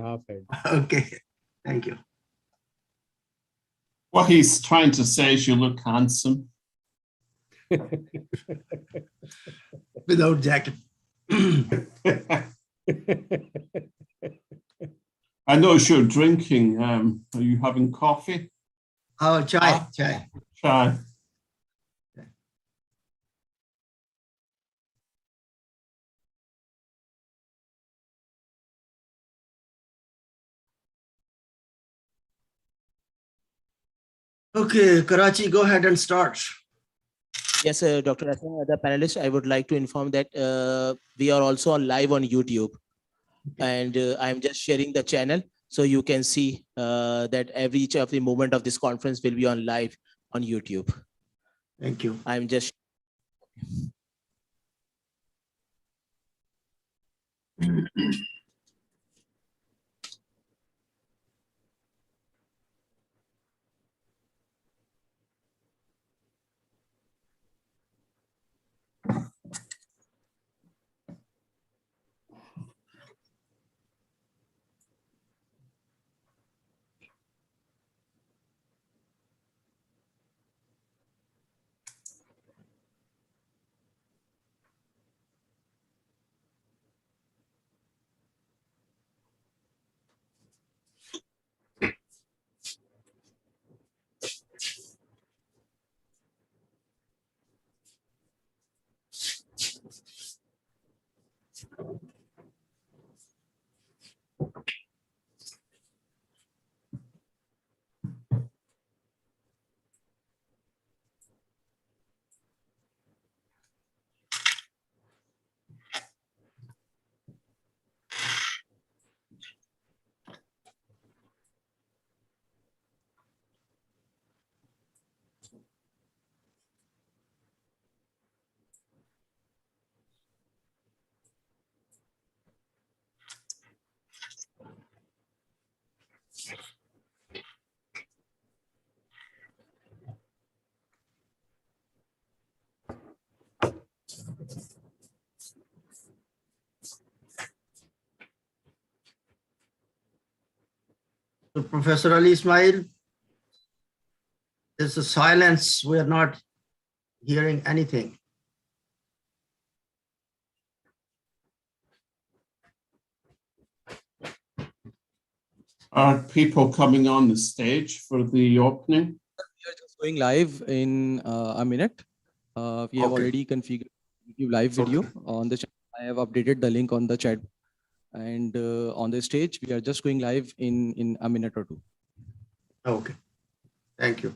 half-head. Okay, thank you. What he's trying to say is you look handsome. Without jacket. I notice you're drinking. Are you having coffee? Oh, chai, chai. Chai. Okay, Karachi, go ahead and start. Yes, Dr. Hassan, the panelists, I would like to inform that we are also live on YouTube. And I'm just sharing the channel so you can see that each of the moment of this conference will be on live on YouTube. Thank you. I'm just. So Professor Ali Ismail, there's a silence. We are not hearing anything. Are people coming on the stage for the opening? We are just going live in a minute. We have already configured YouTube live video on the channel. I have updated the link on the chat. And on the stage, we are just going live in a minute or two. Okay, thank you.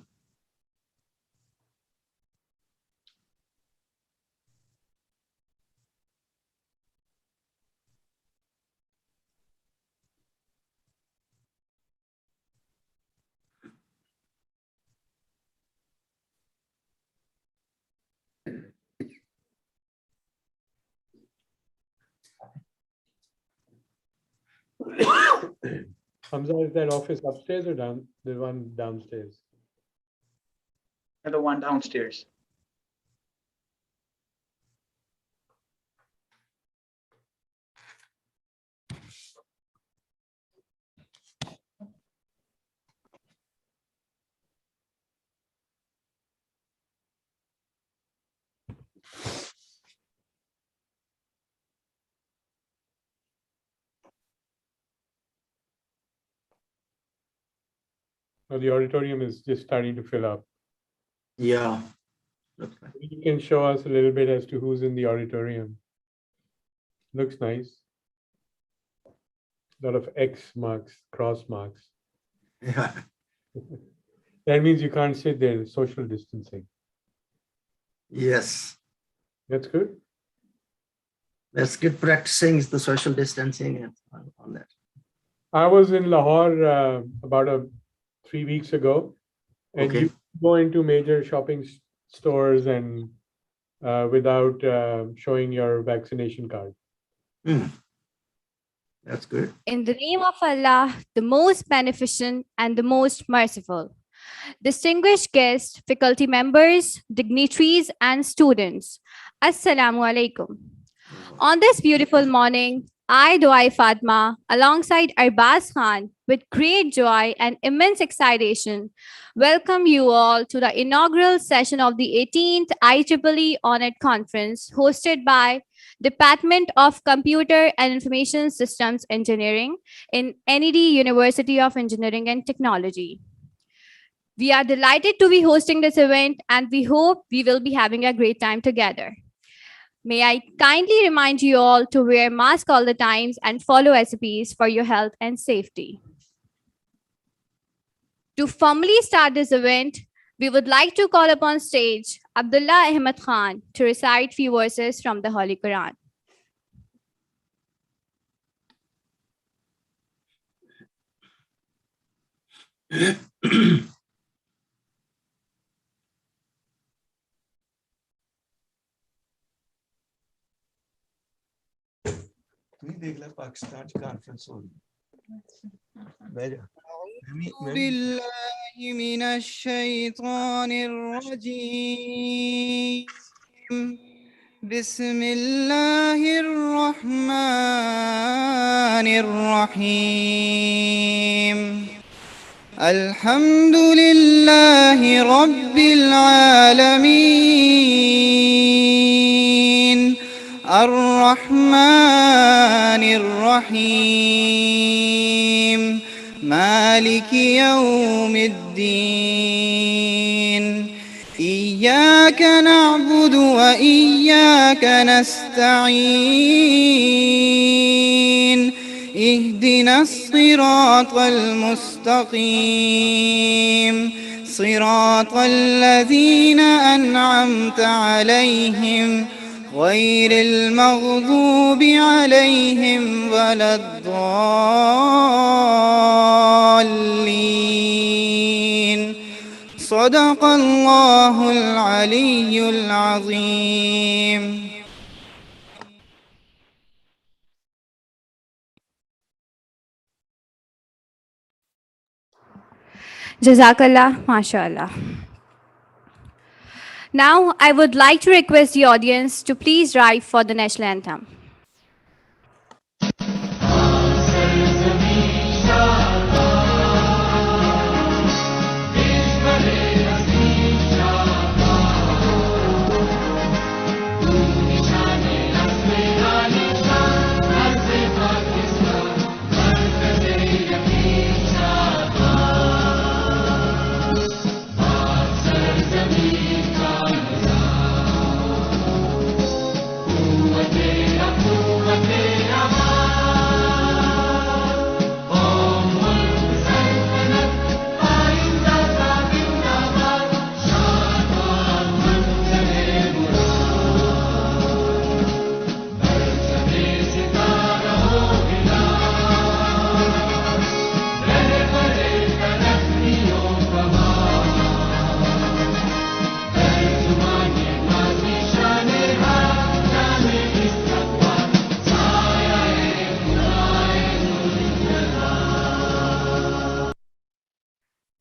Hamza, is that office upstairs or down? The one downstairs? And the one downstairs. Oh, the auditorium is just starting to fill up. Yeah. Looks like. You can show us a little bit as to who's in the auditorium. Looks nice. A lot of X marks, cross marks. Yeah. That means you can't sit there, social distancing. Yes. That's good. Let's get practicing the social distancing and on that. I was in Lahore about 3 weeks ago, and Okay. you go into major shopping stores and without showing your vaccination card. That's good. In the name of Allah, the most beneficent and the most merciful. Distinguished guests, faculty members, dignitaries, and students, Assalamu alaikum. On this beautiful morning, I, Duai Fatma, alongside Arbaz Khan, with great joy and immense excitation, welcome you all to the inaugural session of the 18th IEEE Honet Conference hosted by Department of Computer and Information Systems Engineering in NED University of Engineering and Technology. We are delighted to be hosting this event and we hope we will be having a great time together. May I kindly remind you all to wear mask all the times and follow SOPs for your health and safety. To formally start this event, we would like to call upon stage Abdullah Ahmed Khan to recite few verses from the Holy Quran. Pakistan conference हो بالله من الشيطان الرجيم بسم الله الرحمن الرحيم الحمد لله رب العالمين الرحمن الرحيم مالك يوم الدين إياك نعبد وإياك نستعين اهدنا الصراط المستقيم صراط الذين أنعمت عليهم غير المغضوب عليهم ولا الضالين صدق الله العلي العظيم. Jazakallah, mashallah. Now, I would like to request the audience to please rise for the national anthem.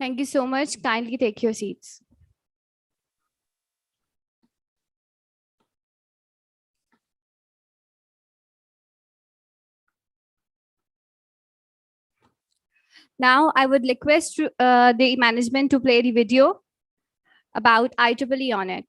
Thank you so much. Kindly take your seats. Now, I would request the management to play the video about IEEE on it.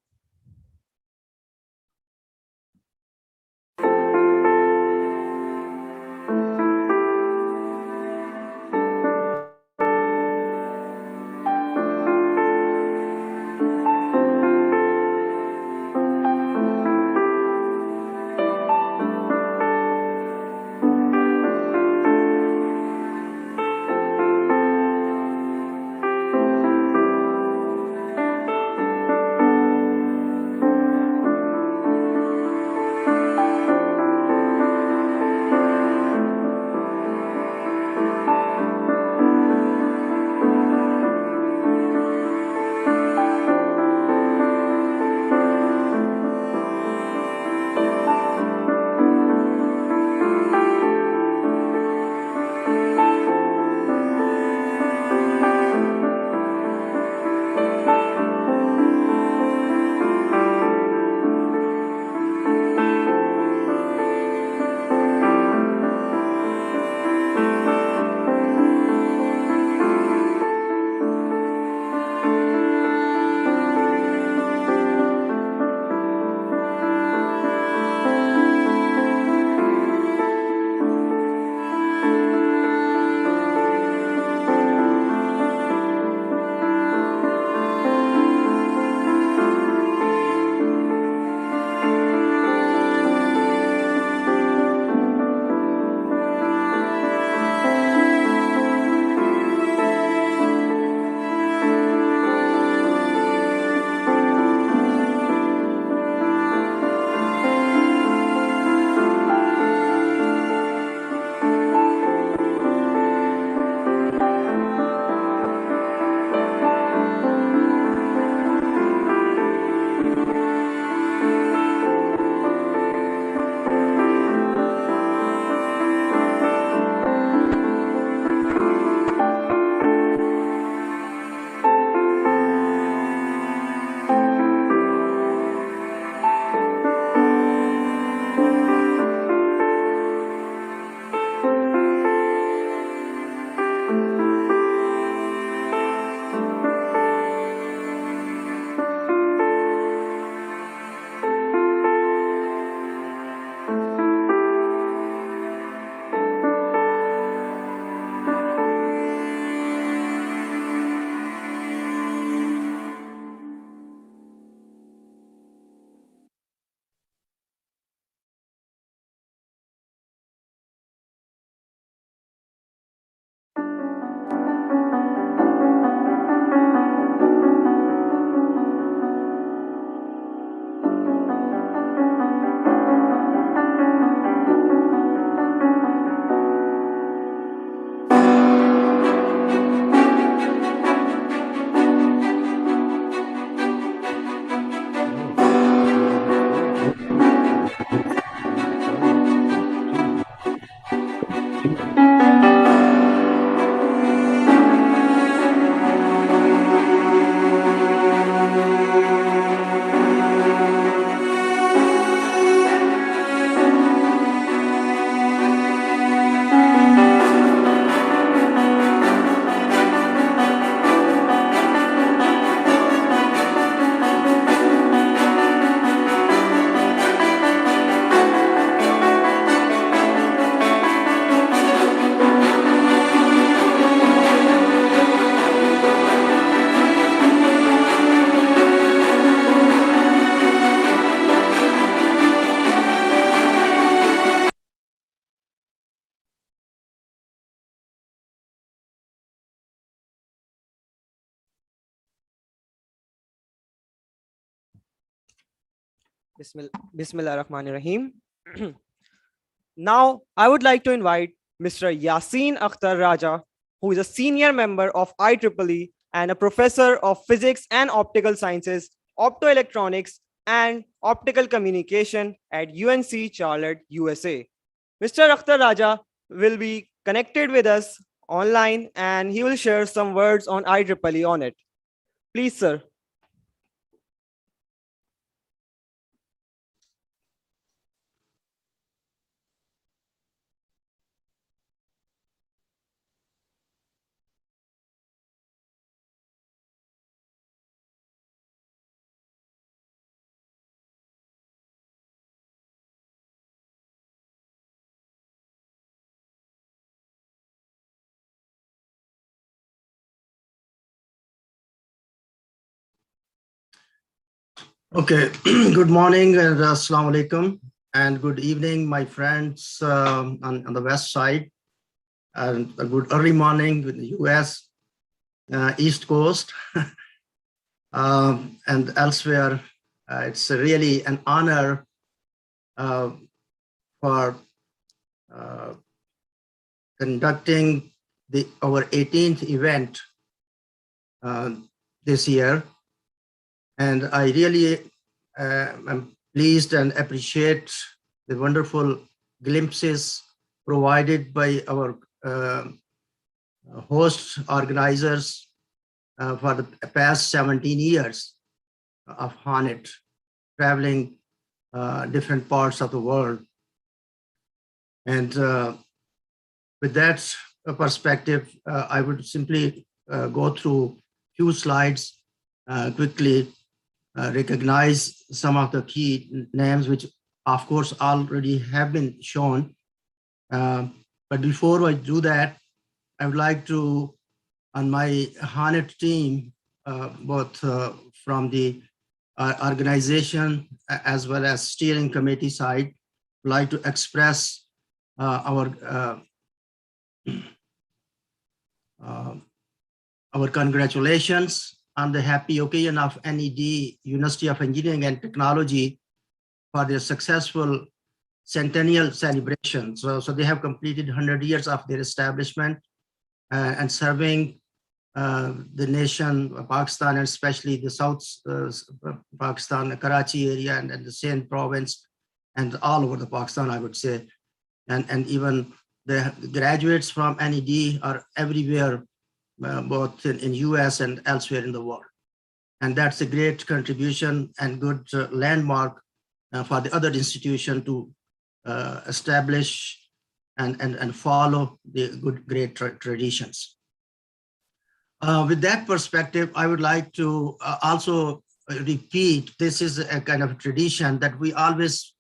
Bismillah Rahmanir Rahim. Now, I would like to invite Mr. Yasin Akhtar Raja, who is a senior member of IEEE and a professor of physics and optical sciences, optoelectronics, and optical communication at UNC Charlotte, USA. Mr. Akhtar Raja will be connected with us online and he will share some words on IEEE on it. Please, sir. Okay, good morning and assalamu alaikum, and good evening, my friends on the west side, and a good early morning with the US, East Coast, and elsewhere. It's really an honor for conducting our 18th event this year. And I really am pleased and appreciate the wonderful glimpses provided by our host organizers for the past 17 years of Honet, traveling different parts of the world. And with that perspective, I would simply go through few slides quickly, recognize some of the key names, which of course already have been shown. But before I do that, I would like to, on my Honet team, both from the organization as well as steering committee side, like to express our congratulations on the happy occasion of NED, University of Engineering and Technology, for their successful centennial celebration. So they have completed 100 years of their establishment and serving the nation, Pakistan, and especially the South Pakistan, the Karachi area, and the Sindh province, and all over the Pakistan, I would say. And even the graduates from NED are everywhere, both in US and elsewhere in the world. And that's a great contribution and good landmark for the other institution to establish and follow the good, great traditions. With that perspective, I would like to also repeat, this is a kind of tradition that we always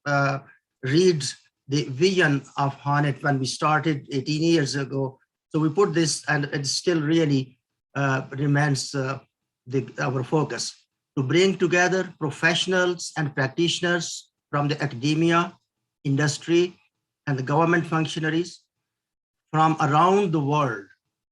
read the vision of Honet when we started 18 years ago. So we put this, and it still really remains our focus, to bring together professionals and practitioners from the academia, industry, and the government functionaries from around the world,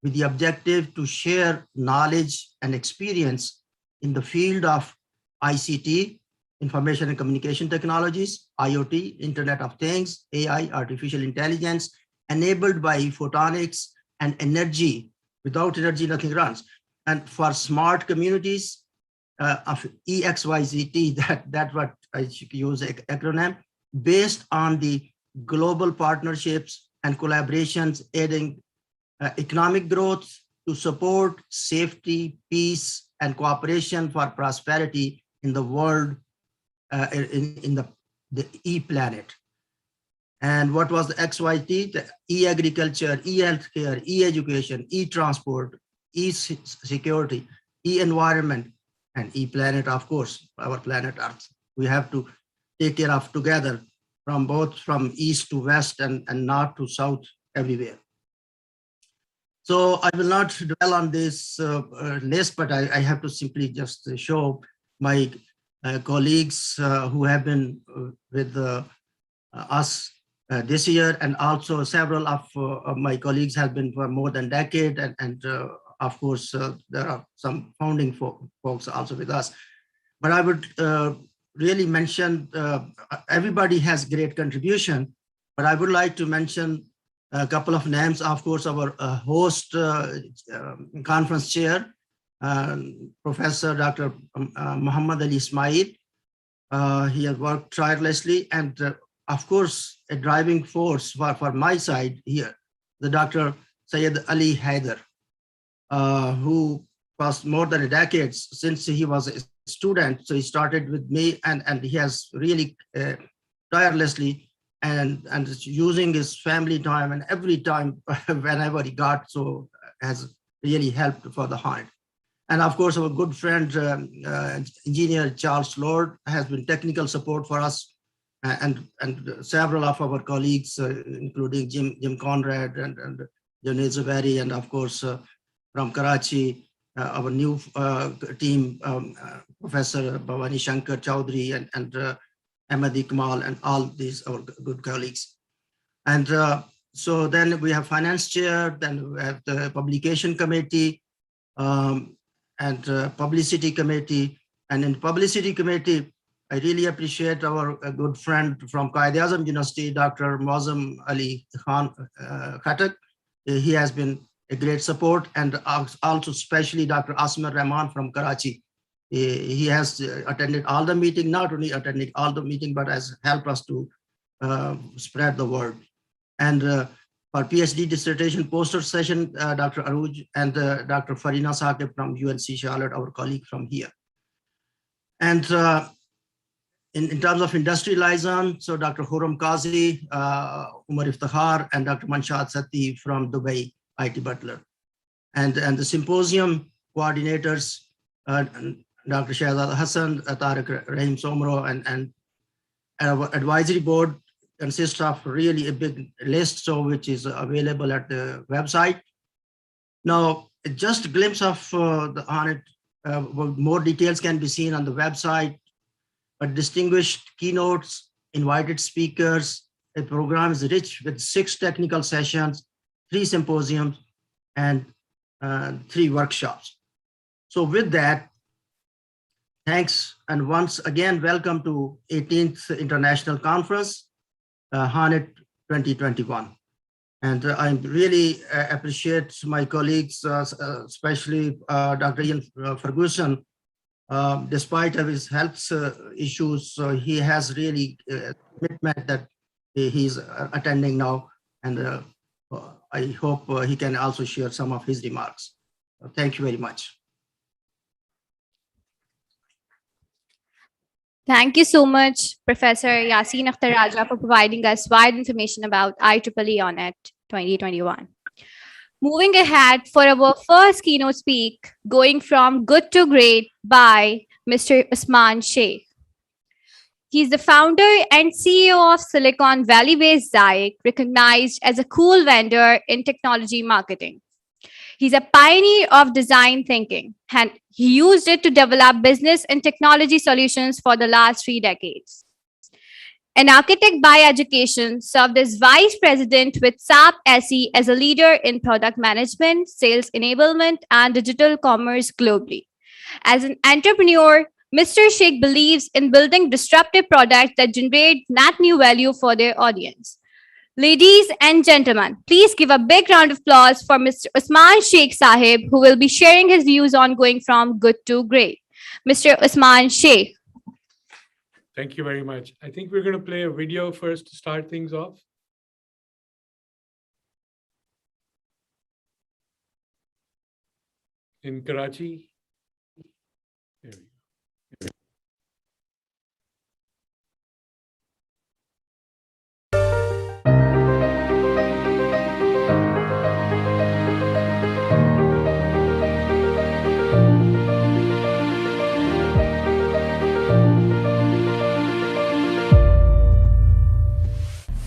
with the objective to share knowledge and experience in the field of ICT, information and communication technologies, IoT, Internet of Things, AI, artificial intelligence, enabled by photonics and energy. Without energy, nothing runs. And for smart communities of EXYZT, that's what I use acronym, based on the global partnerships and collaborations aiding economic growth to support safety, peace, and cooperation for prosperity in the world, in the E-planet. And what was the XYT? The E-agriculture, E-healthcare, E-education, E-transport, E-security, E-environment, and E-planet, of course, our planet Earth. We have to take care of together from east to west and north to south, everywhere. So I will not dwell on this list, but I have to simply just show my colleagues who have been with us this year, and also several of my colleagues have been for more than a decade, and of course there are some founding folks also with us. But I would really mention, everybody has great contribution, but I would like to mention a couple of names. Of course, our host conference chair, Professor Dr. Muhammad Ali Ismail. He has worked tirelessly, and of course, a driving force for my side here, the Dr. Syed Ali Haider, who was more than a decade since he was a student. So he started with me, and he has really tirelessly and using his family time and every time whenever he got, so has really helped for the Honet. And of course, our good friend, engineer Charles Lord, has been technical support for us, and several of our colleagues, including Jim Conrad and Janil Zaveri, and of course, from Karachi, our new team, Professor Bhavani Shankar Chowdhury and Ahmadi Kamal, and all these our good colleagues. And so then we have finance chair, then we have the publication committee, and publicity committee. And in publicity committee, I really appreciate our good friend from Quaid-e-Azam University, Dr. Mozam Ali Khan Khatak. He has been a great support, and also especially Dr. Asmar Rahman from Karachi. He has attended all the meeting, not only attended all the meeting, but has helped us to spread the word. And for PhD dissertation poster session, Dr. Aruj and Dr. Farina Saqib from UNC Charlotte, our colleague from here. And in terms of industry liaison, so Dr. Khurram Qazi, Umar Iftikhar, and Dr. Manshad Sati from Dubai, IT Butler. And the symposium coordinators, Dr. Shahzad Hassan, Tariq Rahim Somro, and our advisory board consists of really a big list, so which is available at the website. Now, just a glimpse of the Honet, more details can be seen on the website, but distinguished keynotes, invited speakers, the program is rich with 6 technical sessions, 3 symposiums, and 3 workshops. So with that, thanks, and once again, welcome to 18th International Conference, Honet 2021. And I really appreciate my colleagues, especially Dr. Ian Ferguson. Despite of his health issues, he has really commitment that he's attending now, and I hope he can also share some of his remarks. Thank you very much. Thank you so much, Professor Yaseen Akhtar Raja, for providing us wide information about IEEE Honet 2021. Moving ahead for our first keynote speak, going from good to great by Mr. Usman Sheikh. He's the founder and CEO of Silicon Valley-based Ieee, recognized as a cool vendor in technology marketing. He's a pioneer of design thinking, and he used it to develop business and technology solutions for the last 3 decades. An architect by education, served as vice president with SAP SE as a leader in product management, sales enablement, and digital commerce globally. As an entrepreneur, Mr. Sheikh believes in building disruptive products that generate net new value for their audience. Ladies and gentlemen, please give a big round of applause for Mr. Usman Sheikh Sahib, who will be sharing his views on going from good to great. Mr. Usman Sheikh. Thank you very much. I think we're going to play a video first to start things off. In Karachi. There we go.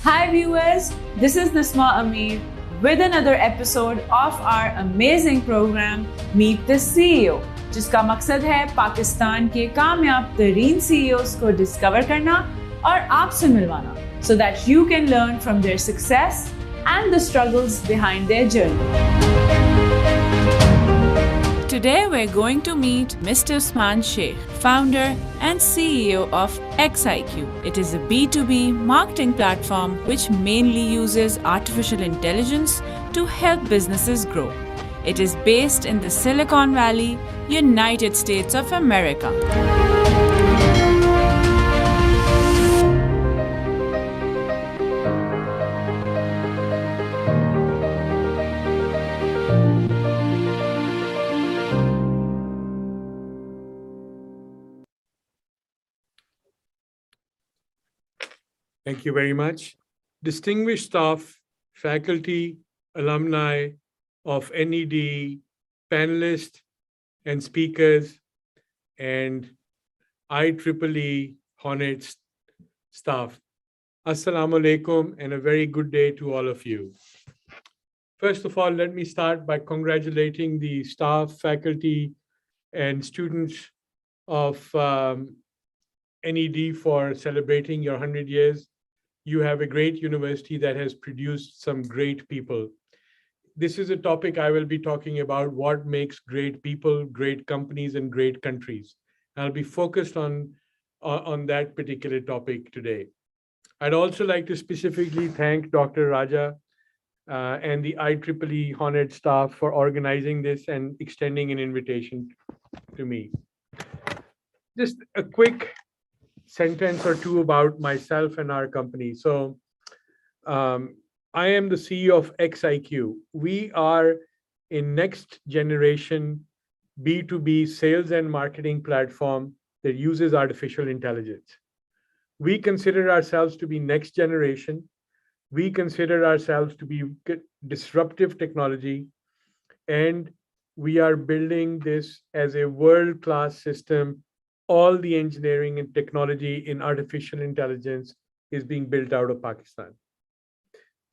Hi viewers, this is Nisma Amir with another episode of our amazing program Meet the CEO, जिसका मकसद है पाकिस्तान के कामयाब तरीन CEOs को discover करना और आपसे मिलवाना, so that you can learn from their success and the struggles behind their journey. Today we're going to meet Mr. Usman Sheikh, founder and CEO of XIQ. It is a B2B marketing platform which mainly uses artificial intelligence to help businesses grow. It is based in the Silicon Valley, United States of America. Thank you very much. Distinguished staff, faculty, alumni of NED, panelists and speakers, and IEEE Honet staff. Assalamu alaikum and a very good day to all of you. First of all, let me start by congratulating the staff, faculty, and students of NED for celebrating your 100 years. You have a great university that has produced some great people. This is a topic I will be talking about, what makes great people, great companies, and great countries. I'll be focused on that particular topic today. I'd also like to specifically thank Dr. Raja and the IEEE Honet staff for organizing this and extending an invitation to me. Just a quick sentence or two about myself and our company. So I am the CEO of XIQ. We are a next generation B2B sales and marketing platform that uses artificial intelligence. We consider ourselves to be next generation. We consider ourselves to be disruptive technology, and we are building this as a world-class system. All the engineering and technology in artificial intelligence is being built out of Pakistan.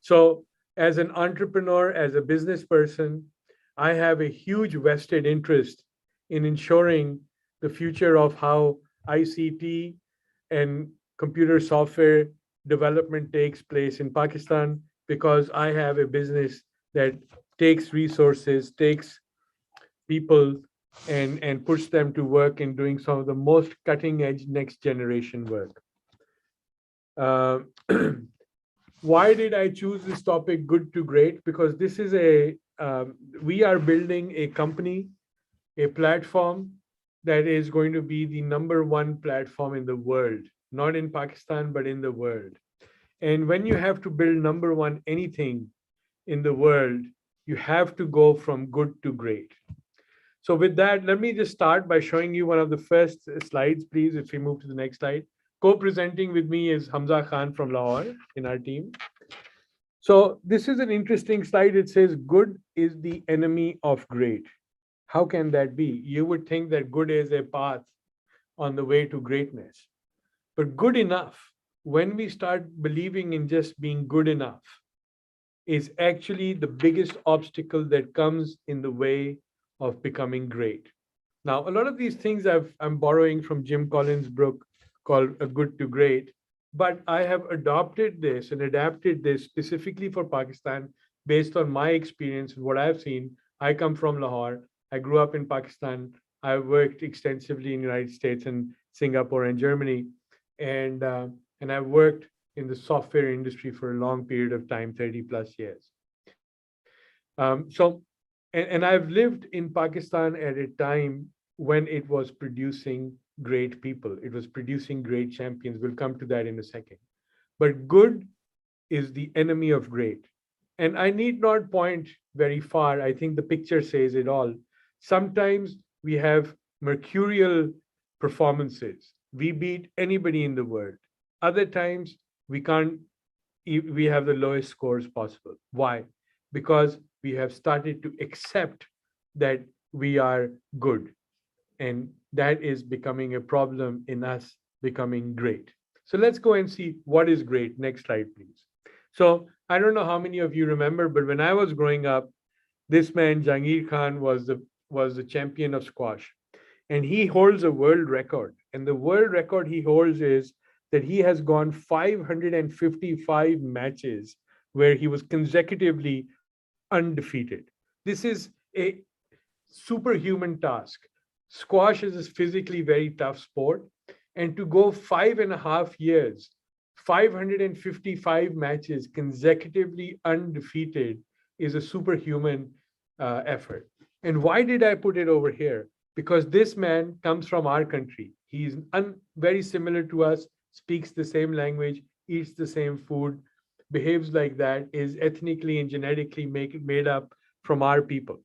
So as an entrepreneur, as a business person, I have a huge vested interest in ensuring the future of how ICT and computer software development takes place in Pakistan, because I have a business that takes resources, takes people, and push them to work in doing some of the most cutting edge next generation work. Why did I choose this topic, good to great? Because this is we are building a company, a platform that is going to be the #1 platform in the world, not in Pakistan, but in the world. And when you have to build #1 anything in the world, you have to go from good to great. So with that, let me just start by showing you one of the first slides, please, if we move to the next slide. Co-presenting with me is Hamza Khan from Lahore in our team. So this is an interesting slide. It says, good is the enemy of great. How can that be? You would think that good is a path on the way to greatness. But good enough, when we start believing in just being good enough, is actually the biggest obstacle that comes in the way of becoming great. Now, a lot of these things I'm borrowing from Jim Collins' book called A Good to Great, but I have adopted this and adapted this specifically for Pakistan based on my experience and what I've seen. I come from Lahore. I grew up in Pakistan. I worked extensively in the United States and Singapore and Germany. And I've worked in the software industry for a long period of time, 30 plus years. And I've lived in Pakistan at a time when it was producing great people. It was producing great champions. We'll come to that in a second. But good is the enemy of great. And I need not point very far. I think the picture says it all. Sometimes we have mercurial performances. We beat anybody in the world. Other times we can't, we have the lowest scores possible. Why? Because we have started to accept that we are good. And that is becoming a problem in us becoming great. So let's go and see what is great. Next slide, please. So I don't know how many of you remember, but when I was growing up, this man, Jahangir Khan, was the champion of squash. And he holds a world record. And the world record he holds is that he has gone 555 matches where he was consecutively undefeated. This is a superhuman task. Squash is a physically very tough sport. And to go 5.5 years, 555 matches consecutively undefeated is a superhuman effort. And why did I put it over here? Because this man comes from our country. He's very similar to us, speaks the same language, eats the same food, behaves like that, is ethnically and genetically made up from our people.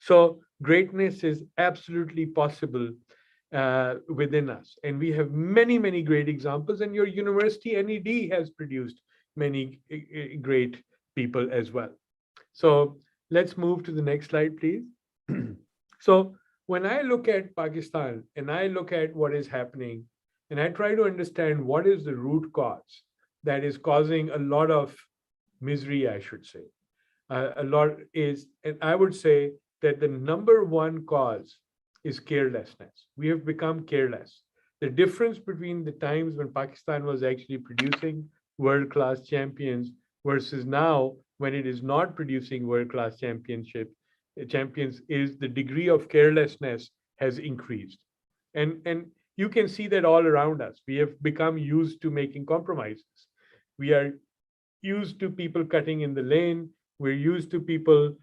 So greatness is absolutely possible within us. And we have many, many great examples. And your university, NED, has produced many great people as well. So let's move to the next slide, please. So when I look at Pakistan and I look at what is happening, and I try to understand what is the root cause that is causing a lot of misery, I should say. A lot is, and I would say that the number one cause is carelessness. We have become careless. The difference between the times when Pakistan was actually producing world-class champions versus now when it is not producing world-class champions is the degree of carelessness has increased. And you can see that all around us. We have become used to making compromises. We are used to people cutting in the lane. We're used to people,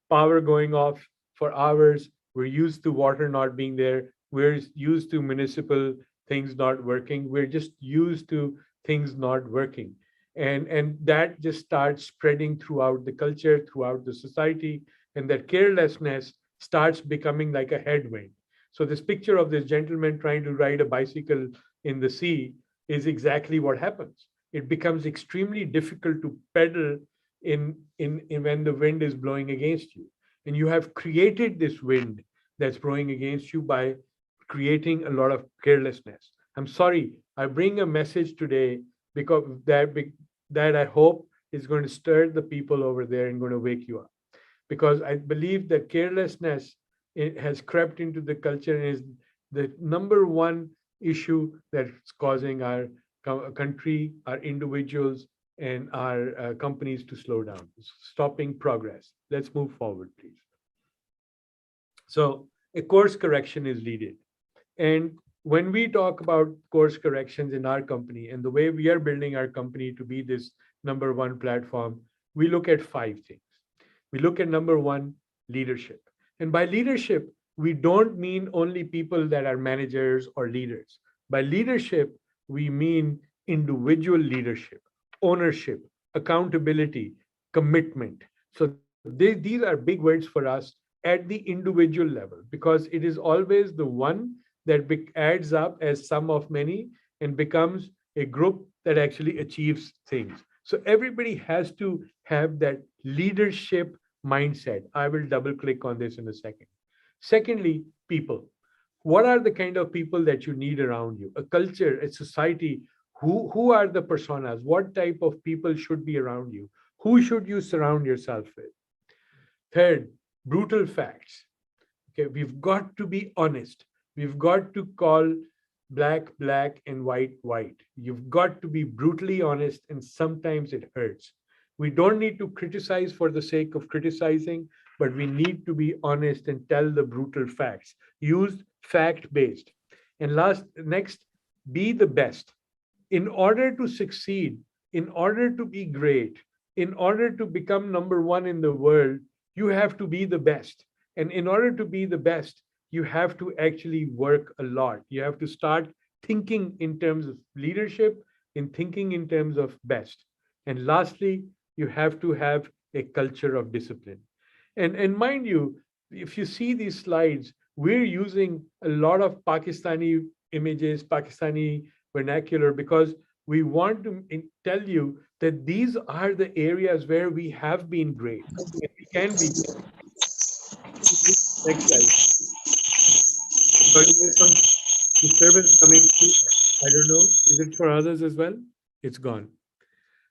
power going off for hours. We're used to water not being there. We're used to municipal things not working. We're just used to things not working. And that just starts spreading throughout the culture, throughout the society, and that carelessness starts becoming like a headwind. So this picture of this gentleman trying to ride a bicycle in the sea is exactly what happens. It becomes extremely difficult to pedal in when the wind is blowing against you. And you have created this wind that's blowing against you by creating a lot of carelessness. I'm sorry, I bring a message today because that I hope is going to stir the people over there and going to wake you up. Because I believe that carelessness, it has crept into the culture and is the number one issue that's causing our country, our individuals, and our companies to slow down, stopping progress. Let's move forward, please. So a course correction is needed. And when we talk about course corrections in our company and the way we are building our company to be this number one platform, we look at 5 things. We look at number one, leadership. And by leadership, we don't mean only people that are managers or leaders. By leadership, we mean individual leadership, ownership, accountability, commitment. So these are big words for us at the individual level, because it is always the one that adds up as sum of many and becomes a group that actually achieves things. So everybody has to have that leadership mindset. I will double click on this in a second. Secondly, people. What are the kind of people that you need around you? A culture, a society. Who are the personas? What type of people should be around you? Who should you surround yourself with? Third, brutal facts. Okay, we've got to be honest. We've got to call black, black, and white, white. You've got to be brutally honest, and sometimes it hurts. We don't need to criticize for the sake of criticizing, but we need to be honest and tell the brutal facts. Use fact-based. And next, be the best. In order to succeed, in order to be great, in order to become number one in the world, you have to be the best. And in order to be the best, you have to actually work a lot. You have to start thinking in terms of leadership, in thinking in terms of best. And lastly, you have to have a culture of discipline. And mind you, if you see these slides, we're using a lot of Pakistani images, Pakistani vernacular, because we want to tell you that these are the areas where we have been great. We can be great. Next slide. Sorry, there's some disturbance coming through. I don't know. Is it for others as well? It's gone.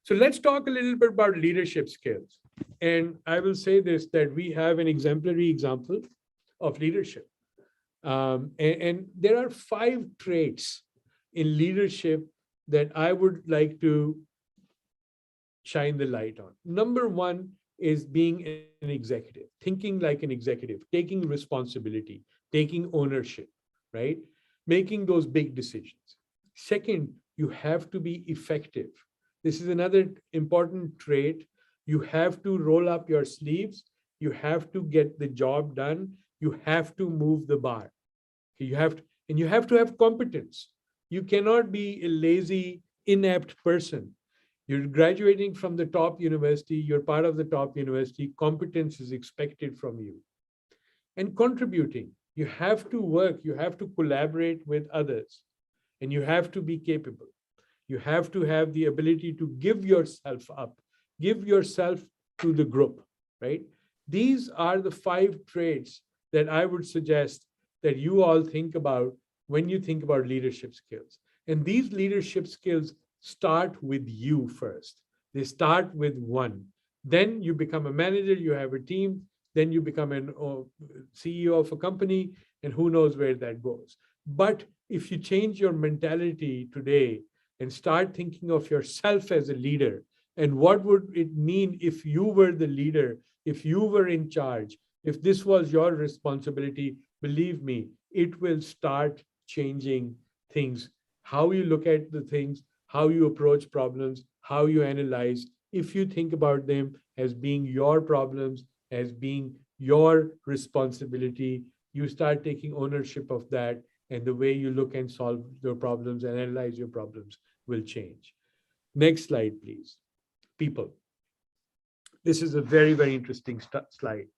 So let's talk a little bit about leadership skills. And I will say this, that we have an exemplary example of leadership. And there are 5 traits in leadership that I would like to shine the light on. Number one is being an executive, thinking like an executive, taking responsibility, taking ownership, right? Making those big decisions. Second, you have to be effective. This is another important trait. You have to roll up your sleeves. You have to get the job done. You have to move the bar. You have to, and you have to have competence. You cannot be a lazy, inept person. You're graduating from the top university, you're part of the top university, competence is expected from you. And contributing, you have to work, you have to collaborate with others, and you have to be capable. You have to have the ability to give yourself up, give yourself to the group, right? These are the 5 traits that I would suggest that you all think about when you think about leadership skills. And these leadership skills start with you first. They start with one. Then you become a manager, you have a team, then you become an CEO of a company, and who knows where that goes. But if you change your mentality today and start thinking of yourself as a leader, and what would it mean if you were the leader, if you were in charge, if this was your responsibility, believe me, it will start changing things, how you look at the things, how you approach problems, how you analyze. If you think about them as being your problems, as being your responsibility, you start taking ownership of that, and the way you look and solve your problems and analyze your problems will change. Next slide, please. People. This is a very, very interesting slide.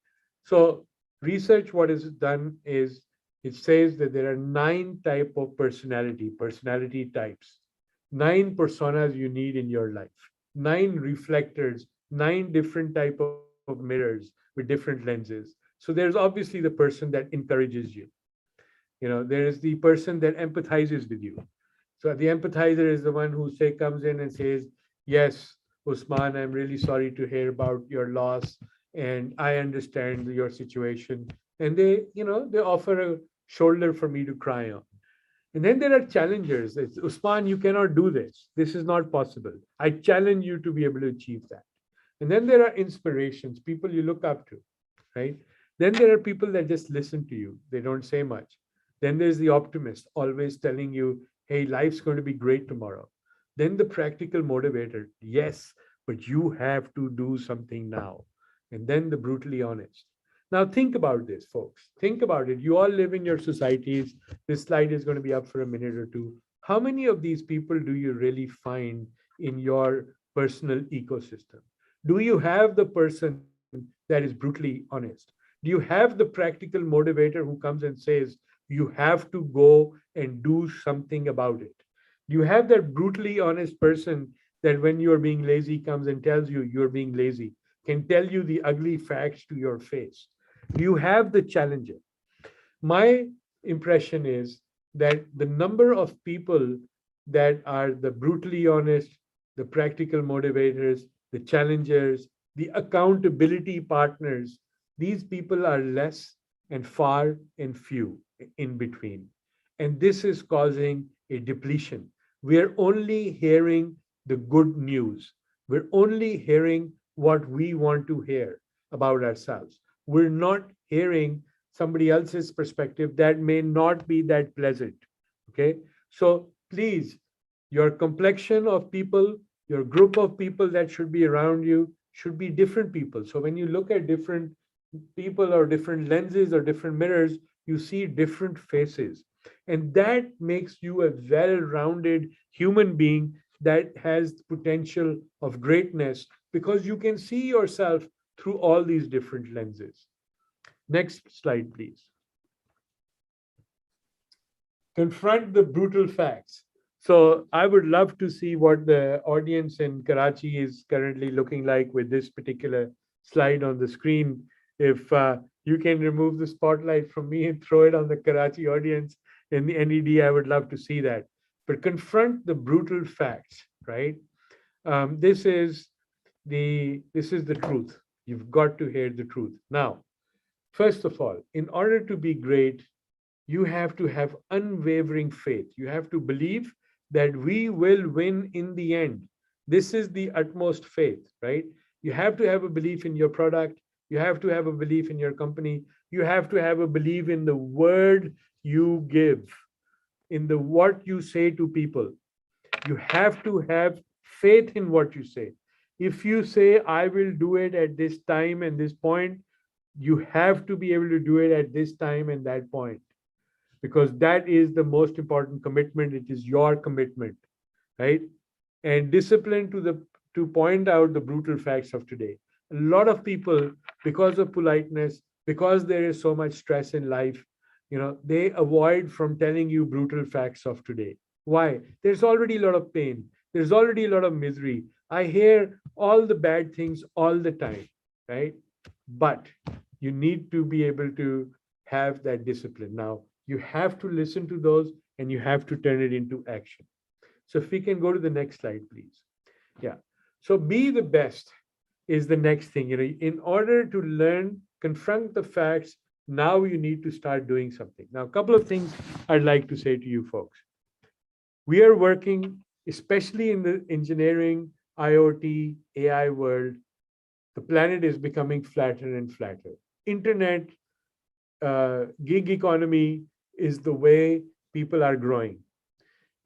So research, what is done is, it says that there are 9 types of personality types, 9 personas you need in your life, 9 reflectors, 9 different type of mirrors with different lenses. So there's obviously the person that encourages you. There is the person that empathizes with you. So the empathizer is the one who comes in and says, yes, Usman, I'm really sorry to hear about your loss, and I understand your situation. And they offer a shoulder for me to cry on. And then there are challengers. It's, Usman, you cannot do this. This is not possible. I challenge you to be able to achieve that. And then there are inspirations, people you look up to, right? Then there are people that just listen to you. They don't say much. Then there's the optimist, always telling you, hey, life's going to be great tomorrow. Then the practical motivator, yes, but you have to do something now. And then the brutally honest. Now think about this, folks. Think about it. You all live in your societies. This slide is going to be up for a minute or two. How many of these people do you really find in your personal ecosystem? Do you have the person that is brutally honest? Do you have the practical motivator who comes and says, you have to go and do something about it? Do you have that brutally honest person that when you're being lazy comes and tells you you're being lazy, can tell you the ugly facts to your face? Do you have the challenger? My impression is that the number of people that are the brutally honest, the practical motivators, the challengers, the accountability partners, these people are less and far and few in between. And this is causing a depletion. We're only hearing the good news. We're only hearing what we want to hear about ourselves. We're not hearing somebody else's perspective that may not be that pleasant. Okay. So please, your complexion of people, your group of people that should be around you should be different people. So when you look at different people or different lenses or different mirrors, you see different faces. And that makes you a well-rounded human being that has potential of greatness, because you can see yourself through all these different lenses. Next slide, please. Confront the brutal facts. So I would love to see what the audience in Karachi is currently looking like with this particular slide on the screen. If you can remove the spotlight from me and throw it on the Karachi audience in the NED, I would love to see that. But confront the brutal facts, right? This is the truth. You've got to hear the truth. Now, first of all, in order to be great, you have to have unwavering faith. You have to believe that we will win in the end. This is the utmost faith, right? You have to have a belief in your product. You have to have a belief in your company. You have to have a belief in the word you give, in the what you say to people. You have to have faith in what you say. If you say, I will do it at this time and this point, you have to be able to do it at this time and that point, because that is the most important commitment. It is your commitment, right? And discipline to point out the brutal facts of today. A lot of people, because of politeness, because there is so much stress in life, they avoid from telling you brutal facts of today. Why? There's already a lot of pain. There's already a lot of misery. I hear all the bad things all the time, right? But you need to be able to have that discipline. Now, you have to listen to those and you have to turn it into action. So if we can go to the next slide, please. Yeah. So be the best is the next thing. In order to learn, confront the facts, now you need to start doing something. Now, a couple of things I'd like to say to you folks. We are working, especially in the engineering, IoT, AI world. The planet is becoming flatter and flatter. Internet, gig economy is the way people are growing,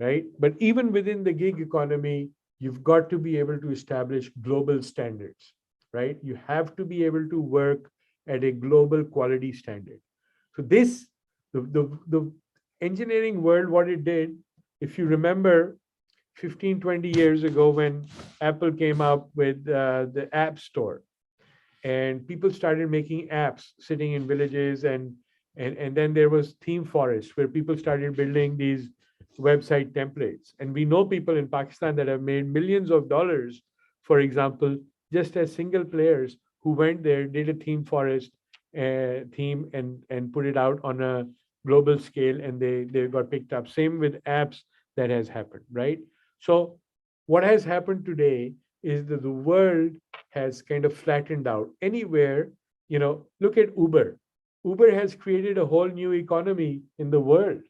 right? But even within the gig economy, you've got to be able to establish global standards, right? You have to be able to work at a global quality standard. So the engineering world, what it did, if you remember 15, 20 years ago when Apple came up with the App Store, and people started making apps sitting in villages, and then there was theme forests where people started building these website templates. And we know people in Pakistan that have made millions of dollars, for example, just as single players who went there, did a theme forest theme and put it out on a global scale, and they got picked up. Same with apps that has happened, right? So what has happened today is that the world has kind of flattened out. Anywhere, look at Uber. Uber has created a whole new economy in the world,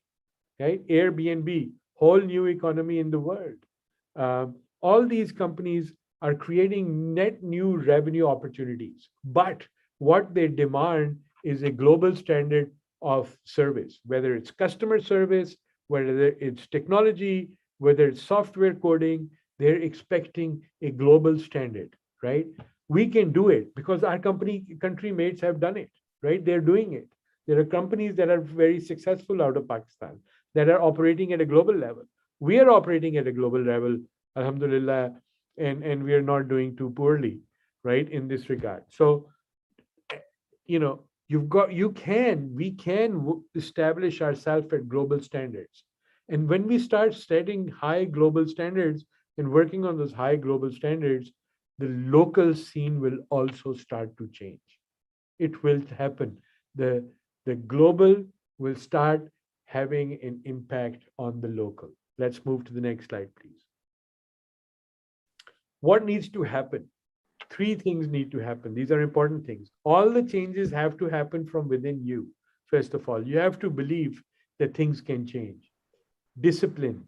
right? Airbnb, whole new economy in the world. All these companies are creating net new revenue opportunities, but what they demand is a global standard of service, whether it's customer service, whether it's technology, whether it's software coding. They're expecting a global standard, right? We can do it because our country mates have done it, right? They're doing it. There are companies that are very successful out of Pakistan that are operating at a global level. We are operating at a global level, alhamdulillah, and we are not doing too poorly, right, in this regard. So, we can establish ourselves at global standards. And when we start setting high global standards and working on those high global standards, the local scene will also start to change. It will happen. The global will start having an impact on the local. Let's move to the next slide, please. What needs to happen? Three things need to happen. These are important things. All the changes have to happen from within you. First of all, you have to believe that things can change. Discipline,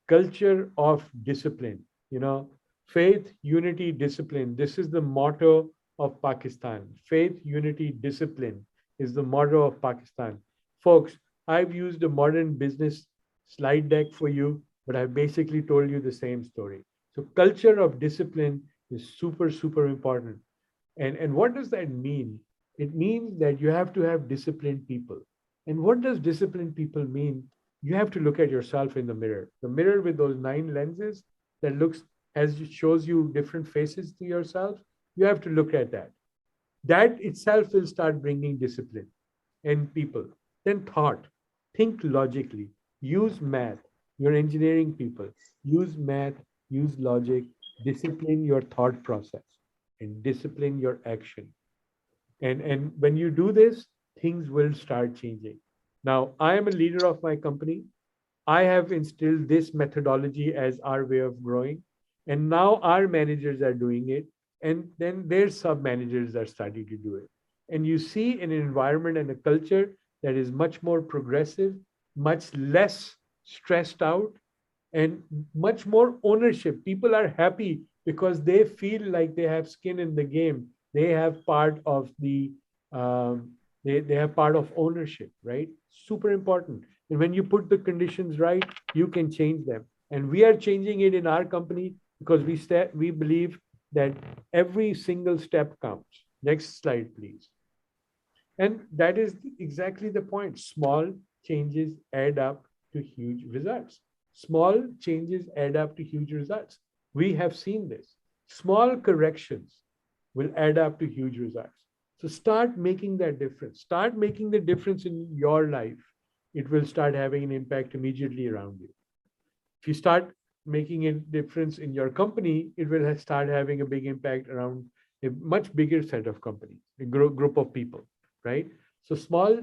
culture of discipline, faith, unity, discipline. This is the motto of Pakistan. Faith, unity, discipline is the motto of Pakistan. Folks, I've used a modern business slide deck for you, but I've basically told you the same story. So culture of discipline is super, super important. And what does that mean? It means that you have to have disciplined people. And what does disciplined people mean? You have to look at yourself in the mirror. The mirror with those 9 lenses that shows you different faces to yourself. You have to look at that. That itself will start bringing discipline in people. Then thought. Think logically. Use math. You're engineering people. Use math, use logic, discipline your thought process, and discipline your action. And when you do this, things will start changing. Now, I am a leader of my company. I have instilled this methodology as our way of growing. And now our managers are doing it. And then their sub-managers are starting to do it. And you see an environment and a culture that is much more progressive, much less stressed out, and much more ownership. People are happy because they feel like they have skin in the game. They have part of the they have part of ownership, right? Super important. And when you put the conditions right, you can change them. And we are changing it in our company because we believe that every single step counts. Next slide, please. And that is exactly the point. Small changes add up to huge results. Small changes add up to huge results. We have seen this. Small corrections will add up to huge results. So start making that difference. Start making the difference in your life. It will start having an impact immediately around you. If you start making a difference in your company, it will start having a big impact around a much bigger set of companies, a group of people, right? So small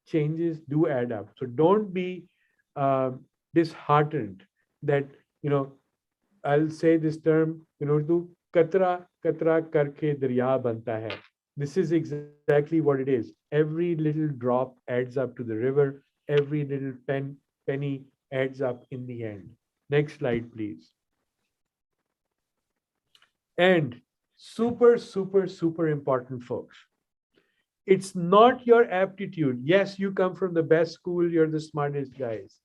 changes do add up. So don't be disheartened that, I'll say this term in Urdu, katra katra karke darya banta hai. This is exactly what it is. Every little drop adds up to the river. Every little penny adds up in the end. Next slide, please. And super, super, super important, folks. It's not your aptitude. Yes, you come from the best school, you're the smartest guys.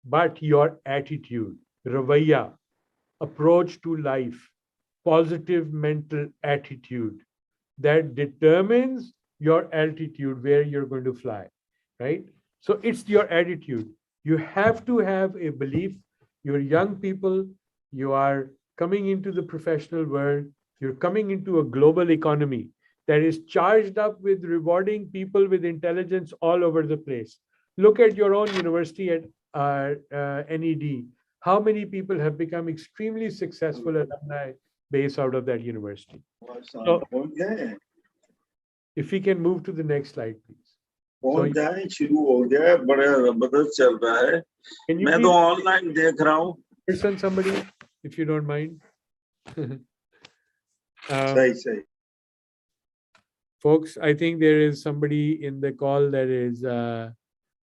But your attitude, ravaya, approach to life, positive mental attitude, that determines your altitude, where you're going to fly, right? So it's your attitude. You have to have a belief. You're young people, you are coming into the professional world, you're coming into a global economy that is charged up with rewarding people with intelligence all over the place. Look at your own university at NED. How many people have become extremely successful alumni based out of that university? So, if we can move to the next slide, please. पहुंच जाए शुरू हो गया है बड़ा जबरदस्त चल रहा है मैं तो ऑनलाइन देख रहा हूँ Listen, somebody, if you don't mind. सही सही Folks, I think there is somebody in the call that is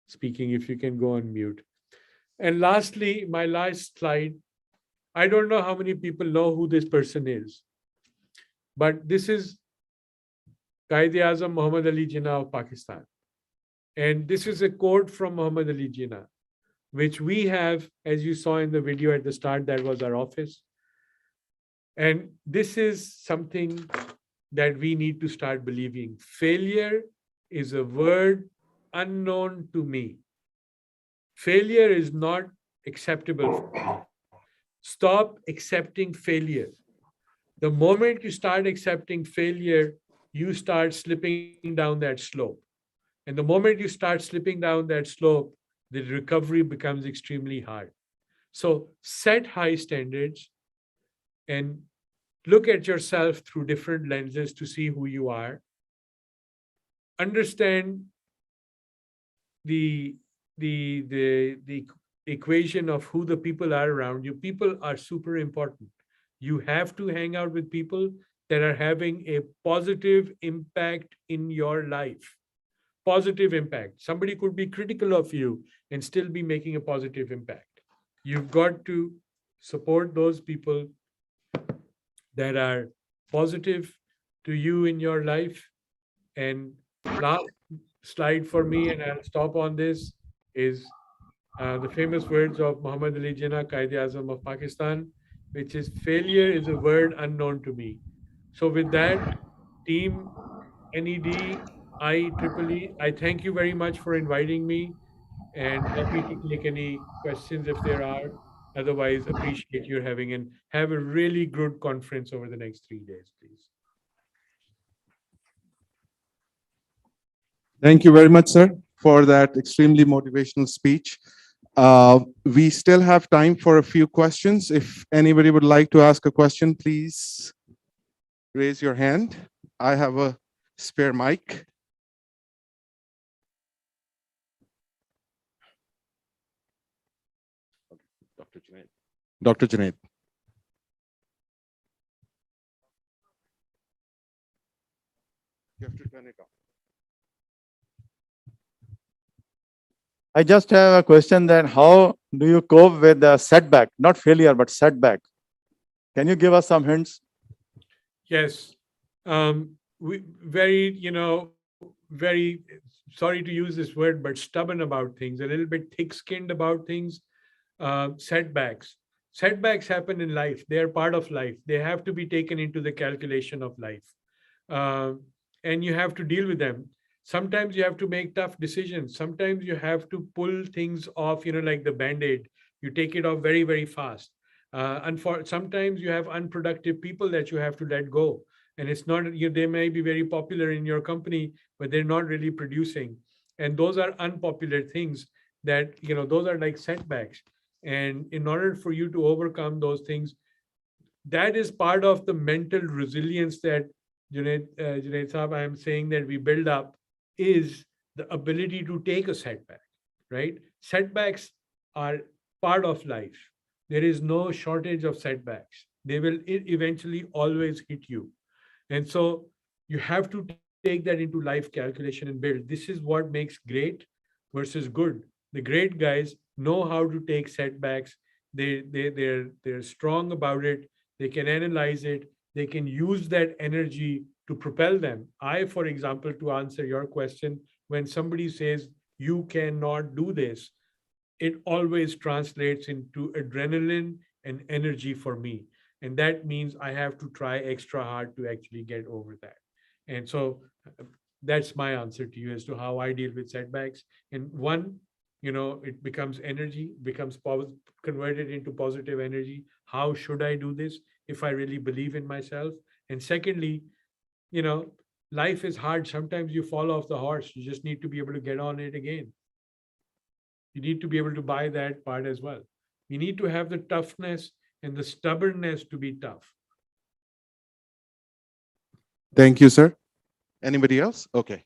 speaking. If you can go on mute. And lastly, my last slide. I don't know how many people know who this person is, but this is Quaid-e-Azam Muhammad Ali Jinnah of Pakistan. And this is a quote from Muhammad Ali Jinnah, which we have, as you saw in the video at the start, that was our office. And this is something that we need to start believing. Failure is a word unknown to me. Failure is not acceptable for me. Stop accepting failure. The moment you start accepting failure, you start slipping down that slope. And the moment you start slipping down that slope, the recovery becomes extremely hard. So set high standards and look at yourself through different lenses to see who you are. Understand the equation of who the people are around you. People are super important. You have to hang out with people that are having a positive impact in your life. Positive impact. Somebody could be critical of you and still be making a positive impact. You've got to support those people that are positive to you in your life. And last slide for me, and I'll stop on this, is the famous words of Muhammad Ali Jinnah, Quaid-e-Azam of Pakistan, which is, failure is a word unknown to me. So with that, team NED, IEEE, I thank you very much for inviting me, and happy to take any questions if there are. Otherwise, appreciate your having, and have a really good conference over the next 3 days, please. Thank you very much, sir, for that extremely motivational speech. We still have time for a few questions. If anybody would like to ask a question, please raise your hand. I have a spare mic. Dr. Junaid. Dr. Junaid. You have to turn it off. I just have a question, then how do you cope with the setback, not failure, but setback? Can you give us some hints? Yes. We very, very sorry to use this word, but stubborn about things, a little bit thick-skinned about things. Setbacks. Setbacks happen in life. They are part of life. They have to be taken into the calculation of life. Uh, and you have to deal with them. Sometimes you have to make tough decisions. Sometimes you have to pull things off, like the band-aid. You take it off very, very fast. And for sometimes you have unproductive people that you have to let go. And it's not, they may be very popular in your company, but they're not really producing. And those are unpopular things that, those are like setbacks. And in order for you to overcome those things, that is part of the mental resilience that Junaid Saab, I am saying that we build up, is the ability to take a setback, right? Setbacks are part of life. There is no shortage of setbacks. They will eventually always hit you. And so you have to take that into life calculation and build. This is what makes great versus good. The great guys know how to take setbacks. They're strong about it. They can analyze it. They can use that energy to propel them. For example, to answer your question, when somebody says you cannot do this, it always translates into adrenaline and energy for me. And that means I have to try extra hard to actually get over that. And so that's my answer to you as to how I deal with setbacks. And one, it becomes energy, becomes converted into positive energy. How should I do this if I really believe in myself? And secondly, life is hard. Sometimes you fall off the horse. You just need to be able to get on it again. You need to be able to buy that part as well. You need to have the toughness and the stubbornness to be tough. Thank you, sir. Anybody else? Okay.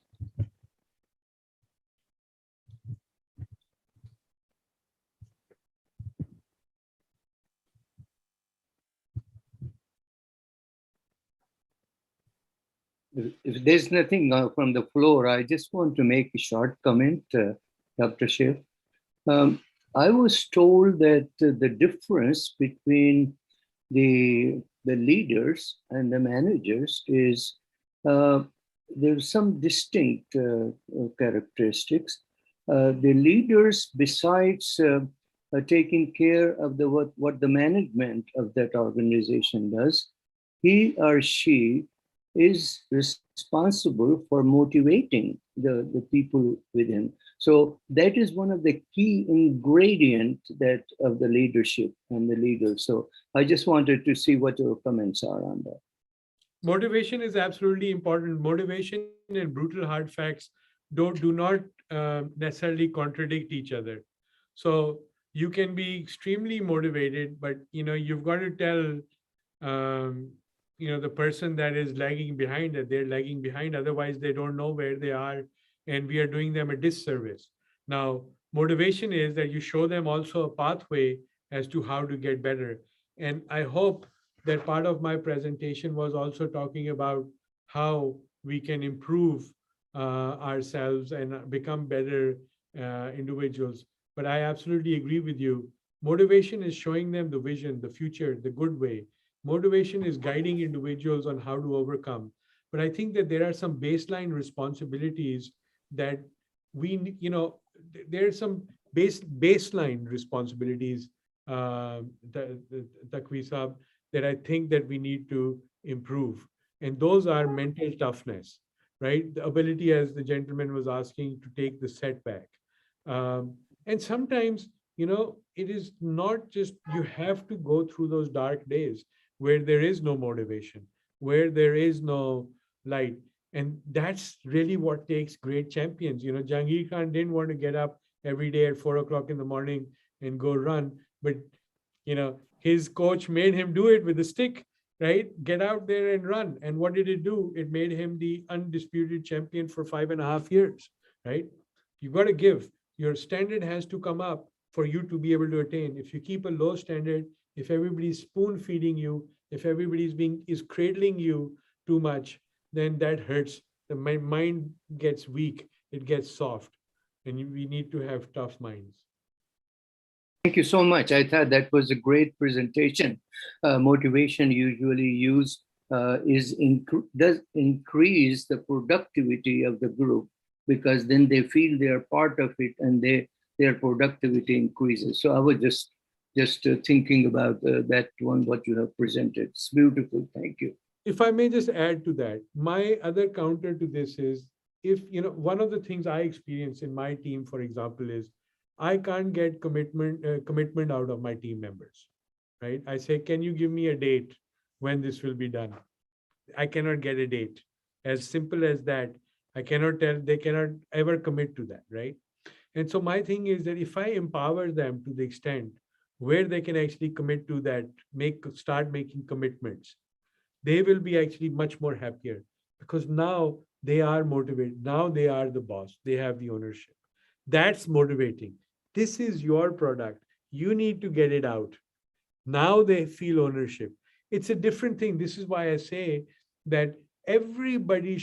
If there's nothing from the floor, I just want to make a short comment, Dr. Shiv. I was told that the difference between the leaders and the managers is there's some distinct characteristics. The leaders, besides taking care of what the management of that organization does, he or she is responsible for motivating the people within. So that is one of the key ingredients that of the leadership and the leaders. So I just wanted to see what your comments are on that. Motivation is absolutely important. Motivation and brutal hard facts do not necessarily contradict each other. So you can be extremely motivated, but you've got to tell the person that is lagging behind that they're lagging behind. Otherwise, they don't know where they are, and we are doing them a disservice. Now, motivation is that you show them also a pathway as to how to get better. And I hope that part of my presentation was also talking about how we can improve ourselves and become better individuals. But I absolutely agree with you. Motivation is showing them the vision, the future, the good way. Motivation is guiding individuals on how to overcome. But I think that there are some baseline responsibilities that there are some baseline responsibilities, Taqvi Saab, that I think that we need to improve. And those are mental toughness, right? The ability, as the gentleman was asking, to take the setback. And sometimes, it is not just, you have to go through those dark days where there is no motivation, where there is no light. And that's really what takes great champions. Jahangir Khan didn't want to get up every day at 4 o'clock in the morning and go run, but his coach made him do it with a stick, right? Get out there and run. And what did it do? It made him the undisputed champion for 5.5 years, right? You got to give. Your standard has to come up for you to be able to attain. If you keep a low standard, if everybody's spoon feeding you, if everybody's is cradling you too much, then that hurts. The mind gets weak, it gets soft, and we need to have tough minds. Thank you so much. I thought that was a great presentation. Motivation usually used does increase the productivity of the group, because then they feel they are part of it and their productivity increases. So I was just thinking about that one, what you have presented. It's beautiful. Thank you. If I may just add to that, my other counter to this is, if one of the things I experience in my team, for example, is I can't get commitment out of my team members, right? I say, can you give me a date when this will be done? I cannot get a date. As simple as that. I cannot tell, they cannot ever commit to that, right? And so my thing is that if I empower them to the extent where they can actually commit to that, start making commitments, they will be actually much more happier, because now they are motivated. Now they are the boss. They have the ownership. That's motivating. This is your product. You need to get it out. Now they feel ownership. It's a different thing. This is why I say that everybody,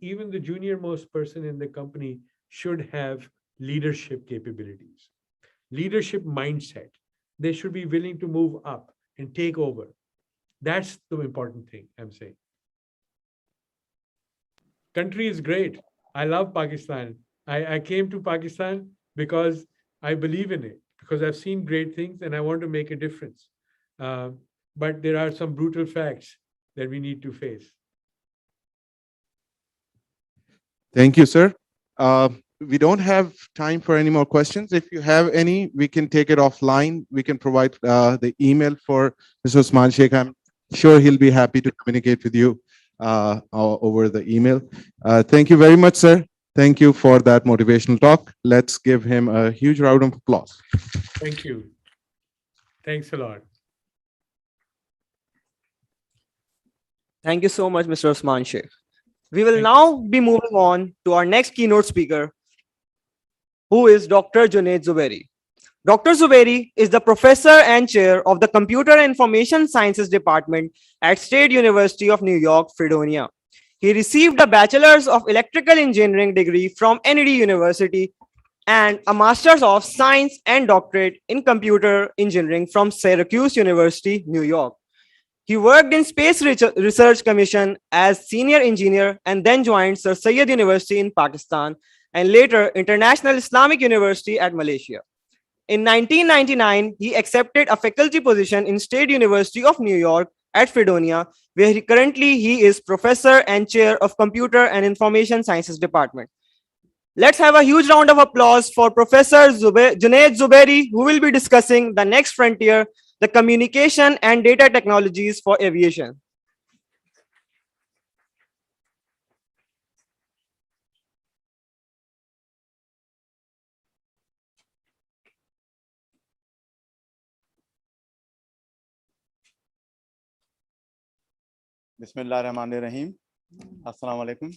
even the junior most person in the company, should have leadership capabilities, leadership mindset. They should be willing to move up and take over. That's the important thing I'm saying. Country is great. I love Pakistan. I came to Pakistan because I believe in it, because I've seen great things and I want to make a difference. But there are some brutal facts that we need to face. Thank you, sir. We don't have time for any more questions. If you have any, we can take it offline. We can provide the email for Mr. Usman Sheikh. I'm sure he'll be happy to communicate with you over the email. Thank you very much, sir. Thank you for that motivational talk. Let's give him a huge round of applause. Thank you. Thanks a lot. Thank you so much, Mr. Usman Sheikh. We will now be moving on to our next keynote speaker, who is Dr. Junaid Zubairi. Dr. Zubairi is the professor and chair of the Computer and Information Sciences Department at State University of New York, Fredonia. He received a Bachelor's of Electrical Engineering degree from Kennedy University and a Master's of Science and Doctorate in Computer Engineering from Syracuse University, New York. He worked in Space Research Commission as senior engineer and then joined Sir Syed University in Pakistan and later International Islamic University at Malaysia. In 1999, he accepted a faculty position in State University of New York at Fredonia, where he is professor and chair of Computer and Information Sciences Department. Let's have a huge round of applause for Professor Junaid Zubairi, who will be discussing the next frontier, the communication and data technologies for aviation. Bismillahirrahmanirrahim. Assalamu alaikum.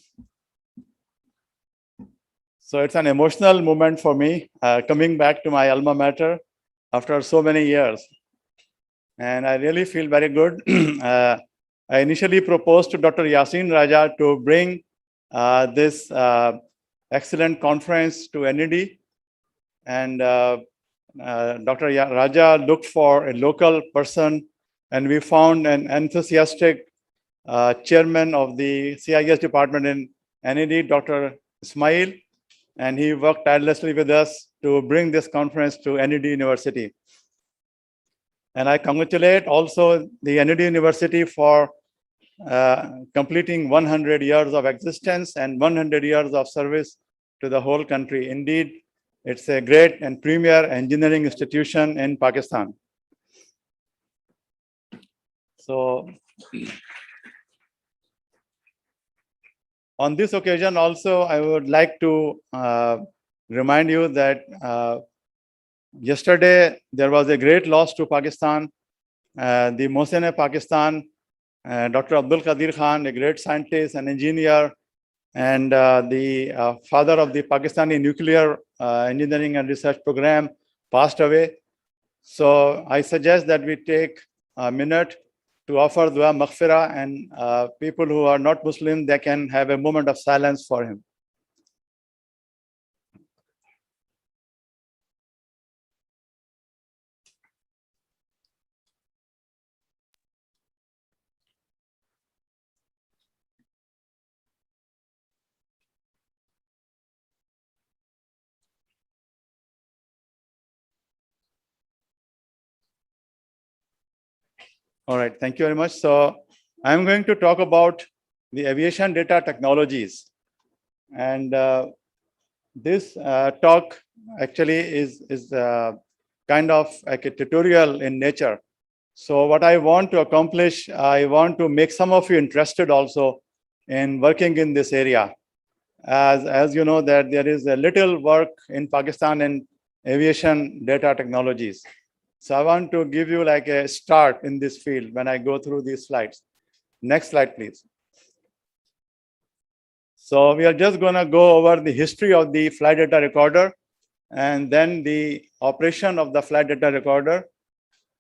So it's an emotional moment for me coming back to my alma mater after so many years. And I really feel very good. I initially proposed to Dr. Yasin Raja to bring this excellent conference to NED. And Dr. Raja looked for a local person, and we found an enthusiastic chairman of the CIS department in NED, Dr. Ismail, and he worked tirelessly with us to bring this conference to NED University. And I congratulate also the NED University for completing 100 years of existence and 100 years of service to the whole country. Indeed, it's a great and premier engineering institution in Pakistan. So, on this occasion also, I would like to remind you that yesterday there was a great loss to Pakistan. The Mohsen-e-Pakistan, Dr. Abdul Qadir Khan, a great scientist and engineer, and the father of the Pakistani nuclear engineering and research program, passed away. So I suggest that we take a minute to offer dua maghfirah, and people who are not Muslim, they can have a moment of silence for him. All right, thank you very much. So I'm going to talk about the aviation data technologies. And this talk actually is kind of like a tutorial in nature. So what I want to accomplish, I want to make some of you interested also in working in this area. As you know that there is a little work in Pakistan in aviation data technologies. So I want to give you like a start in this field when I go through these slides. Next slide, please. So we are just going to go over the history of the flight data recorder and then the operation of the flight data recorder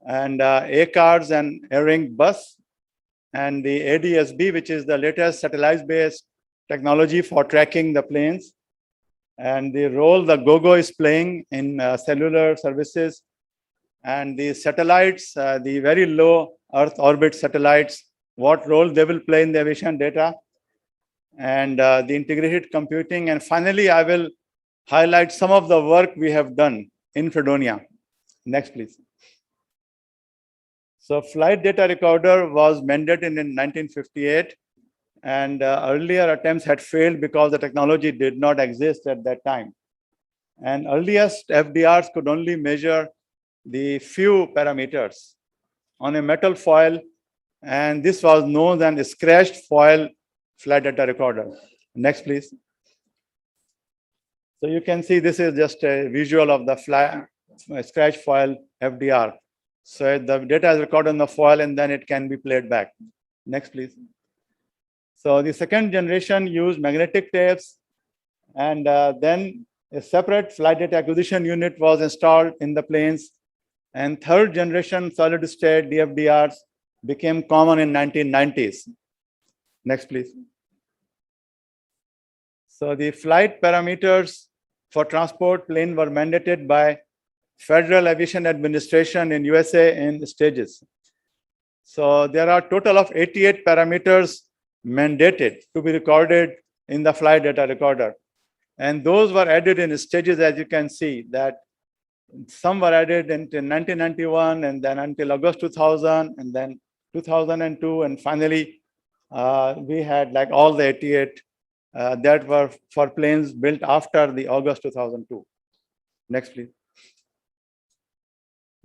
and ACARS and AirLink bus and the ADSB, which is the latest satellite-based technology for tracking the planes, and the role the GOGO is playing in cellular services, and the satellites, the very low Earth orbit satellites, what role they will play in the aviation data, and the integrated computing. And finally, I will highlight some of the work we have done in Fredonia. Next, please. So flight data recorder was mandated in 1958, and earlier attempts had failed because the technology did not exist at that time. And earliest FDRs could only measure the few parameters on a metal foil, and this was known as a scratched foil flight data recorder. Next, please. So you can see this is just a visual of the scratch foil FDR. So the data is recorded on the foil and then it can be played back. Next, please. So the second generation used magnetic tapes, and then a separate flight data acquisition unit was installed in the planes. And third generation solid state DFDRs became common in 1990s. Next, please. So the flight parameters for transport plane were mandated by Federal Aviation Administration in USA in stages. So there are a total of 88 parameters mandated to be recorded in the flight data recorder. And those were added in stages, as you can see, that some were added in 1991 and then until August 2000 and then 2002. And finally, we had like all the 88 that were for planes built after the August 2002. Next, please.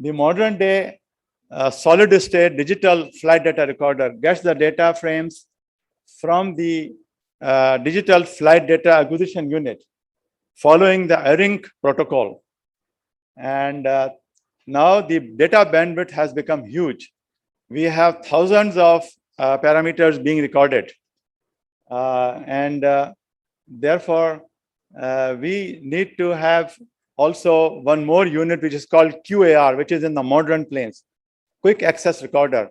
The modern day solid state digital flight data recorder gets the data frames from the digital flight data acquisition unit following the AirLink protocol. And now the data bandwidth has become huge. We have thousands of parameters being recorded. Therefore, we need to have also one more unit, which is called QAR, which is in the modern planes, quick access recorder.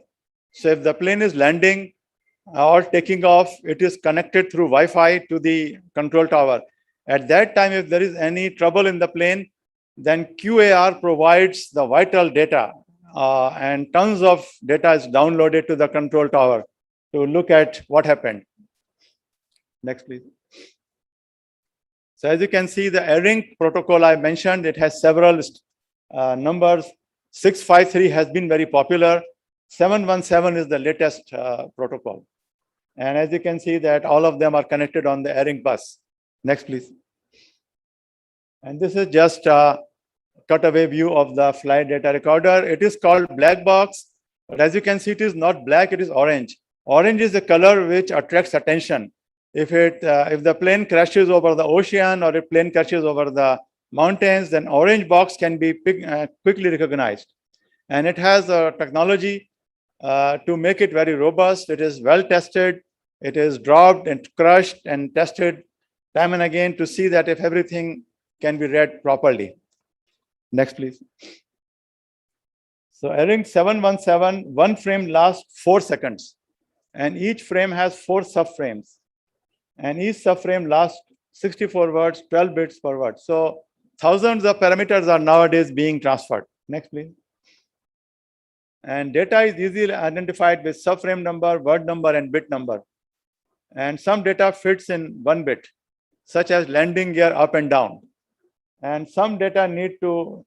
So if the plane is landing or taking off, it is connected through Wi-Fi to the control tower. At that time, if there is any trouble in the plane, then QAR provides the vital data and tons of data is downloaded to the control tower to look at what happened. Next, please. So as you can see, the AirLink protocol I mentioned, it has several numbers. 653 has been very popular. 717 is the latest protocol. And as you can see that all of them are connected on the AirLink bus. Next, please. And this is just a cutaway view of the flight data recorder. It is called black box, but as you can see, it is not black, it is orange. Orange is the color which attracts attention. If the plane crashes over the ocean or if plane crashes over the mountains, then orange box can be quickly recognized. And it has a technology to make it very robust. It is well tested. It is dropped and crushed and tested time and again to see that if everything can be read properly. Next, please. So AirLink 717, one frame lasts 4 seconds. And each frame has 4 subframes. And each subframe lasts 64 words, 12 bits per word. So thousands of parameters are nowadays being transferred. Next, please. And data is easily identified with subframe number, word number, and bit number. And some data fits in 1 bit, such as landing gear up and down. And some data need to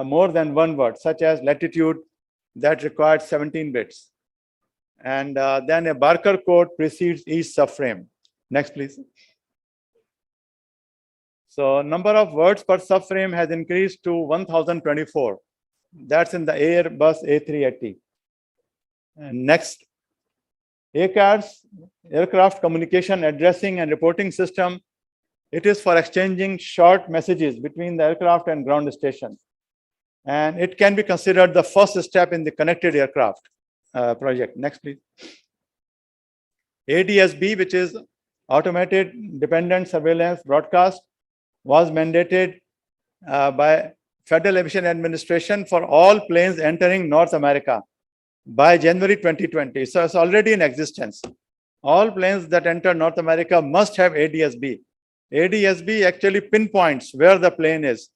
more than 1 word, such as latitude, that requires 17 bits. and then a Barker code precedes each subframe. Next, please. So number of words per subframe has increased to 1024. That's in the Airbus A380. And next, ACARS, Aircraft Communication Addressing and Reporting System. It is for exchanging short messages between the aircraft and ground station. And it can be considered the first step in the connected aircraft project. Next, please. ADSB, which is Automated Dependent Surveillance Broadcast, was mandated by Federal Aviation Administration for all planes entering North America by January 2020. So it's already in existence. All planes that enter North America must have ADSB. ADSB actually pinpoints where the plane is,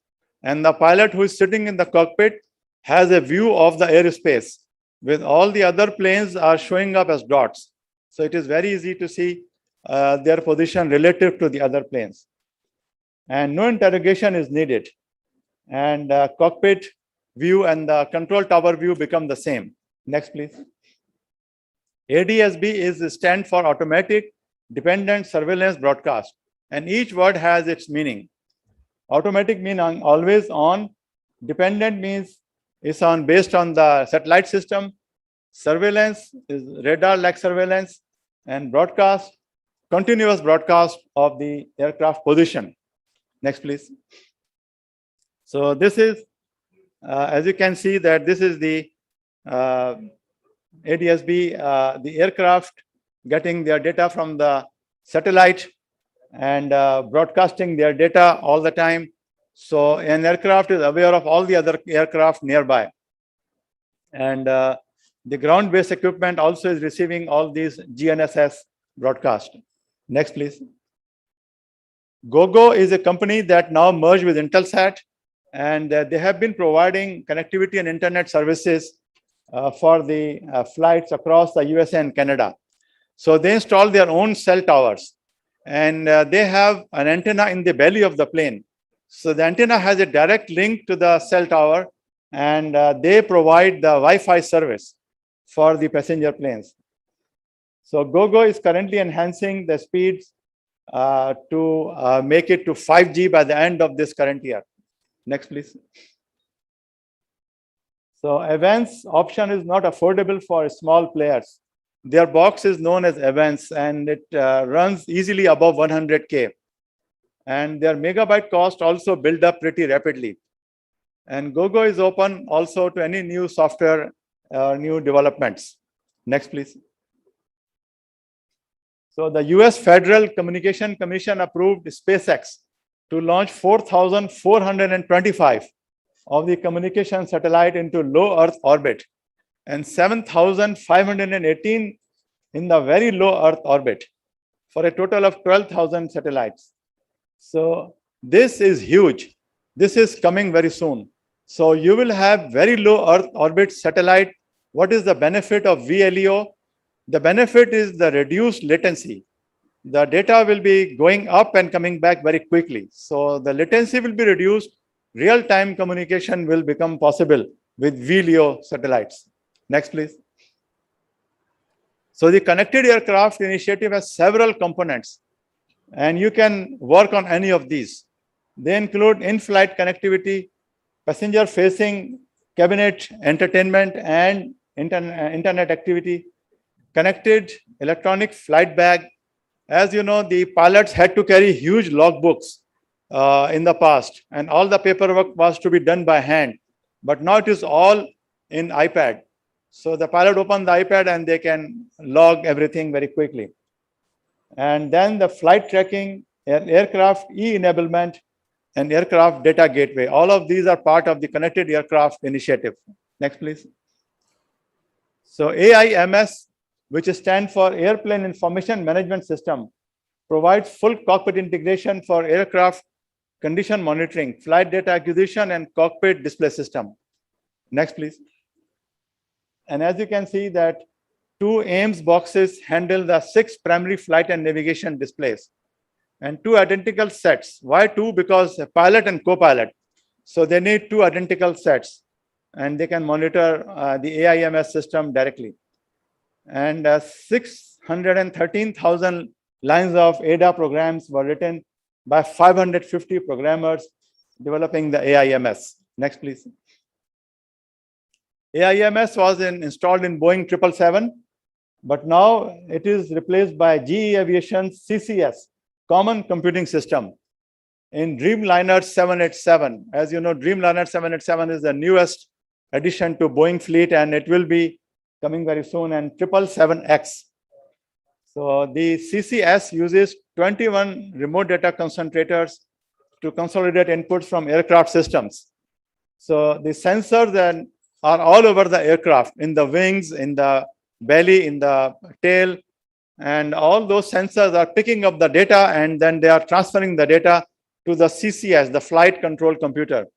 and the pilot who is sitting in the cockpit has a view of the airspace, with all the other planes are showing up as dots. So it is very easy to see their position relative to the other planes. And no interrogation is needed. And cockpit view and the control tower view become the same. Next, please. ADSB is stand for Automatic Dependent Surveillance Broadcast, and each word has its meaning. Automatic means always on. Dependent means it's on based on the satellite system. Surveillance is radar-like surveillance, and broadcast, continuous broadcast of the aircraft position. Next, please. So this is, as you can see, that this is the ADSB, the aircraft getting their data from the satellite and broadcasting their data all the time. So an aircraft is aware of all the other aircraft nearby. And the ground-based equipment also is receiving all these GNSS broadcast. Next, please. Gogo is a company that now merged with Intelsat, and they have been providing connectivity and internet services for the flights across the USA and Canada. So they installed their own cell towers, and they have an antenna in the belly of the plane. So the antenna has a direct link to the cell tower, and they provide the Wi-Fi service for the passenger planes. So Gogo is currently enhancing the speeds to make it to 5G by the end of this current year. Next, please. So Avance option is not affordable for small players. Their box is known as Avance, and it runs easily above 100K. And their megabyte cost also build up pretty rapidly. And Gogo is open also to any new software, new developments. Next, please. So the US Federal Communication Commission approved SpaceX to launch 4,425 of the communication satellite into low Earth orbit and 7,518 in the very low Earth orbit for a total of 12,000 satellites. So this is huge. This is coming very soon. So you will have very low Earth orbit satellite. What is the benefit of VLEO? The benefit is the reduced latency. The data will be going up and coming back very quickly. So the latency will be reduced. Real-time communication will become possible with VLEO satellites. Next, please. So the Connected Aircraft Initiative has several components, and you can work on any of these. They include in-flight connectivity, passenger-facing cabinet entertainment and internet activity, connected electronic flight bag. As you know, the pilots had to carry huge logbooks in the past, and all the paperwork was to be done by hand. But now it is all in iPad. So the pilot opens the iPad and they can log everything very quickly. And then the flight tracking, aircraft e-enablement, and aircraft data gateway. All of these are part of the Connected Aircraft Initiative. Next, please. So AIMS, which stands for Airplane Information Management System, provides full cockpit integration for aircraft condition monitoring, flight data acquisition, and cockpit display system. Next, please. And as you can see that 2 AIMS boxes handle the 6 primary flight and navigation displays, and 2 identical sets. Why 2? Because a pilot and co-pilot. So they need 2 identical sets, and they can monitor the AIMS system directly. and 613,000 lines of ADA programs were written by 550 programmers developing the AIMS. Next, please. AIMS was installed in Boeing 777, but now it is replaced by GE Aviation's CCS, Common Computing System, in Dreamliner 787. As you know, Dreamliner 787 is the newest addition to Boeing fleet, and it will be coming very soon, and 777X. So the CCS uses 21 remote data concentrators to consolidate inputs from aircraft systems. So the sensors are all over the aircraft, in the wings, in the belly, in the tail, and all those sensors are picking up the data, and then they are transferring the data to the CCS, the flight control computer.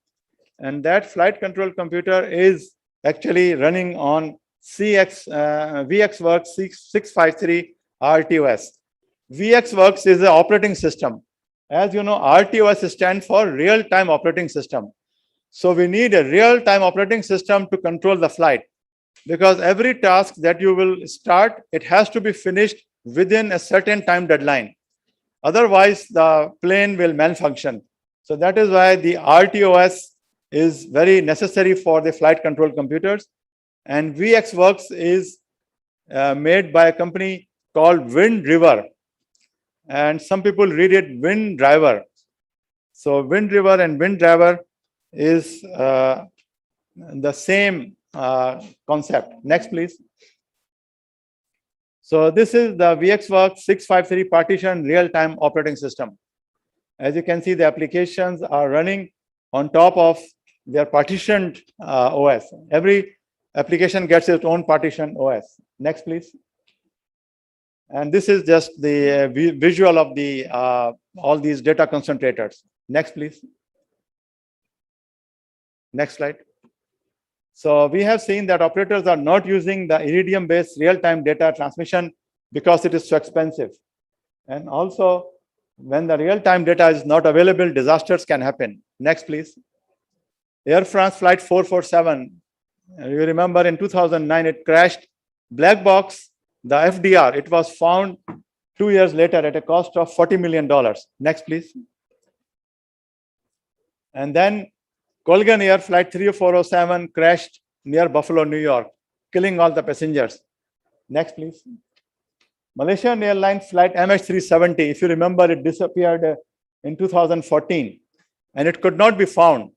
And that flight control computer is actually running on VxWorks 653 RTOS. VxWorks is an operating system. As you know, RTOS stands for real-time operating system. So we need a real-time operating system to control the flight, because every task that you will start, it has to be finished within a certain time deadline. Otherwise, the plane will malfunction. So that is why the RTOS is very necessary for the flight control computers. And VxWorks is made by a company called Wind River. And some people read it Wind Driver. So Wind River and Wind Driver is the same concept. Next, please. So this is the VxWorks 653 partition real-time operating system. As you can see, the applications are running on top of their partitioned OS. Every application gets its own partition OS. Next, please. And this is just the visual of the all these data concentrators. Next, please. Next slide. So we have seen that operators are not using the Iridium-based real-time data transmission because it is so expensive. And also, when the real-time data is not available, disasters can happen. Next, please. Air France Flight 447. You remember in 2009, it crashed. Black box, the FDR, it was found 2 years later at a cost of $40 million. Next, please. And then Colgan Air Flight 3407 crashed near Buffalo, New York, killing all the passengers. Next, please. Malaysian Airlines Flight MH370, if you remember, it disappeared in 2014, and it could not be found.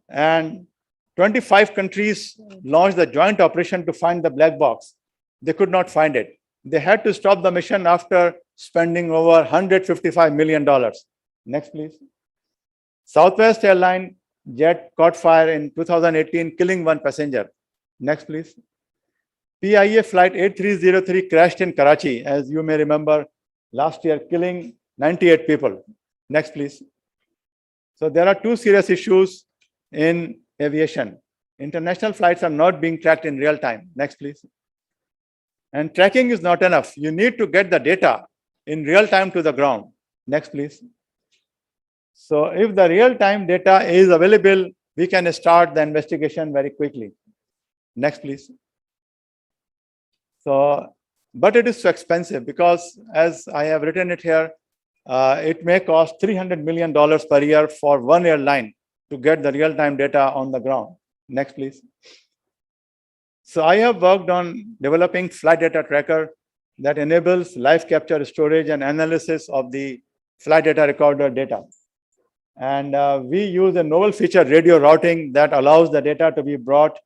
And 25 countries launched a joint operation to find the black box. They could not find it. They had to stop the mission after spending over $155 million. Next, please. Southwest Airlines jet caught fire in 2018, killing 1 passenger. Next, please. PIA Flight 8303 crashed in Karachi, as you may remember, last year, killing 98 people. Next, please. So there are 2 serious issues in aviation. International flights are not being tracked in real time. Next, please. And tracking is not enough. You need to get the data in real time to the ground. Next, please. So if the real-time data is available, we can start the investigation very quickly. Next, please. So, but it is so expensive because, as I have written it here, it may cost $300 million per year for one airline to get the real-time data on the ground. Next, please. So I have worked on developing flight data tracker that enables live capture, storage, and analysis of the flight data recorder data. And we use a novel feature, radio routing, that allows the data to be brought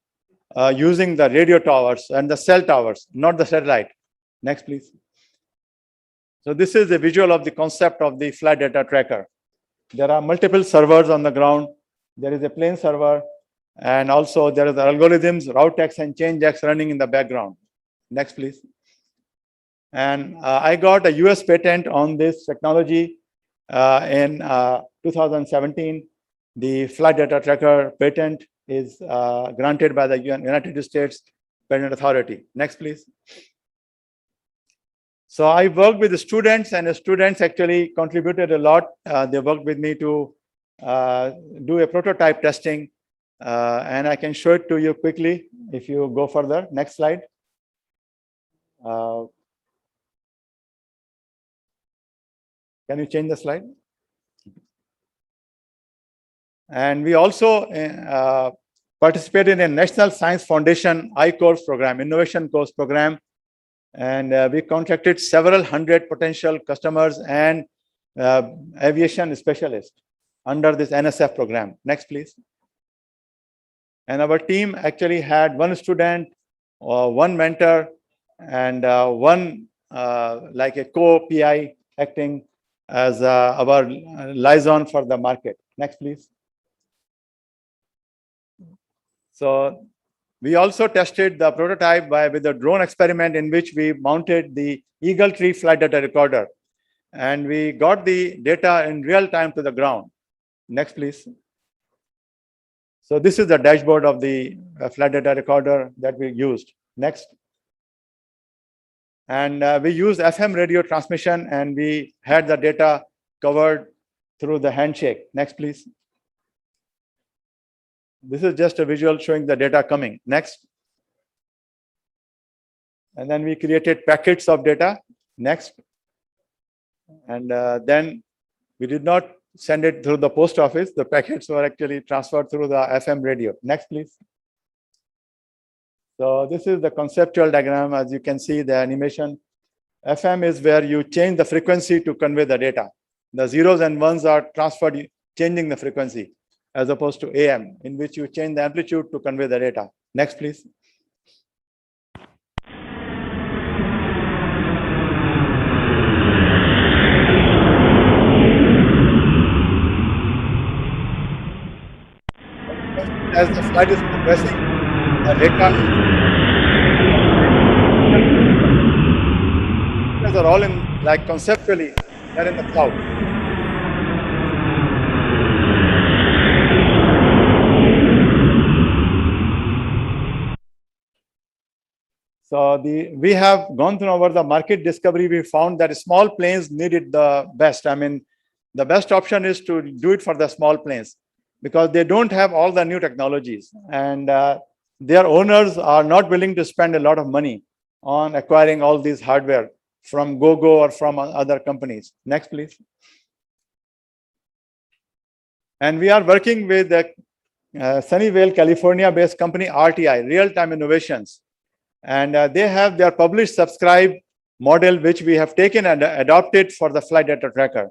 using the radio towers and the cell towers, not the satellite. Next, please. So this is a visual of the concept of the flight data tracker. There are multiple servers on the ground. There is a plane server, and also there are the algorithms, routex and changex running in the background. Next, please. And I got a US patent on this technology in 2017. The flight data tracker patent is granted by the United States Patent Authority. Next, please. So I worked with the students, and the students actually contributed a lot. They worked with me to do a prototype testing, and I can show it to you quickly if you go further. Next slide. Can you change the slide? And we also participated in National Science Foundation I-Course program, Innovation Course program. And we contacted several hundred potential customers and aviation specialists under this NSF program. Next, please. And our team actually had one student, one mentor, and one like a co-PI acting as our liaison for the market. Next, please. So we also tested the prototype with a drone experiment in which we mounted the Eagle Tree flight data recorder. And we got the data in real time to the ground. Next, please. So this is the dashboard of the flight data recorder that we used. Next. And we used FM radio transmission, and we had the data covered through the handshake. Next, please. This is just a visual showing the data coming. Next. And then we created packets of data. Next. And then we did not send it through the post office. The packets were actually transferred through the FM radio. Next, please. So this is the conceptual diagram. As you can see, the animation. FM is where you change the frequency to convey the data. The zeros and ones are transferred, changing the frequency, as opposed to AM, in which you change the amplitude to convey the data. Next, please. As the flight is progressing, the data are all in, like conceptually, they're in the cloud. So we have gone through over the market discovery. We found that small planes needed the best. I mean, the best option is to do it for the small planes, because they don't have all the new technologies, and their owners are not willing to spend a lot of money on acquiring all these hardware from GoGo or from other companies. Next, please. And we are working with the Sunnyvale, California-based company RTI, Real Time Innovations. And they have their publish subscribe model, which we have taken and adopted for the flight data tracker.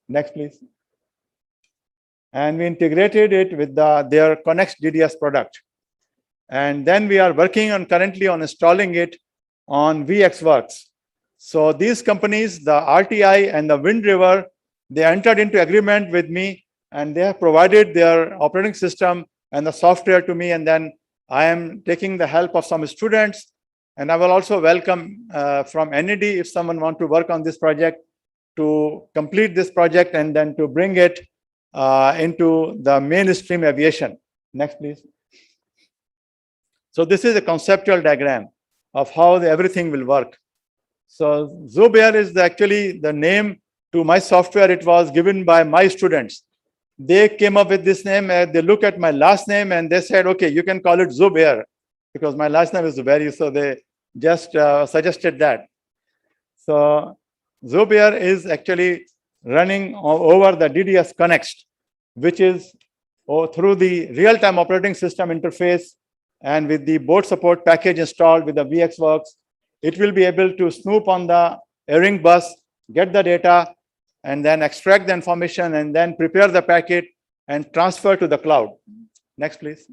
Next, please. And we integrated it with their Connex DDS product. And then we are working on currently on installing it on VxWorks. So these companies, the RTI and the Wind River, they entered into agreement with me, and they have provided their operating system and the software to me. And then I am taking the help of some students, and I will also welcome from NED if someone wants to work on this project, to complete this project and then to bring it into the mainstream aviation. Next, please. So this is a conceptual diagram of how everything will work. So Zubair is actually the name to my software. It was given by my students. They came up with this name, and they look at my last name and they said, okay, you can call it Zubair, because my last name is Zubairi, so they just suggested that. So Zubair is actually running over the DDS Connex, which is through the real-time operating system interface, and with the board support package installed with the VxWorks, it will be able to snoop on the airing bus, get the data, and then extract the information, and then prepare the packet and transfer to the cloud. Next, please.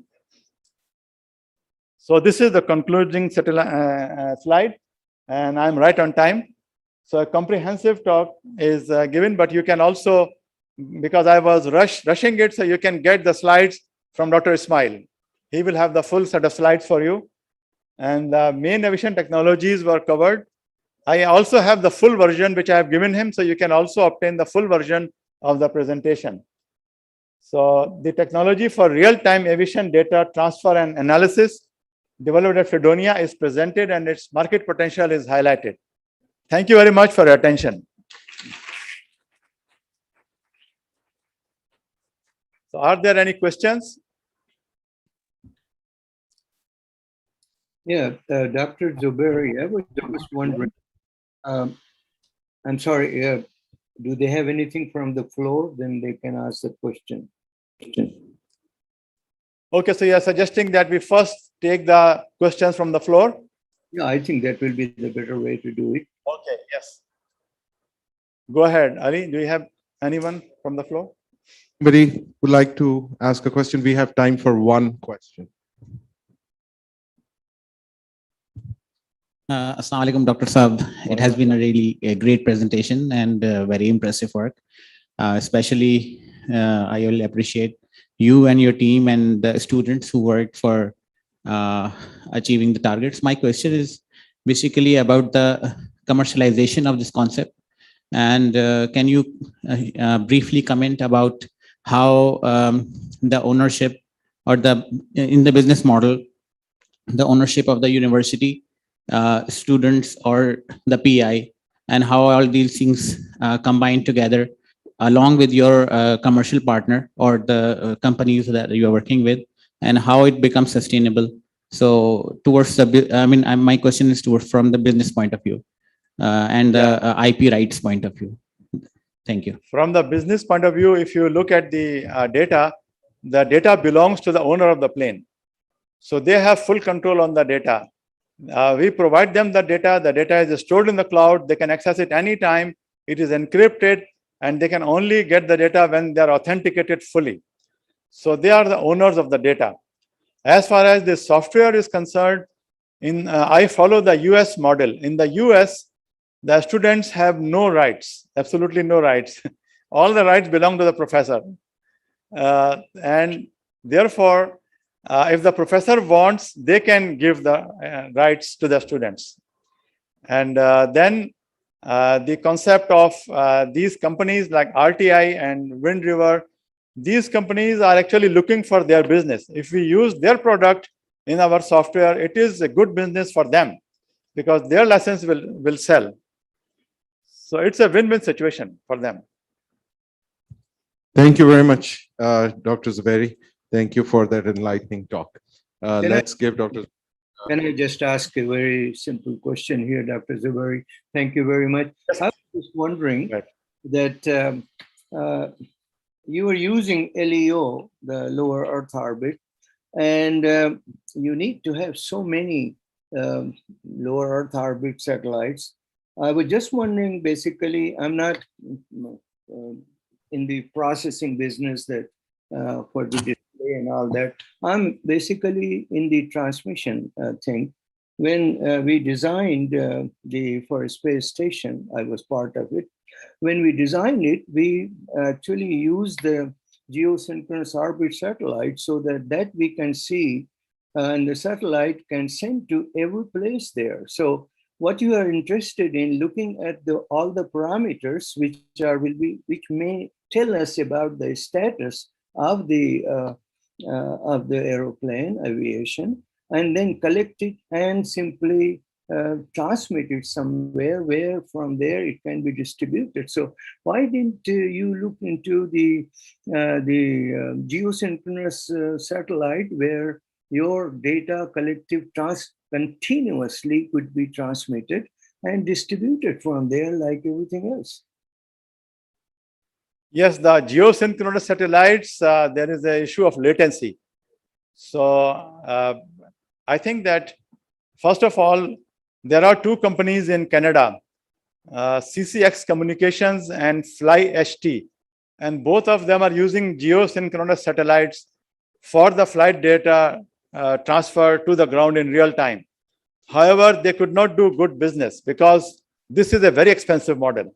So this is the concluding slide, and I'm right on time. So a comprehensive talk is given, but you can also, because I was rushing it, so you can get the slides from Dr. Ismail. He will have the full set of slides for you. And the main aviation technologies were covered. I also have the full version, which I have given him, so you can also obtain the full version of the presentation. So the technology for real-time aviation data transfer and analysis developed at Fredonia is presented, and its market potential is highlighted. Thank you very much for your attention. So are there any questions? Yeah, Dr. Zuberi, I was just wondering, I'm sorry, do they have anything from the floor? Then they can ask the question. Okay, so you're suggesting that we first take the questions from the floor? Yeah, I think that will be the better way to do it. Okay, yes. Go ahead, Ali. Do you have anyone from the floor? Anybody would like to ask a question? We have time for one question. Assalamu alaikum, Dr. Saab. It has been a really great presentation and very impressive work. Especially, I will appreciate you and your team and the students who worked for achieving the targets. My question is basically about the commercialization of this concept. And can you briefly comment about how the ownership or in the business model, the ownership of the university, students or the PI, and how all these things combine together along with your commercial partner or the companies that you are working with, and how it becomes sustainable. So towards my question is towards from the business point of view and the IP rights point of view. Thank you. From the business point of view, if you look at the data belongs to the owner of the plane. So they have full control on the data. We provide them the data is stored in the cloud, they can access it anytime, it is encrypted, and they can only get the data when they are authenticated fully. So they are the owners of the data. As far as the software is concerned, I follow the US model. In the US, the students have no rights, absolutely no rights. All the rights belong to the professor. And therefore, if the professor wants, they can give the rights to the students. And then the concept of these companies like RTI and Wind River, these companies are actually looking for their business. If we use their product in our software, it is a good business for them because their license will sell. So it's a win-win situation for them. Thank you very much, Dr. Zuberi. Thank you for that enlightening talk. Let's give Dr. Can I just ask a very simple question here, Dr. Zuberi? Thank you very much. I was just wondering that you were using LEO, the lower Earth orbit, and you need to have so many lower Earth orbit satellites. I was just wondering, basically, I'm not in the processing business that for the display and all that. I'm basically in the transmission thing. When we designed the for space station, I was part of it. When we designed it, we actually used the geosynchronous orbit satellite so that we can see, and the satellite can send to every place there. So what you are interested in looking at all the parameters which may tell us about the status of the aeroplane aviation, and then collect it and simply transmit it somewhere where from there it can be distributed. So why didn't you look into the geosynchronous satellite where your data collective continuously could be transmitted and distributed from there like everything else? Yes, the geosynchronous satellites, there is an issue of latency. So I think that, first of all, there are two companies in Canada, CCX Communications and FlyHT, and both of them are using geosynchronous satellites for the flight data transfer to the ground in real time. However, they could not do good business because this is a very expensive model.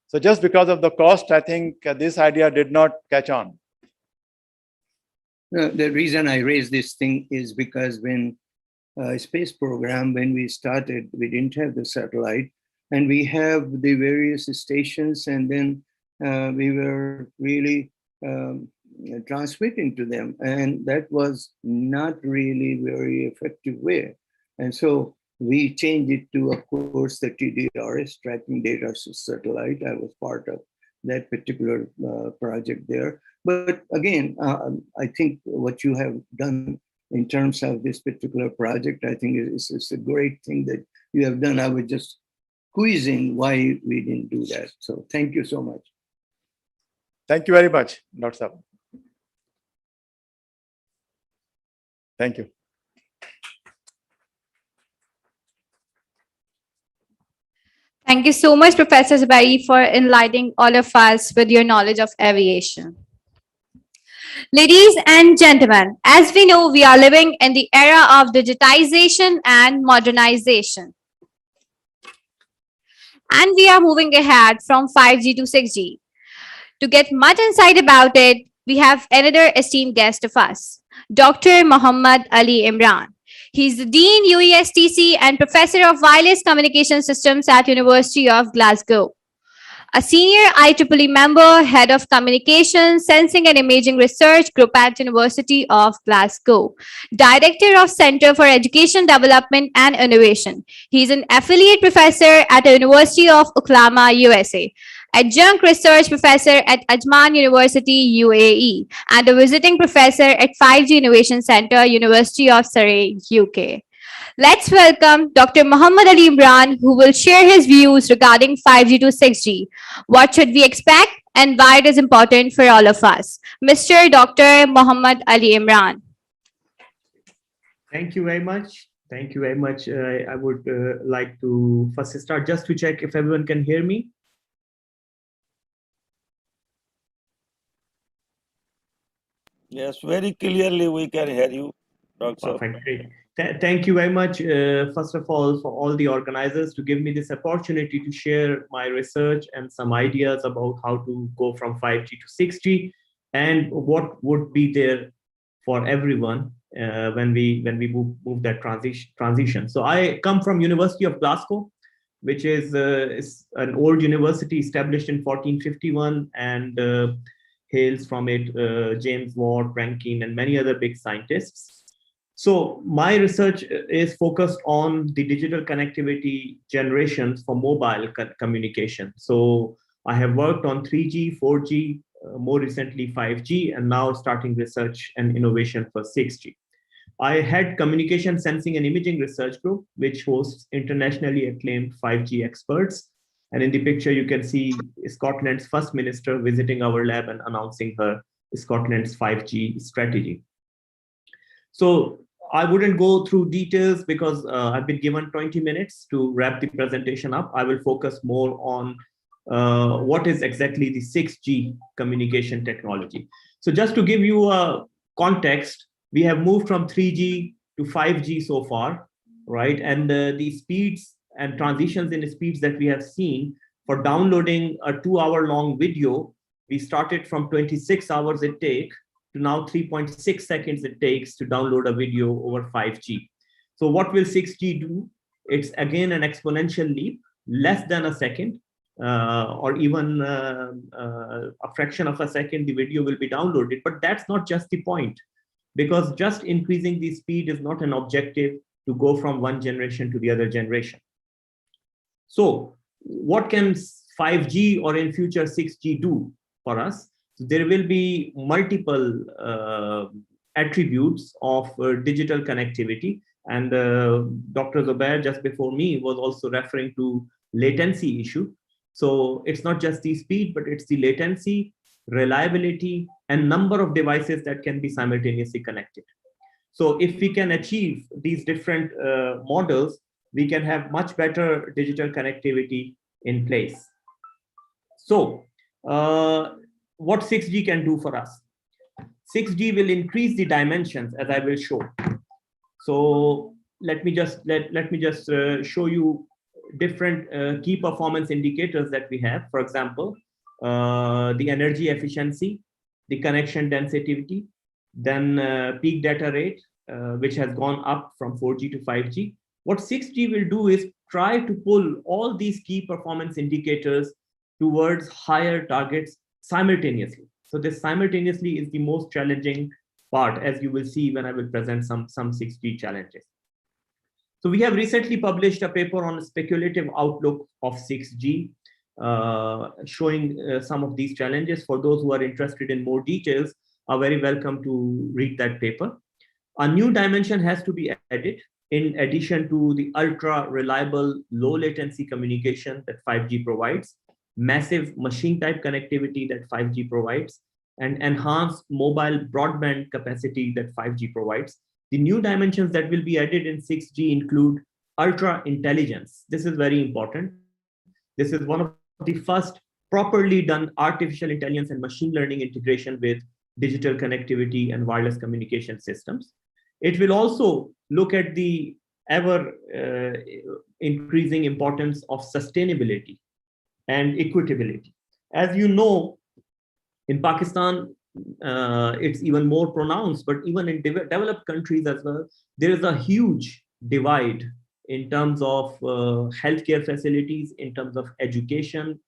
So just because of the cost, I think this idea did not catch on. The reason I raised this thing is because when space program, when we started, we didn't have the satellite, and we have the various stations, and then we were really transmitting to them, and that was not really very effective way. And so we changed it to, of course, the TDRS, Tracking Data Satellite. I was part of that particular project there. But again, I think what you have done in terms of this particular project. I think it's a great thing that you have done. I was just quizzing why we didn't do that. So thank you so much. Thank you very much, Dr. Saab. Thank you. Thank you so much, Professor Zubairi, for enlightening all of us with your knowledge of aviation. Ladies and gentlemen, as we know, we are living in the era of digitization and modernization. And we are moving ahead from 5G to 6G. To get much insight about it, we have another esteemed guest of us, Dr. Muhammad Ali Imran. He's the Dean UESTC and Professor of Wireless Communication Systems at University of Glasgow. A senior IEEE member, Head of Communication, Sensing and Imaging Research Group at University of Glasgow. Director of Center for Education Development and Innovation. He's an affiliate professor at the University of Oklahoma, USA. Adjunct Research Professor at Ajman University, UAE. And a visiting professor at 5G Innovation Center, University of Surrey, UK. Let's welcome Dr. Muhammad Ali Imran, who will share his views regarding 5G to 6G. What should we expect and why it is important for all of us? Mr. Dr. Muhammad Ali Imran. Thank you very much. Thank you very much. I would like to first start just to check if everyone can hear me. Yes, very clearly we can hear you, Dr. Perfect, great. Thank you very much, first of all, for all the organizers to give me this opportunity to share my research and some ideas about how to go from 5G to 6G and what would be there for everyone when we move that transition. So I come from University of Glasgow, which is an old university established in 1451 and hails from it James Watt, Rankine, and many other big scientists. So my research is focused on the digital connectivity generations for mobile communication. So I have worked on 3G, 4G, more recently 5G, and now starting research and innovation for 6G. I had Communication Sensing and Imaging Research Group, which hosts internationally acclaimed 5G experts. And in the picture, you can see Scotland's First Minister visiting our lab and announcing her Scotland's 5G strategy. So I wouldn't go through details because I've been given 20 minutes to wrap the presentation up. I will focus more on what is exactly the 6G communication technology. So just to give you a context, we have moved from 3G to 5G so far, right? And the speeds and transitions in the speeds that we have seen for downloading a 2-hour-long video, we started from 26 hours it takes to now 3.6 seconds it takes to download a video over 5G. So what will 6G do? It's again an exponential leap, less than a second, or even a fraction of a second, the video will be downloaded. But that's not just the point, because just increasing the speed is not an objective to go from one generation to the other generation. So what can 5G or in future 6G do for us? There will be multiple attributes of digital connectivity. And Dr. Zubair just before me was also referring to latency issue. So it's not just the speed, but it's the latency, reliability, and number of devices that can be simultaneously connected. So if we can achieve these different models, we can have much better digital connectivity in place. So what 6G can do for us? 6G will increase the dimensions, as I will show. So let me just show you different key performance indicators that we have. For example, the energy efficiency, the connection density, then peak data rate, which has gone up from 4G to 5G. What 6G will do is try to pull all these key performance indicators towards higher targets simultaneously. So this simultaneously is the most challenging part, as you will see when I will present some 6G challenges. So we have recently published a paper on a speculative outlook of 6G, showing some of these challenges. For those who are interested in more details, are very welcome to read that paper. A new dimension has to be added in addition to the ultra reliable low latency communication that 5G provides, massive machine type connectivity that 5G provides, and enhanced mobile broadband capacity that 5G provides. The new dimensions that will be added in 6G include ultra intelligence. This is very important. This is one of the first properly done artificial intelligence and machine learning integration with digital connectivity and wireless communication systems. It will also look at the ever increasing importance of sustainability and equitability. As you know, in Pakistan, it's even more pronounced, but even in developed countries as well, there is a huge divide in terms of healthcare facilities, in terms of education,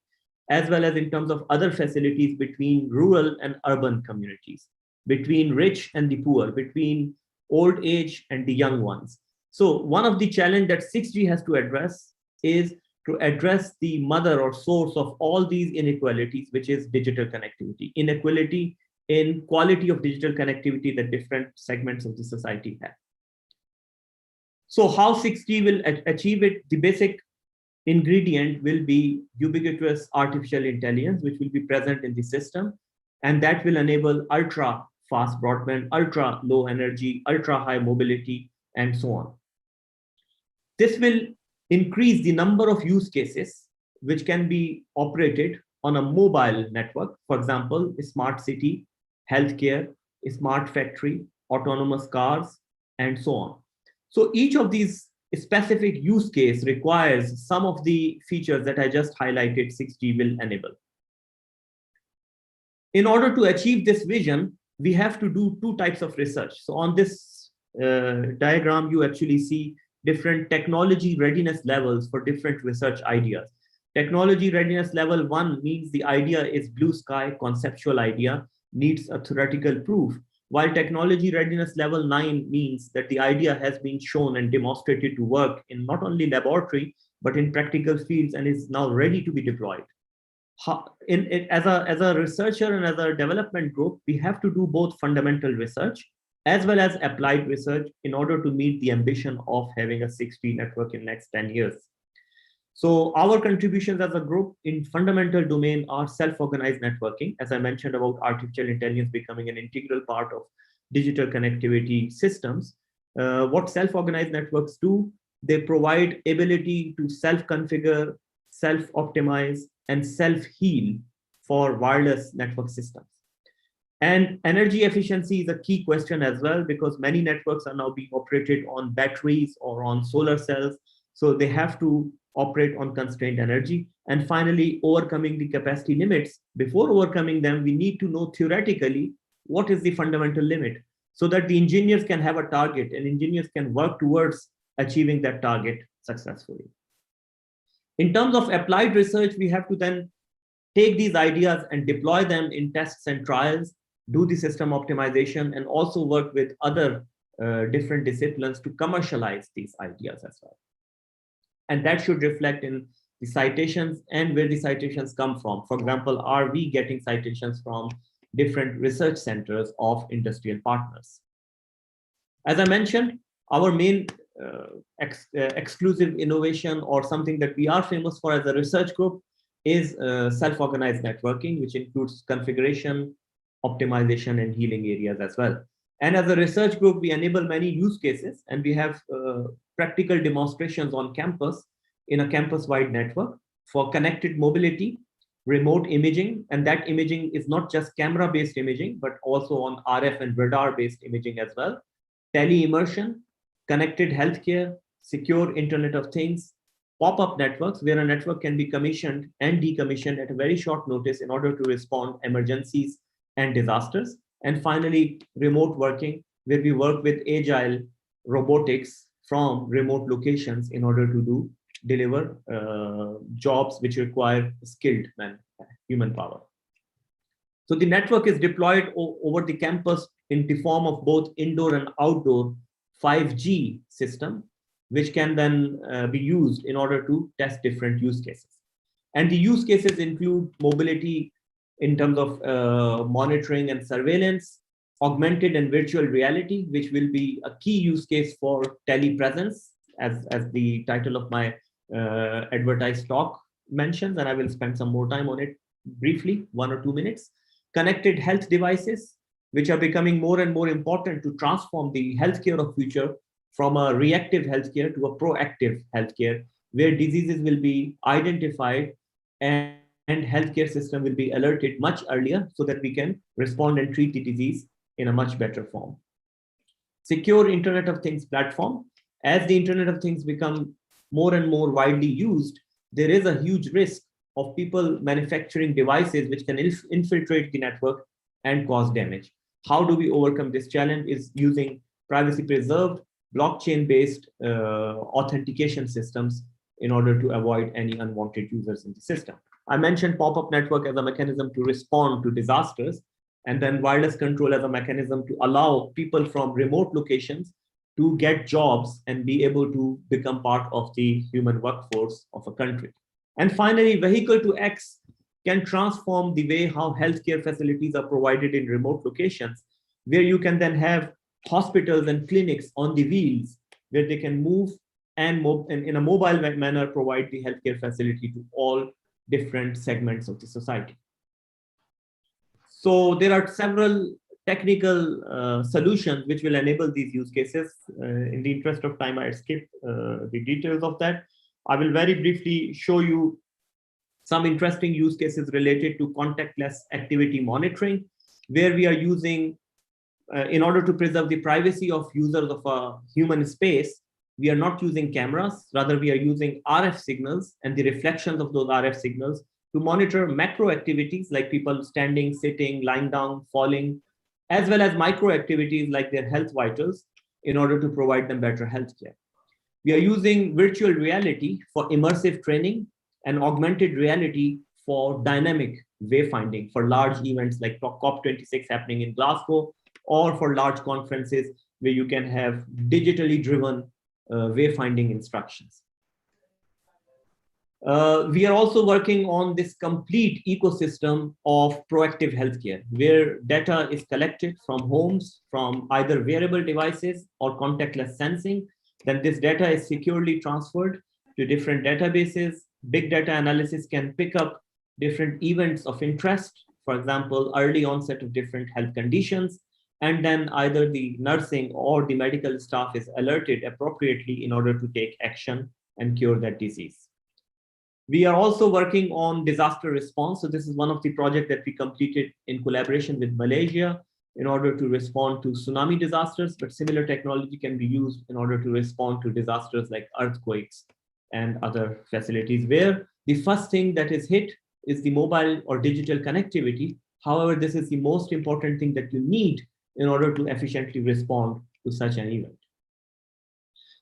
as well as in terms of other facilities between rural and urban communities, between rich and the poor, between old age and the young ones. So one of the challenge that 6G has to address is to address the mother or source of all these inequalities, which is digital connectivity, inequality in quality of digital connectivity that different segments of the society have. So how 6G will achieve it? The basic ingredient will be ubiquitous artificial intelligence, which will be present in the system, and that will enable ultra fast broadband, ultra low energy, ultra high mobility, and so on. This will increase the number of use cases which can be operated on a mobile network. For example, a smart city, healthcare, a smart factory, autonomous cars, and so on. So each of these specific use case requires some of the features that I just highlighted 6G will enable. In order to achieve this vision, we have to do two types of research. So on this diagram, you actually see different technology readiness levels for different research ideas. Technology readiness level 1 means the idea is blue sky, conceptual idea, needs a theoretical proof, while technology readiness level 9 means that the idea has been shown and demonstrated to work in not only laboratory, but in practical fields and is now ready to be deployed. As a researcher and as a development group, we have to do both fundamental research as well as applied research in order to meet the ambition of having a 6G network in next 10 years. So our contributions as a group in fundamental domain are self-organized networking. As I mentioned about artificial intelligence becoming an integral part of digital connectivity systems. What self-organized networks do, they provide ability to self-configure, self-optimize, and self-heal for wireless network systems. And energy efficiency is a key question as well, because many networks are now being operated on batteries or on solar cells. So they have to operate on constrained energy. And finally, overcoming the capacity limits. Before overcoming them, we need to know theoretically what is the fundamental limit so that the engineers can have a target and engineers can work towards achieving that target successfully. In terms of applied research, we have to then take these ideas and deploy them in tests and trials, do the system optimization, and also work with other different disciplines to commercialize these ideas as well. And that should reflect in the citations and where the citations come from. For example, are we getting citations from different research centers of industrial partners? As I mentioned, our main exclusive innovation, or something that we are famous for as a research group, is self-organized networking, which includes configuration, optimization, and healing areas as well. And as a research group, we enable many use cases, and we have practical demonstrations on campus in a campus-wide network for connected mobility, remote imaging, and that imaging is not just camera-based imaging, but also on RF and radar-based imaging as well, tele-immersion, connected healthcare, secure Internet of Things, pop-up networks where a network can be commissioned and decommissioned at a very short notice in order to respond emergencies and disasters. And finally, remote working, where we work with agile robotics from remote locations in order to deliver jobs which require skilled human power. So the network is deployed over the campus in the form of both indoor and outdoor 5G system, which can then be used in order to test different use cases. And the use cases include mobility in terms of monitoring and surveillance, augmented and virtual reality, which will be a key use case for telepresence, as the title of my advertised talk mentions, and I will spend some more time on it briefly, 1 or 2 minutes. Connected health devices, which are becoming more and more important to transform the healthcare of future from a reactive healthcare to a proactive healthcare, where diseases will be identified and healthcare system will be alerted much earlier so that we can respond and treat the disease in a much better form. Secure Internet of Things platform. As the Internet of Things become more and more widely used, there is a huge risk of people manufacturing devices which can infiltrate the network and cause damage. How do we overcome this challenge? Is using privacy preserved, blockchain-based authentication systems in order to avoid any unwanted users in the system. I mentioned pop-up network as a mechanism to respond to disasters, and then wireless control as a mechanism to allow people from remote locations to get jobs and be able to become part of the human workforce of a country. And finally, vehicle to X can transform the way how healthcare facilities are provided in remote locations, where you can then have hospitals and clinics on the wheels, where they can move and in a mobile manner provide the healthcare facility to all different segments of the society. So there are several technical solutions which will enable these use cases. In the interest of time, I skip the details of that. I will very briefly show you some interesting use cases related to contactless activity monitoring, where we are using, in order to preserve the privacy of users of a human space, we are not using cameras, rather we are using RF signals and the reflections of those RF signals to monitor macro activities like people standing, sitting, lying down, falling, as well as micro activities like their health vitals in order to provide them better healthcare. We are using virtual reality for immersive training and augmented reality for dynamic wayfinding for large events like COP26 happening in Glasgow, or for large conferences where you can have digitally driven wayfinding instructions. We are also working on this complete ecosystem of proactive healthcare, where data is collected from homes, from either wearable devices or contactless sensing. Then this data is securely transferred to different databases. Big data analysis can pick up different events of interest, for example, early onset of different health conditions, and then either the nursing or the medical staff is alerted appropriately in order to take action and cure that disease. We are also working on disaster response. So this is one of the projects that we completed in collaboration with Malaysia in order to respond to tsunami disasters, but similar technology can be used in order to respond to disasters like earthquakes and other facilities, where the first thing that is hit is the mobile or digital connectivity. However, this is the most important thing that you need in order to efficiently respond to such an event.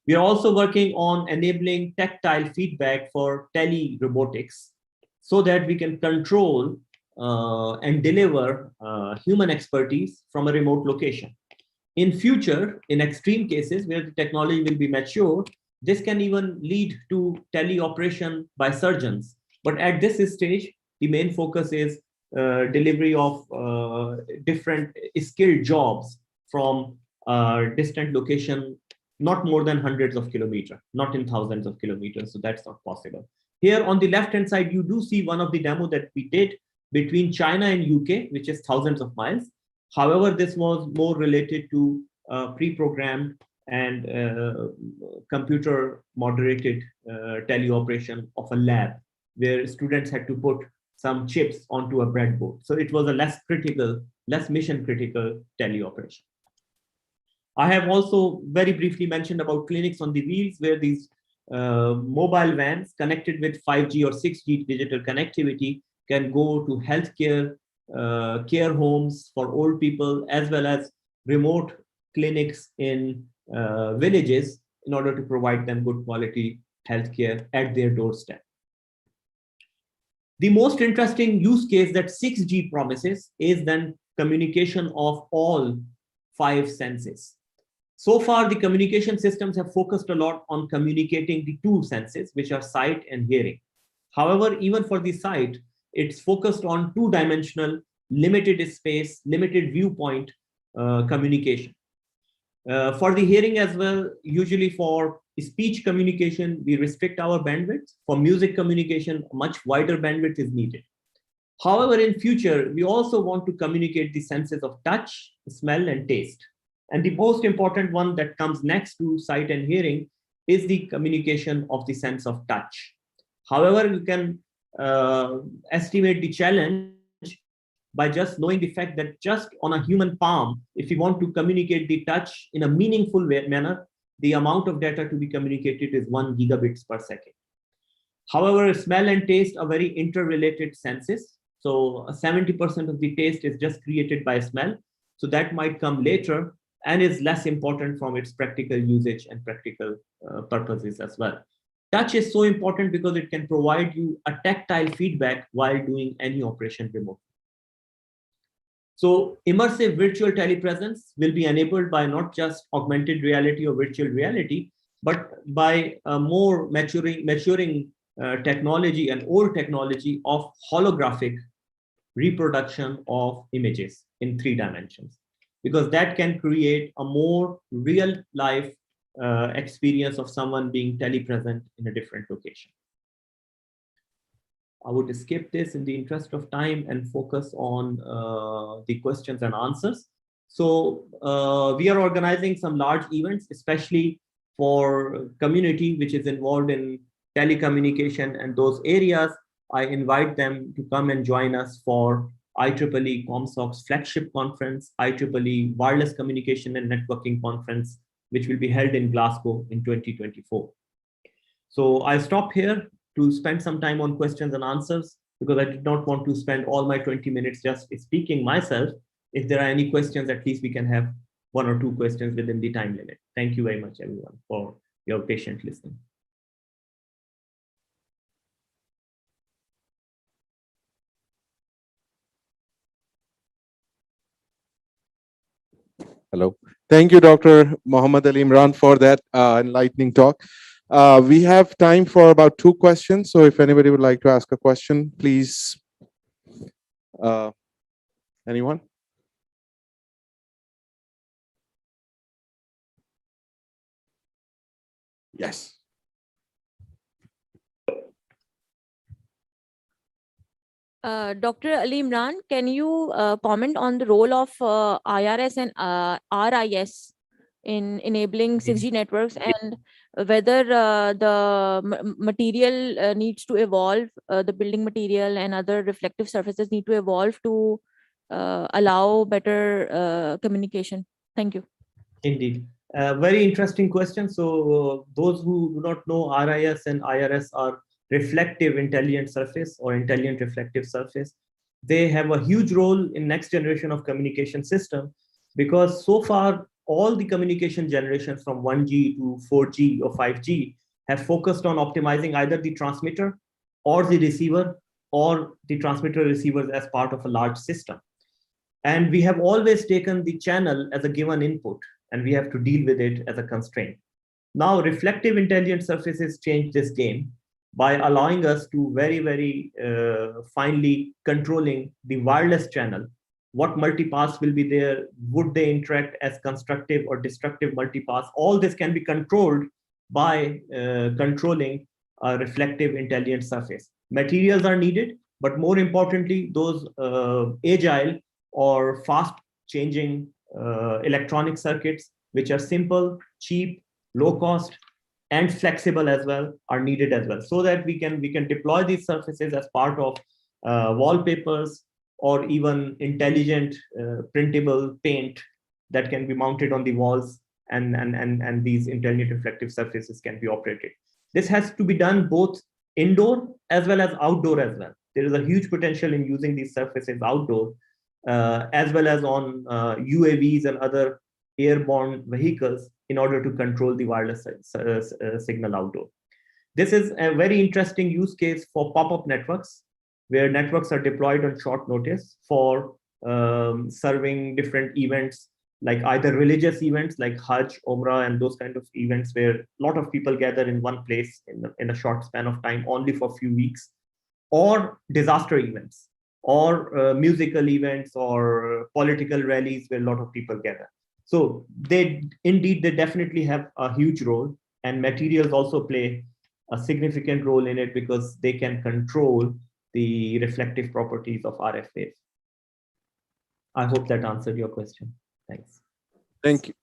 We are also working on enabling tactile feedback for tele-robotics so that we can control and deliver human expertise from a remote location. In future, in extreme cases where the technology will be mature, this can even lead to teleoperation by surgeons. But at this stage, the main focus is delivery of different skilled jobs from distant location, not more than hundreds of kilometers, not in thousands of kilometers. So that's not possible. Here on the left-hand side, you do see one of the demo that we did between China and UK, which is thousands of miles. However, this was more related to pre-programmed and computer moderated teleoperation of a lab, where students had to put some chips onto a breadboard. So it was a less critical, less mission critical teleoperation. I have also very briefly mentioned about clinics on the wheels, where these mobile vans connected with 5G or 6G digital connectivity can go to healthcare, care homes for old people, as well as remote clinics in villages in order to provide them good quality healthcare at their doorstep. The most interesting use case that 6G promises is then communication of all 5 senses. So far, the communication systems have focused a lot on communicating the 2 senses, which are sight and hearing. However, even for the sight, it's focused on 2-dimensional, limited space, limited viewpoint communication. For the hearing as well, usually for speech communication, we restrict our bandwidth. For music communication, a much wider bandwidth is needed. However, in future, we also want to communicate the senses of touch, smell, and taste. And the most important one that comes next to sight and hearing is the communication of the sense of touch. However, you can estimate the challenge by just knowing the fact that just on a human palm, if you want to communicate the touch in a meaningful manner, the amount of data to be communicated is 1 gigabits per second. However, smell and taste are very interrelated senses. So 70% of the taste is just created by smell. So that might come later and is less important from its practical usage and practical purposes as well. Touch is so important because it can provide you a tactile feedback while doing any operation remotely. So immersive virtual telepresence will be enabled by not just augmented reality or virtual reality, but by more maturing technology and old technology of holographic reproduction of images in 3 dimensions, because that can create a more real life experience of someone being telepresent in a different location. I would skip this in the interest of time and focus on the questions and answers. So we are organizing some large events, especially for community which is involved in telecommunication and those areas. I invite them to come and join us for IEEE ComSoc's flagship conference, IEEE Wireless Communication and Networking Conference, which will be held in Glasgow in 2024. So I stop here to spend some time on questions and answers, because I did not want to spend all my 20 minutes just speaking myself. If there are any questions, at least we can have 1 or 2 questions within the time limit. Thank you very much, everyone, for your patient listening. Hello. Thank you, Dr. Mohammad Ali Imran, for that enlightening talk. We have time for about 2 questions. So if anybody would like to ask a question, please. Anyone? Yes. Dr. Ali Imran, can you comment on the role of IRS and RIS in enabling 6G networks, and whether the material needs to evolve, the building material and other reflective surfaces need to evolve to allow better communication? Thank you. Indeed. Very interesting question. So those who do not know, RIS and IRS are reflective intelligent surface or intelligent reflective surface. They have a huge role in next generation of communication system, because so far all the communication generations from 1G to 4G or 5G have focused on optimizing either the transmitter or the receiver, or the transmitter receivers as part of a large system. And we have always taken the channel as a given input, and we have to deal with it as a constraint. Now, reflective intelligent surfaces change this game by allowing us to very finely controlling the wireless channel. What multipaths will be there? Would they interact as constructive or destructive multipaths? All this can be controlled by controlling a reflective intelligent surface. Materials are needed, but more importantly, those agile or fast changing electronic circuits, which are simple, cheap, low cost, and flexible as well, are needed as well, so that we can deploy these surfaces as part of wallpapers or even intelligent printable paint that can be mounted on the walls, and these intelligent reflective surfaces can be operated. This has to be done both indoor as well as outdoor as well. There is a huge potential in using these surfaces outdoor, as well as on UAVs and other airborne vehicles in order to control the wireless signal outdoor. This is a very interesting use case for pop-up networks, where networks are deployed on short notice for serving different events, like either religious events like Hajj, Umrah, and those kind of events where a lot of people gather in one place in a short span of time, only for a few weeks, or disaster events, or musical events or political rallies where a lot of people gather. So they definitely have a huge role, and materials also play a significant role in it because they can control the reflective properties of RF waves. I hope that answered your question. Thanks. Thank you.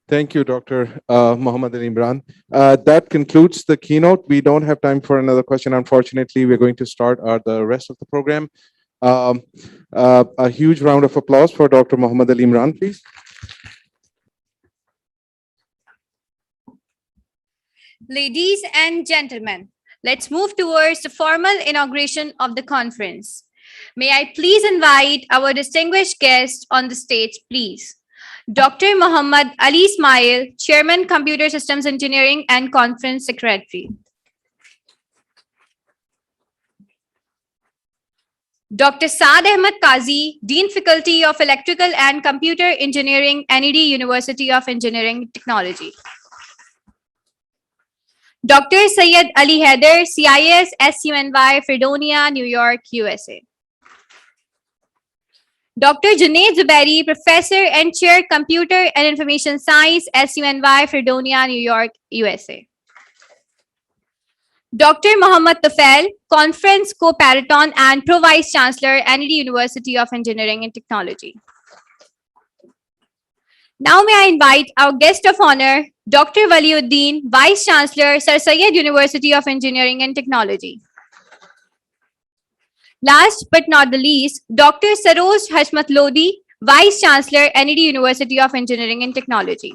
Thank you, Dr. Muhammad Ali Imran. That concludes the keynote. We don't have time for another question. Unfortunately, we're going to start the rest of the program. A huge round of applause for Dr. Muhammad Ali Imran, please. Ladies and gentlemen, let's move towards the formal inauguration of the conference. May I please invite our distinguished guest on the stage, please. Dr. Muhammad Ali Ismail, Chairman, Computer Systems Engineering and Conference Secretary. Dr. Saad Ahmed Qazi, Dean Faculty of Electrical and Computer Engineering, NED University of Engineering and Technology. Dr. Syed Ali Haider, CIS, SUNY, Fredonia, New York, USA. Dr. Junaid Zubairi, Professor and Chair, Computer and Information Science, SUNY, Fredonia, New York, USA. Dr. Mohammad Tufail, Conference Co-Paraton and Pro-Vice Chancellor, NED University of Engineering and Technology. Now may I invite our guest of honor, Dr. Waliuddin, Vice Chancellor, Sir Syed University of Engineering and Technology. Last but not the least, Dr. Saroj Hashmat Lodi, Vice Chancellor, NED University of Engineering and Technology.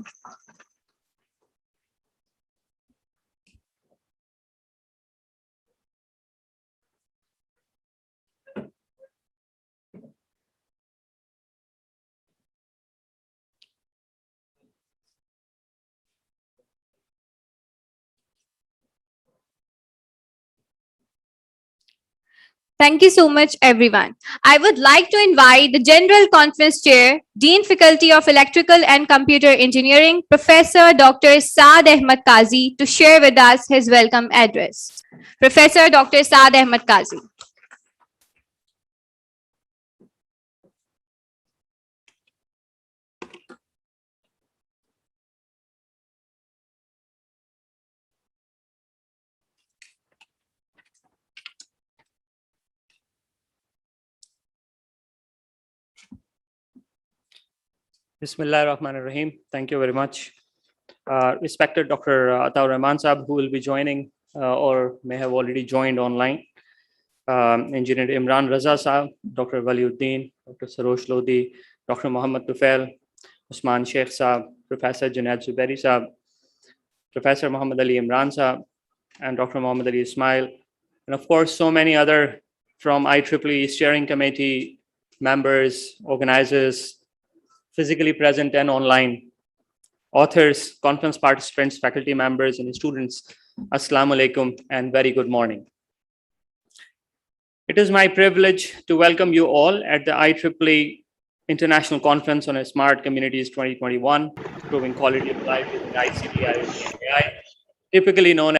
Thank you so much, everyone. I would like to invite the General Conference Chair, Dean Faculty of Electrical and Computer Engineering, Professor Dr. Saad Ahmed Qazi, to share with us his welcome address. Professor Dr. Saad Ahmed Qazi. Bismillah ar-Rahman ar-Rahim. Thank you very much. Respected Dr. Ataur Rahman Saab, who will be joining or may have already joined online. Engineer Imran Raza Saab, Dr. Waliuddin, Dr. Saroj Lodi, Dr. Muhammad Tufail, Usman Sheikh Saab, Professor Junaid Zubairi Saab, Professor Muhammad Ali Imran Saab, and Dr. Muhammad Ali Ismail, and of course, so many other from IEEE steering committee members, organizers, physically present and online, authors, conference participants, faculty members, and students. Assalamu alaikum and very good morning. It is my privilege to welcome you all at the IEEE International Conference on Smart Communities 2021, Improving Quality of Life using ICT, IoT, and AI, typically known as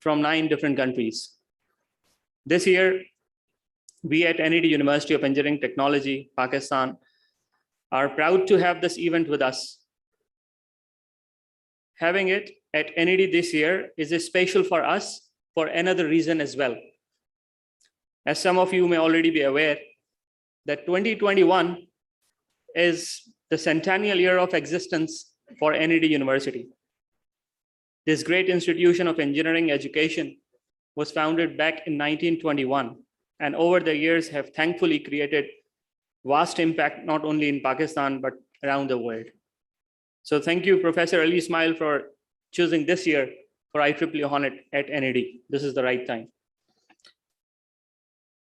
from 9 different countries. This year, we at NED University of Engineering Technology, Pakistan, are proud to have this event with us. Having it at NED this year is special for us for another reason as well. As some of you may already be aware, that 2021 is the centennial year of existence for NED University. This great institution of engineering education was founded back in 1921, and over the years have thankfully created vast impact not only in Pakistan but around the world. So thank you, Professor Ali Ismail, for choosing this year for IEEE Honet at NED. This is the right time.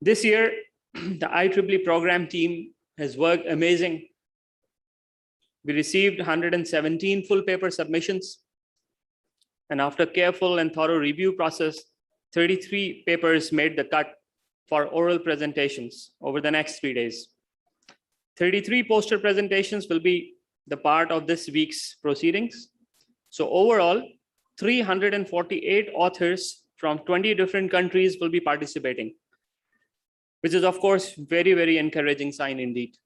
This year, the IEEE program team has worked amazing. We received 117 full paper submissions. And after careful and thorough review process, 33 papers made the cut for oral presentations over the next 3 days. 33 poster presentations will be the part of this week's proceedings. So overall, 348 authors from 20 different countries will be participating, which is of course very, very encouraging sign indeed.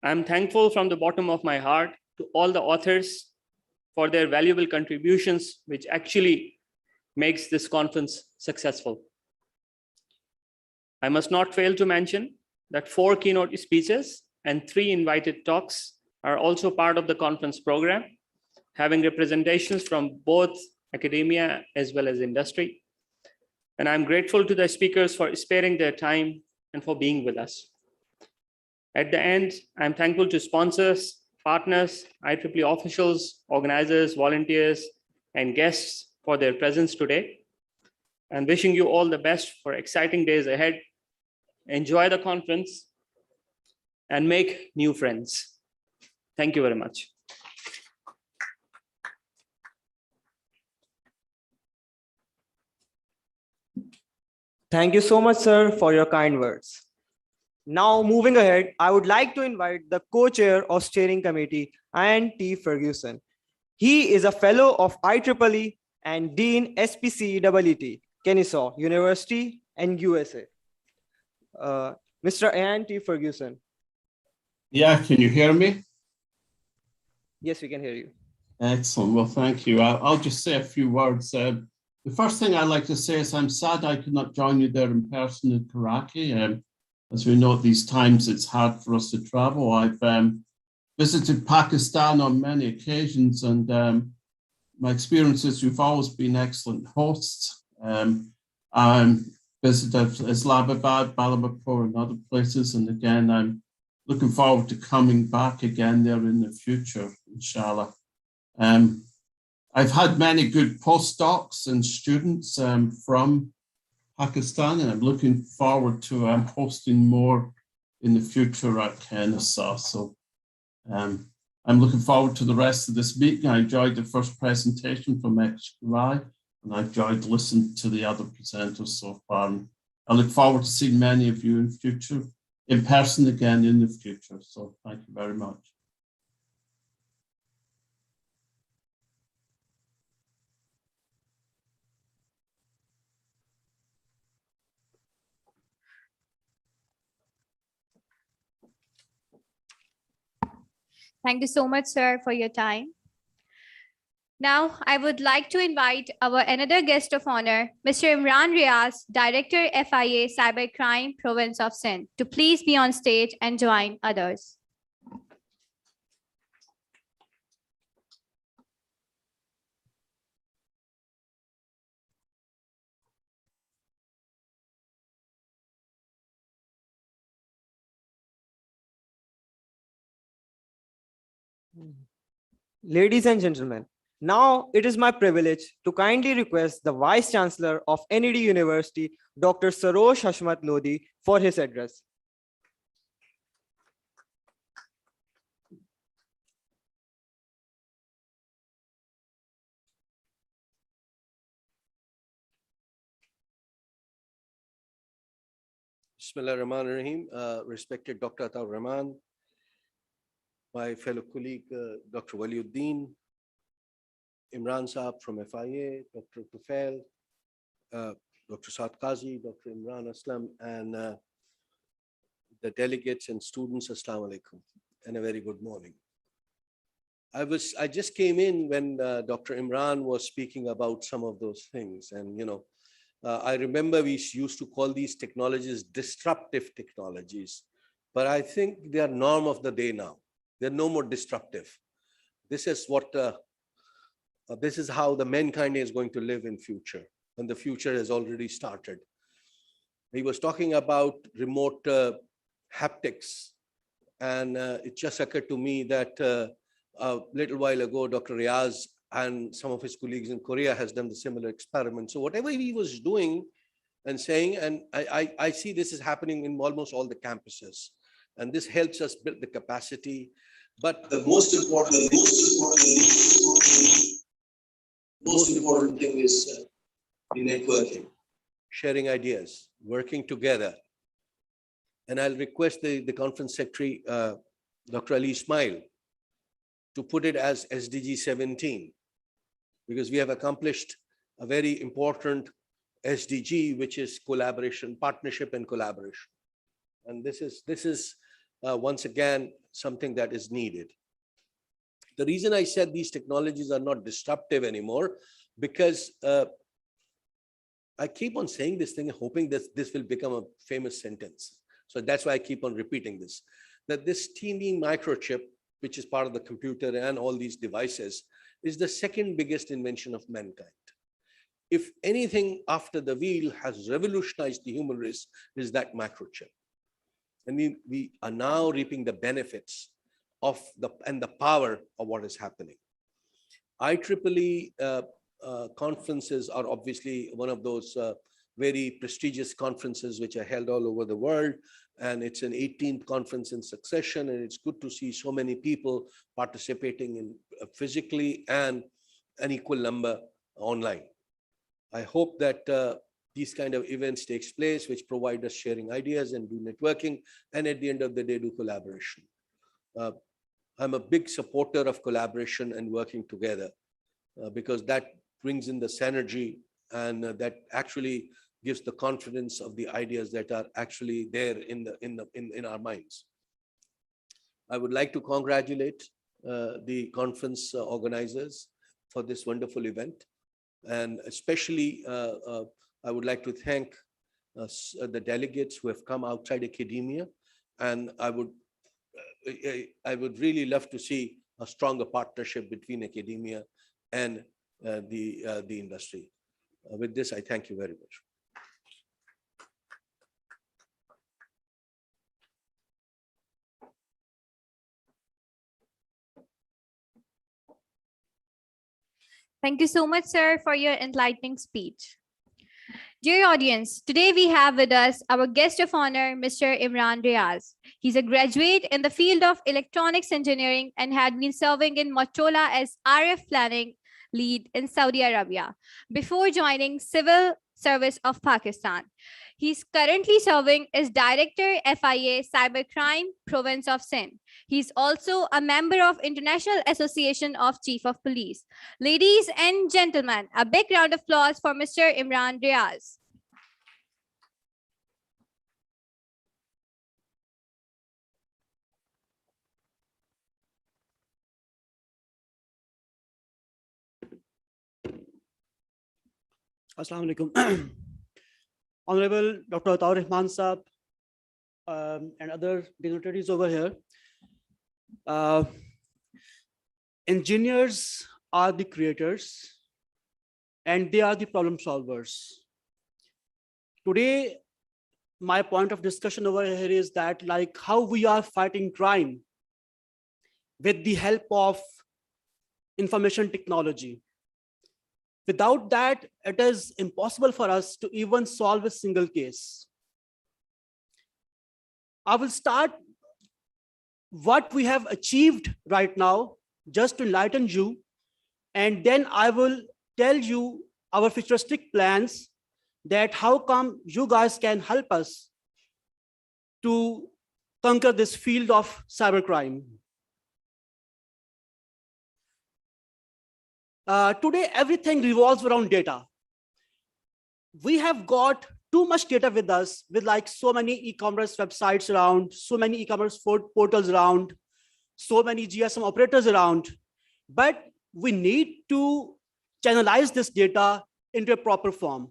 I'm thankful from the bottom of my heart to all the authors for their valuable contributions, which actually makes this conference successful. I must not fail to mention that 4 keynote speeches and 3 invited talks are also part of the conference program, having representations from both academia as well as industry. And I'm grateful to the speakers for sparing their time and for being with us. At the end, I'm thankful to sponsors, partners, IEEE officials, organizers, volunteers, and guests for their presence today. And wishing you all the best for exciting days ahead. Enjoy the conference and make new friends. Thank you very much. Thank you so much, sir, for your kind words. Now, moving ahead, I would like to invite the co-chair of steering committee, Ian T. Ferguson. He is a fellow of IEEE and Dean SPCEET, Kennesaw University and USA. Mr. Ian T. Ferguson. Yeah, can you hear me? Yes, we can hear you. Excellent. Well, thank you. I'll just say a few words. The first thing I'd like to say is I'm sad I could not join you there in person in Karachi. As we know, at these times, it's hard for us to travel. I've visited Pakistan on many occasions, and my experience is you've always been excellent hosts. I visited Islamabad, Balabapur, and other places, and again, I'm looking forward to coming back again there in the future, inshallah. I've had many good postdocs and students from Pakistan, and I'm looking forward to hosting more in the future at Kennesaw. So I'm looking forward to the rest of this meeting. I enjoyed the first presentation from XRI, and I've enjoyed listening to the other presenters so far. And I look forward to seeing many of you in future, in person again in the future. So thank you very much. Thank you so much, sir, for your time. Now, I would like to invite our another guest of honor, Mr. Imran Riaz, Director, FIA Cybercrime, Province of Sindh, to please be on stage and join others. Ladies and gentlemen, now it is my privilege to kindly request the Vice Chancellor of NED University, Dr. Sarosh Hashmat Lodi, for his address. Bismillah ar-Rahman ar-Rahim. Respected Dr. Ataur Rahman, my fellow colleague, Dr. Waliuddin, Imran Saab from FIA, Dr. Tufail, Dr. Saad Qazi, Dr. Imran Aslam, and the delegates and students, Assalamu alaikum, and a very good morning. I just came in when Dr. Imran was speaking about some of those things. And, you know, I remember we used to call these technologies disruptive technologies, but I think they are norm of the day now. They're no more disruptive. This is what, this is how the mankind is going to live in future, and the future has already started. He was talking about remote haptics, and it just occurred to me that a little while ago, Dr. Riaz and some of his colleagues in Korea has done the similar experiment. So whatever he was doing and saying, and I see this is happening in almost all the campuses, and this helps us build the capacity. But the most important thing is the networking. sharing ideas, working together. And I'll request the conference secretary, Dr. Ali Ismail, to put it as SDG 17, because we have accomplished a very important SDG, which is collaboration, partnership and collaboration. And this is once again something that is needed. The reason I said these technologies are not disruptive anymore, because I keep on saying this thing, hoping that this will become a famous sentence. So that's why I keep on repeating this, that this teeny microchip, which is part of the computer and all these devices, is the second biggest invention of mankind. If anything after the wheel has revolutionized the human race, is that microchip. And we are now reaping the benefits of the power of what is happening. IEEE conferences are obviously one of those very prestigious conferences which are held all over the world. And it's an 18th conference in succession. And it's good to see so many people participating in physically and an equal number online. I hope that these kind of events takes place, which provide us sharing ideas and do networking, and at the end of the day, do collaboration. I'm a big supporter of collaboration and working together because that brings in the synergy, and that actually gives the confidence of the ideas that are actually there in our minds. I would like to congratulate the conference organizers for this wonderful event. And especially, I would like to thank the delegates who have come outside academia. And I would really love to see a stronger partnership between academia and the industry. With this, I thank you very much. Thank you so much, sir, for your enlightening speech. Dear audience, today we have with us our guest of honor, Mr. Imran Riaz. He's a graduate in the field of electronics engineering and had been serving in Motorola as RF planning lead in Saudi Arabia before joining Civil Service of Pakistan. He's currently serving as Director FIA Cybercrime Province of Sindh. He's also a member of International Association of Chief of Police. Ladies and gentlemen, a big round of applause for Mr. Imran Riaz. Assalamu alaikum. Honorable Dr. Ataur Rahman Saab and other dignitaries over here. Engineers are the creators and they are the problem solvers. Today, my point of discussion over here is that like how we are fighting crime with the help of information technology. Without that, it is impossible for us to even solve a single case. I will start what we have achieved right now, just to enlighten you, and then I will tell you our futuristic plans, that how come you guys can help us to conquer this field of cybercrime. Today, everything revolves around data. We have got too much data with us, with like so many e-commerce websites around, so many e-commerce portals around, so many GSM operators around. But we need to channelize this data into a proper form.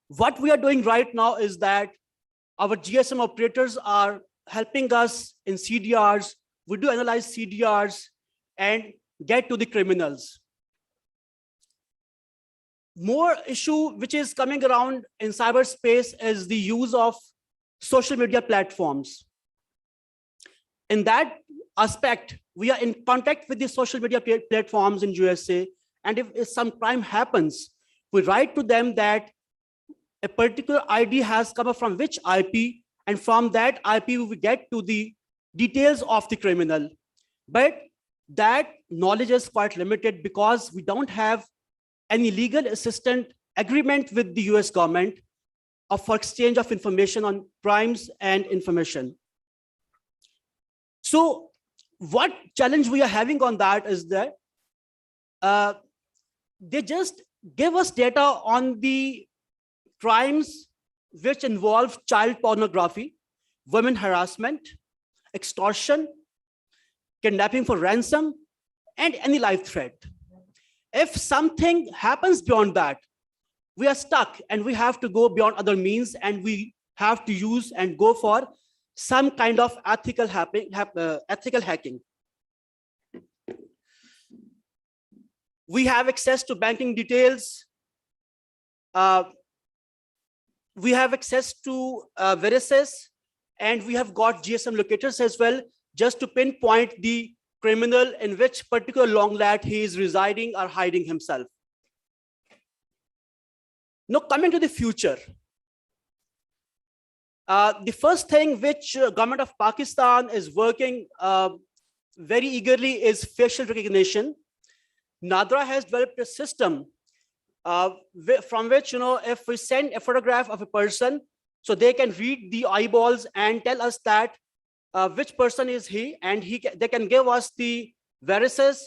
What we are doing right now is that our GSM operators are helping us in CDRs. We do analyze CDRs and get to the criminals. More issue which is coming around in cyberspace is the use of social media platforms. In that aspect, we are in contact with the social media platforms in USA, and if some crime happens, we write to them that a particular ID has come up from which IP, and from that IP we get to the details of the criminal. But that knowledge is quite limited because we don't have any legal assistant agreement with the US government for exchange of information on crimes and information. So what challenge we are having on that is that they just give us data on the crimes which involve child pornography, women harassment, extortion, kidnapping for ransom, and any life threat. If something happens beyond that, we are stuck and we have to go beyond other means, and we have to use and go for some kind of ethical hacking. We have access to banking details. We have access to varices, and we have got GSM locators as well, just to pinpoint the criminal in which particular long lat he is residing or hiding himself. Now, coming to the future, the first thing which government of Pakistan is working very eagerly is facial recognition. NADRA has developed a system from which, if we send a photograph of a person, so they can read the eyeballs and tell us that which person is he, and they can give us the varices,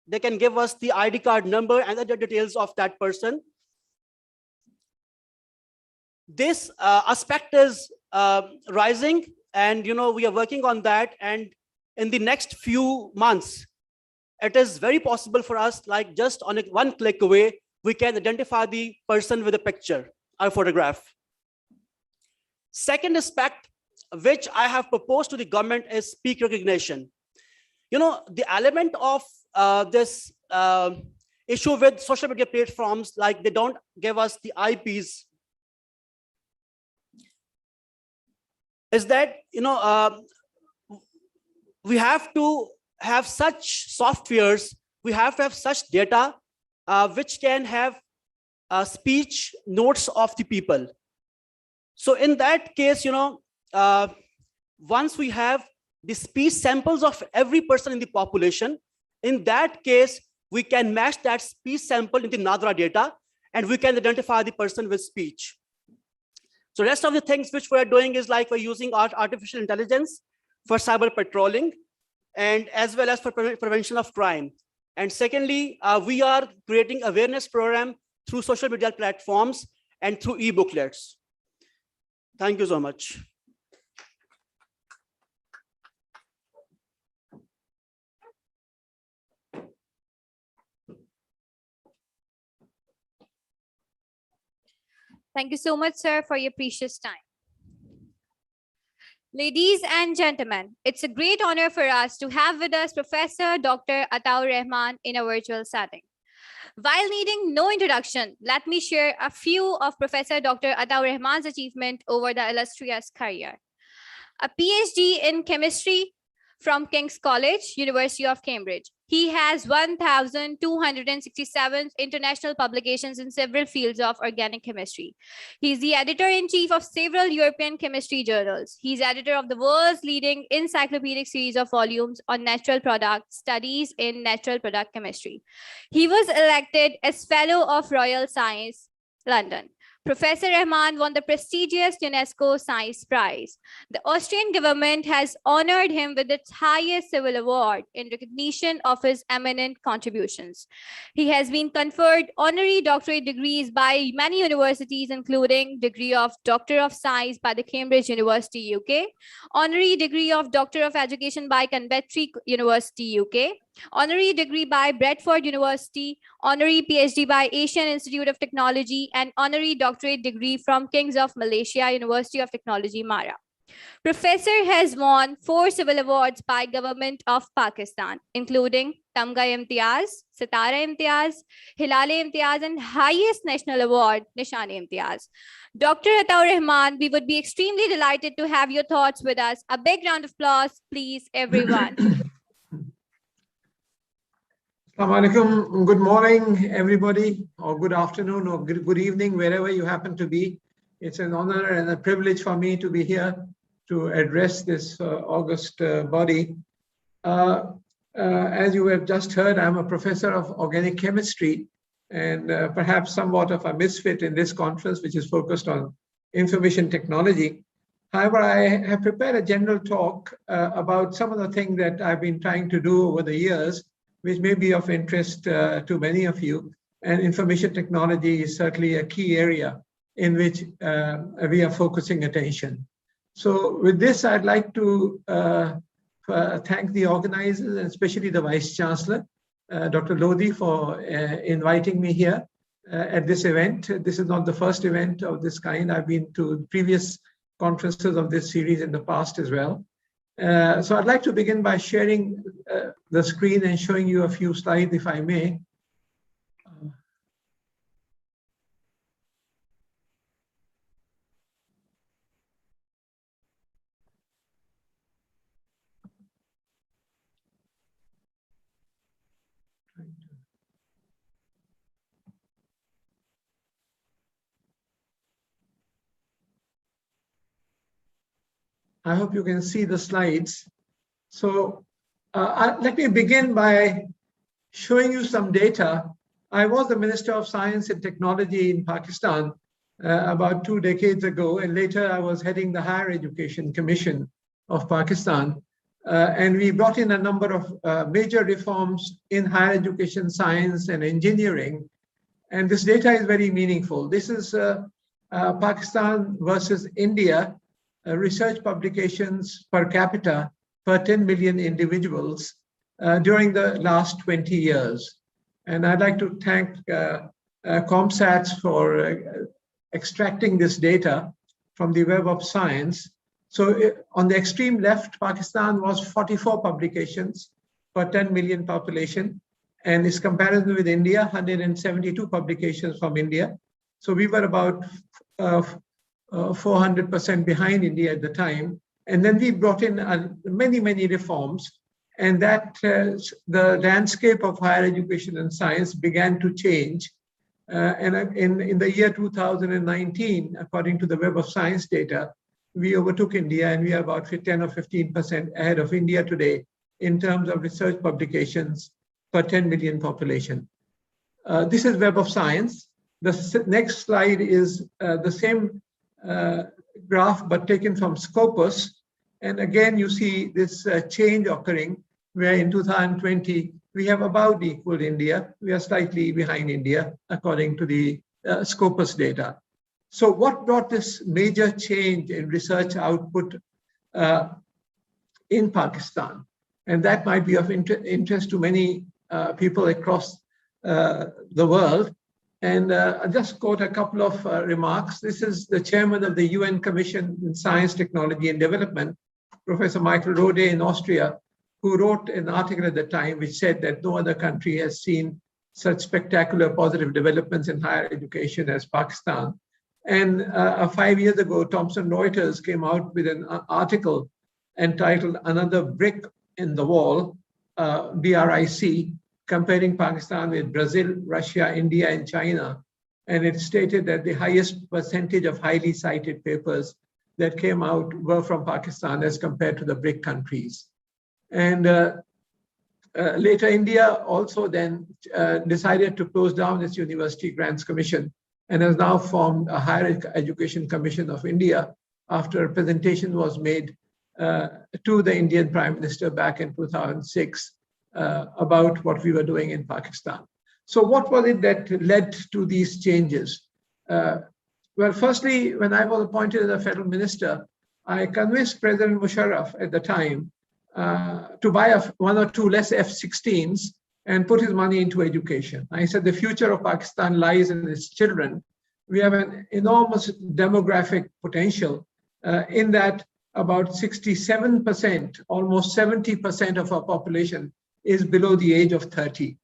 they can give us the ID card number and other details of that person. This aspect is rising, and we are working on that, and in the next few months, it is very possible for us, like just on one click away, we can identify the person with a picture or photograph. Second aspect, which I have proposed to the government, is speak recognition. The element of this issue with social media platforms, like they don't give us the IPs, is that we have to have such softwares, we have to have such data which can have speech notes of the people. So in that case, once we have the speech samples of every person in the population, in that case, we can match that speech sample in the NADRA data, and we can identify the person with speech. So rest of the things which we're doing is like we're using artificial intelligence for cyber patrolling, and as well as for prevention of crime. And secondly, we are creating awareness program through social media platforms and through e-booklets. Thank you so much. Thank you so much, sir, for your precious time. Ladies and gentlemen, it's a great honor for us to have with us Professor Dr. Ataur Rahman in a virtual setting. While needing no introduction, let me share a few of Professor Dr. Ataur Rahman's achievement over the illustrious career. A PhD in chemistry from King's College, University of Cambridge. He has 1,267 international publications in several fields of organic chemistry. He is the editor-in-chief of several European chemistry journals. He is editor of the world's leading encyclopedic series of volumes on natural product studies in natural product chemistry. He was elected as Fellow of Royal Science, London. Professor Rahman won the prestigious UNESCO Science Prize. The Austrian government has honored him with its highest civil award in recognition of his eminent contributions. He has been conferred honorary doctorate degrees by many universities, including degree of Doctor of Science by the Cambridge University, UK, honorary degree of Doctor of Education by Canterbury University, UK, honorary degree by Bradford University, honorary PhD by Asian Institute of Technology, and honorary doctorate degree from Kings of Malaysia, University of Technology, Mara. Professor has won 4 civil awards by Government of Pakistan, including Tamga Imtiaz, Sitara Imtiaz, Hilale Imtiaz, and highest national award, Nishani Imtiaz. Dr. Ataur Rahman, we would be extremely delighted to have your thoughts with us. A big round of applause, please, everyone. Assalamu alaikum. Good morning, everybody, or good afternoon, or good evening, wherever you happen to be. It's an honor and a privilege for me to be here to address this august body. As you have just heard, I'm a professor of organic chemistry and perhaps somewhat of a misfit in this conference, which is focused on information technology. However, I have prepared a general talk about some of the things that I've been trying to do over the years, which may be of interest to many of you. And information technology is certainly a key area in which we are focusing attention. So with this, I'd like to thank the organizers, and especially the Vice Chancellor, Dr. Lodi, for inviting me here at this event. This is not the first event of this kind. I've been to previous conferences of this series in the past as well. So I'd like to begin by sharing the screen and showing you a few slides, if I may. I hope you can see the slides. So let me begin by showing you some data. I was the Minister of Science and Technology in Pakistan about 2 decades ago, and later I was heading the Higher Education Commission of Pakistan. And we brought in a number of major reforms in higher education, science, and engineering. And this data is very meaningful. This is Pakistan versus India. Research publications per capita per 10 million individuals during the last 20 years. And I'd like to thank ComSats for extracting this data from the Web of Science. So on the extreme left, Pakistan was 44 publications per 10 million population, and its comparison with India, 172 publications from India. So we were about 400% behind India at the time. And then we brought in many, many reforms, and that the landscape of higher education and science began to change. And in the year 2019, according to the Web of Science data, we overtook India, and we are about 10 or 15% ahead of India today in terms of research publications per 10 million population. This is Web of Science. The next slide is the same graph, but taken from Scopus. And again, you see this change occurring, where in 2020, we have about equal India. We are slightly behind India, according to the Scopus data. So what brought this major change in research output in Pakistan? And that might be of interest to many people across the world. And I'll just quote a couple of remarks. This is the chairman of the UN Commission in Science, Technology and Development, Professor Michael Rohde in Austria, who wrote an article at the time which said that no other country has seen such spectacular positive developments in higher education as Pakistan. And 5 years ago, Thomson Reuters came out with an article entitled Another Brick in the Wall, BRIC, comparing Pakistan with Brazil, Russia, India, and China. And it stated that the highest percentage of highly cited papers that came out were from Pakistan as compared to the BRIC countries. And later, India also then decided to close down its University Grants Commission and has now formed a Higher Education Commission of India after a presentation was made to the Indian Prime Minister back in 2006 about what we were doing in Pakistan. So what was it that led to these changes? Well, firstly, when I was appointed as a federal minister, I convinced President Musharraf at the time to buy one or two less F-16s and put his money into education. I said the future of Pakistan lies in its children. We have an enormous demographic potential in that about 67%, almost 70% of our population is below the age of 30.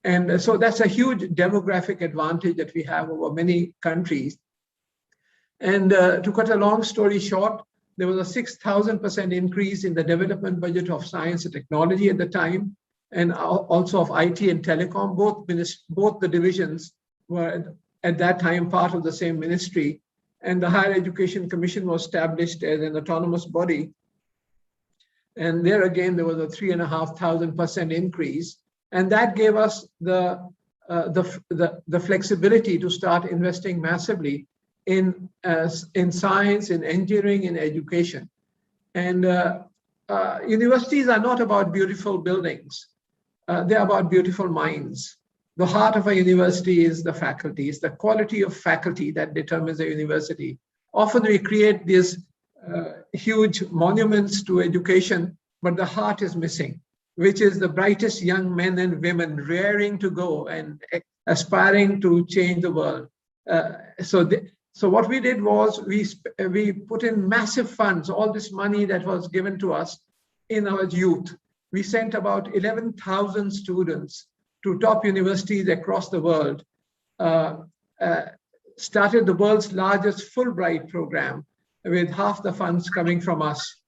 And so that's a huge demographic advantage that we have over many countries. And to cut a long story short, there was a 6,000% increase in the development budget of science and technology at the time, and also of IT and telecom. Both the divisions were at that time part of the same ministry. And the Higher Education Commission was established as an autonomous body. And there again, there was a 3,500% increase. And that gave us the the flexibility to start investing massively in science, in engineering, in education. And universities are not about beautiful buildings. They're about beautiful minds. The heart of a university is the faculty. It's the quality of faculty that determines a university. Often we create these huge monuments to education, but the heart is missing, which is the brightest young men and women raring to go and aspiring to change the world. So what we did was we put in massive funds, all this money that was given to us in our youth. We sent about 11,000 students to top universities across the world, started the world's largest Fulbright program with half the funds coming from us,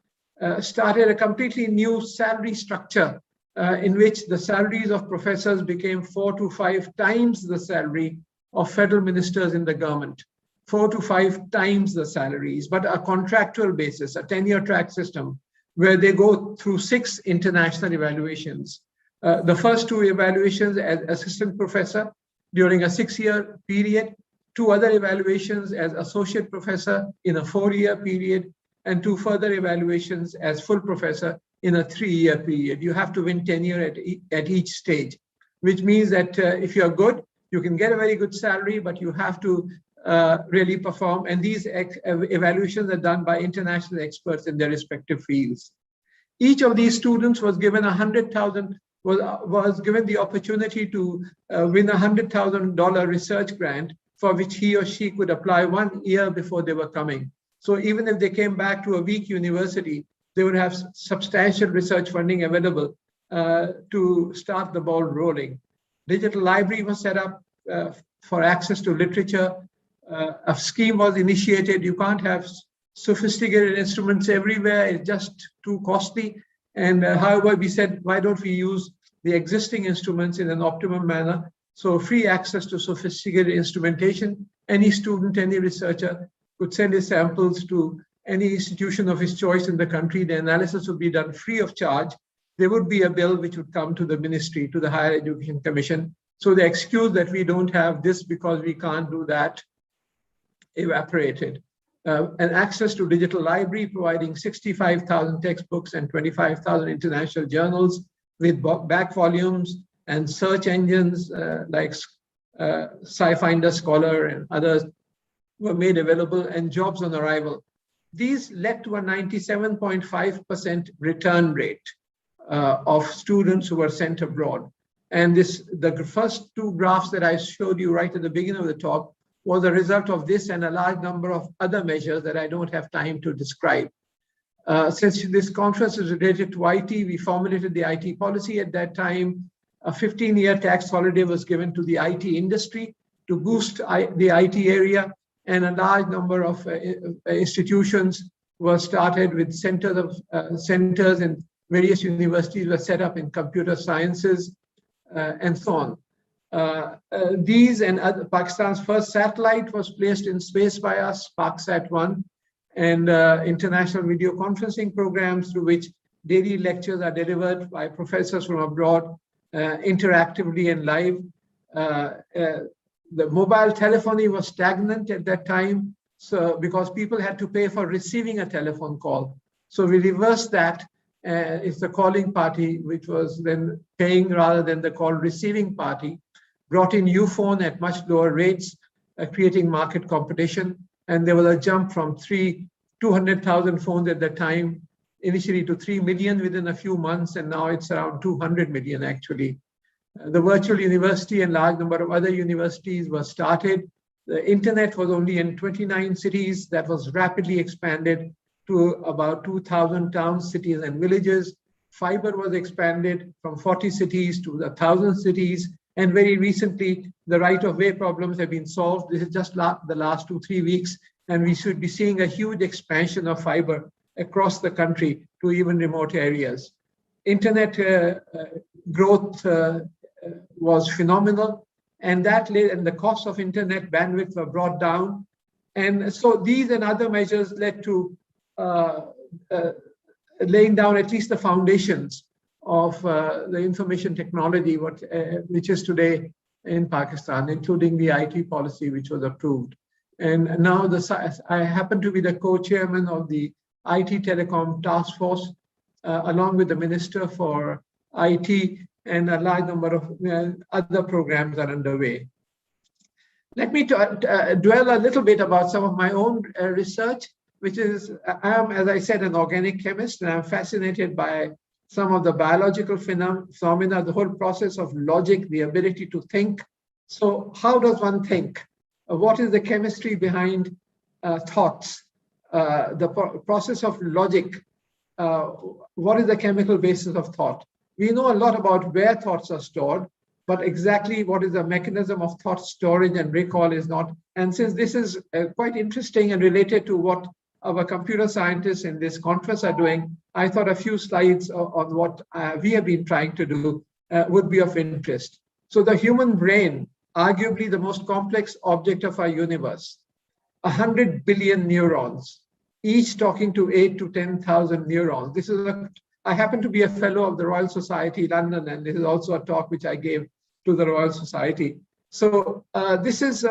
started a completely new salary structure in which the salaries of professors became 4 to 5 times the salary of federal ministers in the government, 4 to 5 times the salaries, but a contractual basis, a tenure track system where they go through 6 international evaluations. The first 2 evaluations as assistant professor during a 6-year period, 2 other evaluations as associate professor in a 4-year period, and 2 further evaluations as full professor in a 3-year period. You have to win tenure at each stage, which means that if you're good, you can get a very good salary, but you have to really perform. And these evaluations are done by international experts in their respective fields. Each of these students was given was given the opportunity to win a $100,000 research grant for which he or she could apply 1 year before they were coming. So even if they came back to a weak university, they would have substantial research funding available to start the ball rolling. Digital library was set up for access to literature. A scheme was initiated. You can't have sophisticated instruments everywhere. It's just too costly. And however, we said, why don't we use the existing instruments in an optimum manner? So free access to sophisticated instrumentation. Any student, any researcher could send his samples to any institution of his choice in the country. The analysis would be done free of charge. There would be a bill which would come to the ministry, to the Higher Education Commission. So the excuse that we don't have this because we can't do that evaporated. And access to digital library, providing 65,000 textbooks and 25,000 international journals with back volumes and search engines like SciFinder Scholar and others were made available, and jobs on arrival. These led to a 97.5% return rate of students who were sent abroad. And the first 2 graphs that I showed you right at the beginning of the talk was a result of this and a large number of other measures that I don't have time to describe. Since this conference is related to IT, we formulated the IT policy at that time. A 15-year tax holiday was given to the IT industry to boost the IT area, and a large number of institutions were started with centers in various universities were set up in computer sciences and so on. These and other, Pakistan's first satellite was placed in space by us, ParkSat-1, and international video conferencing programs through which daily lectures are delivered by professors from abroad interactively and live. The mobile telephony was stagnant at that time, so because people had to pay for receiving a telephone call. So we reversed that. It's the calling party, which was then paying rather than the call receiving party, brought in Uphone at much lower rates, creating market competition. And there was a jump from 200,000 phones at the time, initially to 3 million within a few months, and now it's around 200 million actually. The virtual university and large number of other universities were started. The internet was only in 29 cities. That was rapidly expanded to about 2,000 towns, cities, and villages. Fiber was expanded from 40 cities to 1,000 cities. And very recently, the right-of-way problems have been solved. This is just the last 2-3 weeks, and we should be seeing a huge expansion of fiber across the country to even remote areas. Internet growth was phenomenal, and the cost of internet bandwidth were brought down. And so these and other measures led to laying down at least the foundations of the information technology, which is today in Pakistan, including the IT policy, which was approved. And now I happen to be the co-chairman of the IT Telecom Task Force, along with the Minister for IT, and a large number of other programs are underway. Let me dwell a little bit about some of my own research, which is, I am, as I said, an organic chemist, and I'm fascinated by some of the biological phenomena, the whole process of logic, the ability to think. So how does one think? What is the chemistry behind thoughts? The process of logic. What is the chemical basis of thought? We know a lot about where thoughts are stored, but exactly what is the mechanism of thought storage and recall is not. And since this is quite interesting and related to what our computer scientists in this conference are doing, I thought a few slides on what we have been trying to do would be of interest. So the human brain, arguably the most complex object of our universe, 100 billion neurons, each talking to 8 to 10,000 neurons. This is I happen to be a fellow of the Royal Society London, and this is also a talk which I gave to the Royal Society. So this is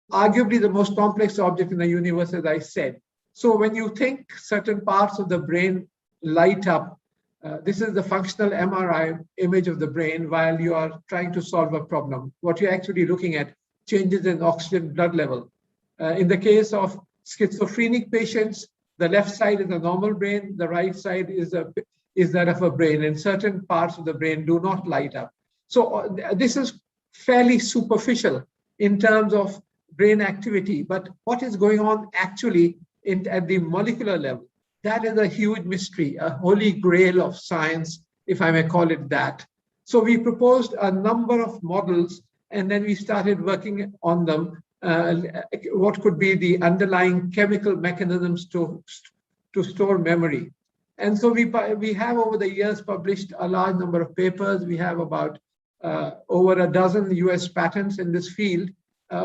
arguably the most complex object in the universe, as I said. So when you think certain parts of the brain light up, this is the functional MRI image of the brain while you are trying to solve a problem. What you're actually looking at, changes in oxygen blood level. In the case of schizophrenic patients, the left side is a normal brain, the right side is that of a brain, and certain parts of the brain do not light up. So this is fairly superficial in terms of brain activity, but what is going on actually at the molecular level, that is a huge mystery, a holy grail of science, if I may call it that. So we proposed a number of models, and then we started working on them. What could be the underlying chemical mechanisms to store memory. And so we have over the years published a large number of papers. We have about over a dozen US patents in this field,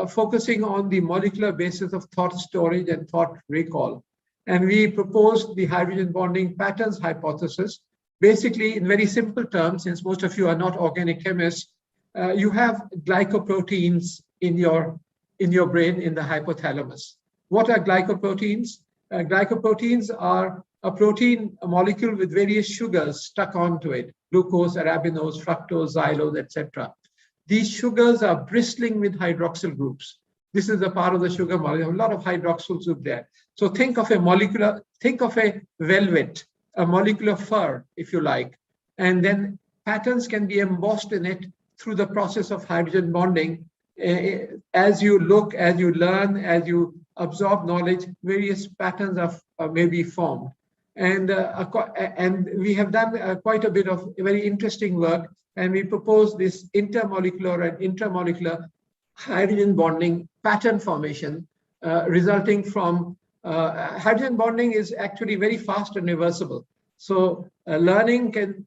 focusing on the molecular basis of thought storage and thought recall. And we proposed the hydrogen bonding patterns hypothesis. Basically, in very simple terms, since most of you are not organic chemists, you have glycoproteins in your brain, in the hypothalamus. What are glycoproteins? Glycoproteins are a protein, a molecule with various sugars stuck onto it, glucose, arabinose, fructose, xylose, etc. These sugars are bristling with hydroxyl groups. This is a part of the sugar molecule, a lot of hydroxyl group there. So think of a velvet, a molecular fur, if you like, and then patterns can be embossed in it through the process of hydrogen bonding. As you look, as you learn, as you absorb knowledge, various patterns may be formed. And we have done quite a bit of very interesting work, and we propose this intermolecular and intramolecular hydrogen bonding pattern formation resulting from hydrogen bonding is actually very fast and reversible. So learning can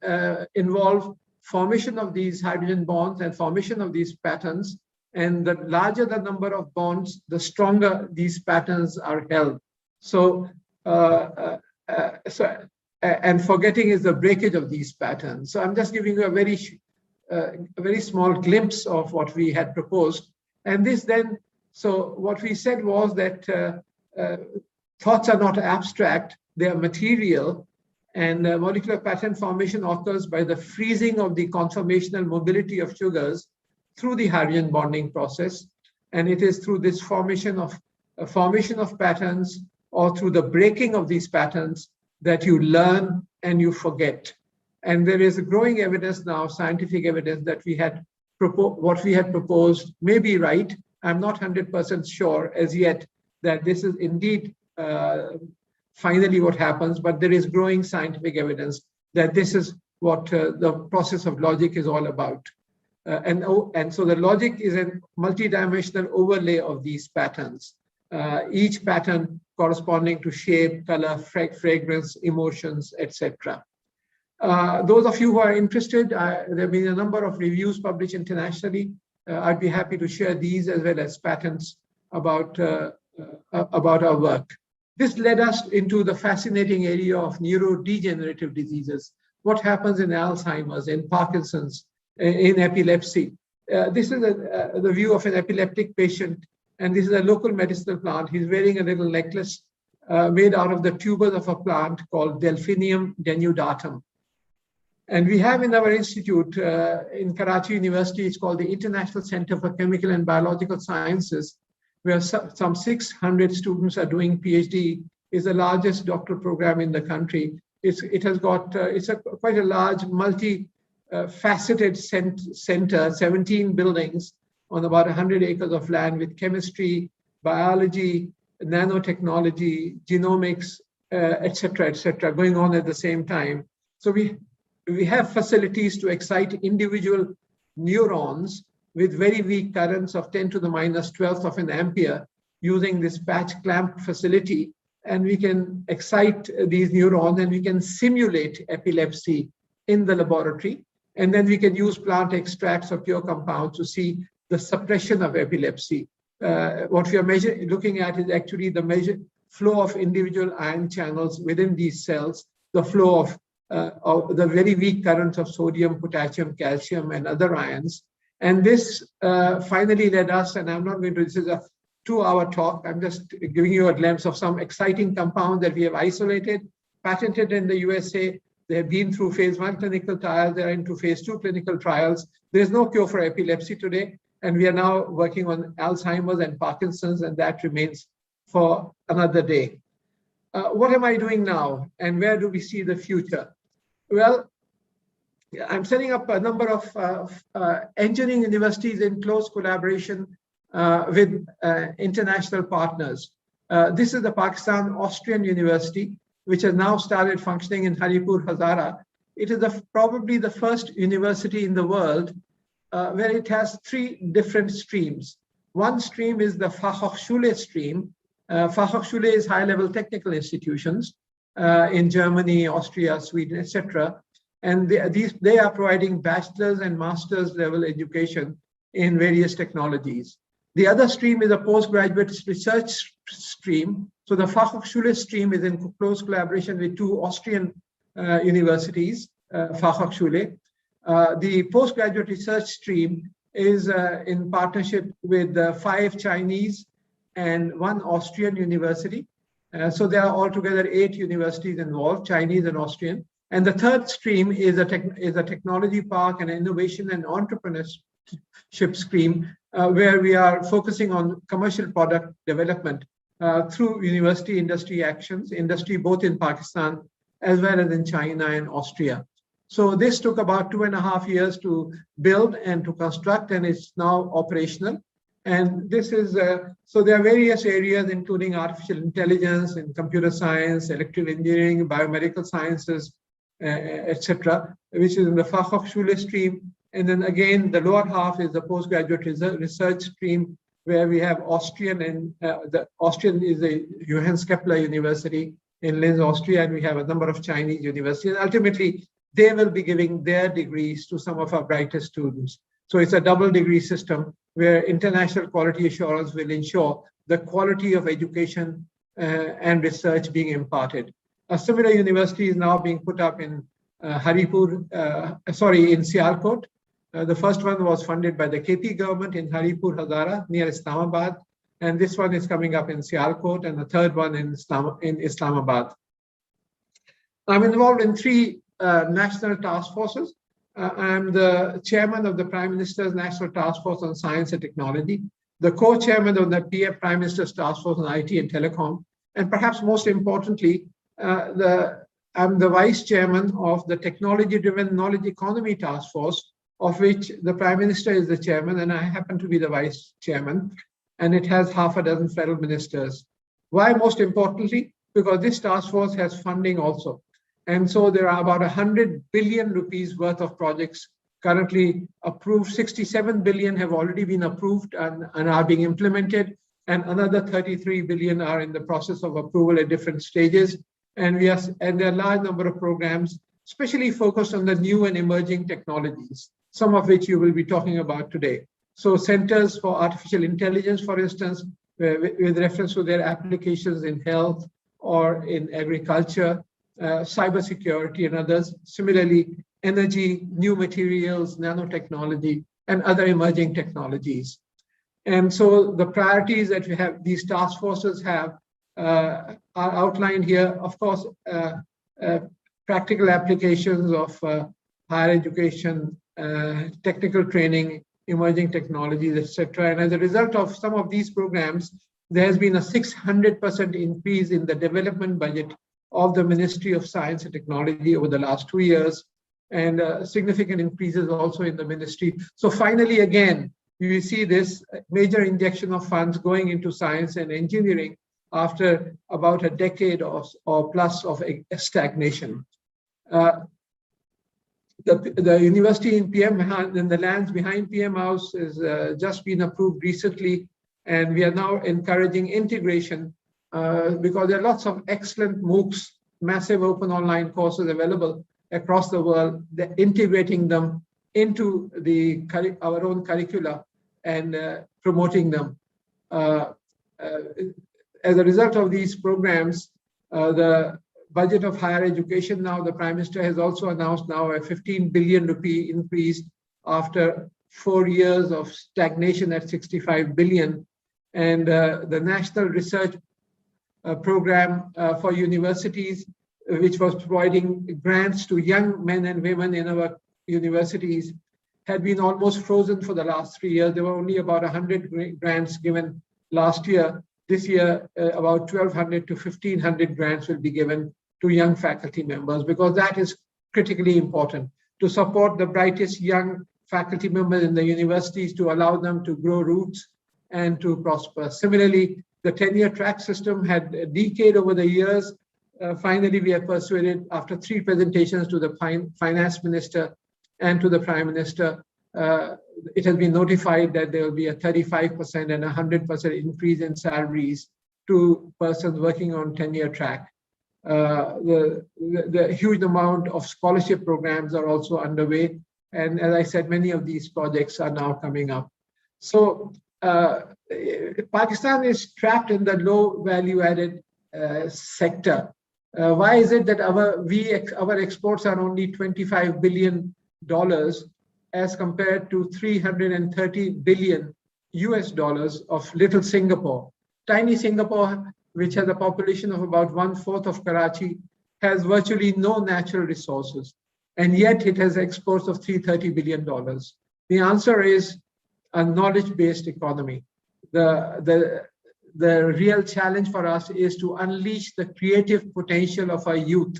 involve formation of these hydrogen bonds and formation of these patterns. And the larger the number of bonds, the stronger these patterns are held. So, and forgetting is the breakage of these patterns. So I'm just giving you a very small glimpse of what we had proposed. And this then, so what we said was that thoughts are not abstract, they are material. And molecular pattern formation occurs by the freezing of the conformational mobility of sugars through the hydrogen bonding process. And it is through this formation of patterns or through the breaking of these patterns that you learn and you forget. And there is a growing evidence now, scientific evidence, that what we had proposed may be right. I'm not 100% sure as yet that this is indeed finally what happens, but there is growing scientific evidence that this is what the process of logic is all about. And so the logic is a multidimensional overlay of these patterns, each pattern corresponding to shape, color, fragrance, emotions, etc. Those of you who are interested, there have been a number of reviews published internationally. I'd be happy to share these as well as patents about our work. This led us into the fascinating area of neurodegenerative diseases. What happens in Alzheimer's, in Parkinson's, in epilepsy. This is the view of an epileptic patient, and this is a local medicinal plant. He's wearing a little necklace made out of the tubers of a plant called Delphinium denudatum. And we have in our institute in Karachi University, it's called the International Center for Chemical and Biological Sciences, where some 600 students are doing PhD. Is the largest doctoral program in the country. It's quite a large multi-faceted center, 17 buildings on about 100 acres of land with chemistry, biology, nanotechnology, genomics, et cetera, going on at the same time. So we have facilities to excite individual neurons with very weak currents of 10 to the minus 12th of an ampere using this patch clamp facility. And we can excite these neurons and we can simulate epilepsy in the laboratory. And then we can use plant extracts or pure compounds to see the suppression of epilepsy. What we are looking at is actually the flow of individual ion channels within these cells, the flow of the very weak currents of sodium, potassium, calcium, and other ions. And this finally led us, and I'm not going to, this is a 2-hour talk. I'm just giving you a glimpse of some exciting compounds that we have isolated, patented in the USA. They have been through phase 1 clinical trials. They're into phase 2 clinical trials. There's no cure for epilepsy today. And we are now working on Alzheimer's and Parkinson's, and that remains for another day. What am I doing now? And where do we see the future? Well, I'm setting up a number of engineering universities in close collaboration with international partners. This is the Pakistan Austrian University, which has now started functioning in Haripur, Hazara. It is probably the first university in the world where it has 3 different streams. One stream is the Fachhochschule stream. Fachhochschule is high-level technical institutions in Germany, Austria, Sweden, etc. And they are providing bachelor's and master's level education in various technologies. The other stream is a postgraduate research stream. So the Fachhochschule stream is in close collaboration with 2 Austrian universities, Fachhochschule. The postgraduate research stream is in partnership with 5 Chinese and 1 Austrian university. So there are altogether 8 universities involved, Chinese and Austrian. And the third stream is a technology park and innovation and entrepreneurship stream, where we are focusing on commercial product development through university industry actions, industry both in Pakistan as well as in China and Austria. So this took about 2.5 years to build and to construct, and it's now operational. And this is, so there are various areas, including artificial intelligence and computer science, electrical engineering, biomedical sciences, etc., which is in the Fachhochschule stream. And then again, the lower half is the postgraduate research stream, where we have Austrian, and the Austrian is the Johannes Kepler University in Linz, Austria, and we have a number of Chinese universities. And ultimately, they will be giving their degrees to some of our brightest students. So it's a double degree system where international quality assurance will ensure the quality of education and research being imparted. A similar university is now being put up in in Sialkot. The first one was funded by the KP government in Haripur, Hazara, near Islamabad. And this one is coming up in Sialkot, and the third one in Islamabad. I'm involved in 3 national task forces. I'm the chairman of the Prime Minister's National Task Force on Science and Technology, the co-chairman of the Prime Minister's Task Force on IT and Telecom, and perhaps most importantly, I'm the vice chairman of the Technology-Driven Knowledge Economy Task Force, of which the Prime Minister is the chairman, and I happen to be the vice chairman, and it has half a dozen federal ministers. Why most importantly? Because this task force has funding also. And so there are about 100 billion rupees worth of projects currently approved. 67 billion have already been approved and are being implemented, and another 33 billion are in the process of approval at different stages. And there are a large number of programs, especially focused on the new and emerging technologies, some of which you will be talking about today. So centers for artificial intelligence, for instance, with reference to their applications in health or in agriculture, cybersecurity and others. Similarly, energy, new materials, nanotechnology, and other emerging technologies. And so the priorities that we have, these task forces have, are outlined here. Of course, practical applications of higher education, technical training, emerging technologies, etc. And as a result of some of these programs, there has been a 600% increase in the development budget of the Ministry of Science and Technology over the last 2 years, and significant increases also in the ministry. So finally, again, you see this major injection of funds going into science and engineering after about a decade or plus of stagnation. The university in PM and the lands behind PM House has just been approved recently, and we are now encouraging integration because there are lots of excellent MOOCs, massive open online courses available across the world. They're integrating them into our own curricula and promoting them. As a result of these programs, the budget of higher education now, the Prime Minister has also announced now a 15 billion rupee increase after 4 years of stagnation at 65 billion. And the National Research Program for universities, which was providing grants to young men and women in our universities, had been almost frozen for the last 3 years. There were only about 100 grants given last year. This year, about 1,200 to 1,500 grants will be given to young faculty members, because that is critically important to support the brightest young faculty members in the universities, to allow them to grow roots and to prosper. Similarly, the tenure track system had decayed over the years. Finally, we have persuaded, after 3 presentations to the finance minister and to the Prime Minister, it has been notified that there will be a 35% and 100% increase in salaries to persons working on tenure track. The huge amount of scholarship programs are also underway. And as I said, many of these projects are now coming up. So Pakistan is trapped in the low value added sector. Why is it that our exports are only $25 billion as compared to 330 billion US dollars of little Singapore? Tiny Singapore, which has a population of about 1/4 of Karachi, has virtually no natural resources, and yet it has exports of $330 billion. The answer is a knowledge-based economy. The real challenge for us is to unleash the creative potential of our youth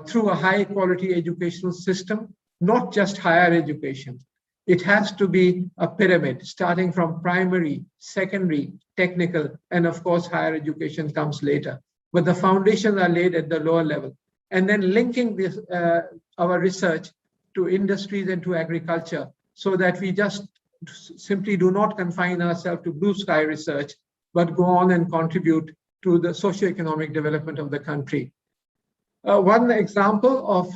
through a high-quality educational system, not just higher education. It has to be a pyramid, starting from primary, secondary, technical, and of course, higher education comes later. But the foundations are laid at the lower level. And then linking this, our research to industries and to agriculture, so that we just simply do not confine ourselves to blue sky research, but go on and contribute to the socioeconomic development of the country. One example of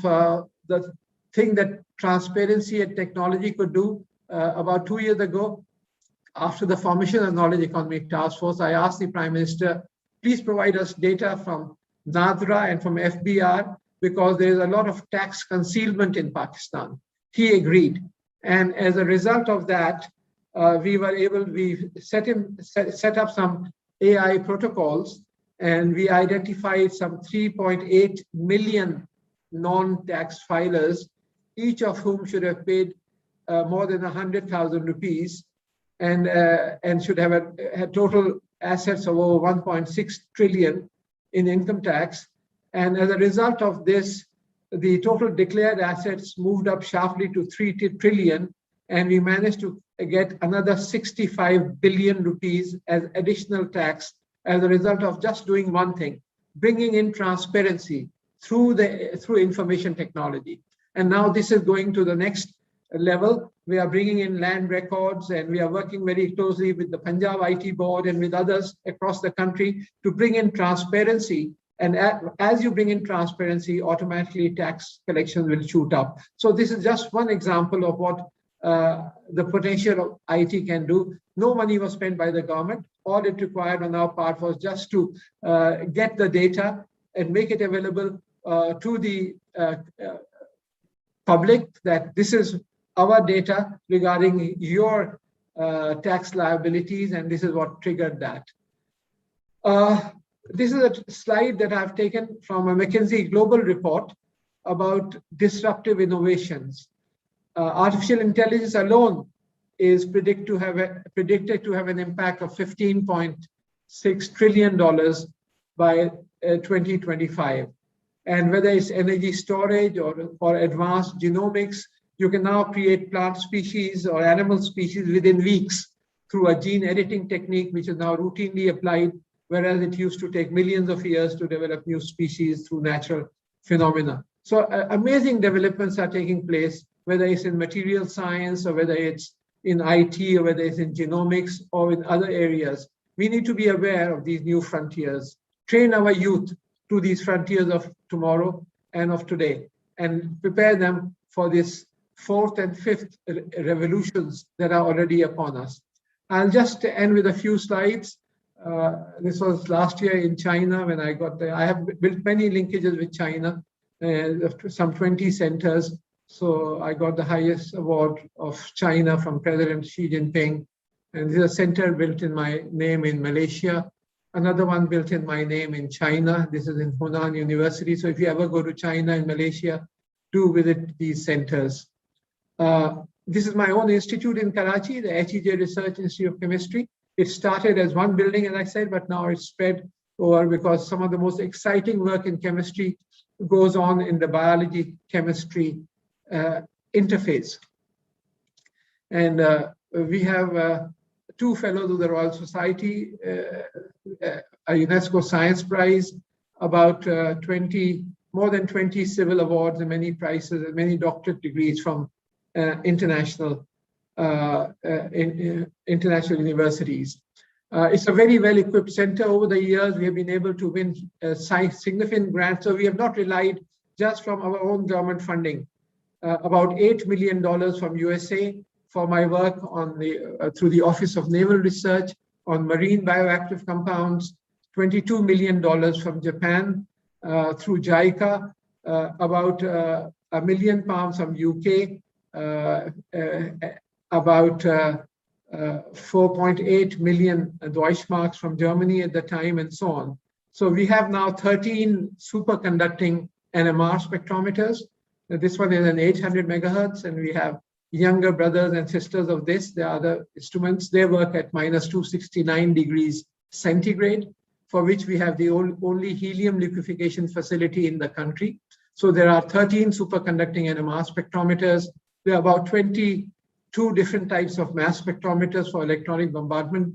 the thing that transparency and technology could do, about 2 years ago, after the formation of Knowledge Economy Task Force, I asked the Prime Minister, please provide us data from NADRA and from FBR, because there is a lot of tax concealment in Pakistan. He agreed. And as a result of that, we set up some AI protocols, and we identified some 3.8 million non-tax filers, each of whom should have paid more than 100,000 rupees and should have had total assets of over 1.6 trillion in income tax. And as a result of this, the total declared assets moved up sharply to 3 trillion, and we managed to get another 65 billion rupees as additional tax as a result of just doing one thing, bringing in transparency through information technology. And now this is going to the next level. We are bringing in land records, and we are working very closely with the Punjab IT board and with others across the country to bring in transparency. And as you bring in transparency, automatically tax collections will shoot up. So this is just one example of what the potential of IT can do. No money was spent by the government. All it required on our part was just to get the data and make it available to the public that this is our data regarding your tax liabilities, and this is what triggered that. This is a slide that I've taken from a McKinsey global report about disruptive innovations. Artificial intelligence alone is predicted to have an impact of $15.6 trillion by 2025. And whether it's energy storage or advanced genomics, you can now create plant species or animal species within weeks through a gene editing technique, which is now routinely applied, whereas it used to take millions of years to develop new species through natural phenomena. So amazing developments are taking place, whether it's in material science or whether it's in IT or whether it's in genomics or in other areas. We need to be aware of these new frontiers, train our youth to these frontiers of tomorrow and of today, and prepare them for this fourth and fifth revolutions that are already upon us. I'll just end with a few slides. This was last year in China when I got there. I have built many linkages with China, some 20 centers. So I got the highest award of China from President Xi Jinping. And this is a center built in my name in Malaysia. Another one built in my name in China. This is in Honet University. So if you ever go to China and Malaysia, do visit these centers. This is my own institute in Karachi, the HEJ Research Institute of Chemistry. It started as one building, as I said, but now it's spread over because some of the most exciting work in chemistry goes on in the biology chemistry interface. And we have 2 fellows of the Royal Society, a UNESCO Science Prize, about more than 20 civil awards and many prizes and many doctorate degrees from international universities. It's a very well-equipped center. Over the years, we have been able to win significant grants. So we have not relied just from our own government funding. About $8 million from USA for my work on through the Office of Naval Research on marine bioactive compounds, $22 million from Japan through JICA, about £1 million from UK, about 4.8 million Deutschmarks from Germany at the time, and so on. So we have now 13 superconducting NMR spectrometers. This one is an 800 megahertz, and we have younger brothers and sisters of this. The other instruments, they work at minus 269 degrees centigrade, for which we have the only helium liquefaction facility in the country. So there are 13 superconducting NMR spectrometers. There are about 22 different types of mass spectrometers for electronic bombardment.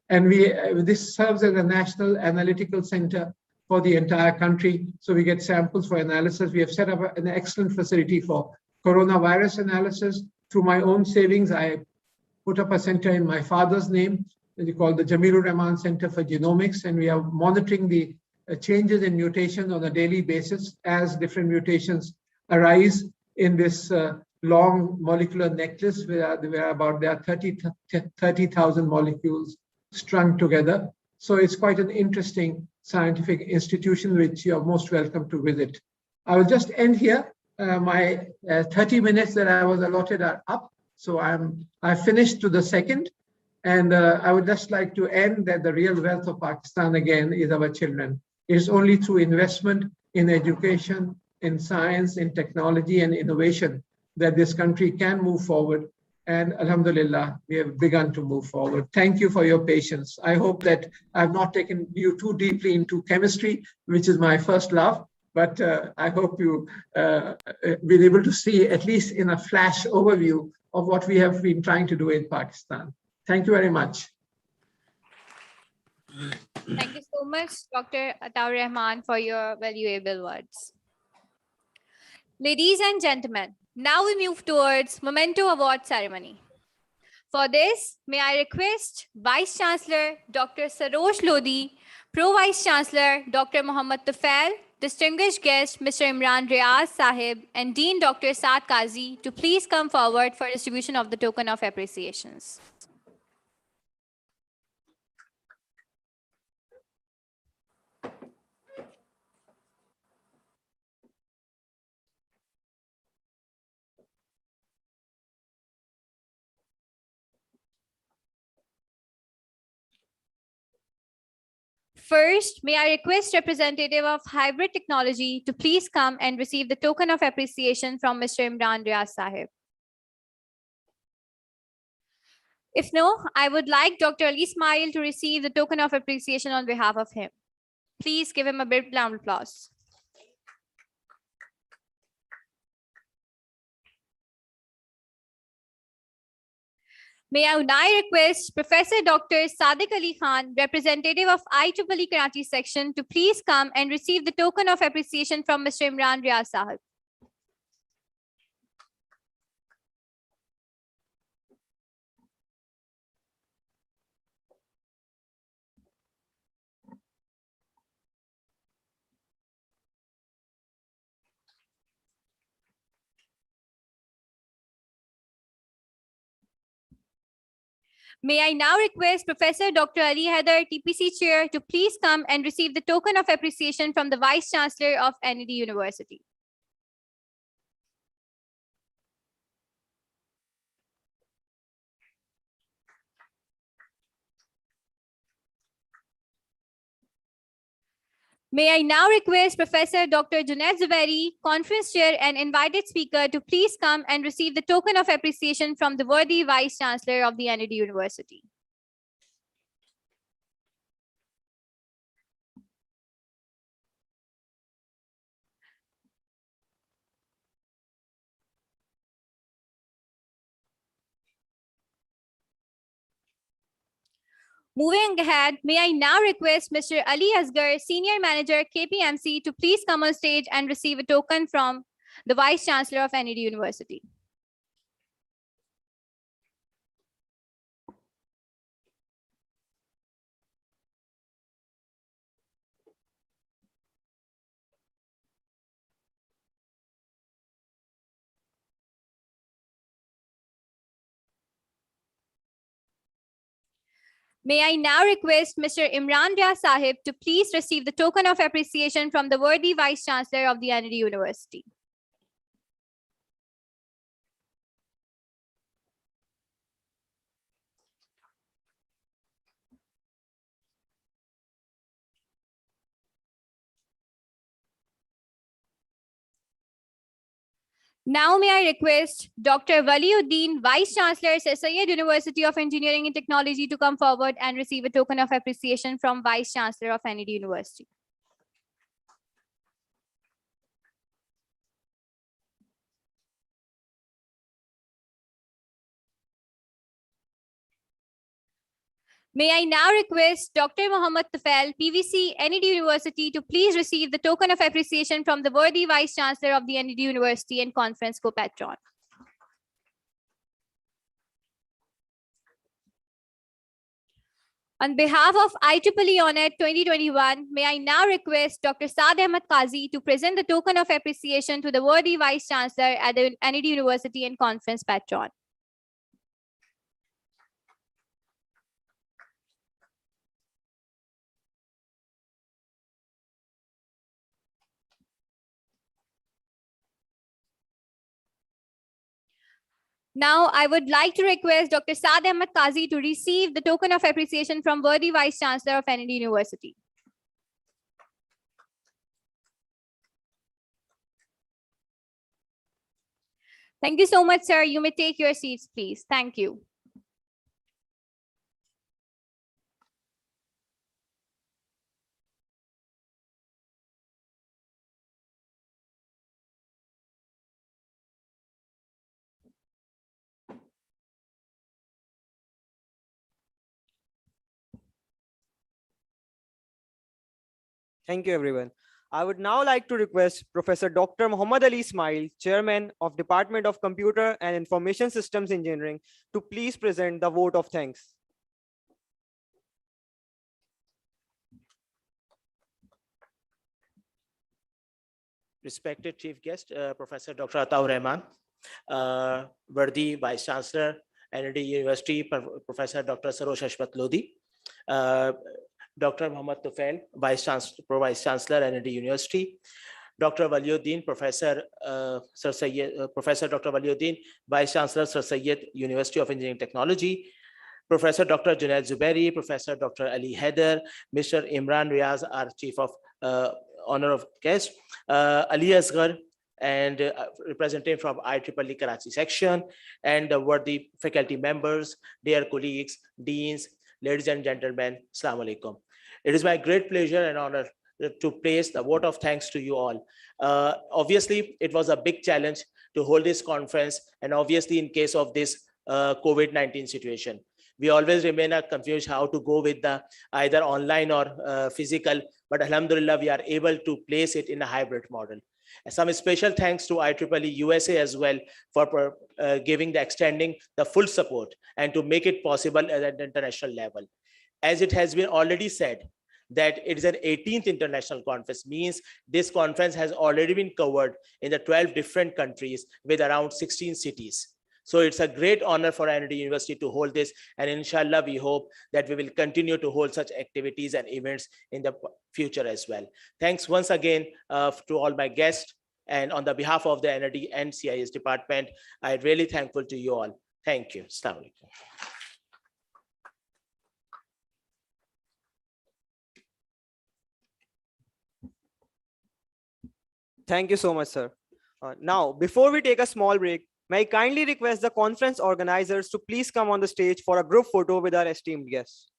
And this serves as a national analytical center for the entire country. So we get samples for analysis. We have set up an excellent facility for coronavirus analysis. Through my own savings, I put up a center in my father's name, it's called the Jamilur Rahman Center for Genomics, and we are monitoring the changes in mutations on a daily basis as different mutations arise in this long molecular necklace where there are 30,000 molecules strung together. So it's quite an interesting scientific institution which you are most welcome to visit. I will just end here. My 30 minutes that I was allotted are up. So I finished to the second. And I would just like to end that the real wealth of Pakistan again is our children. It is only through investment in education, in science, in technology and innovation that this country can move forward. And Alhamdulillah, we have begun to move forward. Thank you for your patience. I hope that I've not taken you too deeply into chemistry, which is my first love, but I hope you been able to see at least in a flash overview of what we have been trying to do in Pakistan. Thank you very much. Thank you so much, Dr. Ataur Rahman, for your valuable words. Ladies and gentlemen, now we move towards Memento Award ceremony. For this, may I request Vice Chancellor Dr. Saroj Lodi, Pro Vice Chancellor Dr. Mohammad Tufail, distinguished guest Mr. Imran Riaz Sahib, and Dean Dr. Saad Qazi to please come forward for distribution of the token of appreciations. First, may I request representative of Hybrid Technology to please come and receive the token of appreciation from Mr. Imran Riaz Sahib. If no, I would like Dr. Ali Ismail to receive the token of appreciation on behalf of him. Please give him a big round of applause. May I now request Professor Dr. Sadiq Ali Khan, representative of IEEE Karachi section, to please come and receive the token of appreciation from Mr. Imran Riaz Sahib. May I now request Professor Dr. Ali Haider, TPC Chair, to please come and receive the token of appreciation from the Vice Chancellor of NED University. May I now request Professor Dr. Junaid Zubairi, Conference Chair and invited speaker, to please come and receive the token of appreciation from the worthy Vice Chancellor of the NED University. Moving ahead, may I now request Mr. Ali Asgar, Senior Manager, KPMC, to please come on stage and receive a token from the Vice Chancellor of NED University. May I now request Mr. Imran Riaz Sahib to please receive the token of appreciation from the worthy Vice Chancellor of the NED University. Now may I request Dr. Waliuddin, Vice Chancellor, Sir Syed University of Engineering and Technology, to come forward and receive a token of appreciation from Vice Chancellor of NED University. May I now request Dr. Muhammad Tufail, PVC, NED University, to please receive the token of appreciation from the worthy Vice Chancellor of the NED University and Conference Co-Patron. On behalf of IEEE Honet 2021, may I now request Dr. Saad Ahmed Qazi to present the token of appreciation to the worthy Vice Chancellor at the NED University and Conference Patron. Now, I would like to request Dr. Saad Ahmed Qazi to receive the token of appreciation from worthy Vice Chancellor of NED University. Thank you so much, sir. You may take your seats, please. Thank you. Thank you, everyone. I would now like to request Professor Dr. Muhammad Ali Ismail, Chairman of Department of Computer and Information Systems Engineering, to please present the vote of thanks. Respected Chief Guest, Professor Dr. Ataur Rahman, worthy Vice Chancellor, NED University, Professor Dr. Sarosh Ashmat Lodi, Dr. Muhammad Tufail, Vice Chancellor, NED University, Dr. Waliuddin, Professor Dr. Waliuddin, Vice Chancellor, Sir Syed University of Engineering and Technology, Professor Dr. Junaid Zubairi, Professor Dr. Ali Haider, Mr. Imran Riaz, our Chief of Honor of Guest, Ali Asghar, and representative from IEEE Karachi section, and the worthy faculty members, dear colleagues, deans, ladies and gentlemen, Assalamu alaikum. It is my great pleasure and honor to place the vote of thanks to you all. Obviously, it was a big challenge to hold this conference, and obviously in case of this COVID-19 situation. We always remain confused how to go with the either online or physical, but alhamdulillah, we are able to place it in a hybrid model. And some special thanks to IEEE USA as well for giving the extending the full support and to make it possible at an international level. As it has been already said, that it is an 18th international conference, means this conference has already been covered in the 12 different countries with around 16 cities. So it's a great honor for NID University to hold this, and inshallah we hope that we will continue to hold such activities and events in the future as well. Thanks once again to all my guests, and on the behalf of the NID and CIS department, I'm really thankful to you all. Thank you. Assalamu alaikum. Thank you so much, sir. Now, before we take a small break, may I kindly request the conference organizers to please come on the stage for a group photo with our esteemed guests.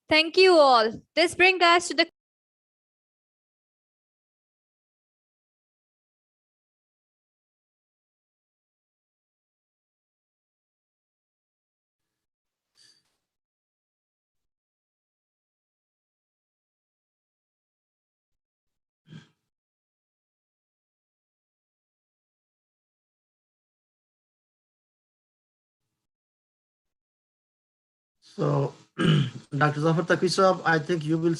Thank you all. This brings us to the So, Dr. Zafar Taqi, I think you will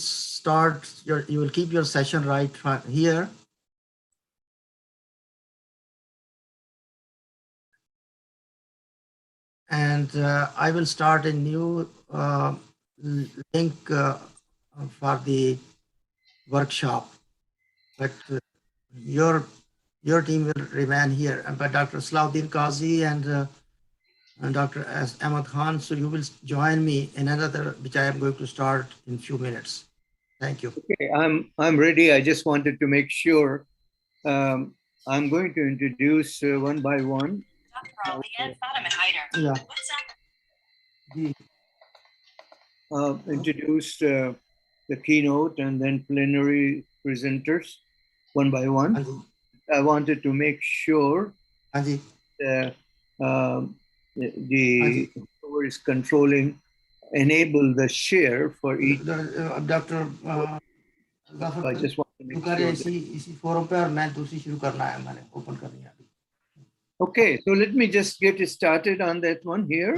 you will keep your session right here. And I will start a new link for the workshop, but your team will remain here. But Dr. Salahuddin Qazi and Dr. Ahmad Khan, so you will join me in another, which I am going to start in a few minutes. Thank you. Okay, I'm ready. I just wanted to make sure. I'm going to introduce one by one. Yeah. introduce the keynote and then plenary presenters one by one. I wanted to make sure the whoever is controlling enable the share for each. Dr. I just want to make sure. इसी forum पे और मैं दूसरी शुरू करना है मैंने open करनी है Okay, so let me just get started on that one here.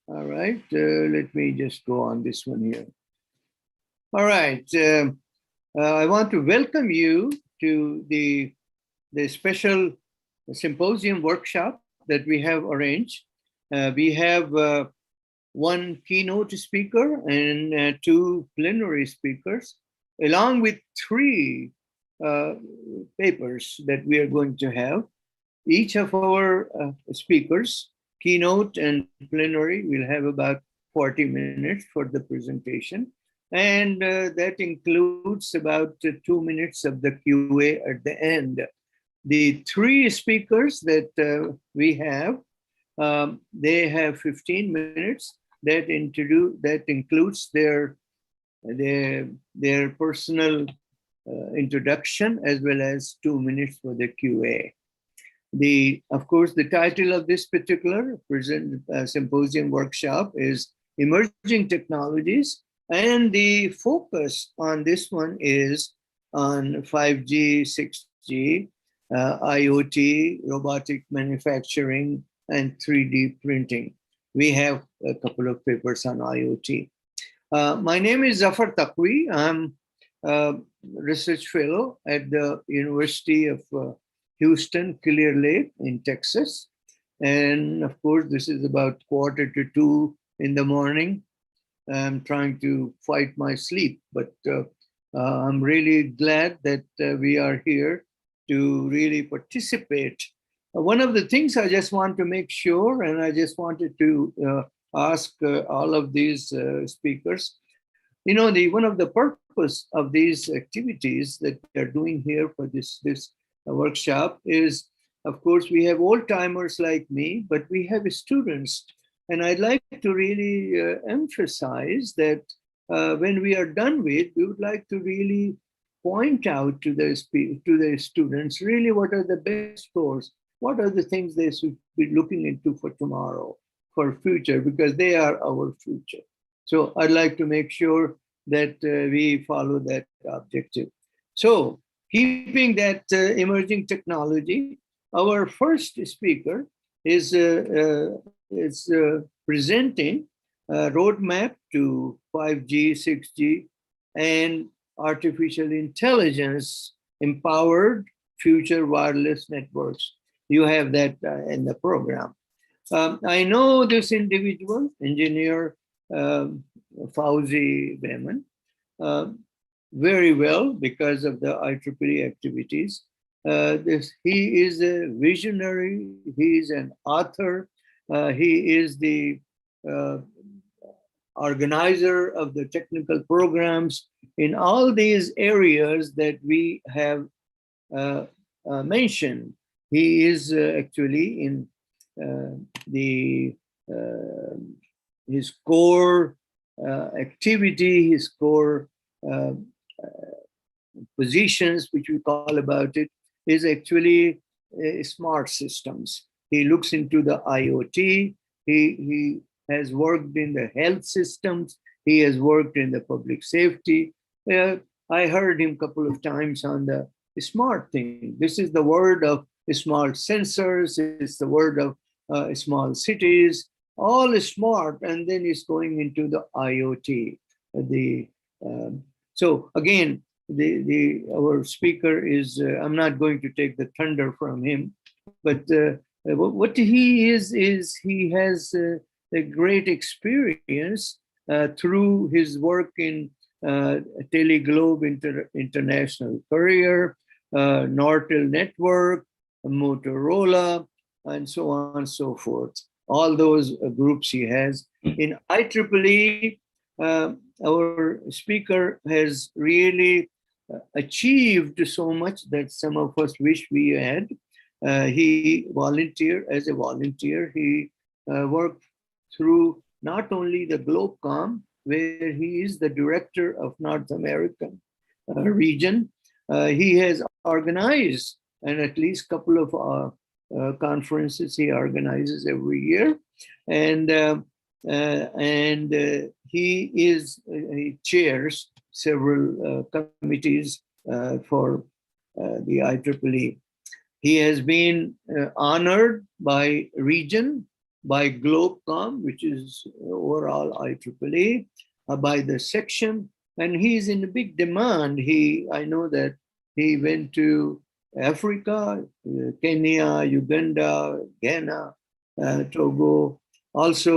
All right, let me just go on this one here. All right, I want to welcome you to the special symposium workshop that we have arranged. We have one keynote speaker and two plenary speakers, along with three papers that we are going to have. Each of our speakers, keynote and plenary, will have about 40 minutes for the presentation. And that includes about 2 minutes of the QA at the end. The three speakers that we have, they have 15 minutes that includes their personal introduction as well as 2 minutes for the QA. Of course, the title of this particular symposium workshop is Emerging Technologies, and the focus on this one is on 5G, 6G, IoT, robotic manufacturing, and 3D printing. We have a couple of papers on IoT. My name is Zafar Taqwi. I'm a research fellow at the University of Houston, Clear Lake in Texas. And of course, this is about 1:45 in the morning. I'm trying to fight my sleep, but I'm really glad that we are here to really participate. One of the things I just want to make sure, and I just wanted to ask all of these speakers, one of the purpose of these activities that they're doing here for this workshop is, of course, we have old timers like me, but we have students. And I'd like to really emphasize that when we are done with, we would like to really point out to the students really what are the best scores, what are the things they should be looking into for tomorrow, for future, because they are our future. So I'd like to make sure that we follow that objective. So keeping that emerging technology, our first speaker is presenting a roadmap to 5G, 6G, and artificial intelligence empowered future wireless networks. You have that in the program. I know this individual, engineer Fauzi Behman, very well because of the IEEE activities. He is a visionary, he is an author, he is the organizer of the technical programs in all these areas that we have mentioned. He is actually in his core activity, his core positions, which we call about it, is actually smart systems. He looks into the IoT. He has worked in the health systems. He has worked in the public safety. I heard him a couple of times on the smart thing. This is the word of smart sensors. It's the word of small cities, all smart, and then it's going into the IoT. So again, our speaker is, I'm not going to take the thunder from him, but what he is he has a great experience through his work in Teleglobe International Courier, Nortel Network, Motorola, and so on and so forth. All those groups he has. In IEEE, our speaker has really achieved so much that some of us wish we had. He volunteered as a volunteer. He worked through not only the Globecom, where he is the director of North American region. He has organized, and at least couple of conferences he organizes every year, and he chairs several committees for the IEEE. He has been honored by region, by Globecom, which is overall IEEE, by the section, and he's in big demand. I know that he went to Africa, Kenya, Uganda, Ghana, Togo. Also,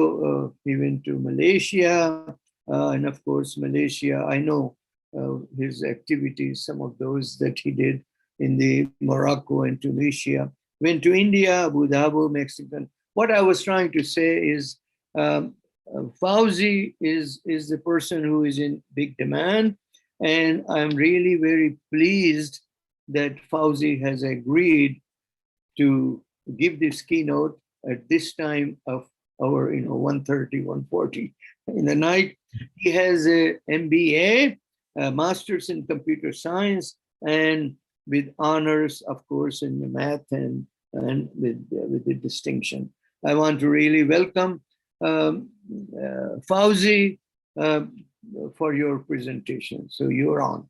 he went to Malaysia, and of course, Malaysia, I know his activities, some of those that he did in the Morocco and Tunisia, went to India, Abu Dhabi, Mexico. What I was trying to say is Fauzi is the person who is in big demand, and I'm really very pleased that Fauzi has agreed to give this keynote at this time of our 1:30, 1:40 in the night. He has a MBA, a Master's in Computer Science, and with honors, of course, in the math and with the distinction. I want to really welcome Fauzi for your presentation. So you're on.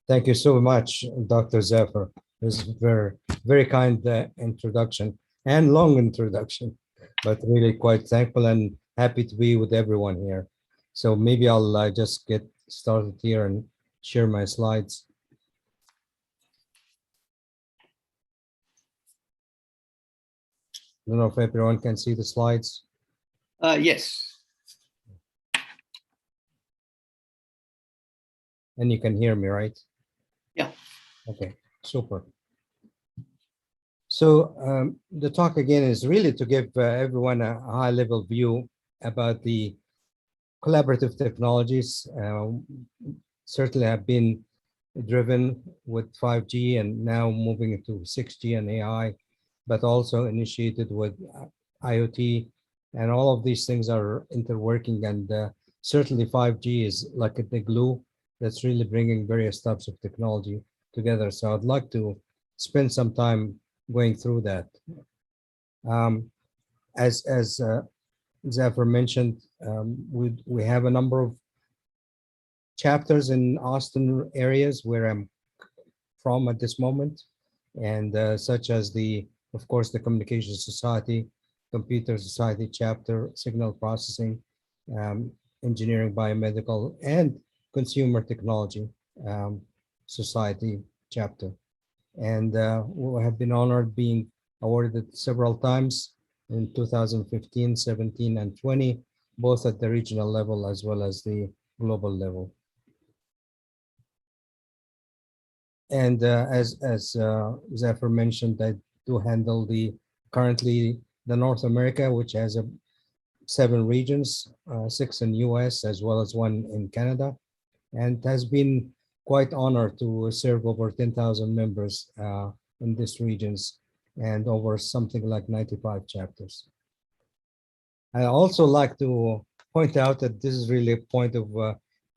Thank you so much, Dr. Zafar. This is very kind introduction and long introduction, but really quite thankful and happy to be with everyone here. So maybe I'll just get started here and share my slides. I don't know if everyone can see the slides. Yes. And you can hear me, right? Yeah. Okay, super. So the talk again is really to give everyone a high-level view about the collaborative technologies. Certainly have been driven with 5G and now moving into 6G and AI, but also initiated with IoT, and all of these things are interworking, and certainly 5G is like the glue that's really bringing various types of technology together. So I'd like to spend some time going through that. As Zafar mentioned, we have a number of chapters in Austin areas where I'm from at this moment, and such as of course, the Communication Society, Computer Society chapter, Signal Processing, Engineering, Biomedical, and Consumer Technology Society chapter. And we have been honored being awarded several times in 2015, 17, and 20, both at the regional level as well as the global level. And as Zafar mentioned, I do handle currently the North America, which has 7 regions, 6 in US as well as 1 in Canada, and has been quite honored to serve over 10,000 members in these regions and over something like 95 chapters. I also like to point out that this is really a point of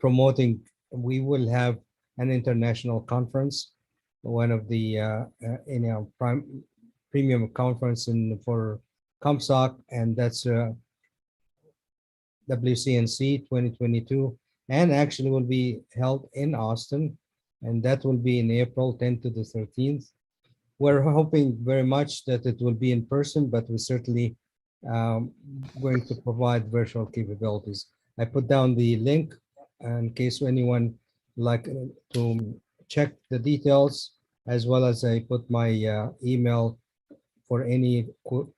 promoting. We will have an international conference, one of the premium conference for ComSoc, and that's WCNC 2022, and actually will be held in Austin, and that will be in April 10th to the 13th. We're hoping very much that it will be in person, but we're certainly going to provide virtual capabilities. I put down the link in case anyone like to check the details, as well as I put my email for any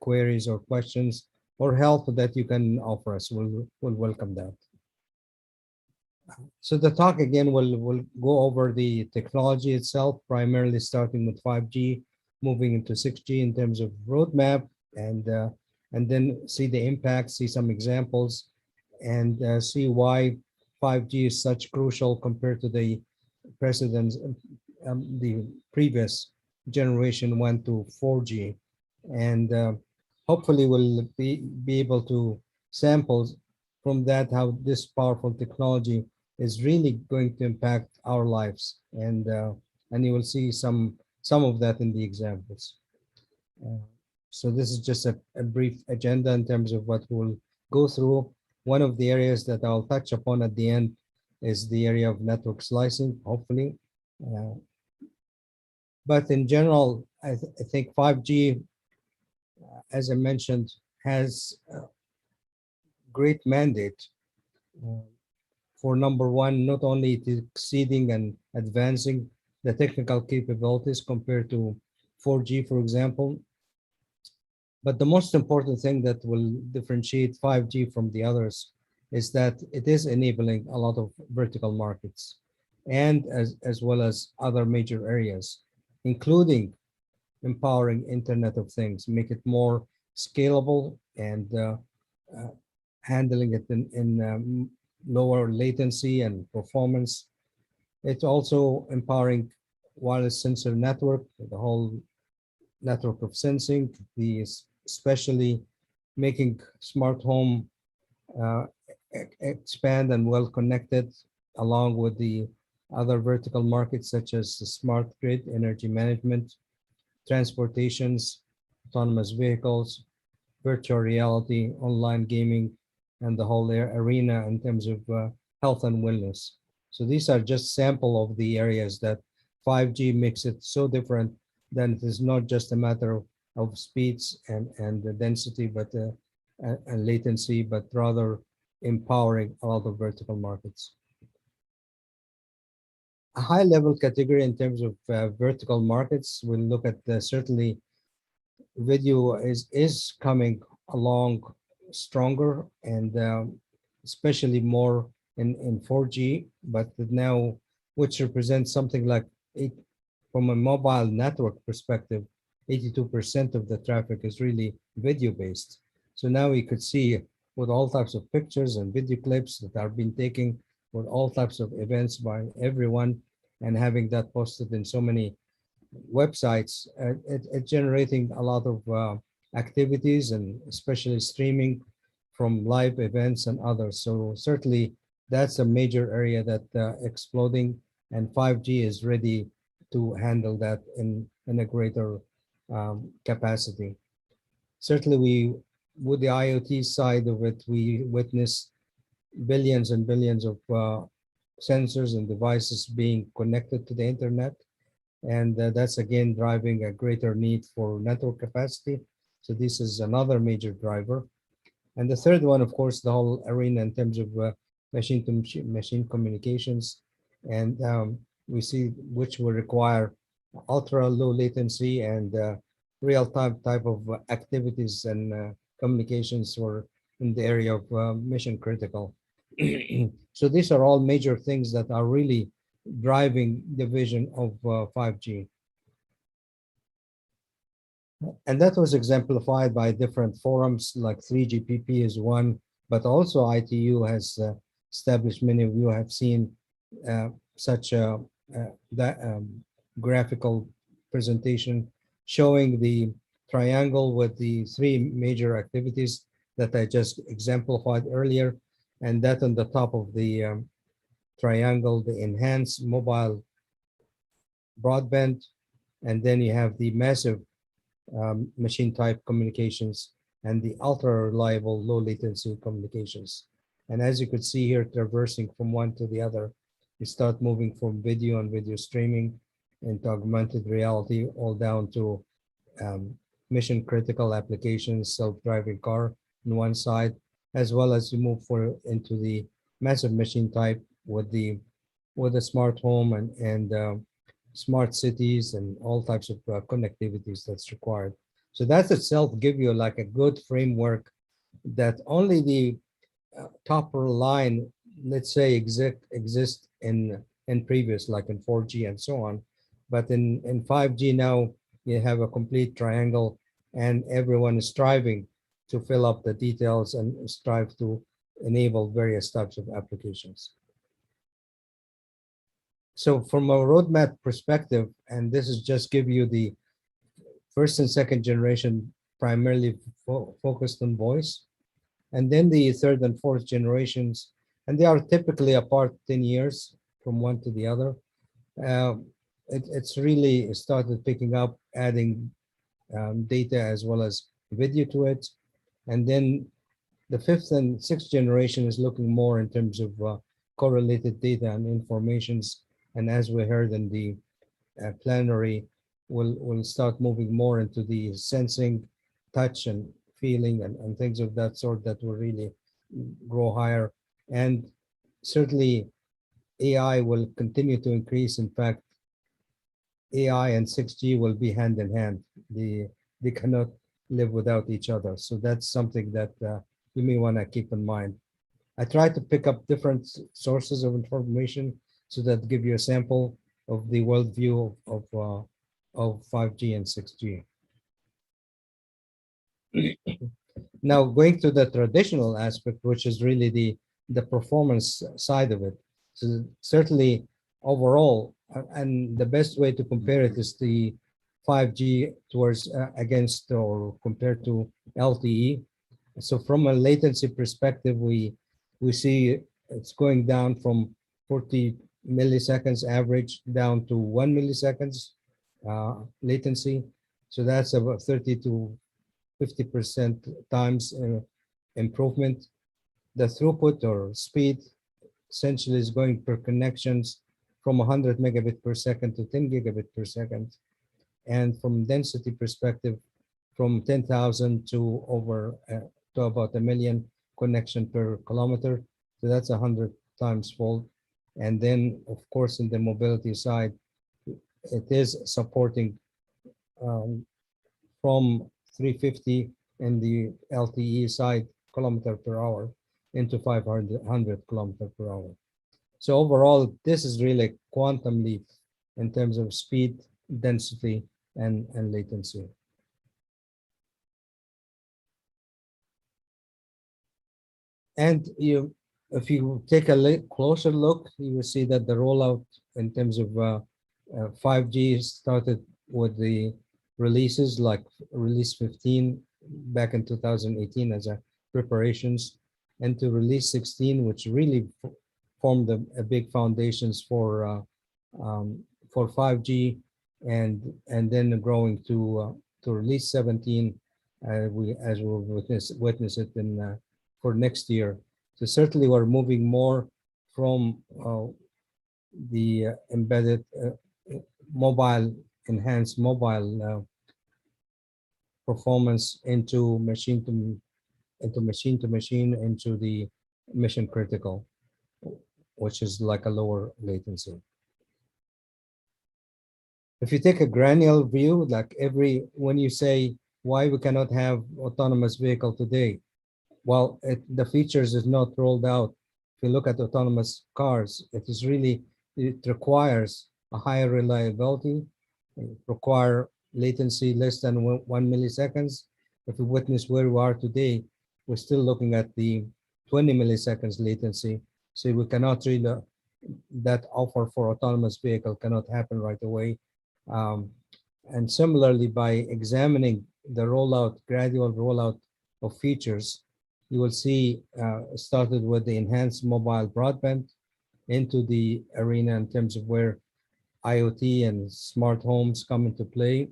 queries or questions or help that you can offer us. We'll welcome that. So the talk again will go over the technology itself, primarily starting with 5G, moving into 6G in terms of roadmap, and then see the impact, see some examples, and see why 5G is such crucial compared to the precedents, the previous generation 1 to 4G, and hopefully we'll be able to sample from that how this powerful technology is really going to impact our lives, and you will see some of that in the examples. So this is just a brief agenda in terms of what we'll go through. One of the areas that I'll touch upon at the end is the area of network slicing, hopefully. But in general, I think 5G, as I mentioned, has a great mandate for number one, not only it is exceeding and advancing the technical capabilities compared to 4G, for example, but the most important thing that will differentiate 5G from the others is that it is enabling a lot of vertical markets, and as well as other major areas, including empowering Internet of Things, make it more scalable and handling it in lower latency and performance. It's also empowering wireless sensor network, the whole network of sensing, especially making smart home expand and well connected, along with the other vertical markets such as the smart grid, energy management, transportations, autonomous vehicles, virtual reality, online gaming, and the whole arena in terms of health and wellness. So these are just sample of the areas that 5G makes it so different. Then it is not just a matter of speeds and the density, but and latency, but rather empowering a lot of vertical markets. A high level category in terms of vertical markets, we'll look at certainly video is coming along stronger, and especially more in 4G, but now which represents something like from a mobile network perspective, 82% of the traffic is really video based. So now we could see with all types of pictures and video clips that are being taken with all types of events by everyone, and having that posted in so many websites, it generating a lot of activities, and especially streaming from live events and others. So certainly that's a major area that exploding, and 5G is ready to handle that in a greater capacity. Certainly with the IoT side of it, we witness billions and billions of sensors and devices being connected to the internet. And that's again driving a greater need for network capacity. So this is another major driver. And the third one, of course, the whole arena in terms of machine to machine communications. And we see which will require ultra low latency and real-time type of activities and communications for in the area of mission critical. So these are all major things that are really driving the vision of 5G. And that was exemplified by different forums, like 3GPP is one, but also ITU has established, many of you have seen such a graphical presentation showing the triangle with the three major activities that I just exemplified earlier, and that on the top of the triangle, the enhanced mobile broadband, and then you have the massive machine type communications and the ultra reliable low latency communications. And as you could see here, traversing from one to the other, you start moving from video and video streaming into augmented reality, all down to mission critical applications, self-driving car on one side, as well as you move into the massive machine type with the smart home and smart cities and all types of connectivities that's required. So that itself give you like a good framework that only the top line, let's say, exist in previous, like in 4G and so on. But in 5G now, you have a complete triangle, and everyone is striving to fill up the details and strive to enable various types of applications. So from a roadmap perspective, and this is just give you the first and second generation primarily focused on voice. And then the third and fourth generations, and they are typically apart 10 years from one to the other. It's really started picking up, adding data as well as video to it. And then the fifth and sixth generation is looking more in terms of correlated data and informations. And as we heard in the plenary, will start moving more into the sensing, touch and feeling and things of that sort that will really grow higher. And certainly AI will continue to increase. In fact, AI and 6G will be hand in hand. They cannot live without each other. So that's something that you may want to keep in mind. I try to pick up different sources of information so that give you a sample of the worldview of 5G and 6G. Now, going to the traditional aspect, which is really the performance side of it. So certainly overall, and the best way to compare it is the 5G towards against or compared to LTE. So from a latency perspective, we see it's going down from 40 milliseconds average down to 1 milliseconds latency. So that's about 30 to 50% times improvement. The throughput or speed essentially is going per connections from 100 megabit per second to 10 gigabit per second. And from density perspective, from 10,000 to over to about 1 million connection per kilometer. So that's 100 times fold. And then, of course, in the mobility side, it is supporting from 350 in the LTE side kilometer per hour into 500 kilometer per hour. So overall, this is really quantum leap in terms of speed, density, and latency. And if you take a closer look, you will see that the rollout in terms of 5G started with the releases like release 15 back in 2018 as a preparations, and to release 16, which really formed a big foundations for 5G, and then growing to release 17, as we'll witness it in for next year. So certainly we're moving more from the embedded mobile, enhanced mobile performance into machine to machine into the mission critical, which is like a lower latency. If you take a granular view, like when you say why we cannot have autonomous vehicle today, well, the features is not rolled out. If you look at autonomous cars, it requires a higher reliability, require latency less than 1 milliseconds. If you witness where we are today, we're still looking at the 20 milliseconds latency. So we cannot really, that offer for autonomous vehicle cannot happen right away. And similarly, by examining the gradual rollout of features, you will see started with the enhanced mobile broadband into the arena in terms of where IoT and smart homes come into play.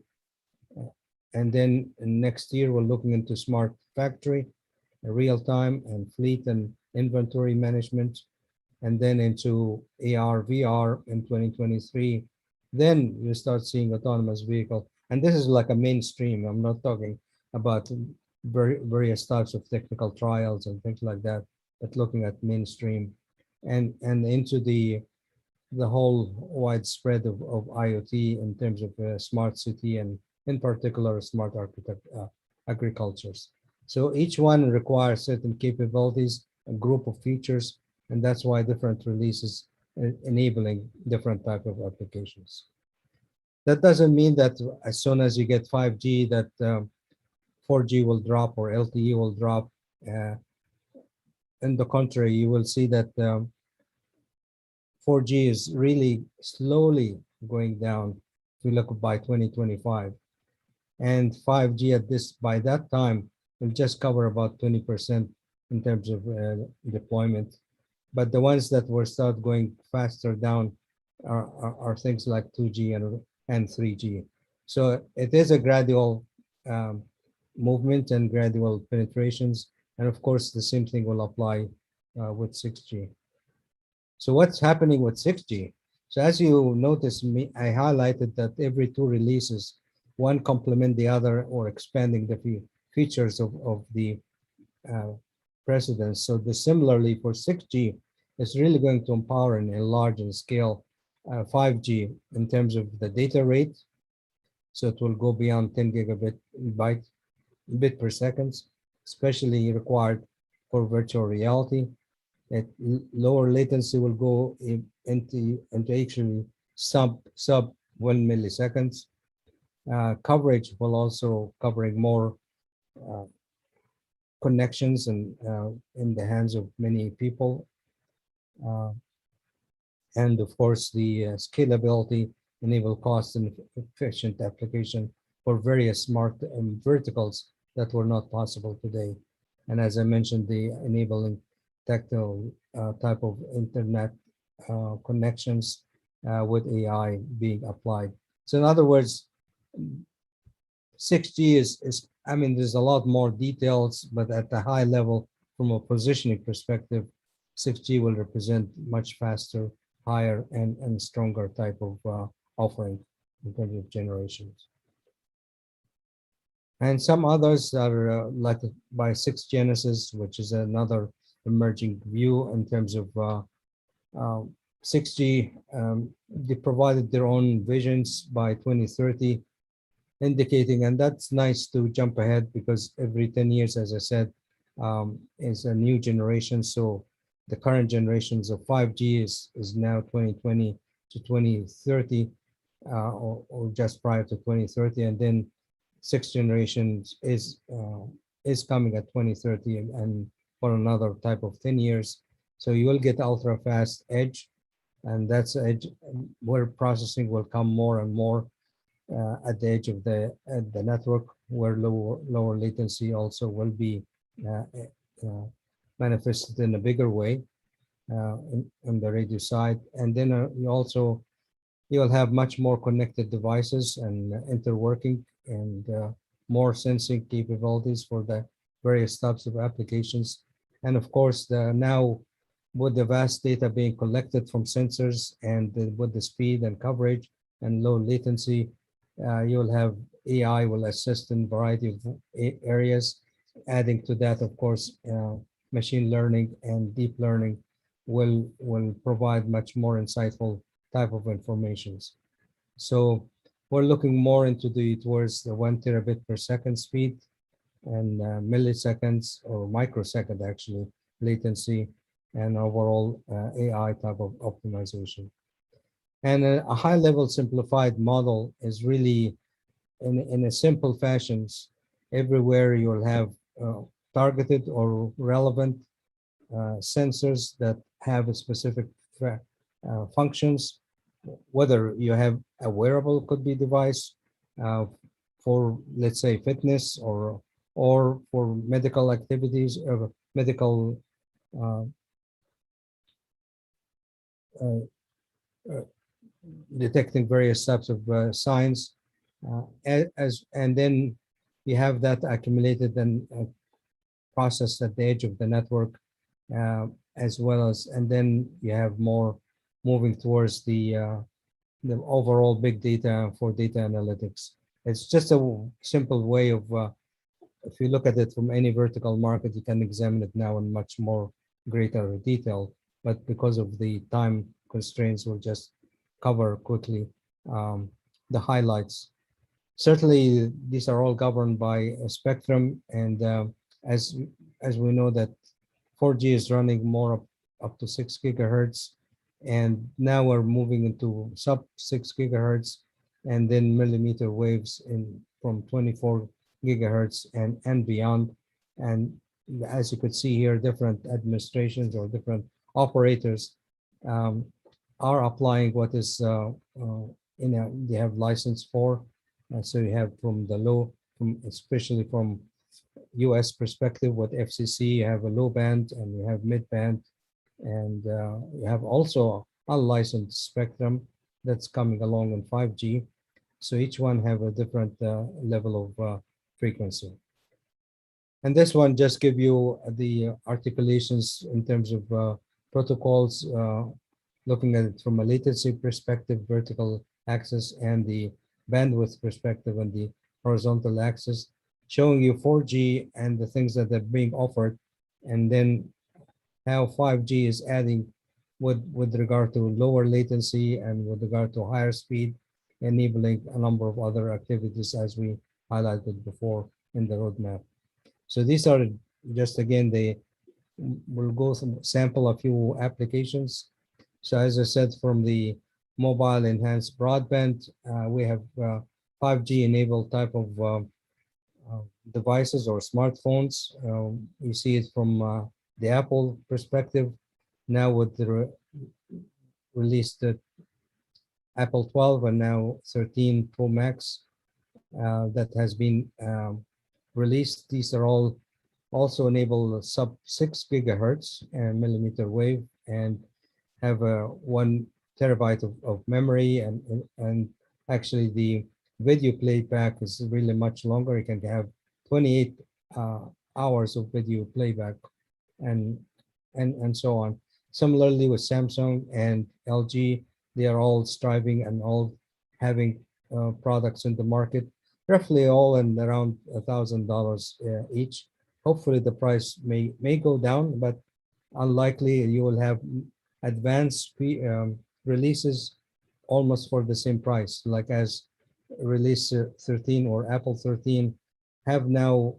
And then next year, we're looking into smart factory, real-time and fleet and inventory management, and then into AR, VR in 2023. Then you start seeing autonomous vehicle. And this is like a mainstream. I'm not talking about various types of technical trials and things like that, but looking at mainstream and into the whole widespread of IoT in terms of smart city and in particular smart agricultures. So each one requires certain capabilities, a group of features, and that's why different releases enabling different type of applications. That doesn't mean that as soon as you get 5G that 4G will drop or LTE will drop. In the contrary, you will see that 4G is really slowly going down if you look by 2025. And 5G by that time will just cover about 20% in terms of deployment. But the ones that will start going faster down are things like 2G and 3G. So it is a gradual movement and gradual penetrations. And of course, the same thing will apply with 6G. So what's happening with 6G? So as you notice, I highlighted that every two releases, one complement the other or expanding the features of the precedence. So similarly for 6G, it's really going to empower and enlarge and scale 5G in terms of the data rate. So it will go beyond 10 bit per second, especially required for virtual reality. Lower latency will go into actually sub 1 milliseconds. Coverage will also covering more connections and in the hands of many people. And of course, the scalability enable cost and efficient application for various smart verticals that were not possible today. And as I mentioned, the enabling tactile type of internet connections with AI being applied. So in other words, 6G is, I mean, there's a lot more details, but at the high level, from a positioning perspective, 6G will represent much faster, higher, and stronger type of offering in terms of generations. And some others are like by 6 Genesis, which is another emerging view in terms of 6G. They provided their own visions by 2030, indicating, and that's nice to jump ahead because every 10 years, as I said, is a new generation. So the current generations of 5G is now 2020 to 2030, or just prior to 2030, and then 6th generations is coming at 2030 and for another type of 10 years. So you will get ultra fast edge, and that's edge where processing will come more and more at the edge of the network, where lower latency also will be manifested in a bigger way in the radio side. And then you'll have much more connected devices and interworking and more sensing capabilities for the various types of applications. And of course, now with the vast data being collected from sensors and with the speed and coverage and low latency, you'll have AI will assist in a variety of areas. Adding to that, of course, machine learning and deep learning will provide much more insightful type of informations. So we're looking more into towards the 1 terabit per second speed and milliseconds or microsecond actually latency and overall AI type of optimization. And a high level simplified model is really in a simple fashions. Everywhere you'll have targeted or relevant sensors that have a specific functions, whether you have a wearable could be device for, let's say, fitness or for medical activities or medical detecting various types of signs and then you have that accumulated and processed at the edge of the network as well as, and then you have more moving towards the overall big data for data analytics. It's just a simple way of, if you look at it from any vertical market, you can examine it now in much more greater detail, but because of the time constraints, we'll just cover quickly the highlights. Certainly, these are all governed by a spectrum, and as we know that 4G is running more up to 6 gigahertz, and now we're moving into sub 6 gigahertz, and then millimeter waves from 24 gigahertz and beyond. And as you could see here, different administrations or different operators are applying what is they have license for. So you have from the low, especially from US perspective with FCC, you have a low band and you have mid band, and you have also unlicensed spectrum that's coming along in 5G. So each one have a different level of frequency. And this one just give you the articulations in terms of protocols, looking at it from a latency perspective, vertical axis, and the bandwidth perspective and the horizontal axis, showing you 4G and the things that are being offered, and then how 5G is adding with regard to lower latency and with regard to higher speed, enabling a number of other activities as we highlighted before in the roadmap. So these are just, again, we'll go sample a few applications. So as I said, from the mobile enhanced broadband, we have 5G enabled type of devices or smartphones. You see it from the Apple perspective. Now with the released Apple 12 and now 13 Pro Max that has been released. These are all also enable sub 6 gigahertz and millimeter wave, and have a 1 terabyte of memory, and actually the video playback is really much longer. You can have 28 hours of video playback, and so on. Similarly with Samsung and LG, they are all striving and all having products in the market, roughly all in around $1,000 each. Hopefully the price may go down, but unlikely. You will have advanced releases almost for the same price, like as release 13 or Apple 13 have now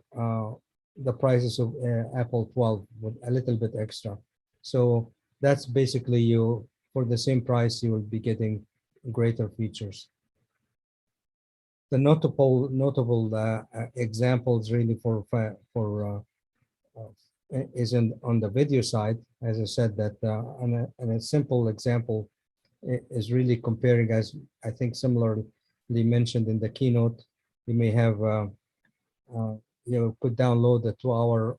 the prices of Apple 12 with a little bit extra. So that's basically for the same price, you will be getting greater features. The notable examples really is on the video side. As I said, that on a simple example is really comparing, as I think similarly mentioned in the keynote. You may have you could download a 2-hour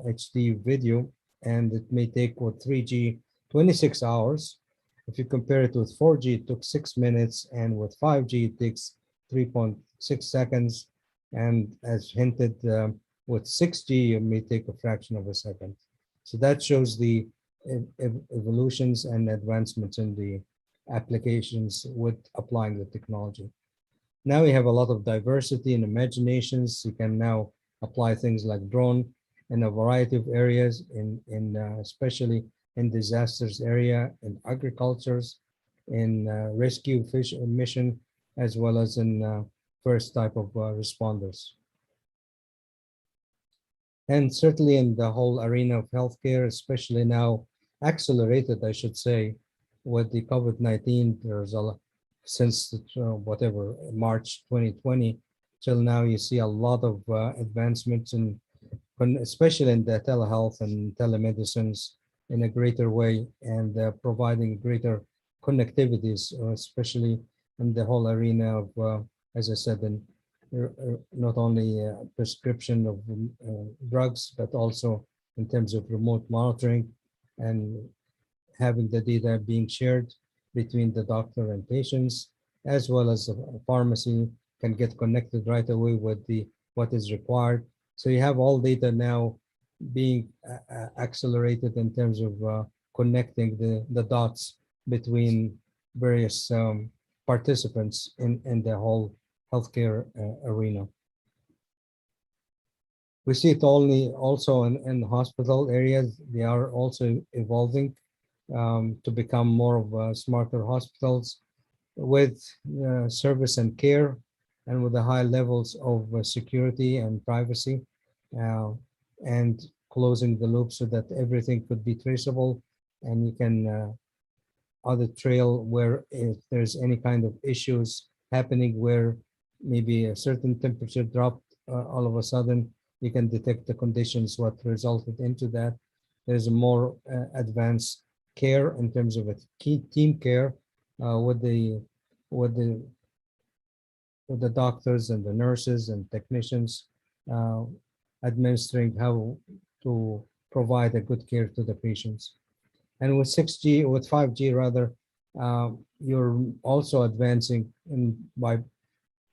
HD video, and it may take with 3G 26 hours. If you compare it with 4G, it took 6 minutes, and with 5G, it takes 3.6 seconds. And as hinted, with 6G, it may take a fraction of a second. So that shows the evolutions and advancements in the applications with applying the technology. Now we have a lot of diversity and imaginations. You can now apply things like drone in a variety of areas, especially in disasters area, in agricultures, in rescue fish mission, as well as in first type of responders. And certainly in the whole arena of healthcare, especially now accelerated, I should say, with the COVID-19, there's a lot, since whatever, March 2020 till now, you see a lot of advancements especially in the telehealth and telemedicines in a greater way, and providing greater connectivities, especially in the whole arena of, as I said, in not only prescription of drugs, but also in terms of remote monitoring and having the data being shared between the doctor and patients, as well as a pharmacy can get connected right away with what is required. So you have all data now being accelerated in terms of connecting the dots between various participants in the whole healthcare arena. We see it also in hospital areas. They are also evolving to become more of smarter hospitals with service and care, and with the high levels of security and privacy, and closing the loop so that everything could be traceable, and you can audit trail where if there's any kind of issues happening where maybe a certain temperature dropped all of a sudden, you can detect the conditions what resulted into that. There's a more advanced care in terms of a key team care with the doctors and the nurses and technicians administering how to provide a good care to the patients. And with 6G, with 5G rather, you're also advancing by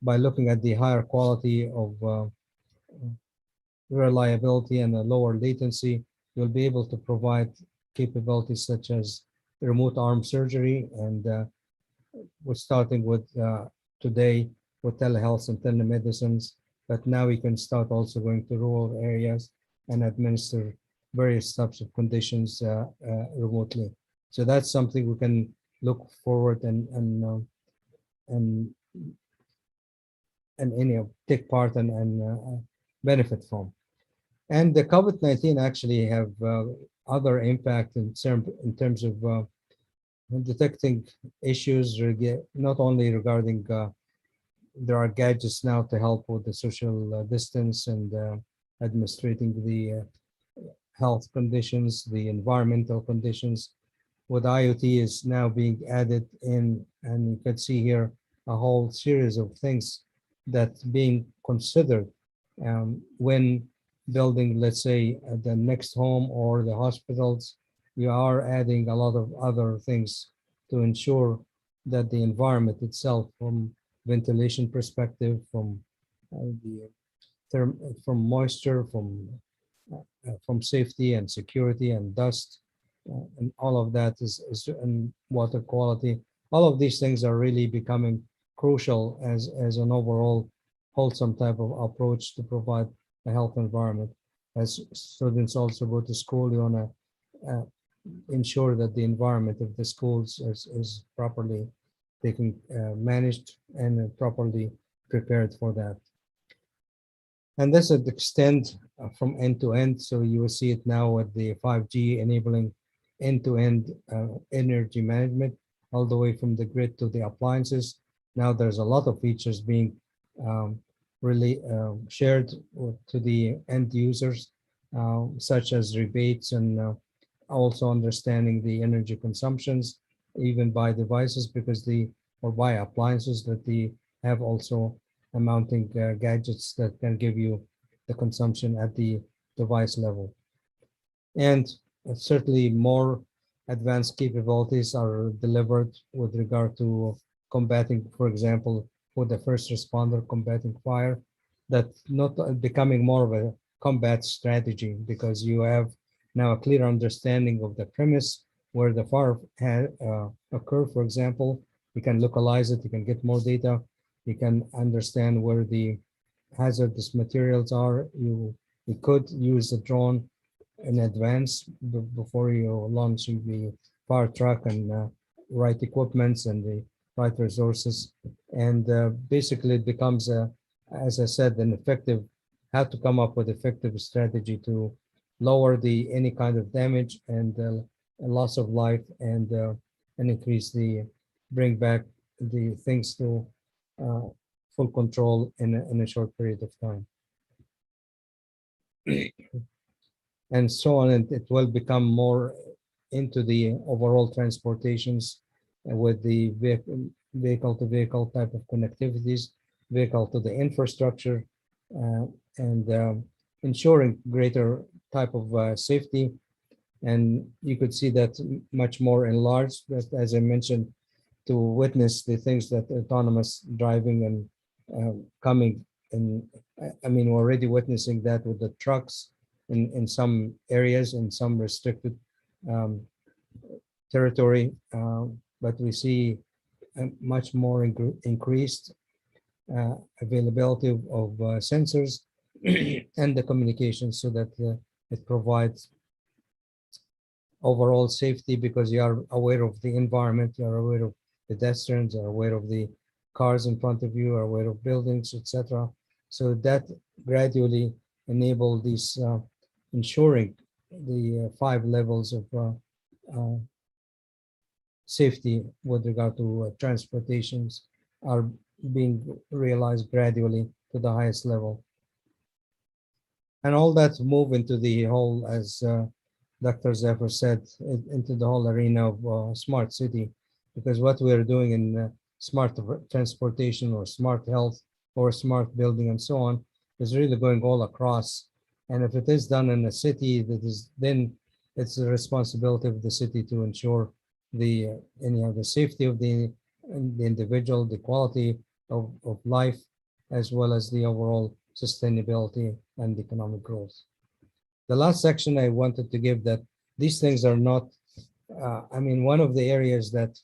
looking at the higher quality of reliability and a lower latency. You'll be able to provide capabilities such as remote arm surgery, and we're starting with today with telehealth and telemedicines, but now we can start also going to rural areas and administer various types of conditions remotely. So that's something we can look forward and any take part and benefit from. And the COVID-19 actually have other impact in terms of detecting issues, not only regarding there are gadgets now to help with the social distance and administrating the health conditions, the environmental conditions. With IoT is now being added in, and you can see here a whole series of things that's being considered when building, let's say, the next home or the hospitals. You are adding a lot of other things to ensure that the environment itself, from ventilation perspective, from the from moisture, from safety and security and dust, and all of that is and water quality. All of these things are really becoming crucial as an overall wholesome type of approach to provide a health environment. As students also go to school, you want to ensure that the environment of the schools is properly taken, managed and properly prepared for that. And this would extend from end to end. So you will see it now with the 5G enabling end-to-end energy management, all the way from the grid to the appliances. Now there's a lot of features being really shared to the end users, such as rebates and also understanding the energy consumptions, even by devices, because or by appliances that they have also mounting gadgets that can give you the consumption at the device level. And certainly more advanced capabilities are delivered with regard to combating, for example, for the first responder combating fire, that not becoming more of a combat strategy, because you have now a clear understanding of the premise where the fire occurred, for example. You can localize it, you can get more data, you can understand where the hazardous materials are. You could use a drone in advance before you launching the fire truck and right equipments and the right resources. And basically it becomes, as I said, an effective, how to come up with effective strategy to lower any kind of damage and loss of life and increase bring back the things to full control in a short period of time. And so on, and it will become more into the overall transportations with the vehicle-to-vehicle type of connectivities, vehicle to the infrastructure, and ensuring greater type of safety. And you could see that much more enlarged, as I mentioned, to witness the things that autonomous driving and coming. And I mean, we're already witnessing that with the trucks in some areas, in some restricted territory, but we see a much more increased availability of sensors and the communication, so that it provides overall safety, because you are aware of the environment, you are aware of pedestrians, you are aware of the cars in front of you, are aware of buildings, etc. So that gradually enable these ensuring the 5 levels of safety with regard to transportations are being realized gradually to the highest level. And all that move into the whole, as Dr. Zafar said, into the whole arena of smart city, because what we're doing in smart transportation or smart health or smart building and so on is really going all across And if it is done in a city, then it's the responsibility of the city to ensure the safety of the individual, the quality of life, as well as the overall sustainability and economic growth. The last section I wanted to give that these things are not, one of the areas that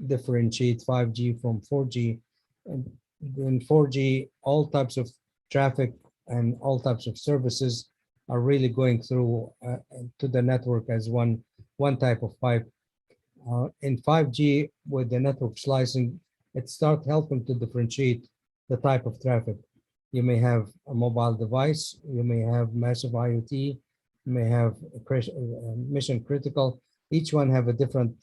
differentiate 5G from 4G. In 4G, all types of traffic and all types of services are really going through to the network as one type of pipe. In 5G, with the network slicing, it starts helping to differentiate the type of traffic. You may have a mobile device, you may have massive IoT, you may have mission critical. Each one have a different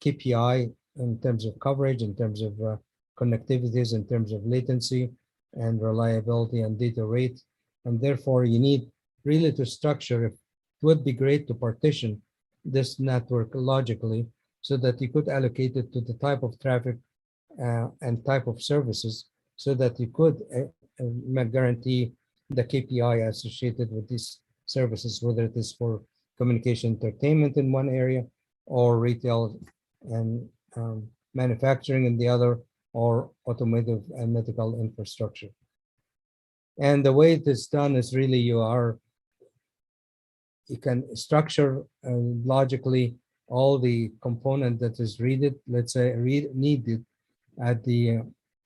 KPI in terms of coverage, in terms of connectivities, in terms of latency and reliability and data rate. And therefore, you need really to structure. It would be great to partition this network logically so that you could allocate it to the type of traffic and type of services so that you could guarantee the KPI associated with these services, whether it is for communication entertainment in one area or retail and manufacturing in the other, or automotive and medical infrastructure. And the way it is done is really you can structure logically all the component that is needed at the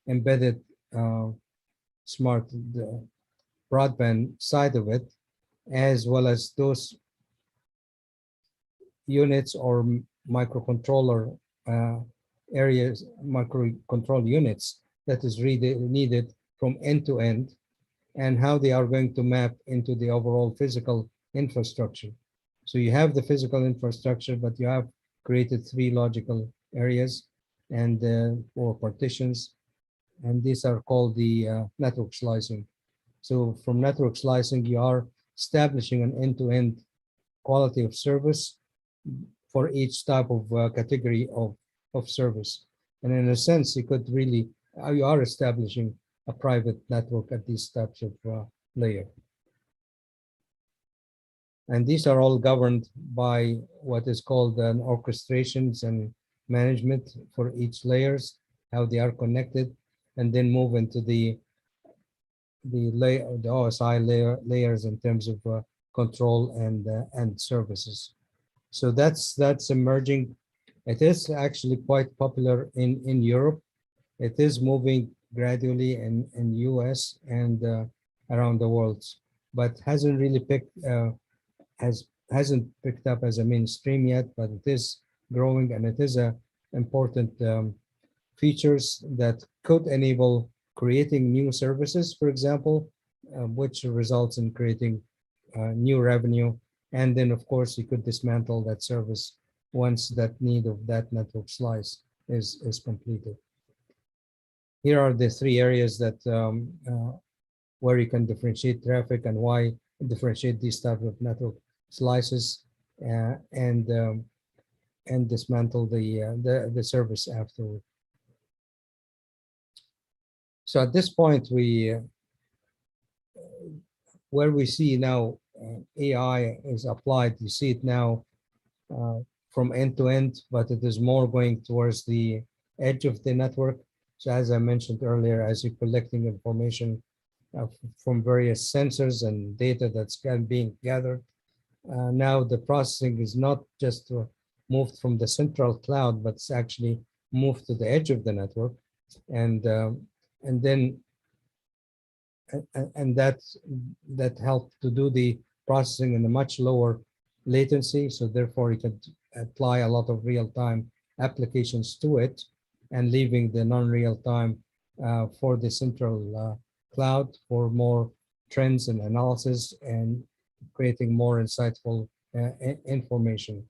embedded smart broadband side of it, as well as those units or microcontroller areas, microcontrol units that is really needed from end to end, and how they are going to map into the overall physical infrastructure. So you have the physical infrastructure, but you have created 3 logical areas and 4 partitions, and these are called the network slicing. So from network slicing, you are establishing an end-to-end quality of service for each type of category of service. And in a sense, you are establishing a private network at these types of layer. And these are all governed by what is called an orchestrations and management for each layers, how they are connected, and then move into the OSI layers in terms of control and services. So that's emerging. It is actually quite popular in Europe. It is moving gradually in US and around the world, but hasn't picked up as a mainstream yet, but it is growing, and it is a important features that could enable creating new services, for example, which results in creating new revenue. And then, of course, you could dismantle that service once that need of that network slice is completed. Here are the 3 areas that where you can differentiate traffic and why differentiate these type of network slices and dismantle the service afterward. So at this point, where we see now AI is applied, you see it now from end to end, but it is more going towards the edge of the network. So as I mentioned earlier, as you're collecting information from various sensors and data that's being gathered, now the processing is not just moved from the central cloud, but it's actually moved to the edge of the network, and then that helped to do the processing in a much lower latency. So therefore, you can apply a lot of real-time applications to it, and leaving the non-real-time for the central cloud for more trends and analysis and creating more insightful information.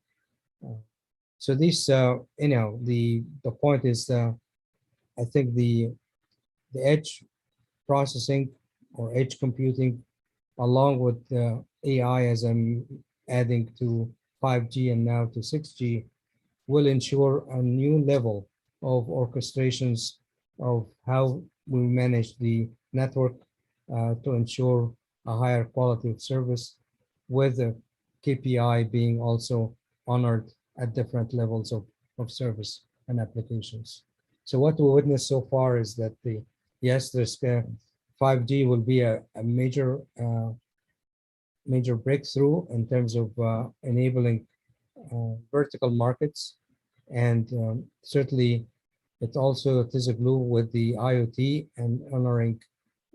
So this, the point is, I think the edge processing or edge computing, along with AI, as I'm adding to 5G and now to 6G, will ensure a new level of orchestrations of how we manage the network to ensure a higher quality of service, with the KPI being also honored at different levels of service and applications. So what we witnessed so far is that yes, there's 5G will be a major breakthrough in terms of enabling vertical markets, and certainly it is a glue with the IoT and honoring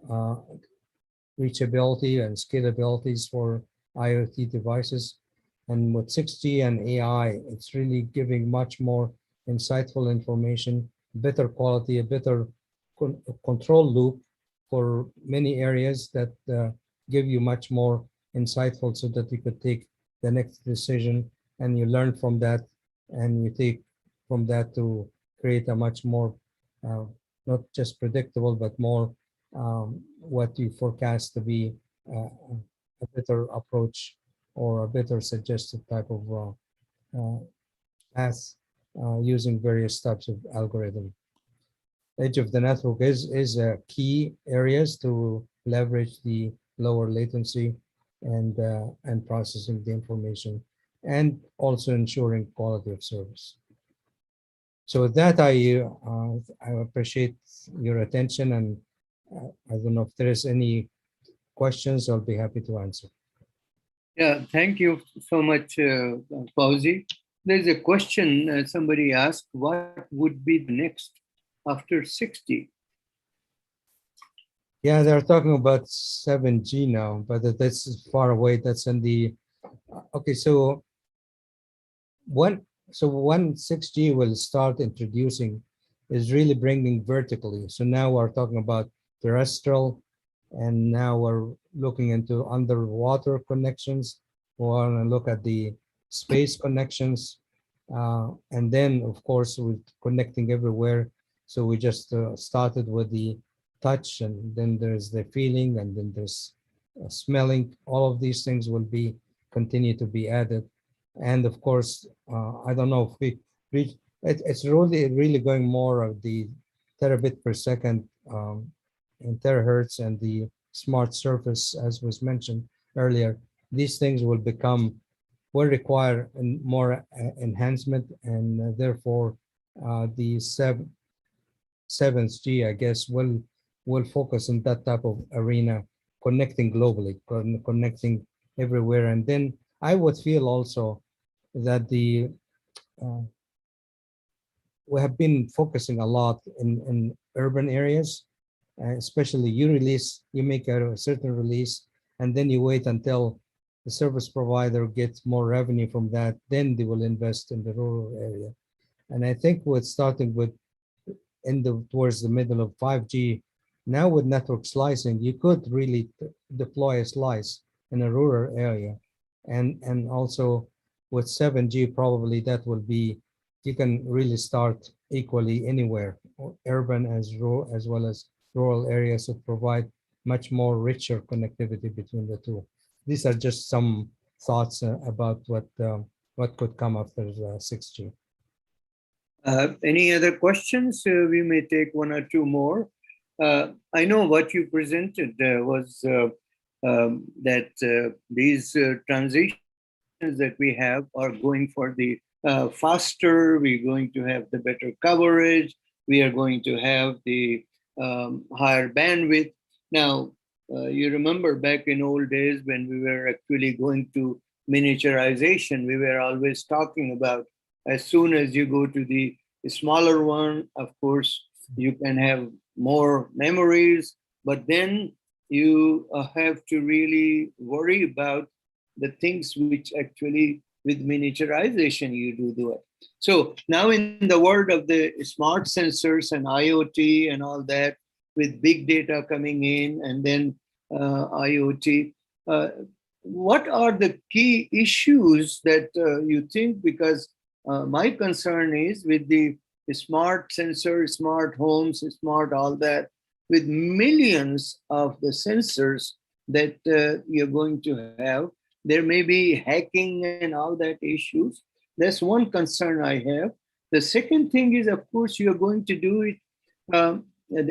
uh, reachability and scalabilities for IoT devices. And with 6G and AI, it's really giving much more insightful information, better quality, a better control loop for many areas that give you much more insightful, so that you could take the next decision and you learn from that, and you take from that to create a much more uh, not just predictable, but more what you forecast to be a better approach or a better suggested type of path using various types of algorithm. Edge of the network is a key areas to leverage the lower latency and processing the information, and also ensuring quality of service. So with that, I appreciate your attention, and I don't know if there is any questions. I'll be happy to answer. Yeah, thank you so much, Fauzi. There's a question somebody asked, what would be the next after 60? Yeah, they're talking about 7G now, but that's far away. That's in the, okay, so when 6G will start introducing is really bringing vertically. So now we're talking about terrestrial, and now we're looking into underwater connections. We want to look at the space connections, and then of course with connecting everywhere. So we just started with the touch, and then there's the feeling, and then there's smelling. All of these things will be continue to be added. And of course, I don't know if we reach, it's really going more of the terabit per second in terahertz, and the smart surface, as was mentioned earlier. These things will require more enhancement, and therefore the 7th G, I guess, will focus on that type of arena, connecting globally, connecting everywhere. And then I would feel also that we have been focusing a lot in urban areas, especially you make a certain release, and then you wait until the service provider gets more revenue from that, then they will invest in the rural area. And I think with starting with towards the middle of 5G, now with network slicing, you could really deploy a slice in a rural area. And also with 7G, probably that will be, you can really start equally anywhere, urban as well as rural areas, to provide much more richer connectivity between the two. These are just some thoughts about what could come after 6G. Any other questions? We may take one or two more. I know what you presented was that these transitions that we have are going for the faster, we're going to have the better coverage, we are going to have the higher bandwidth. Now, you remember back in old days when we were actually going to miniaturization, we were always talking about as soon as you go to the smaller one, of course, you can have more memories, but then you have to really worry about the things which actually with miniaturization you do it. So now in the world of the smart sensors and IoT and all that, with big data coming in and then IoT, what are the key issues that you think? Because my concern is with the smart sensors, smart homes, smart all that, with millions of the sensors that you're going to have, there may be hacking and all that issues. That's one concern I have. The second thing is, of course, you're going to do it,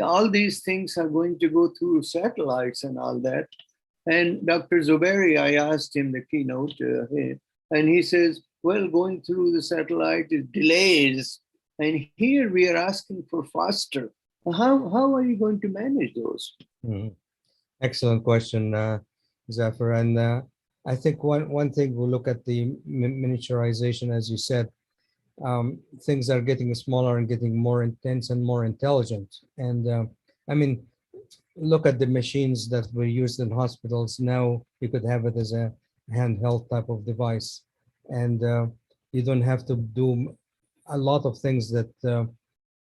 all these things are going to go through satellites and all that. And Dr. Zuberi, I asked him the keynote, and he says, well, going through the satellite is delays. And here we are asking for faster. How are you going to manage those? Excellent question, Zafar. And I think one thing we'll look at the miniaturization, as you said, things are getting smaller and getting more intense and more intelligent. And I mean, look at the machines that were used in hospitals. Now you could have it as a handheld type of device, and you don't have to do a lot of things that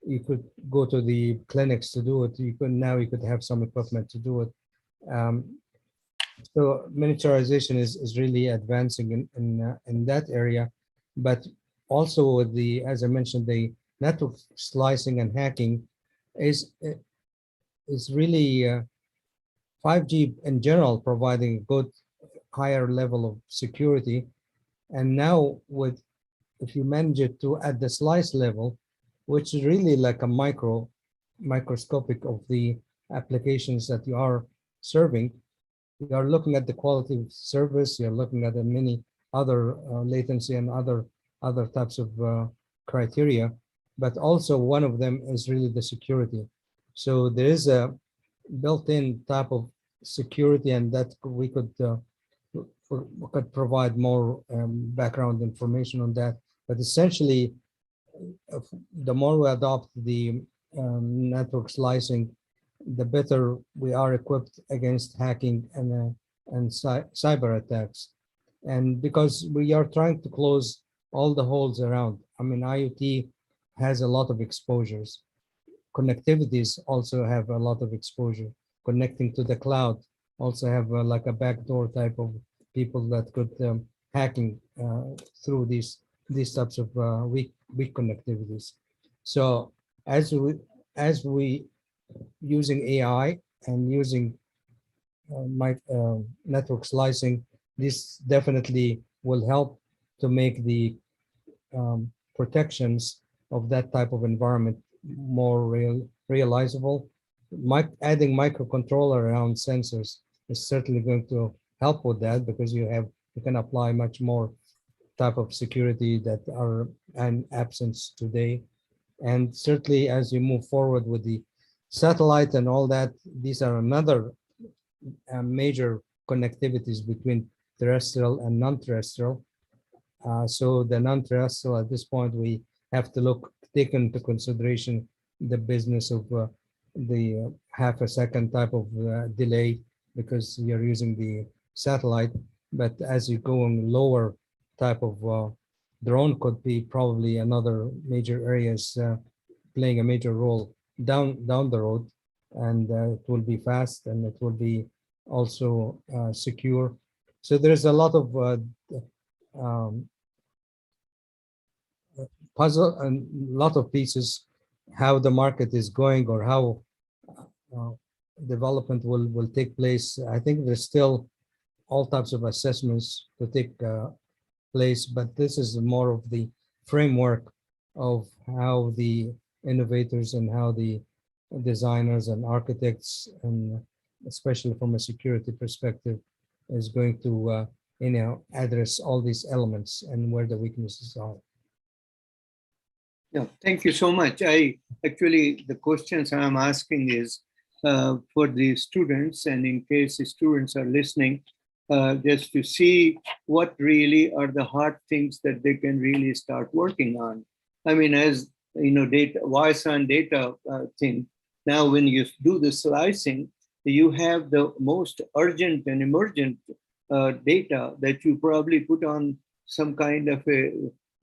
you could go to the clinics to do it. You could have some equipment to do it. So miniaturization is really advancing in that area, but also with the, as I mentioned, the network slicing and hacking is really 5G in general providing a good higher level of security. And now with, if you manage it to at the slice level, which is really like a microscopic of the applications that you are serving, you are looking at the quality of service, you're looking at the many other latency and other types of criteria, but also one of them is really the security. So there is a built-in type of security, and that we could provide more background information on that. But essentially, the more we adopt the network slicing, the better we are equipped against hacking and cyber attacks. And because we are trying to close all the holes around. I mean, IoT has a lot of exposures. Connectivities also have a lot of exposure. Connecting to the cloud also have like a backdoor type of people that could hacking through these types of weak connectivities. So as we using AI and using network slicing, this definitely will help to make the protections of that type of environment more realizable. Adding microcontroller around sensors is certainly going to help with that, because you can apply much more type of security that are in absence today. And certainly as you move forward with the satellite and all that, these are another major connectivities between terrestrial and non-terrestrial. So the non-terrestrial, at this point, we have to take into consideration the business of the half a second type of delay, because you're using the satellite. But as you go on lower type of drone, could be probably another major areas playing a major role down the road, and it will be fast and it will be also secure. So there's a lot of puzzle and a lot of pieces how the market is going, or how development will take place. I think there's still all types of assessments to take place, but this is more of the framework of how the innovators and how the designers and architects, and especially from a security perspective, is going to address all these elements and where the weaknesses are. Yeah, thank you so much. Actually, the questions I'm asking is for the students, and in case the students are listening, just to see what really are the hard things that they can really start working on. I mean, as you know, voice and data thing. Now, when you do the slicing, you have the most urgent and emergent data that you probably put on some kind of a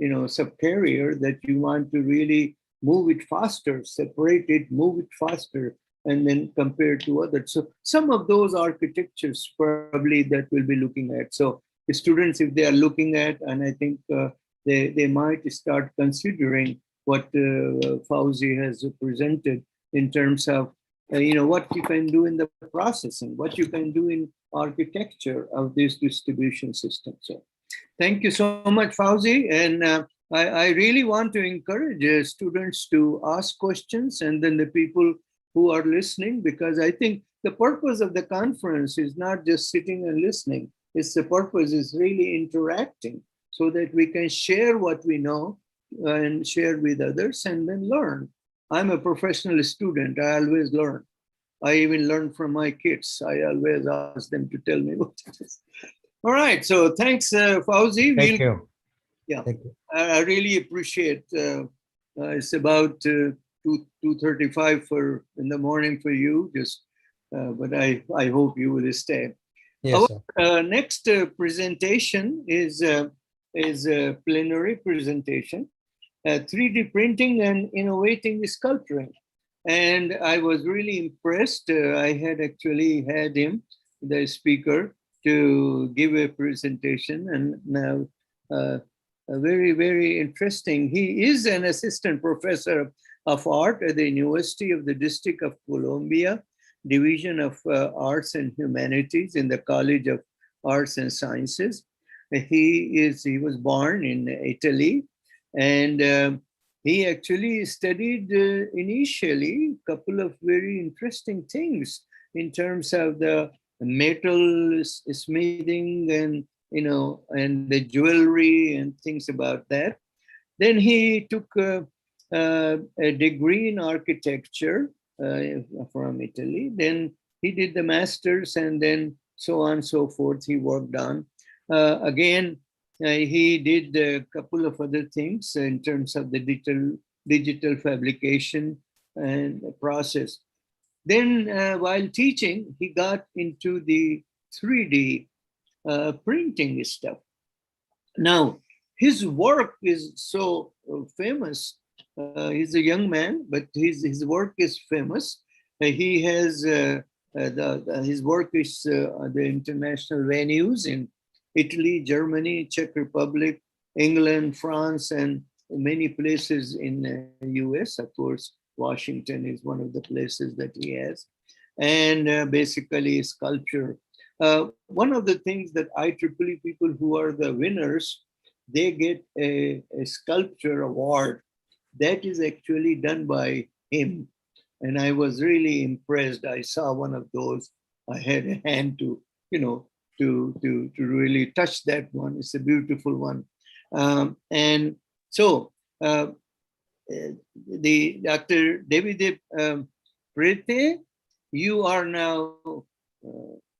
subcarrier that you want to really move it faster, separate it, move it faster, and then compare to others. So some of those architectures probably that we'll be looking at. So the students, if they are looking at, and I think they might start considering what Fauzi has presented in terms of what you can do in the processing, what you can do in architecture of this distribution system. So thank you so much, Fauzi. And I really want to encourage students to ask questions, and then the people who are listening, because I think the purpose of the conference is not just sitting and listening. It's the purpose is really interacting so that we can share what we know and share with others and then learn. I'm a professional student. I always learn. I even learn from my kids. I always ask them to tell me what it is. All right. So thanks, Fauzi. Thank you. Yeah, Thank you. I really appreciate. It's about 2:35 for in the morning for you. Just, but I hope you will stay. Yes, Our next presentation is a plenary presentation, 3D printing and innovating sculpturing. And I was really impressed. I had actually had him, the speaker, to give a presentation, and now very, very interesting. He is an assistant professor of art at the University of the District of Columbia, Division of Arts and Humanities in the College of Arts and Sciences. He was born in Italy, and he actually studied initially a couple of very interesting things in terms of the metal smithing and and the jewelry and things about that. Then he took a degree in architecture from Italy. Then he did the master's, and then so on and so forth. He worked on. Again, he did a couple of other things in terms of the digital fabrication and process. Then while teaching, he got into the 3D printing stuff. Now, his work is so famous. He's a young man, but his work is famous. He has his work is the international venues in Italy, Germany, Czech Republic, England, France, and many places in the US. Of course, Washington is one of the places that he has. And basically sculpture. One of the things that IEEE people who are the winners, they get a sculpture award. That is actually done by him. And I was really impressed. I saw one of those. I had a hand to, to really touch that one. It's a beautiful one. And so the Dr. David Prete, you are now,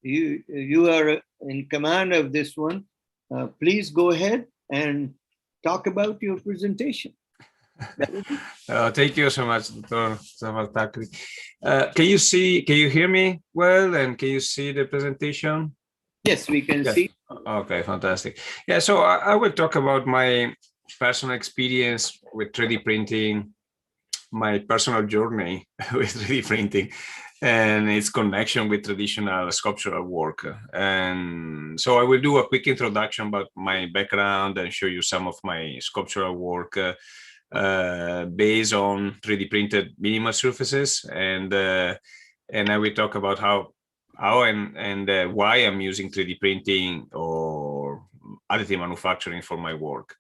you are in command of this one. Please go ahead and talk about your presentation. Thank you so much, Dr. Samartakri. Can you hear me well, and can you see the presentation? Yes, we can see. Okay, fantastic. Yeah, so I will talk about my personal experience with 3D printing, my personal journey with 3D printing, and its connection with traditional sculptural work. And so I will do a quick introduction about my background and show you some of my sculptural work based on 3D printed minimal surfaces, and I will talk about how and why I'm using 3D printing or additive manufacturing for my work.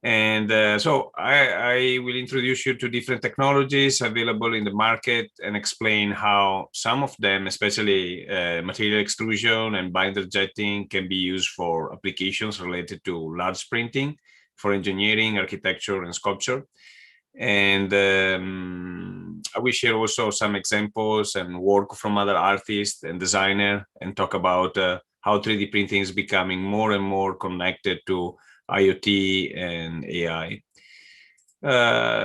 And so I will introduce you to different technologies available in the market and explain how some of them, especially material extrusion and binder jetting, can be used for applications related to large printing, for engineering, architecture, and sculpture. And I will share also some examples and work from other artists and designers, and talk about how 3D printing is becoming more and more connected to IoT and AI.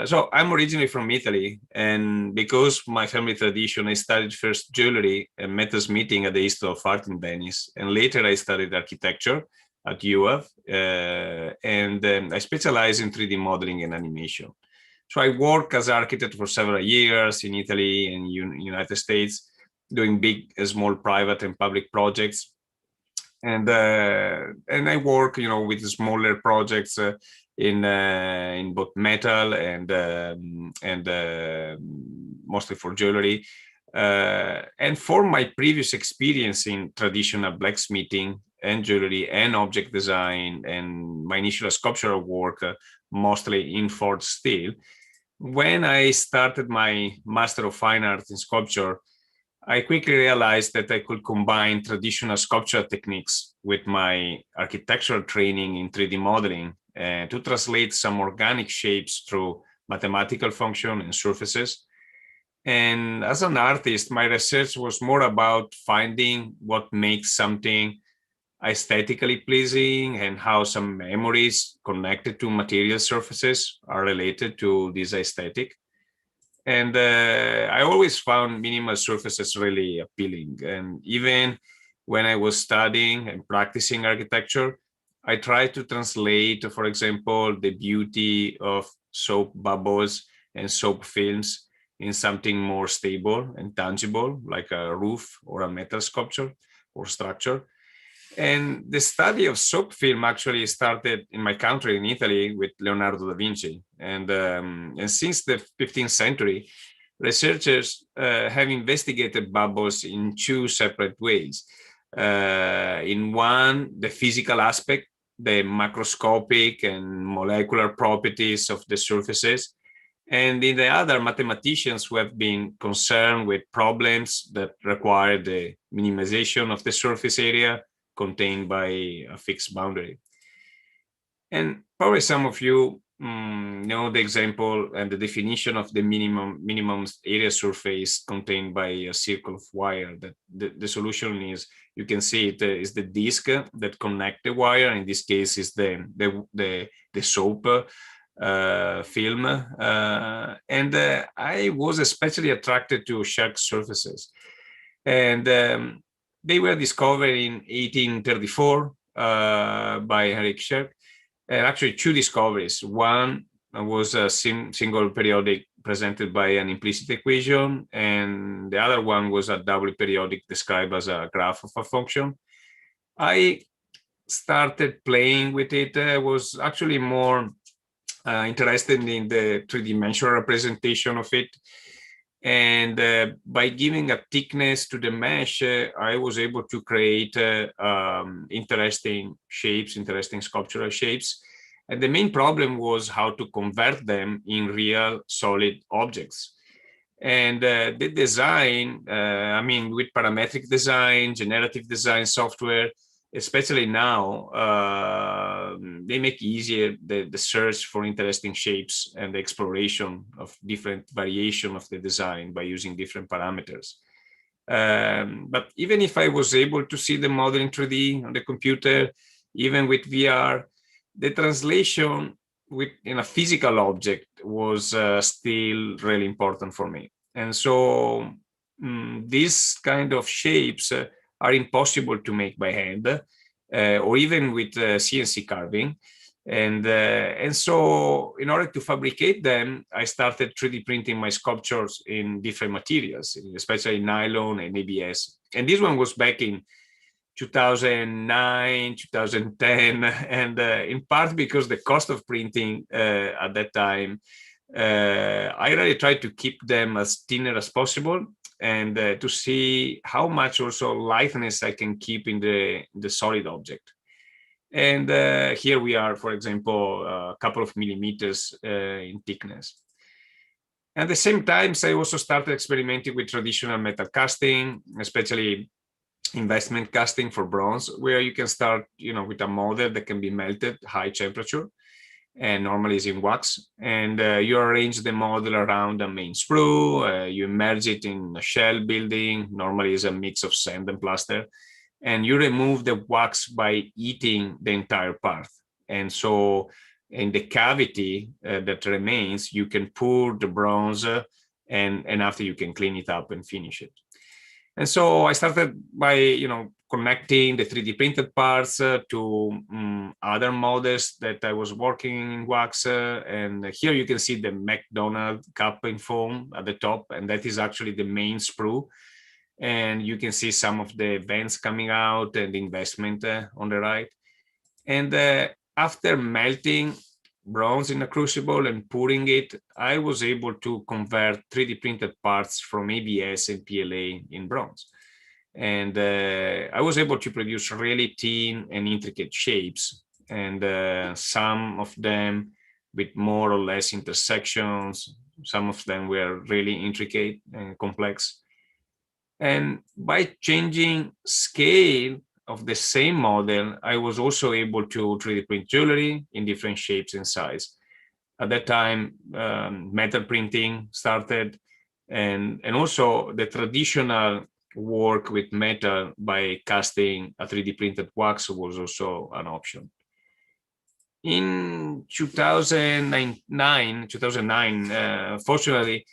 So I'm originally from Italy, and because my family tradition, I studied first jewelry and metalsmithing at the Institute of Art in Venice, and later I studied architecture at UF, and I specialize in 3D modeling and animation. So I worked as architect for several years in Italy and United States, doing big and small private and public projects. And I work, with smaller projects in both metal and mostly for jewelry. And for my previous experience in traditional blacksmithing and jewelry and object design, and my initial sculptural work, mostly in forged steel, when I started my Master of Fine Art in Sculpture, I quickly realized that I could combine traditional sculptural techniques with my architectural training in 3D modeling to translate some organic shapes through mathematical function and surfaces. And as an artist, my research was more about finding what makes something aesthetically pleasing and how some memories connected to material surfaces are related to this aesthetic. And I always found minimal surfaces really appealing. And even when I was studying and practicing architecture, I tried to translate, for example, the beauty of soap bubbles and soap films in something more stable and tangible, like a roof or a metal sculpture or structure. And the study of soap film actually started in my country, in Italy, with Leonardo da Vinci. And since the 15th century, researchers have investigated bubbles in two separate ways. In one, the physical aspect, the macroscopic and molecular properties of the surfaces. And in the other, mathematicians who have been concerned with problems that require the minimization of the surface area contained by a fixed boundary. And probably some of you know the example and the definition of the minimum area surface contained by a circle of wire. That the solution is, you can see it is the disk that connect the wire. In this case, is the soap film. And I was especially attracted to shark surfaces. And they were discovered in 1834 by Henrik Scherk. Actually, two discoveries. One was a single periodic presented by an implicit equation, and the other one was a double periodic described as a graph of a function. I started playing with it. I was actually more interested in the three-dimensional representation of it. And by giving a thickness to the mesh, I was able to create interesting shapes, interesting sculptural shapes. And the main problem was how to convert them in real solid objects. And the design, I mean, with parametric design, generative design software, especially now, they make easier the search for interesting shapes and the exploration of different variation of the design by using different parameters. But even if I was able to see the model in 3D on the computer, even with VR, the translation in a physical object was still really important for me. And so these kind of shapes are impossible to make by hand or even with CNC carving. And so in order to fabricate them, I started 3D printing my sculptures in different materials, especially nylon and ABS. And this one was back in 2009, 2010, and in part because the cost of printing at that time, I really tried to keep them as thinner as possible, and to see how much also lightness I can keep in the solid object. And here we are, for example, a couple of millimeters in thickness. At the same time, I also started experimenting with traditional metal casting, especially investment casting for bronze, where you can start, with a model that can be melted high temperature, and normally is in wax. And you arrange the model around a main sprue, you immerse it in a shell building, normally is a mix of sand and plaster, and you remove the wax by eating the entire part. And so in the cavity that remains, you can pour the bronze, and after you can clean it up and finish it. And so I started by, connecting the 3D printed parts to other models that I was working in wax. And here you can see the McDonald's cup in foam at the top, and that is actually the main sprue. And you can see some of the vents coming out and the investment on the right. And after melting bronze in a crucible and pouring it, I was able to convert 3D printed parts from ABS and PLA in bronze. And I was able to produce really thin and intricate shapes, and some of them with more or less intersections. Some of them were really intricate and complex. And by changing scale of the same model, I was also able to 3D print jewelry in different shapes and size. At that time, metal printing started, and also the traditional work with metal by casting a 3D printed wax was also an option. In 2009, fortunately,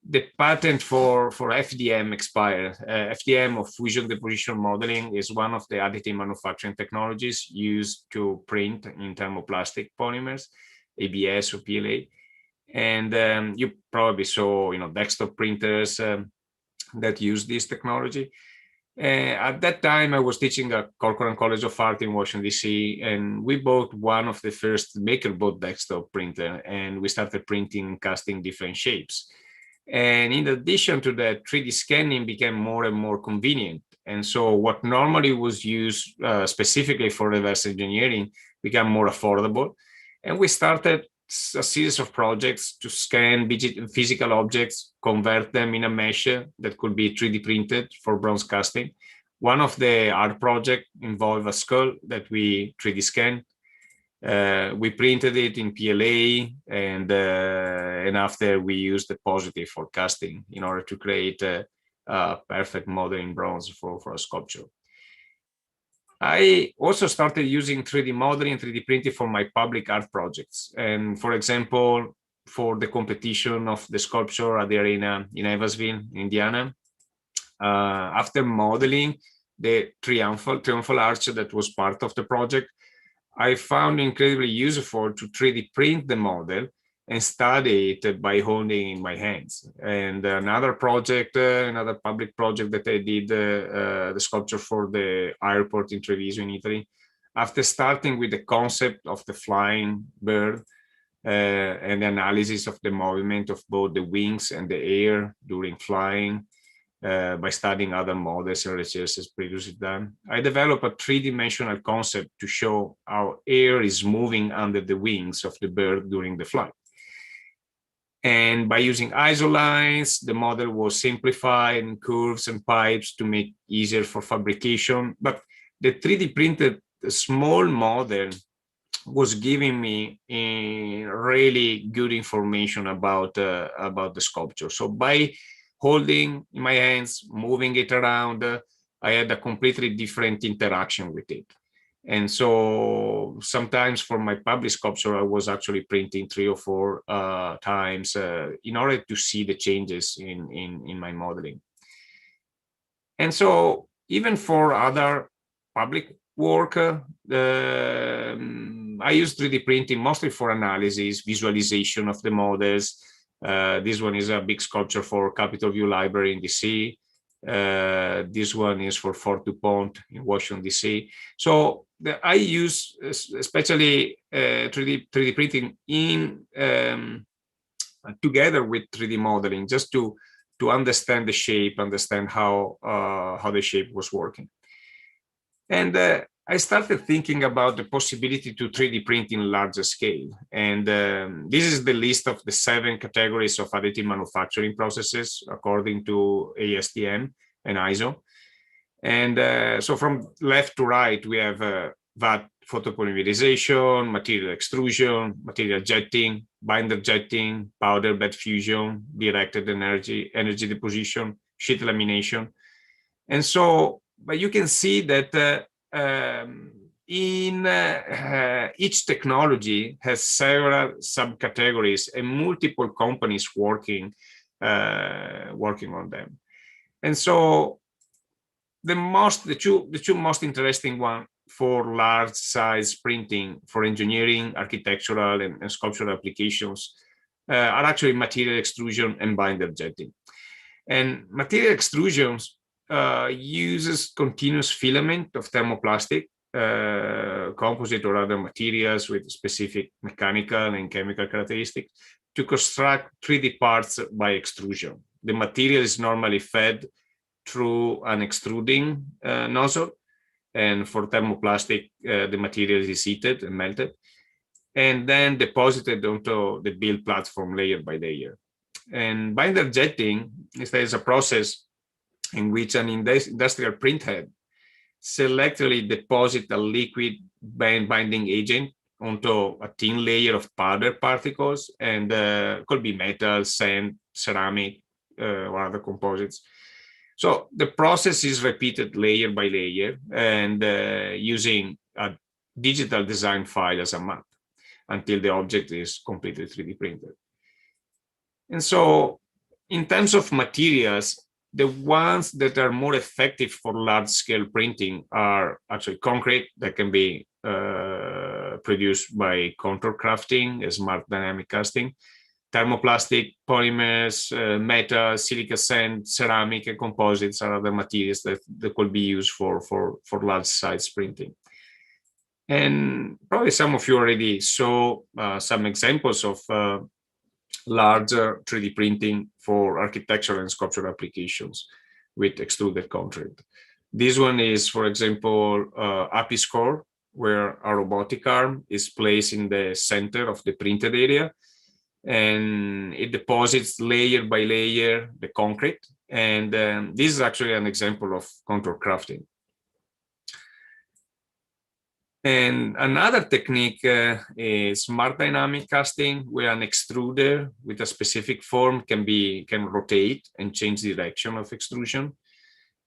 the patent for FDM expired. FDM, or fusion deposition modeling, is one of the additive manufacturing technologies used to print in thermoplastic polymers, ABS or PLA. And you probably saw, desktop printers that use this technology. At that time, I was teaching at Corcoran College of Art in Washington, D.C., and we bought one of the first MakerBot desktop printer, and we started printing and casting different shapes. And in addition to that, 3D scanning became more and more convenient. And so what normally was used specifically for reverse engineering became more affordable. And we started a series of projects to scan physical objects, convert them in a mesh that could be 3D printed for bronze casting. One of the art projects involved a skull that we 3D scanned. We printed it in PLA, and after we used the positive for casting in order to create a perfect model in bronze for a sculpture. I also started using 3D modeling and 3D printing for my public art projects. And for example, for the competition of the sculpture at the arena in Evansville, Indiana, after modeling the triumphal arch that was part of the project, I found incredibly useful to 3D print the model and study it by holding in my hands. And another project, another public project that I did, the sculpture for the airport in Treviso in Italy, after starting with the concept of the flying bird and the analysis of the movement of both the wings and the air during flying, by studying other models and research as previously done, I developed a three-dimensional concept to show how air is moving under the wings of the bird during the flight. And by using isolines, the model was simplified in curves and pipes to make easier for fabrication. But the 3D printed small model was giving me really good information about the sculpture. So by holding in my hands, moving it around, I had a completely different interaction with it. And so sometimes for my public sculpture, I was actually printing 3 or 4 times in order to see the changes in my modeling. And so even for other public work, I use 3D printing mostly for analysis, visualization of the models. This one is a big sculpture for Capitol View Library in DC. This one is for Fort DuPont in Washington, DC. So I use especially 3D printing in together with 3D modeling, just to understand the shape, understand how the shape was working. And I started thinking about the possibility to 3D print in larger scale. And this is the list of the 7 categories of additive manufacturing processes according to ASTM and ISO. And so from left to right, we have VAT photopolymerization, material extrusion, material jetting, binder jetting, powder bed fusion, directed energy deposition, sheet lamination. And so, but you can see that each technology has several subcategories and multiple companies working on them. And so the two most interesting one for large size printing for engineering, architectural, and sculptural applications are actually material extrusion and binder jetting. And material extrusions uses continuous filament of thermoplastic, composite or other materials with specific mechanical and chemical characteristics to construct 3D parts by extrusion. The material is normally fed through an extruding nozzle, and for thermoplastic, the material is heated and melted, and then deposited onto the build platform layer by layer. And binder jetting is a process in which an industrial printhead selectively deposit a liquid binding agent onto a thin layer of powder particles, and could be metal, sand, ceramic, or other composites. So the process is repeated layer by layer, and using a digital design file as a map until the object is completely 3D printed. And so in terms of materials, the ones that are more effective for large-scale printing are actually concrete that can be produced by contour crafting, smart dynamic casting, thermoplastic, polymers, metal, silica sand, ceramic, and composites are other materials that could be used for large-size printing. And probably some of you already saw some examples of larger 3D printing for architectural and sculptural applications with extruded concrete. This one is, for example, APIS core, where a robotic arm is placed in the center of the printed area, and it deposits layer by layer the concrete. And this is actually an example of contour crafting. And another technique is smart dynamic casting, where an extruder with a specific form can rotate and change the direction of extrusion.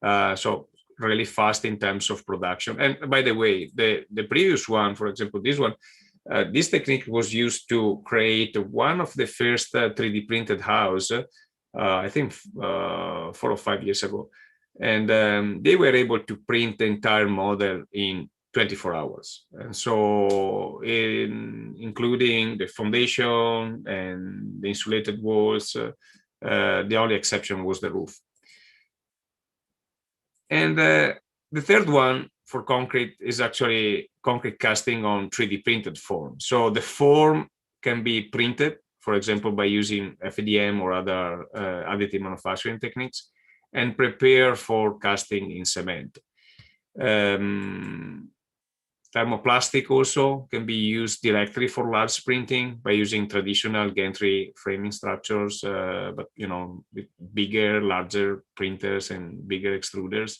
So really fast in terms of production. And by the way, the previous one, for example, this one, this technique was used to create one of the first 3D printed house, I think 4 or 5 years ago. And they were able to print the entire model in 24 hours. And so including the foundation and the insulated walls, the only exception was the roof. And the third one for concrete is actually concrete casting on 3D printed form. So the form can be printed, for example, by using FDM or other additive manufacturing techniques, and prepare for casting in cement. Thermoplastic also can be used directly for large printing by using traditional gantry framing structures, but with bigger, larger printers and bigger extruders.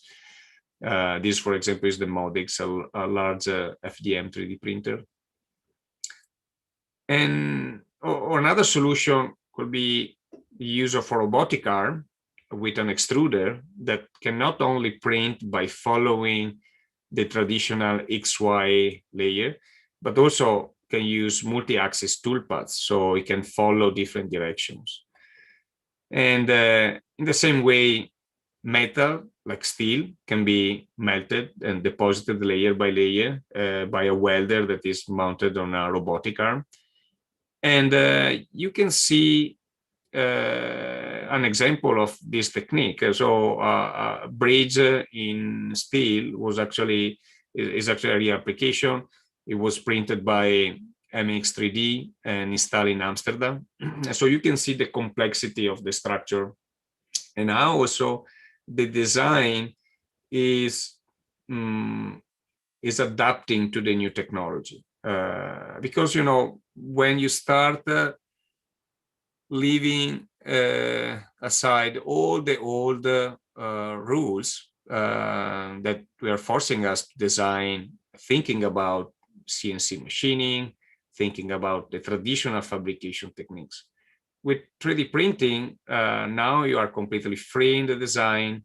This, for example, is the Modix, a large FDM 3D printer. And or another solution could be the use of a robotic arm with an extruder that can not only print by following the traditional XY layer, but also can use multi-axis toolpaths, so it can follow different directions. And in the same way, metal, like steel, can be melted and deposited layer by layer by a welder that is mounted on a robotic arm. And you can see an example of this technique. So a bridge in steel is actually a reapplication. It was printed by MX3D and installed in Amsterdam. So you can see the complexity of the structure. And now also the design is adapting to the new technology. Because, when you start leaving aside all the old rules that were forcing us to design, thinking about CNC machining, thinking about the traditional fabrication techniques. With 3D printing, now you are completely free in the design,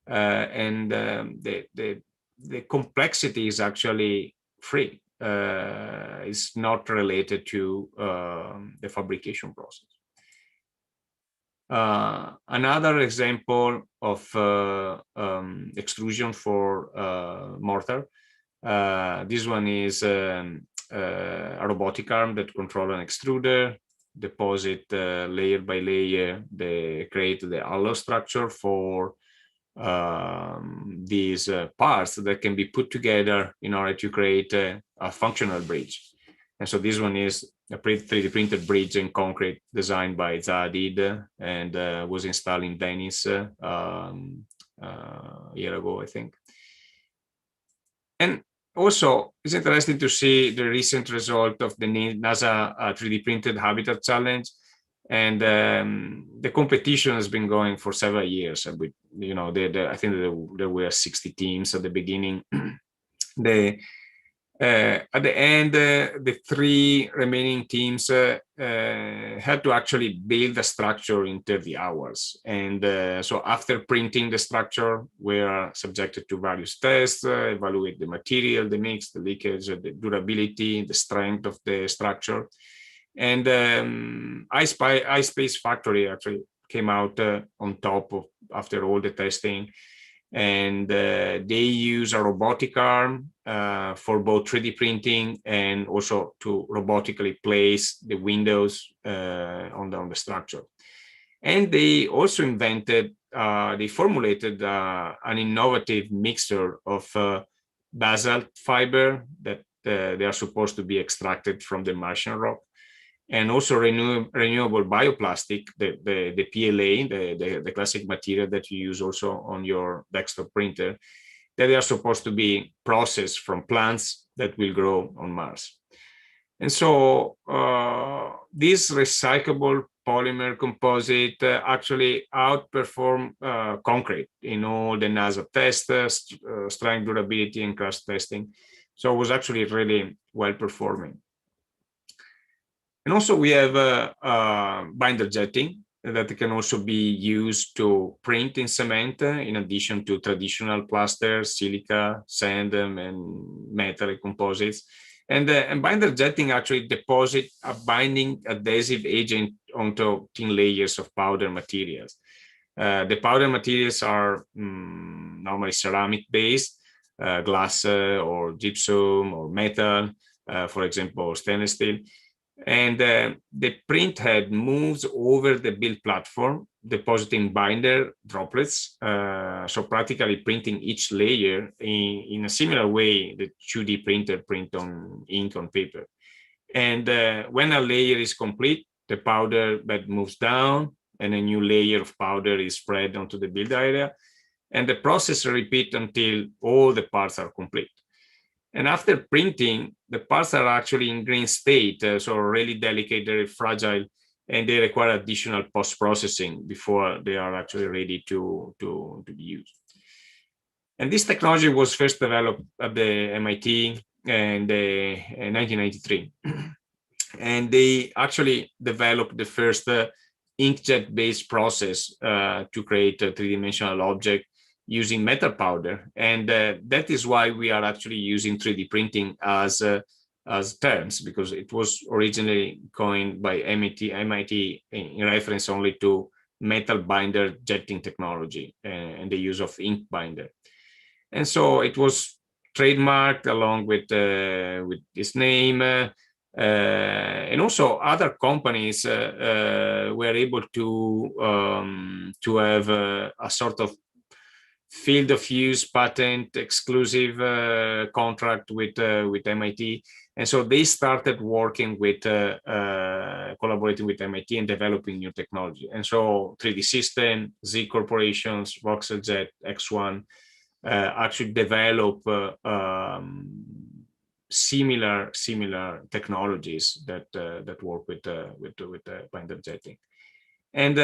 and the complexity is actually free. It's not related to the fabrication process. Another example of extrusion for mortar. This one is a robotic arm that controls an extruder, deposit layer by layer, they create the alloy structure for these parts that can be put together in order to create a functional bridge. And so this one is a 3D printed bridge in concrete designed by Zaadid and was installed in Venice a year ago, I think. And also, it's interesting to see the recent result of the NASA 3D printed habitat challenge. And the competition has been going for several years. And I think there were 60 teams at the beginning. At the end, the 3 remaining teams had to actually build a structure in 30 hours. And so after printing the structure, we are subjected to various tests, evaluate the material, the mix, the leakage, the durability, the strength of the structure. And iSpace Factory actually came out on top of after all the testing. And they use a robotic arm for both 3D printing and also to robotically place the windows on the structure. And they also they formulated an innovative mixture of basalt fiber that they are supposed to be extracted from the Martian rock, and also renewable bioplastic, the PLA, the classic material that you use also on your desktop printer, that they are supposed to be processed from plants that will grow on Mars. And so this recyclable polymer composite actually outperform concrete in all the NASA tests, strength, durability, and crash testing. So it was actually really well performing. And also we have binder jetting that can also be used to print in cement in addition to traditional plaster, silica, sand, and metal composites. And binder jetting actually deposit a binding adhesive agent onto thin layers of powder materials. The powder materials are normally ceramic based, glass or gypsum or metal, for example, stainless steel. And the print head moves over the build platform, depositing binder droplets, so practically printing each layer in a similar way the 2D printer print on ink on paper. And when a layer is complete, the powder bed moves down and a new layer of powder is spread onto the build area. And the process repeats until all the parts are complete. And after printing, the parts are actually in green state, so really delicate, very fragile, and they require additional post-processing before they are actually ready to be used. And this technology was first developed at the MIT in 1993. And they actually developed the first inkjet-based process to create a three-dimensional object using metal powder. And that is why we are actually using 3D printing as terms, because it was originally coined by MIT in reference only to metal binder jetting technology and the use of ink binder. And so it was trademarked along with this name. And also other companies were able to have a sort of field of use patent exclusive contract with MIT. And so they started working with, collaborating with MIT and developing new technology. And so 3D System, Z Corporations, VoxelJet, X1 actually develop similar technologies that work with binder jetting. And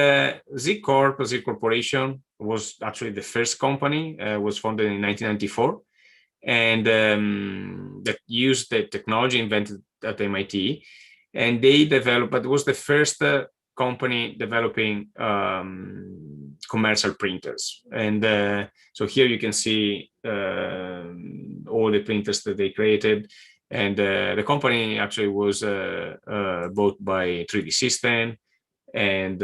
Z Corporation was actually the first company, was founded in 1994, and that used the technology invented at MIT. And they developed, but it was the first company developing commercial printers. And so here you can see all the printers that they created. And the company actually was bought by 3D System. And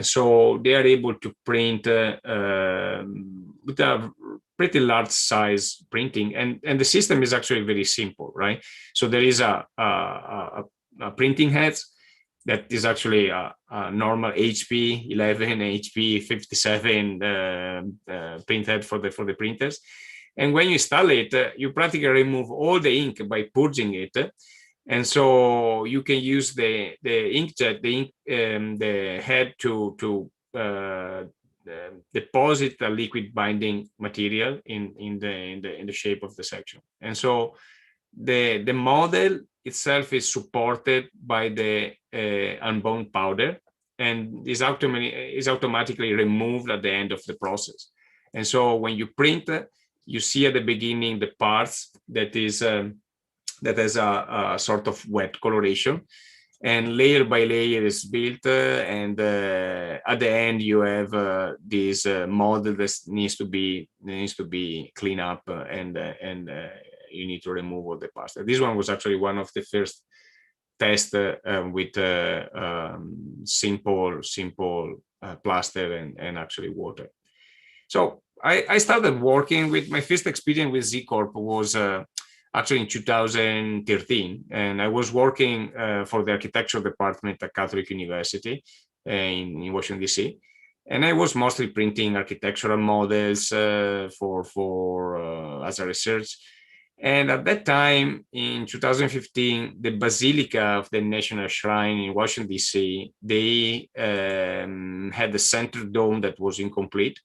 so they are able to print with a pretty large size printing, and the system is actually very simple, right? So there is a printing head that is actually a normal HP 11, HP 57 print head for the printers. And when you install it, you practically remove all the ink by purging it. And so you can use the inkjet, the head to deposit a liquid binding material in the shape of the section. And so the model itself is supported by the unbound powder and is automatically removed at the end of the process. And so when you print, you see at the beginning the parts that is that has a sort of wet coloration, and layer by layer is built, and at the end you have this model that needs to be cleaned up, and you need to remove all the parts. This one was actually one of the first tests with simple plaster and actually water. So I started working with, my first experience with Z Corp was actually in 2013, and I was working for the architecture department at Catholic University in Washington, D.C. And I was mostly printing architectural models for as a research. And at that time, in 2015, the Basilica of the National Shrine in Washington, D.C., they had the center dome that was incomplete.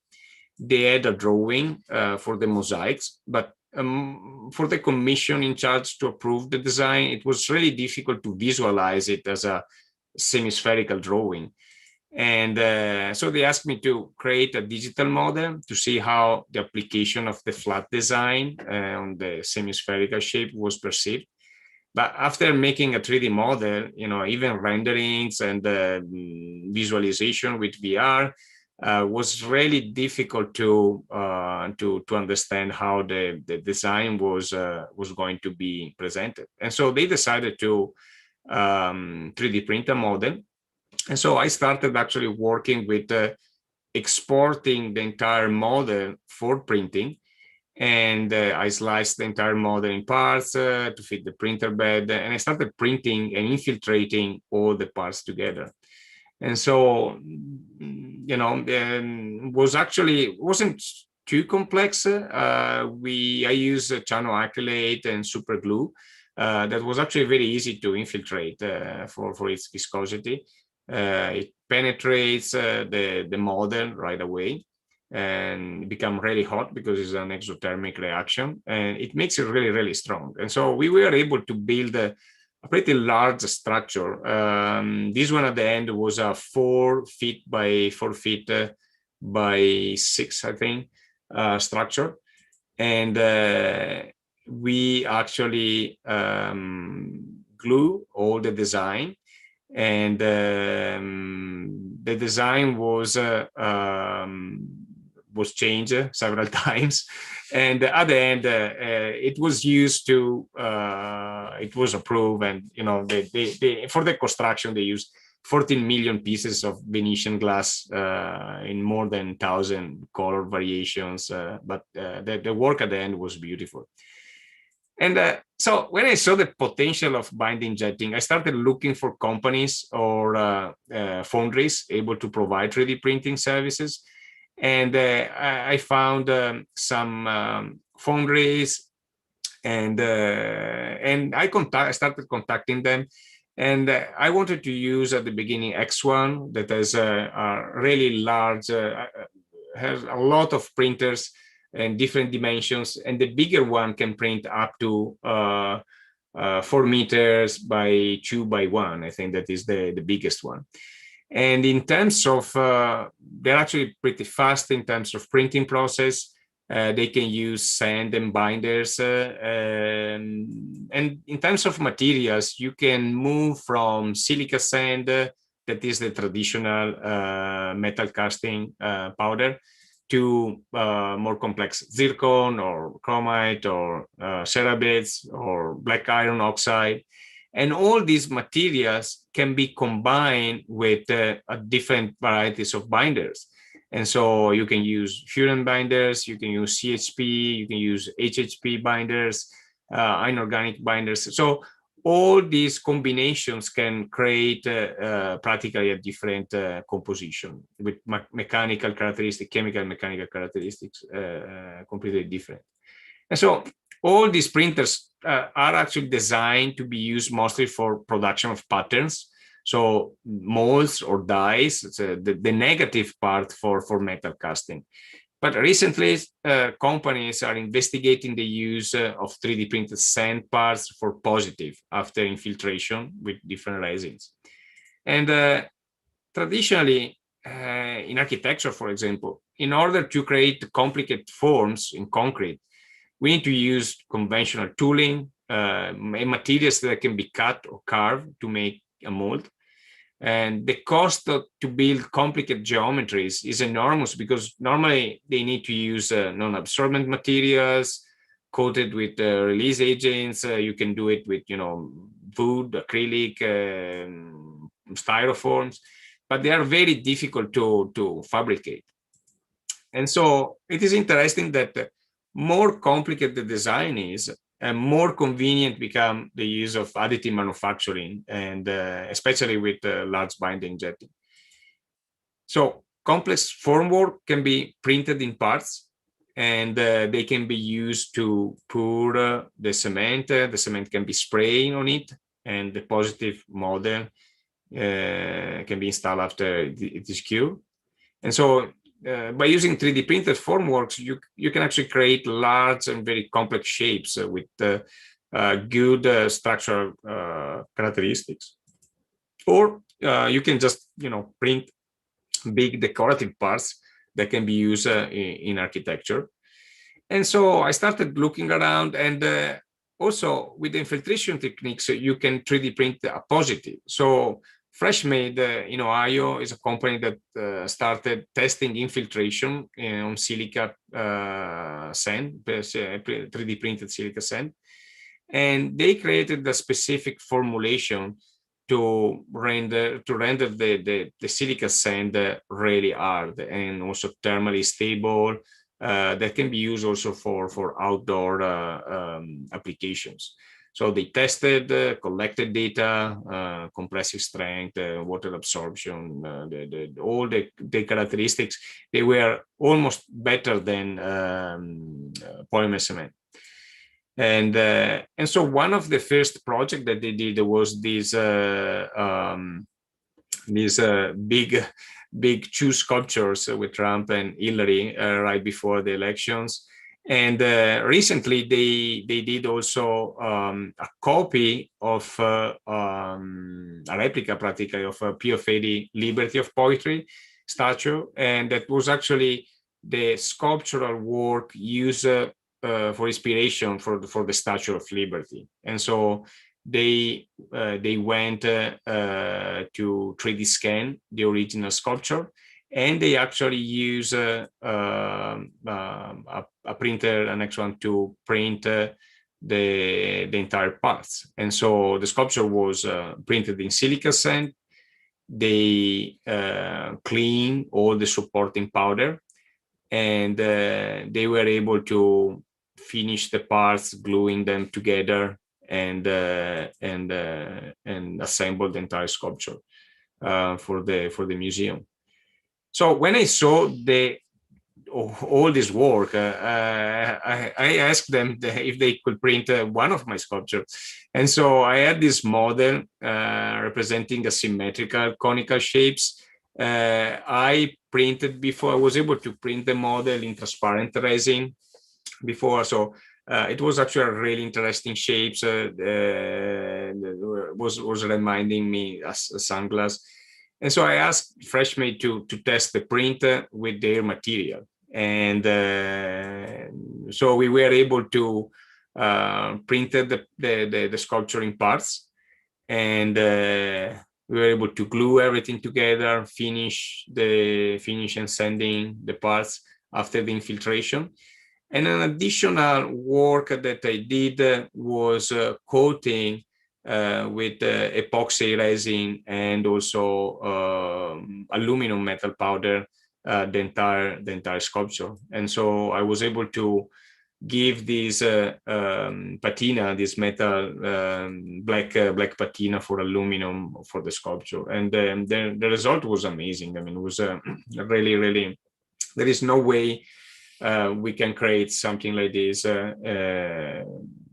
They had a drawing for the mosaics, but for the commission in charge to approve the design, it was really difficult to visualize it as a semi-spherical drawing. And so they asked me to create a digital model to see how the application of the flat design on the semi-spherical shape was perceived. But after making a 3D model, you know, even renderings and visualization with VR was really difficult to understand how the design was going to be presented. And so they decided to 3D print a model. And so I started actually working with exporting the entire model for printing. And I sliced the entire model in parts to fit the printer bed. And I started printing and infiltrating all the parts together. And so, you know, wasn't too complex. I used channel acrylate and super glue. That was actually very easy to infiltrate for its viscosity. It penetrates the model right away and become really hot because it's an exothermic reaction, and it makes it really, really strong. And so we were able to build a pretty large structure. This one at the end was a 4 feet by 4 feet by 6, I think, structure. And we actually glue all the design, and the design was changed several times, and at the end it was used to it was approved. And you know, they for the construction they used 14 million pieces of Venetian glass in more than 1,000 color variations, but the work at the end was beautiful. And so when I saw the potential of binding jetting, I started looking for companies or foundries able to provide 3D printing services. And I found some foundries, and I started contacting them. And I wanted to use at the beginning X1 that has a really large, has a lot of printers and different dimensions, and the bigger one can print up to 4 meters by 2 by 1. I think that is the biggest one. And in terms of, they're actually pretty fast in terms of printing process. They can use sand and binders. And in terms of materials, you can move from silica sand, that is the traditional metal casting powder, to more complex zircon or chromite or ceramides or black iron oxide. And all these materials can be combined with different varieties of binders. And so you can use Huron binders, you can use CHP, you can use HHP binders, inorganic binders. So all these combinations can create practically a different composition with mechanical characteristics, chemical and mechanical characteristics completely different. And so all these printers are actually designed to be used mostly for production of patterns. So molds or dies, the negative part for metal casting. But recently, companies are investigating the use of 3D printed sand parts for positive after infiltration with different resins. And traditionally, in architecture, for example, in order to create complicated forms in concrete, we need to use conventional tooling, materials that can be cut or carved to make a mold. And the cost to build complicated geometries is enormous because normally they need to use non-absorbent materials coated with release agents. You can do it with, wood, acrylic, styrofoams, but they are very difficult to fabricate. And so it is interesting that more complicated the design is, and more convenient become the use of additive manufacturing, and especially with large binding jetting. So complex formwork can be printed in parts, and they can be used to pour the cement. The cement can be sprayed on it, and the positive model can be installed after it is cured. And so by using 3D printed formworks, you can actually create large and very complex shapes with good structural characteristics. Or you can just, print big decorative parts that can be used in architecture. And so I started looking around, and also with the infiltration techniques, you can 3D print a positive. So Freshmade in Ohio is a company that started testing infiltration on silica sand, 3D printed silica sand. And they created a specific formulation to render the silica sand really hard and also thermally stable. That can be used also for outdoor applications. So they tested, collected data, compressive strength, water absorption, all the characteristics. They were almost better than polymer cement. And so one of the first project that they did was these big two sculptures with Trump and Hillary right before the elections. And recently they did also a copy of a replica practically of a Pio Fedi Liberty of Poetry statue. And that was actually the sculptural work used for inspiration for the Statue of Liberty. And so they went to 3D scan the original sculpture, and they actually use a printer, an X1, to print the entire parts. And so the sculpture was printed in silica sand. They clean all the supporting powder, and they were able to finish the parts, gluing them together, and assemble the entire sculpture for the museum. So when I saw all this work, I asked them if they could print one of my sculptures. And so I had this model representing asymmetrical conical shapes. I printed before, I was able to print the model in transparent resin before. So it was actually really interesting shapes. Was reminding me as a sunglass. And so I asked Freshmade to test the print with their material. And so we were able to print the sculpture in parts, and we were able to glue everything together, finish and sending the parts after the infiltration. And an additional work that I did was coating with epoxy resin and also aluminum metal powder the entire sculpture. And so I was able to give this patina, this metal black patina for aluminum for the sculpture, and the result was amazing. I mean, it was really, there is no way we can create something like this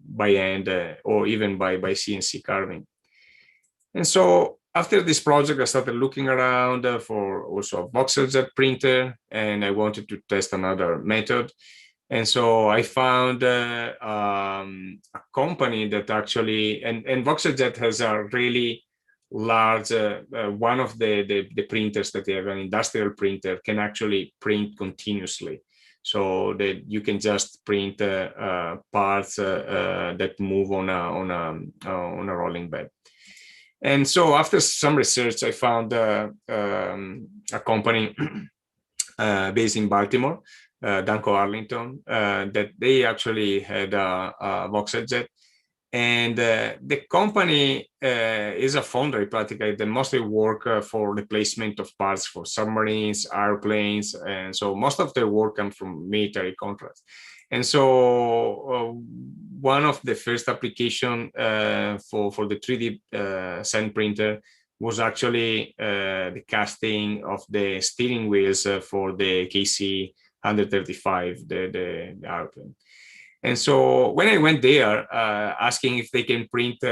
by hand or even by CNC carving. And so after this project, I started looking around for also a voxel jet printer, and I wanted to test another method. And so I found a company that actually, and VoxelJet has a really large, one of the printers that they have, an industrial printer, can actually print continuously. So that you can just print parts that move on a rolling bed. And so after some research, I found a company based in Baltimore, Danco Arlington, that they actually had a VoxelJet. And the company is a foundry practically. They mostly work for replacement of parts for submarines, airplanes. And so most of their work comes from military contracts. And so one of the first application for the 3D sand printer was actually the casting of the steering wheels for the KC 135, the airplane. And so when I went there, asking if they can print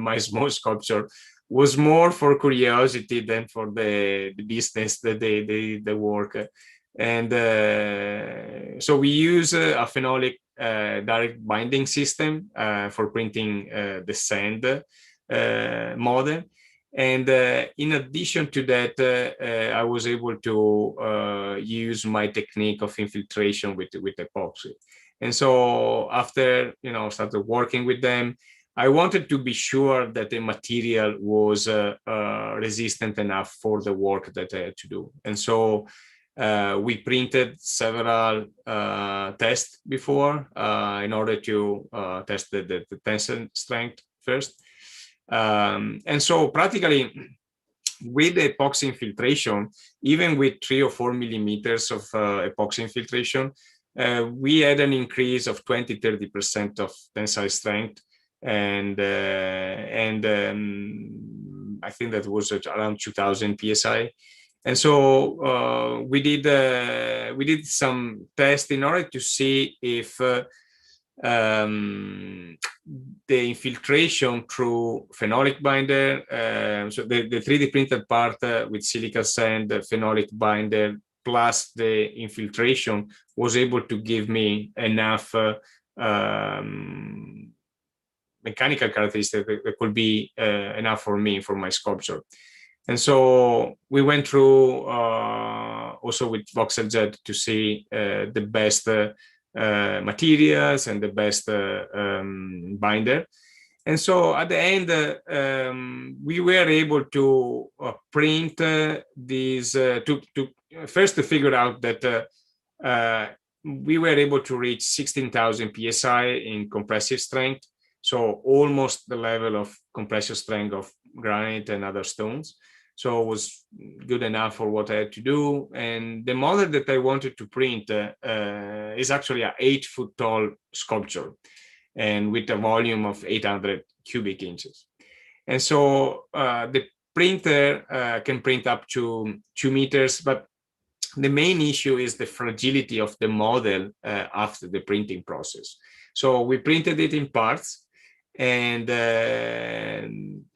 my small sculpture was more for curiosity than for the business that they work. And so we use a phenolic direct binding system for printing the sand model. And in addition to that, I was able to use my technique of infiltration with epoxy. And so after, started working with them, I wanted to be sure that the material was resistant enough for the work that I had to do. And so we printed several tests before in order to test the tensile strength first. And so practically with the epoxy infiltration, even with 3 or 4 millimeters of epoxy infiltration, we had an increase of 20–30% of tensile strength. And I think that was around 2000 PSI. And so we did some tests in order to see if the infiltration through phenolic binder, so the 3D printed part with silica sand, phenolic binder, plus the infiltration was able to give me enough mechanical characteristics that could be enough for me, for my sculpture. And so we went through also with VoxelJet to see the best materials and the best binder. And so at the end, we were able to print these, first to figure out that we were able to reach 16,000 PSI in compressive strength. So almost the level of compressive strength of granite and other stones. So it was good enough for what I had to do. And the model that I wanted to print is actually an 8-foot tall sculpture, and with a volume of 800 cubic inches. And so the printer can print up to 2 meters, but the main issue is the fragility of the model after the printing process. So we printed it in parts, and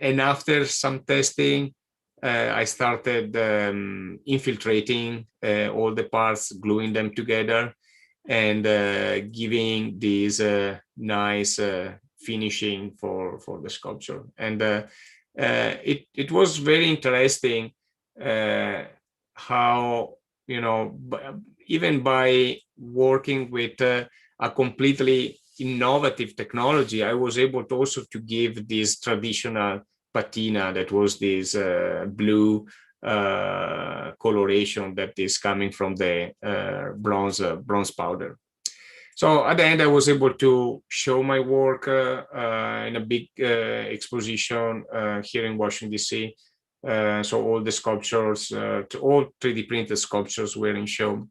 after some testing, I started infiltrating all the parts, gluing them together, and giving these nice finishing for the sculpture. And it was very interesting how, even by working with a completely innovative technology, I was able to also to give this traditional patina that was this blue coloration that is coming from the bronze powder. So at the end, I was able to show my work in a big exposition here in Washington, D.C. So all the sculptures, all 3D printed sculptures were in show.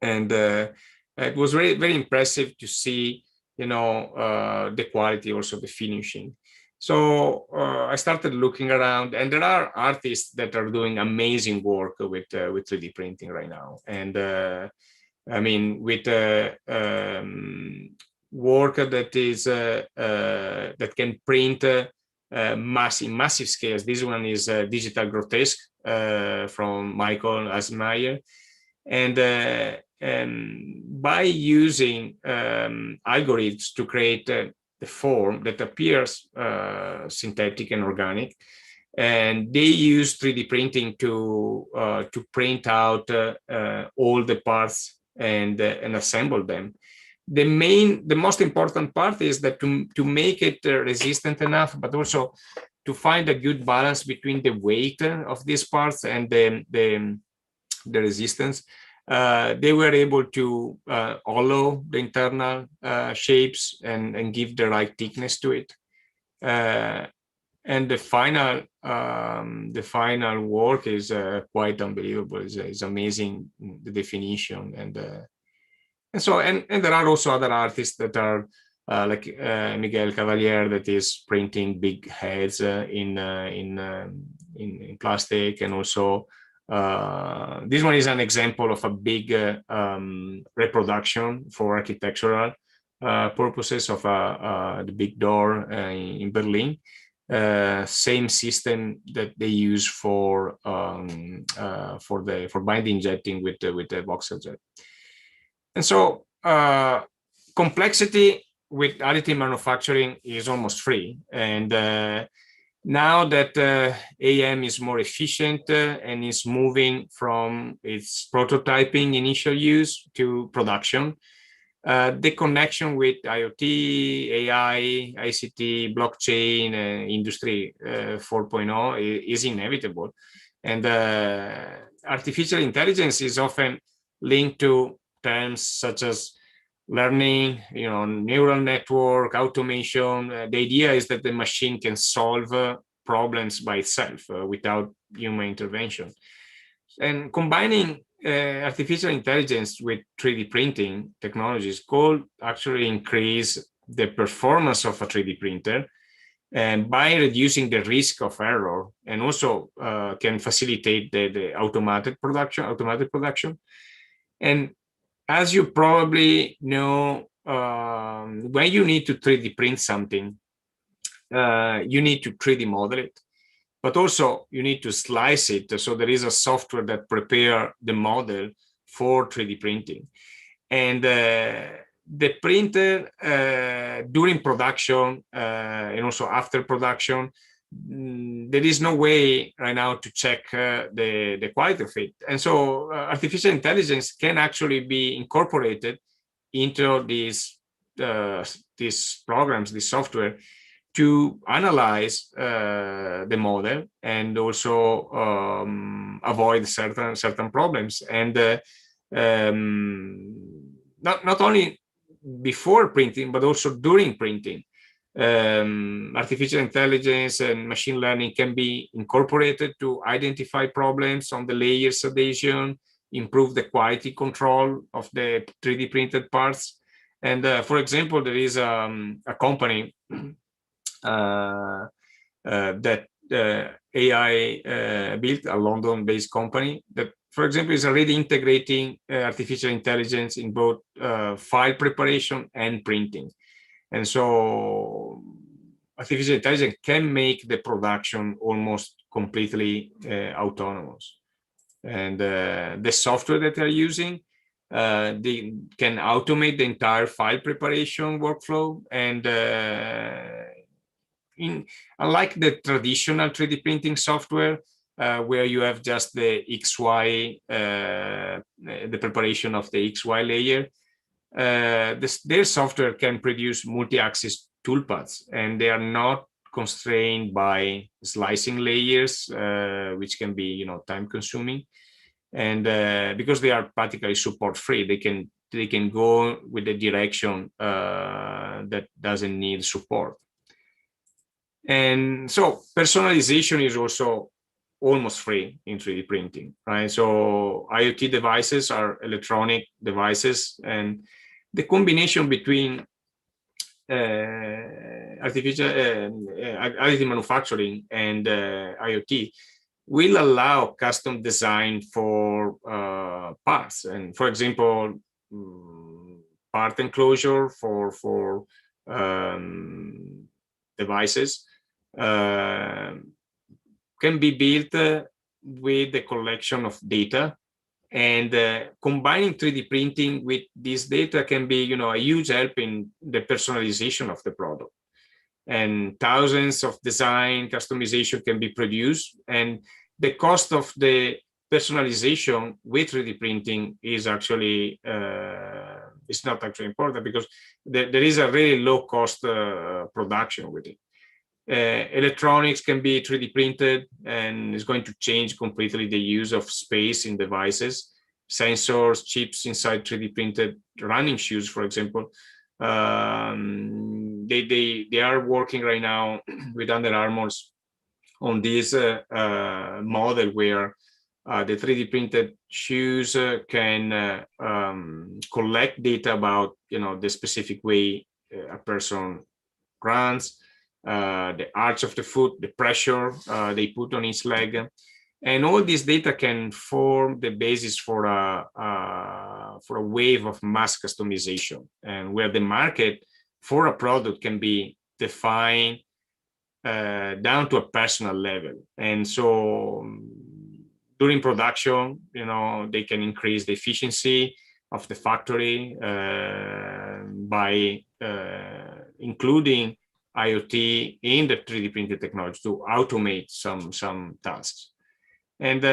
And it was very, very impressive to see, the quality, also the finishing. So I started looking around, and there are artists that are doing amazing work with 3D printing right now. And I mean, with work that is that can print massive scales. This one is Digital Grotesque from Michael Asmeyer. And by using algorithms to create the form that appears synthetic and organic, and they use 3D printing to print out all the parts and assemble them. The most important part is that to make it resistant enough, but also to find a good balance between the weight of these parts and the resistance. They were able to hollow the internal shapes and give the right thickness to it. And the final work is quite unbelievable. It's amazing, the definition, and there are also other artists that are like Miguel Cavalier, that is printing big heads in plastic, and also this one is an example of a big reproduction for architectural purposes of the big door in Berlin. Same system that they use for binding jetting with the voxel jet. And so complexity with additive manufacturing is almost free. And now that AM is more efficient and is moving from its prototyping initial use to production, the connection with IoT, AI, ICT, blockchain, industry 4.0 is inevitable. And artificial intelligence is often linked to terms such as learning, neural network, automation. The idea is that the machine can solve problems by itself without human intervention. And combining artificial intelligence with 3D printing technologies could actually increase the performance of a 3D printer, and by reducing the risk of error, and also can facilitate the automated production. And as you probably know, when you need to 3D print something, you need to 3D model it, but also you need to slice it. So there is a software that prepare the model for 3D printing. And the printer during production and also after production, there is no way right now to check the quality of it. And so artificial intelligence can actually be incorporated into these programs, this software, to analyze the model and also avoid certain problems. And not only before printing, but also during printing. Artificial intelligence and machine learning can be incorporated to identify problems on the layers adhesion, improve the quality control of the 3D printed parts. And for example, there is a company that AI built, a London-based company that, for example, is already integrating artificial intelligence in both file preparation and printing. And so artificial intelligence can make the production almost completely autonomous. And the software that they're using, they can automate the entire file preparation workflow. And unlike the traditional 3D printing software, where you have just the XY, the preparation of the XY layer, their software can produce multi-axis toolpaths, and they are not constrained by slicing layers, which can be, time consuming. And because they are practically support free, they can go with the direction that doesn't need support. And so personalization is also almost free in 3D printing, right? So IoT devices are electronic devices, and the combination between additive manufacturing and IoT will allow custom design for parts. And for example, part enclosure for devices can be built with the collection of data, and combining 3D printing with this data can be, a huge help in the personalization of the product. And thousands of design customization can be produced, and the cost of the personalization with 3D printing is actually it's not actually important, because there is a really low cost production with it. Electronics can be 3D printed, and it's going to change completely the use of space in devices. Sensors, chips inside 3D printed running shoes, for example. They are working right now with Under Armour on this model where the 3D printed shoes can collect data about the specific way a person runs, the arch of the foot, the pressure they put on each leg, and all this data can form the basis for a wave of mass customization, and where the market for a product can be defined down to a personal level. And so during production, they can increase the efficiency of the factory by including IoT in the 3D printed technology to automate some tasks. And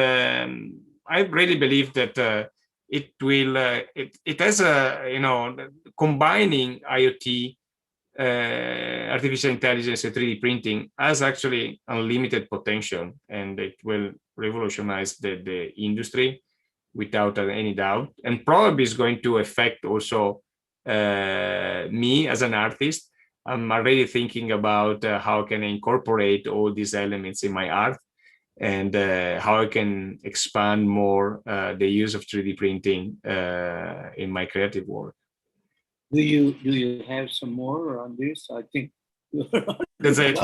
I really believe that it will it has a combining IoT, artificial intelligence, and 3D printing has actually unlimited potential, and it will revolutionize the industry without any doubt, and probably is going to affect also me as an artist. I'm already thinking about how can I incorporate all these elements in my art, and how I can expand more the use of 3D printing in my creative work. Do you have some more on this? I think that's it.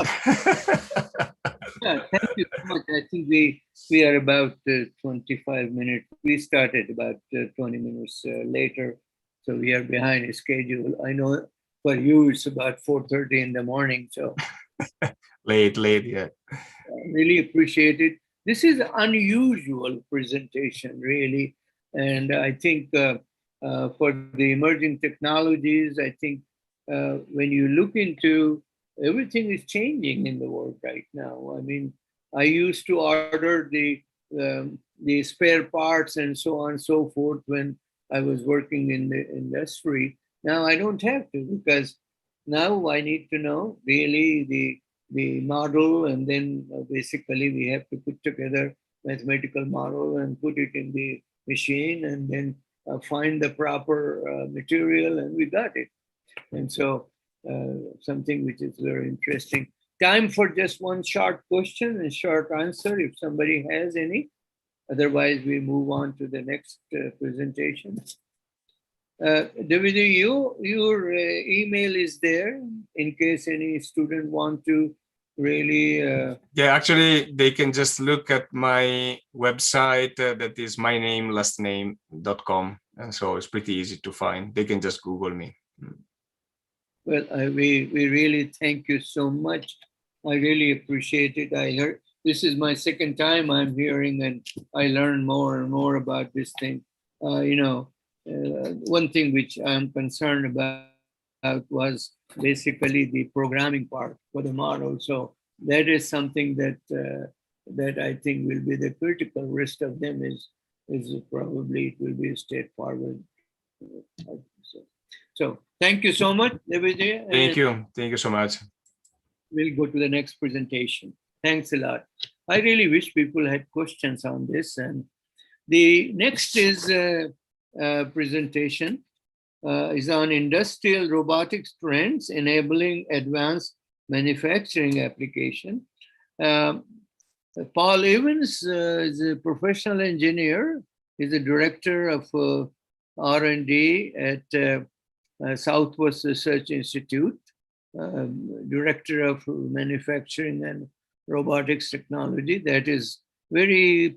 Yeah, thank you so much. I think we are about 25 minutes. We started about 20 minutes later, so we are behind schedule. I know for you it's about 4:30 in the morning, so late, yeah. Really appreciate it. This is an unusual presentation, really, and I think for the emerging technologies, I think when you look into everything is changing in the world right now. I mean, I used to order the spare parts and so on and so forth when I was working in the industry. Now I don't have to, because now I need to know really the model, and then basically we have to put together mathematical model and put it in the machine, and then find the proper material, and we got it. And so something which is very interesting. Time for just one short question and short answer if somebody has any. Otherwise, we move on to the next presentation. David, your email is there in case any student want to really. Yeah, actually, they can just look at my website. That is my name, last name.com. And so it's pretty easy to find. They can just Google me. Well, we really thank you so much. I really appreciate it. I heard this is my second time I'm hearing, and I learn more and more about this thing. One thing which I'm concerned about was basically the programming part for the model. So that is something that I think will be the critical. Rest of them is probably it will be straightforward. So thank you so much, David. Thank you so much. We'll go to the next presentation. Thanks a lot. I really wish people had questions on this. And the next is presentation is on industrial robotics trends enabling advanced manufacturing application. Paul Evans is a professional engineer. He's the director of R&D at Southwest Research Institute, director of manufacturing and robotics technology that is very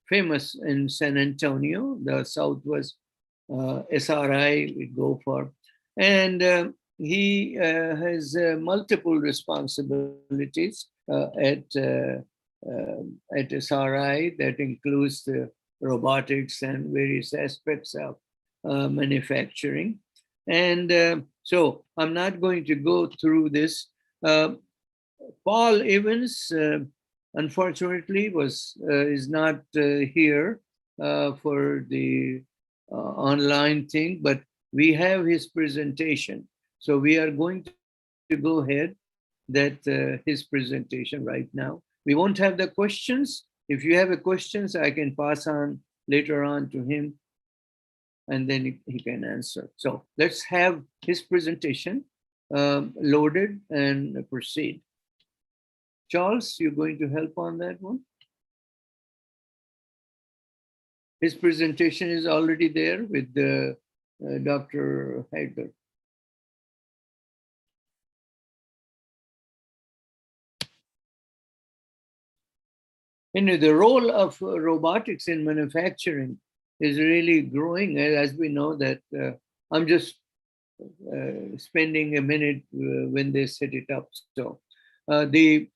famous in San Antonio, the Southwest SRI we go for. And he has multiple responsibilities at SRI that includes the robotics and various aspects of manufacturing. And so I'm not going to go through this. Paul Evans, unfortunately, is not here for the online thing, but we have his presentation. So we are going to go ahead that his presentation right now. We won't have the questions. If you have a questions, I can pass on later on to him, and then he can answer. So let's have his presentation loaded and proceed. Charles, you're going to help on that one? His presentation is already there with Dr. Haider. The role of robotics in manufacturing is really growing, as we know that I'm just spending a minute when they set it up. So we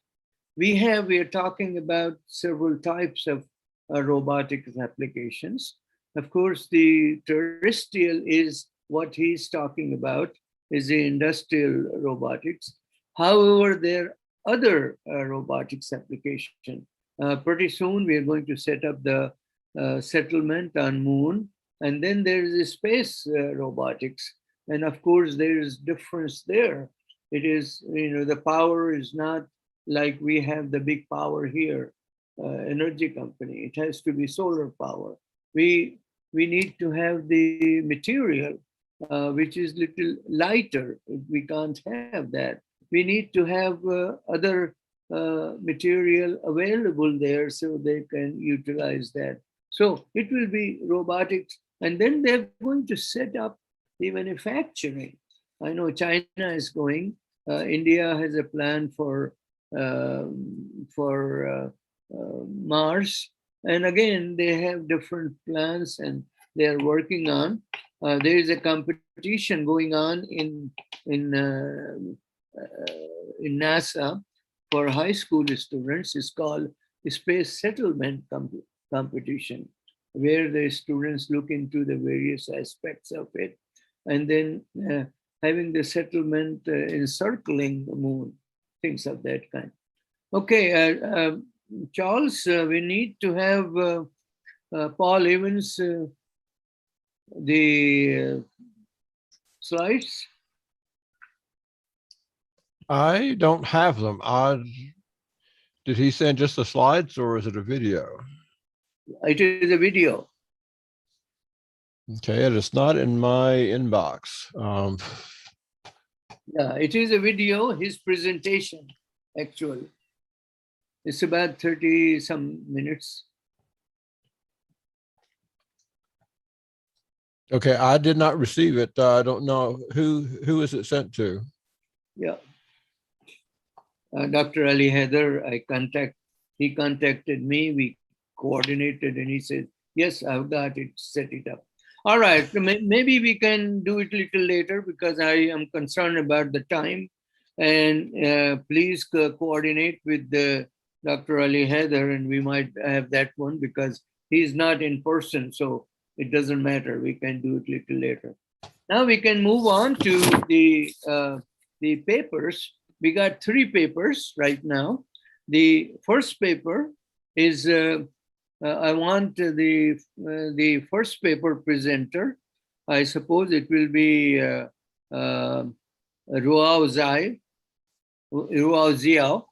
are talking about several types of robotics applications. Of course, the terrestrial is what he's talking about, is the industrial robotics. However, there are other robotics applications. Pretty soon, we are going to set up the settlement on Moon. And then there is the space robotics. And of course, there is difference there. It is, the power is not like we have the big power here, energy company. It has to be solar power. We need to have the material, which is little lighter. We can't have that. We need to have other material available there so they can utilize that. So it will be robotics. And then they're going to set up the manufacturing. I know China is going. India has a plan for Mars. And again, they have different plans and they're working on. There is a competition going on in NASA for high school students. It's called Space Settlement Competition, where the students look into the various aspects of it, and then having the settlement encircling the moon, things of that kind. Okay, Charles, we need to have Paul Evans, the slides. I don't have them. Did he send just the slides or is it a video? It is a video. Okay, it is not in my inbox. Yeah, it is a video, his presentation, actually. It's about 30 some minutes. Okay, I did not receive it. I don't know who is it sent to. Yeah. Dr. Ali Haider, he contacted me, we coordinated, and he said, yes, I've got it, set it up. All right, maybe we can do it a little later because I am concerned about the time. And please coordinate with Dr. Ali Haider, and we might have that one because he's not in person, so it doesn't matter. We can do it a little later. Now we can move on to the papers. We got 3 papers right now. The first paper is, I want the first paper presenter. I suppose it will be Ruao Ziao.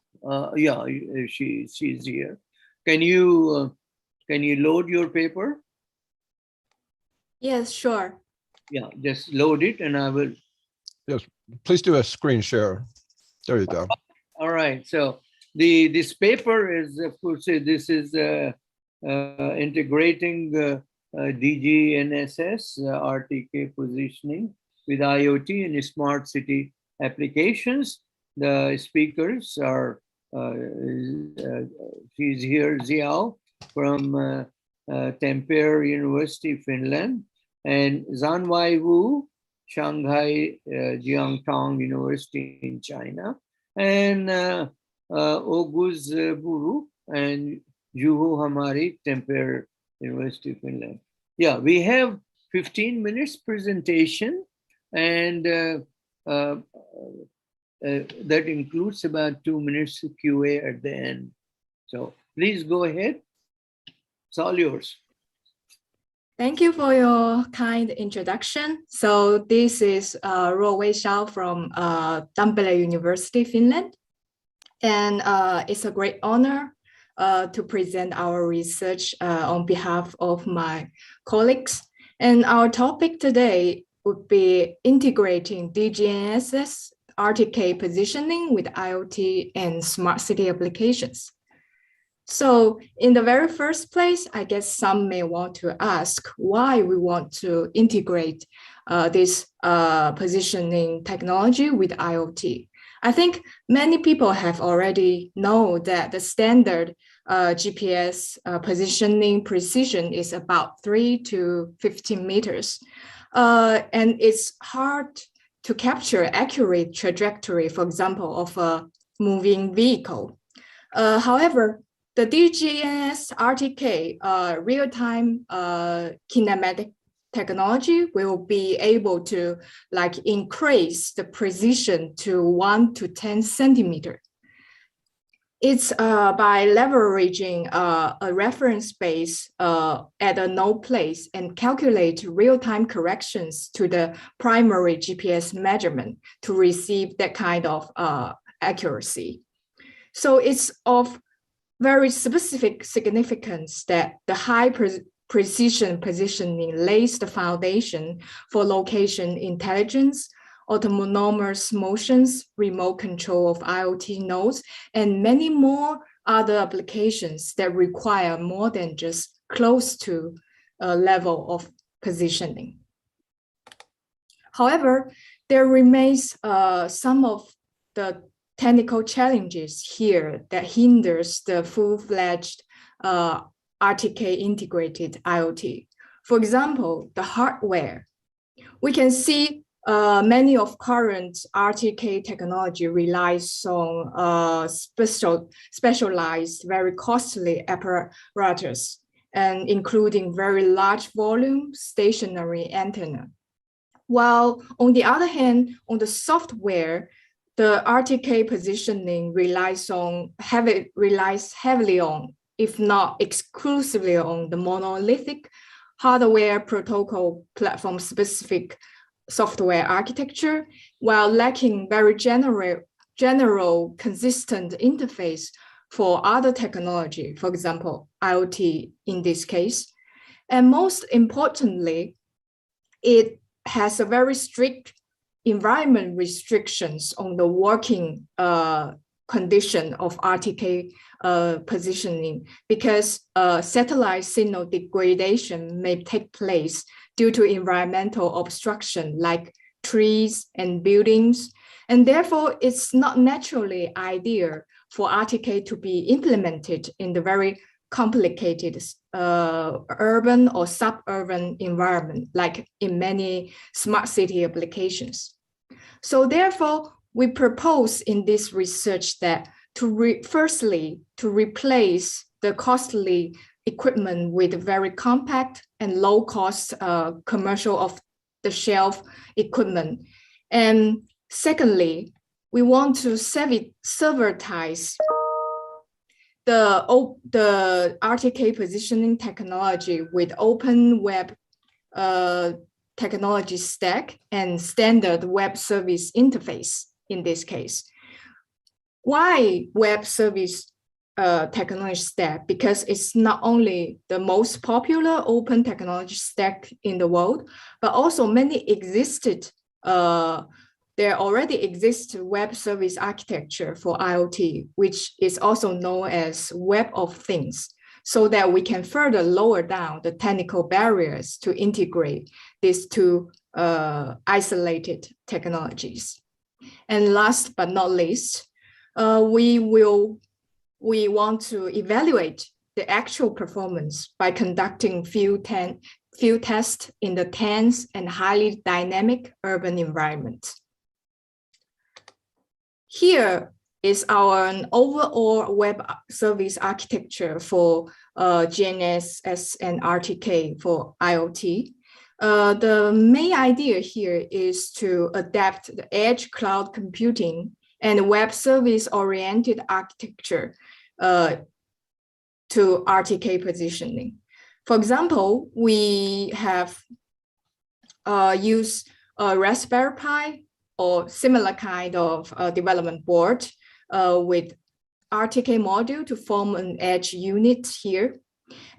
Yeah, she's here. Can you load your paper? Yes, sure. Yeah, just load it and I will. Yes, please do a screen share. There you go. All right. So this paper is, of course, this is integrating DGNSS, RTK positioning with IoT and smart city applications. The speakers are, she's here, Ziao from Tampere University, Finland, and Zanwai Wu. Shanghai Jiangtong University in China, and Oguz Buru and Juho Hamari Temper University, Finland. Yeah, we have 15 minutes presentation, and that includes about 2 minutes QA at the end. So please go ahead. It's all yours. Thank you for your kind introduction. So this is Ro Wei Xiao from Tampere University, Finland. And it's a great honor to present our research on behalf of my colleagues. And our topic today would be integrating DGNSS RTK positioning with IoT and smart city applications. So in the very first place, I guess some may want to ask why we want to integrate this positioning technology with IoT. I think many people have already known that the standard GPS positioning precision is about 3 to 15 meters. And it's hard to capture accurate trajectory, for example, of a moving vehicle. However, the DGNS RTK real-time kinematic technology will be able to increase the precision to 1 to 10 centimeter. It's by leveraging a reference space at a node place and calculate real-time corrections to the primary GPS measurement to receive that kind of accuracy. So it's of very specific significance that the high precision positioning lays the foundation for location intelligence, autonomous motions, remote control of IoT nodes, and many more other applications that require more than just close to a level of positioning. However, there remains some of the technical challenges here that hinders the full-fledged RTK integrated IoT. For example, the hardware. We can see many of current RTK technology relies on specialized, very costly apparatus, and including very large volume stationary antenna. While on the other hand, on the software, the RTK positioning relies heavily on, if not exclusively on, the monolithic hardware protocol platform specific software architecture, while lacking very general consistent interface for other technology, for example, IoT in this case. And most importantly, it has a very strict environment restrictions on the working condition of RTK positioning, because satellite signal degradation may take place due to environmental obstruction like trees and buildings. And therefore, it's not naturally ideal for RTK to be implemented in the very complicated urban or suburban environment, like in many smart city applications. So therefore, we propose in this research that firstly, to replace the costly equipment with very compact and low cost commercial off-the-shelf equipment. And secondly, we want to servitize the RTK positioning technology with open web technology stack and standard web service interface in this case. Why web service technology stack? Because it's not only the most popular open technology stack in the world, but also many there already exists web service architecture for IoT, which is also known as Web of Things, so that we can further lower down the technical barriers to integrate these two isolated technologies. And last but not least, we want to evaluate the actual performance by conducting few field tests in the dense and highly dynamic urban environment. Here is our overall web service architecture for GNSS and RTK for IoT. The main idea here is to adapt the edge cloud computing and web service-oriented architecture to RTK positioning. For example, we have used a Raspberry Pi or similar kind of development board with RTK module to form an edge unit here,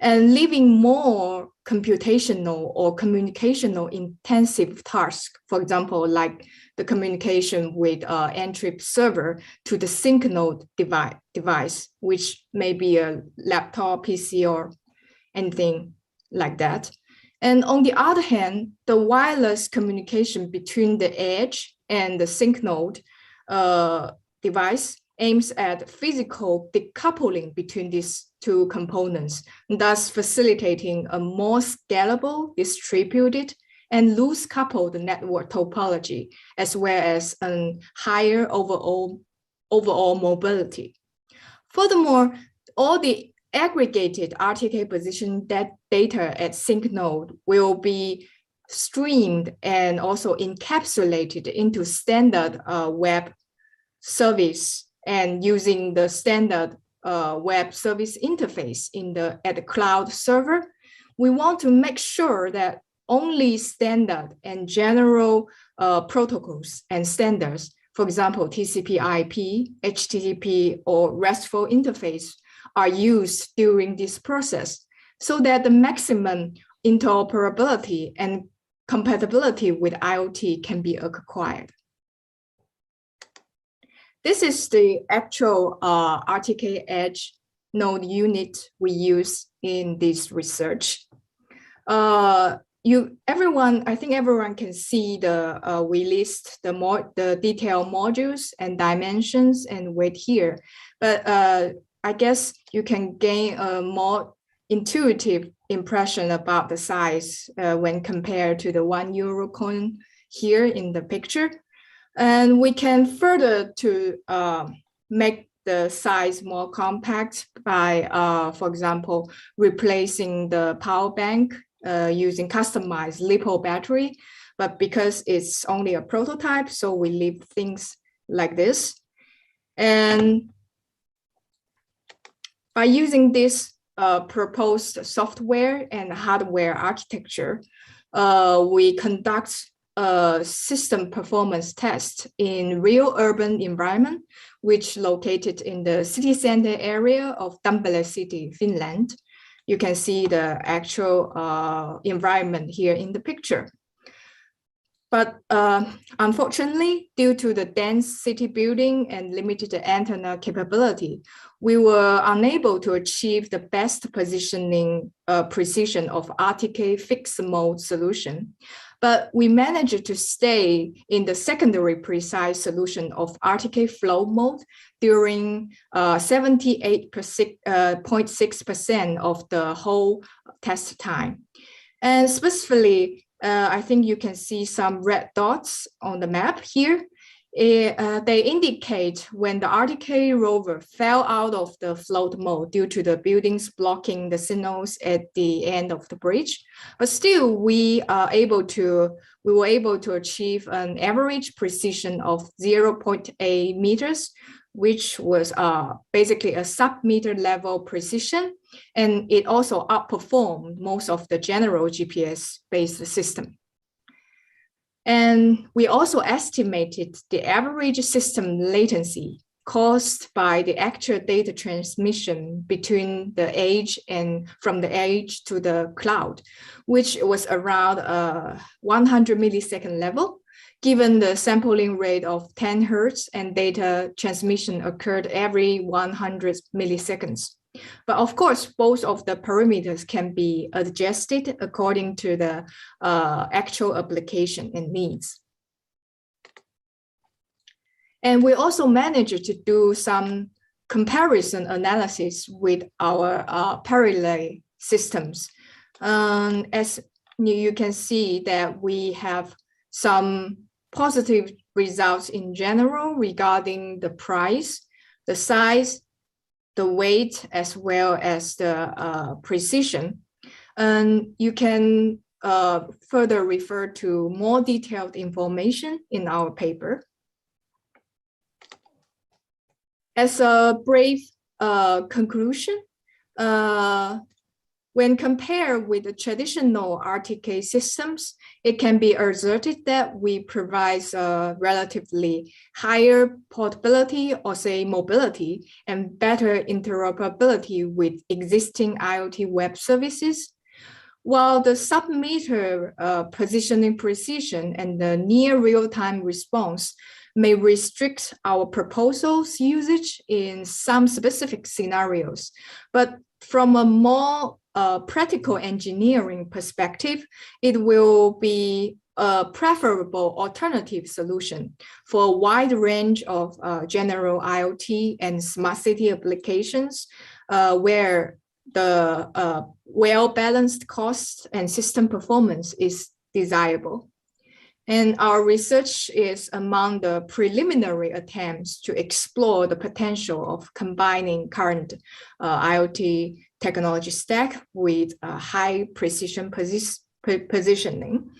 and leaving more computational or communicational intensive tasks, for example, like the communication with Ntrip server to the sync node device, which may be a laptop, PC, or anything like that. And on the other hand, the wireless communication between the edge and the sync node device aims at physical decoupling between these two components, thus facilitating a more scalable, distributed, and loose coupled network topology, as well as a higher overall mobility. Furthermore, all the aggregated RTK position data at sync node will be streamed and also encapsulated into standard web service, and using the standard web service interface at the cloud server, we want to make sure that only standard and general protocols and standards, for example, TCP/IP, HTTP, or RESTful interface, are used during this process, so that the maximum interoperability and compatibility with IoT can be acquired. This is the actual RTK edge node unit we use in this research. I think everyone can see we list the detailed modules and dimensions and weight here, but I guess you can gain a more intuitive impression about the size when compared to the €1 coin here in the picture. And we can further to make the size more compact by, for example, replacing the power bank using customized LiPo battery. But because it's only a prototype, so we leave things like this. And by using this proposed software and hardware architecture, we conduct a system performance test in real urban environment, which located in the city center area of Tampere city, Finland. You can see the actual environment here in the picture. But unfortunately, due to the dense city building and limited antenna capability, we were unable to achieve the best positioning precision of RTK fixed mode solution. But we managed to stay in the secondary precise solution of RTK flow mode during 78.6% of the whole test time. And specifically, I think you can see some red dots on the map here. They indicate when the RTK rover fell out of the float mode due to the buildings blocking the signals at the end of the bridge. But still, we were able to achieve an average precision of 0.8 meters, which was basically a sub-meter level precision. And it also outperformed most of the general GPS-based system. And we also estimated the average system latency caused by the actual data transmission between the edge and from the edge to the cloud, which was around 100 millisecond level, given the sampling rate of 10 Hertz and data transmission occurred every 100 milliseconds. But of course, both of the parameters can be adjusted according to the actual application and needs. And we also managed to do some comparison analysis with our parallel systems. As you can see that we have some positive results in general regarding the price, the size, the weight, as well as the precision. And you can further refer to more detailed information in our paper. As a brief conclusion, when compared with the traditional RTK systems, it can be asserted that we provide relatively higher portability, or say mobility, and better interoperability with existing IoT web services. While the sub-meter positioning precision and the near real-time response may restrict our proposal's usage in some specific scenarios, but from a more practical engineering perspective, it will be a preferable alternative solution for a wide range of general IoT and smart city applications where the well-balanced cost and system performance is desirable. And our research is among the preliminary attempts to explore the potential of combining current IoT technology stack with high precision positioning.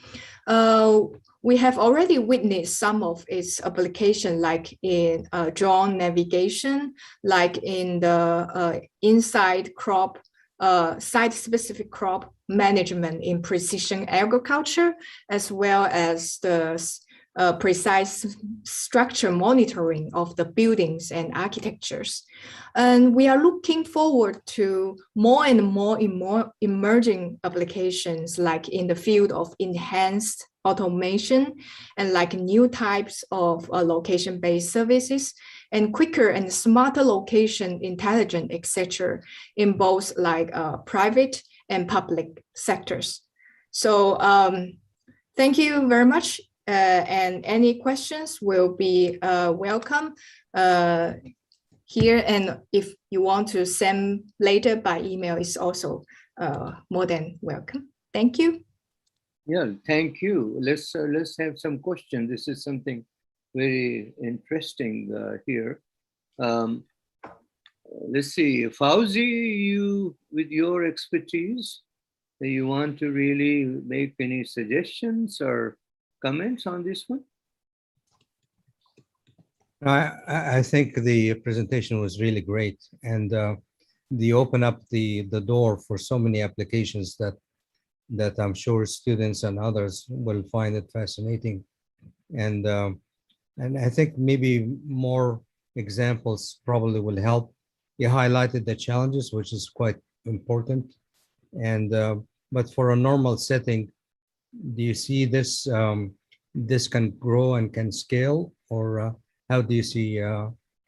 We have already witnessed some of its application, like in drone navigation, like in the inside crop, site-specific crop management in precision agriculture, as well as the precise structure monitoring of the buildings and architectures. And we are looking forward to more and more emerging applications, like in the field of enhanced automation and like new types of location-based services and quicker and smarter location intelligence, etc., in both like private and public sectors. So thank you very much. And any questions will be welcome here. And if you want to send later by email, is also more than welcome. Thank you. Yeah, thank you. Let's have some questions. This is something very interesting here. Let's see, Fauzi, you with your expertise, do you want to really make any suggestions or comments on this one? I think the presentation was really great, and they open up the door for so many applications that I'm sure students and others will find it fascinating. And I think maybe more examples probably will help. You highlighted the challenges, which is quite important. And but for a normal setting, do you see this this can grow and can scale, or how do you see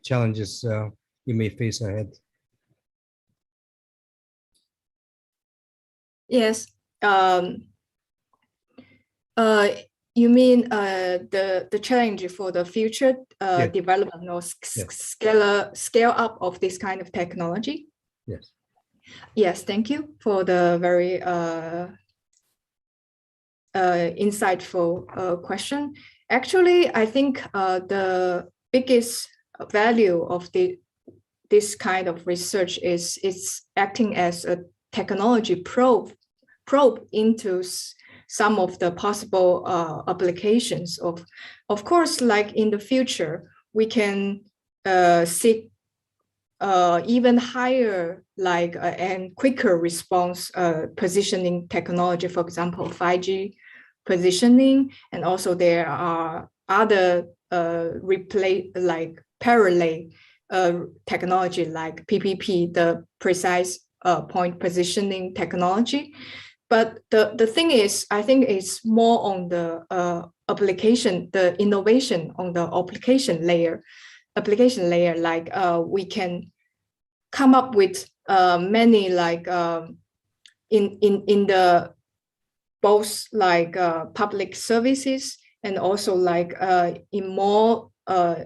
challenges you may face ahead? Yes. You mean the challenge for the future development or scale up of this kind of technology? Yes. Yes, thank you for the very insightful question. Actually, I think the biggest value of this kind of research is it's acting as a technology probe into some of the possible applications of course, like in the future, we can seek even higher like and quicker response positioning technology, for example, 5G positioning, and also there are other like parallel technology like PPP, the precise point positioning technology. But the thing is, I think it's more on the application, the innovation on the application layer, like we can come up with many like in the both like public services and also like in more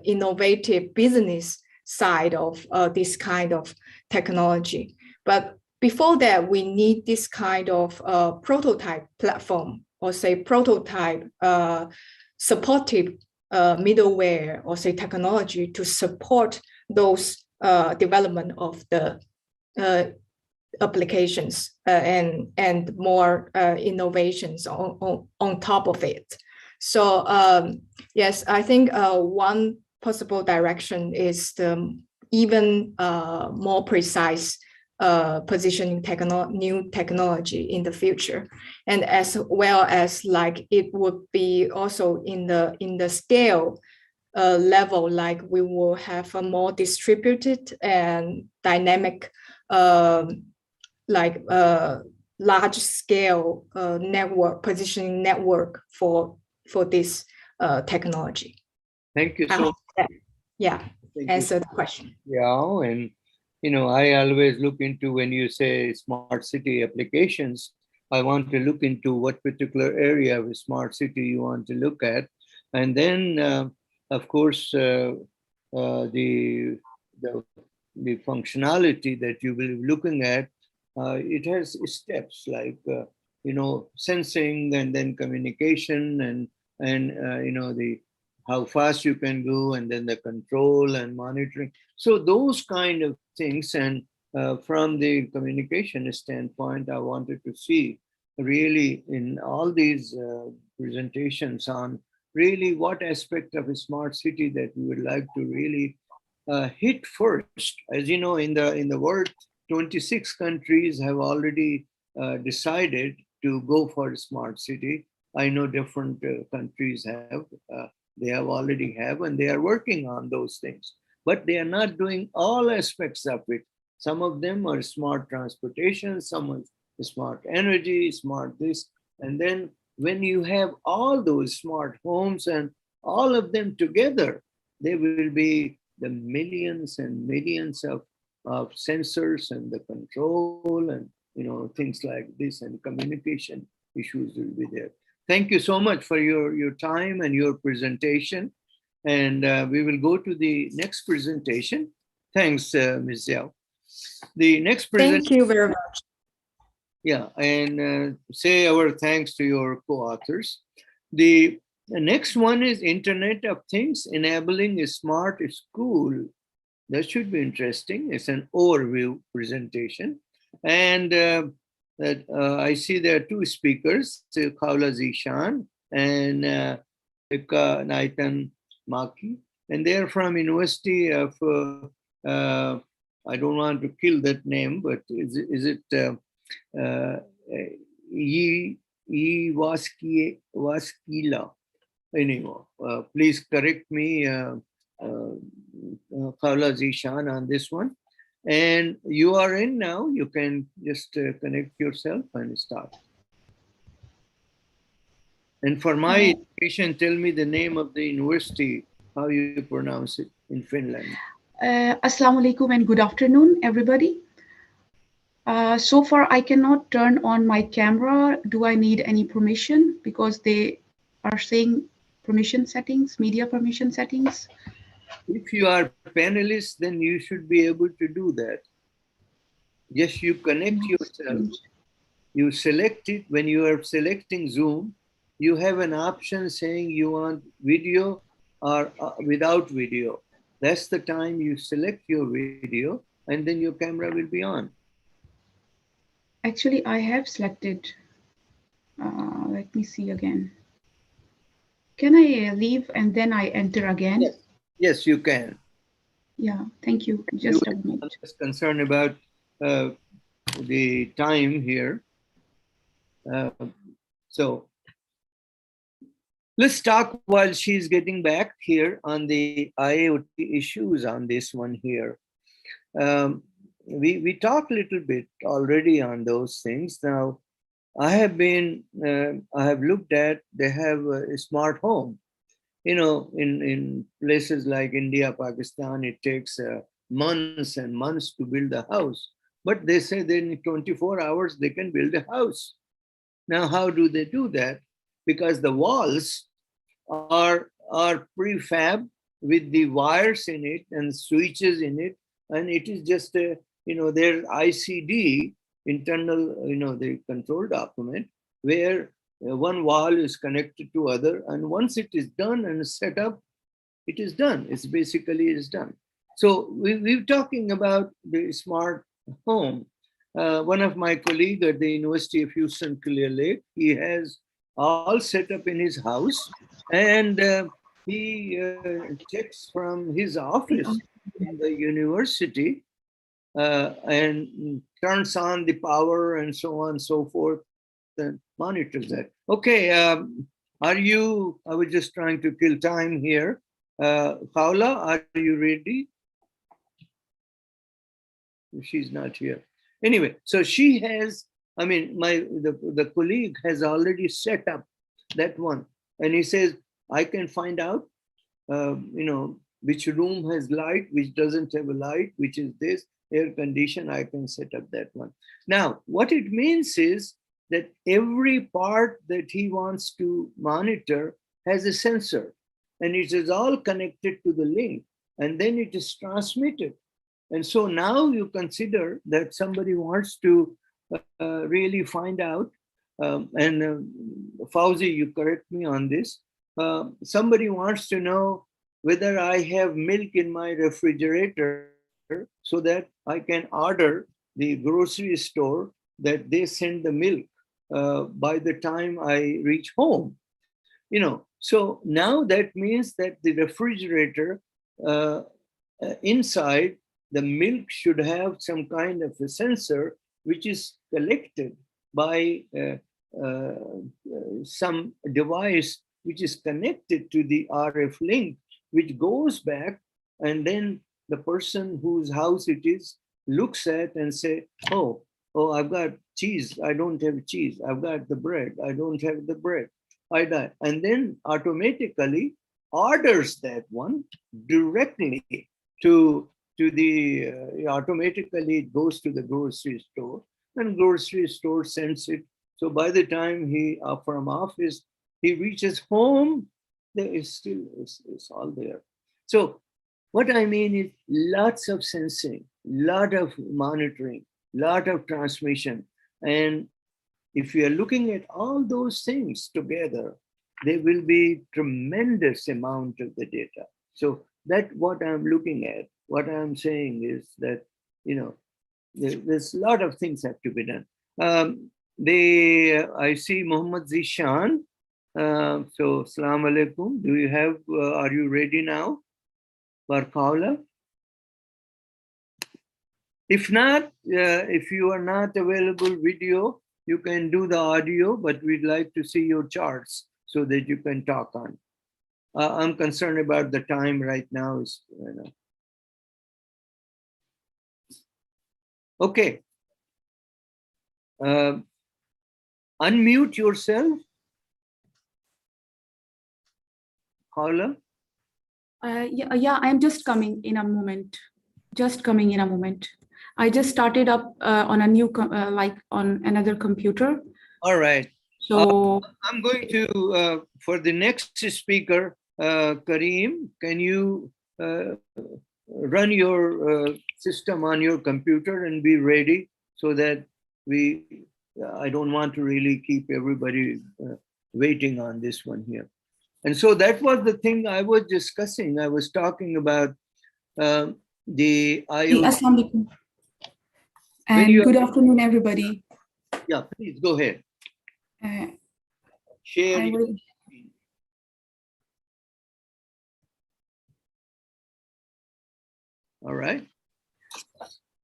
innovative business side of this kind of technology. But before that, we need this kind of prototype platform, or say prototype supportive middleware, or say technology to support those development of the applications and more innovations on top of it. So yes, I think one possible direction is the even more precise positioning new technology in the future, and as well as like it would be also in the scale level, like we will have a more distributed and dynamic large scale network positioning network for this technology. Thank you I so hope that, yeah, Thank you. answer the question. Yeah, and I always look into, when you say smart city applications, I want to look into what particular area of a smart city you want to look at. And then, of course, the functionality that you will be looking at, it has steps like, sensing, and then communication, and how fast you can go, and then the control and monitoring. So those kind of things. And from the communication standpoint, I wanted to see really in all these presentations on really what aspect of a smart city that we would like to really hit first. As you know, in the world, 26 countries have already decided to go for a smart city. I know different countries have. They have already have, and they are working on those things. But they are not doing all aspects of it. Some of them are smart transportation, some are smart energy, smart this. And then when you have all those smart homes and all of them together, there will be the millions and millions of sensors and the control and things like this, and communication issues will be there. Thank you so much for your time and your presentation. And we will go to the next presentation. Thanks, Ms. Xiao. The next presentation. Thank you very much. Yeah, and say our thanks to your co-authors. The next one is Internet of Things, enabling a smart school. That should be interesting. It's an overview presentation. And I see there are two speakers, Khawla Zishan and Naitan Maki, and they're from University of, I don't want to kill that name, but is it Ieee Waskila? Anyway, please correct me, Khawla Zishan, on this one. And you are in now. You can just connect yourself and start. And for my education, tell me the name of the university, how you pronounce it in Finland. Assalamu alaikum and good afternoon, everybody. So far, I cannot turn on my camera. Do I need any permission? Because they are saying permission settings, media permission settings. If you are panelists, then you should be able to do that. Just you connect yourself. You select it. When you are selecting Zoom, you have an option saying you want video or without video. That's the time you select your video, and then your camera will be on. Actually, I have selected. Let me see again. Can I leave and then I enter again? Yes, yes, you can. Yeah, thank you. Just a minute. I'm just concerned about the time here. So let's talk while she's getting back here on the IoT issues on this one here. We talked a little bit already on those things. Now, I have looked at, they have a smart home. In places like India, Pakistan, it takes months and months to build a house. But they say that in 24 hours, they can build a house. Now, how do they do that? Because the walls are prefab with the wires in it and switches in it. And it is just, there's ICD internal, the control document, where one wall is connected to other, and once it is done and set up, it is done. It's basically is done. So we're talking about the smart home. One of my colleagues at the University of Houston, Clear Lake, he has all set up in his house, and he checks from his office in the university and turns on the power and so on and so forth and monitors that. Okay, I was just trying to kill time here. Paula, are you ready? She's not here. Anyway, so she has, the colleague has already set up that one. And he says, I can find out, which room has light, which doesn't have a light, which is this, air condition, I can set up that one. Now, what it means is that every part that he wants to monitor has a sensor, and it is all connected to the link, and then it is transmitted. And so now you consider that somebody wants to really find out, Fauzi, you correct me on this, somebody wants to know whether I have milk in my refrigerator so that I can order the grocery store that they send the milk by the time I reach home. So now that means that the refrigerator inside, the milk should have some kind of a sensor which is collected by some device which is connected to the RF link, which goes back, and then the person whose house it is looks at and say, oh, I've got cheese, I don't have cheese. I've got the bread, I don't have the bread. I die. And then automatically orders that one directly to the, automatically it goes to the grocery store, and grocery store sends it. So by the time he, from office, he reaches home, there is still, it's all there. So what I mean is lots of sensing, lot of monitoring, lot of transmission. And if we are looking at all those things together, there will be tremendous amount of the data. So that's what I'm looking at. What I'm saying is that, there's a lot of things have to be done. I see Muhammad Zishan. So, Assalamu alaikum. Do you have, are you ready now for Kaula? If not, if you are not available video, you can do the audio, but we'd like to see your charts so that you can talk on. I'm concerned about the time right now. Okay. Unmute yourself. Paula? Yeah, I'm just coming in a moment. Just coming in a moment. I just started up on a new, like on another computer. All right. So I'm going to, for the next speaker, Kareem, can you run your system on your computer and be ready so that I don't want to really keep everybody waiting on this one here. And so that was the thing I was discussing. I was talking about the IoT. Assalamu alaikum. And good afternoon, everybody. Yeah, please go ahead. Share. All right.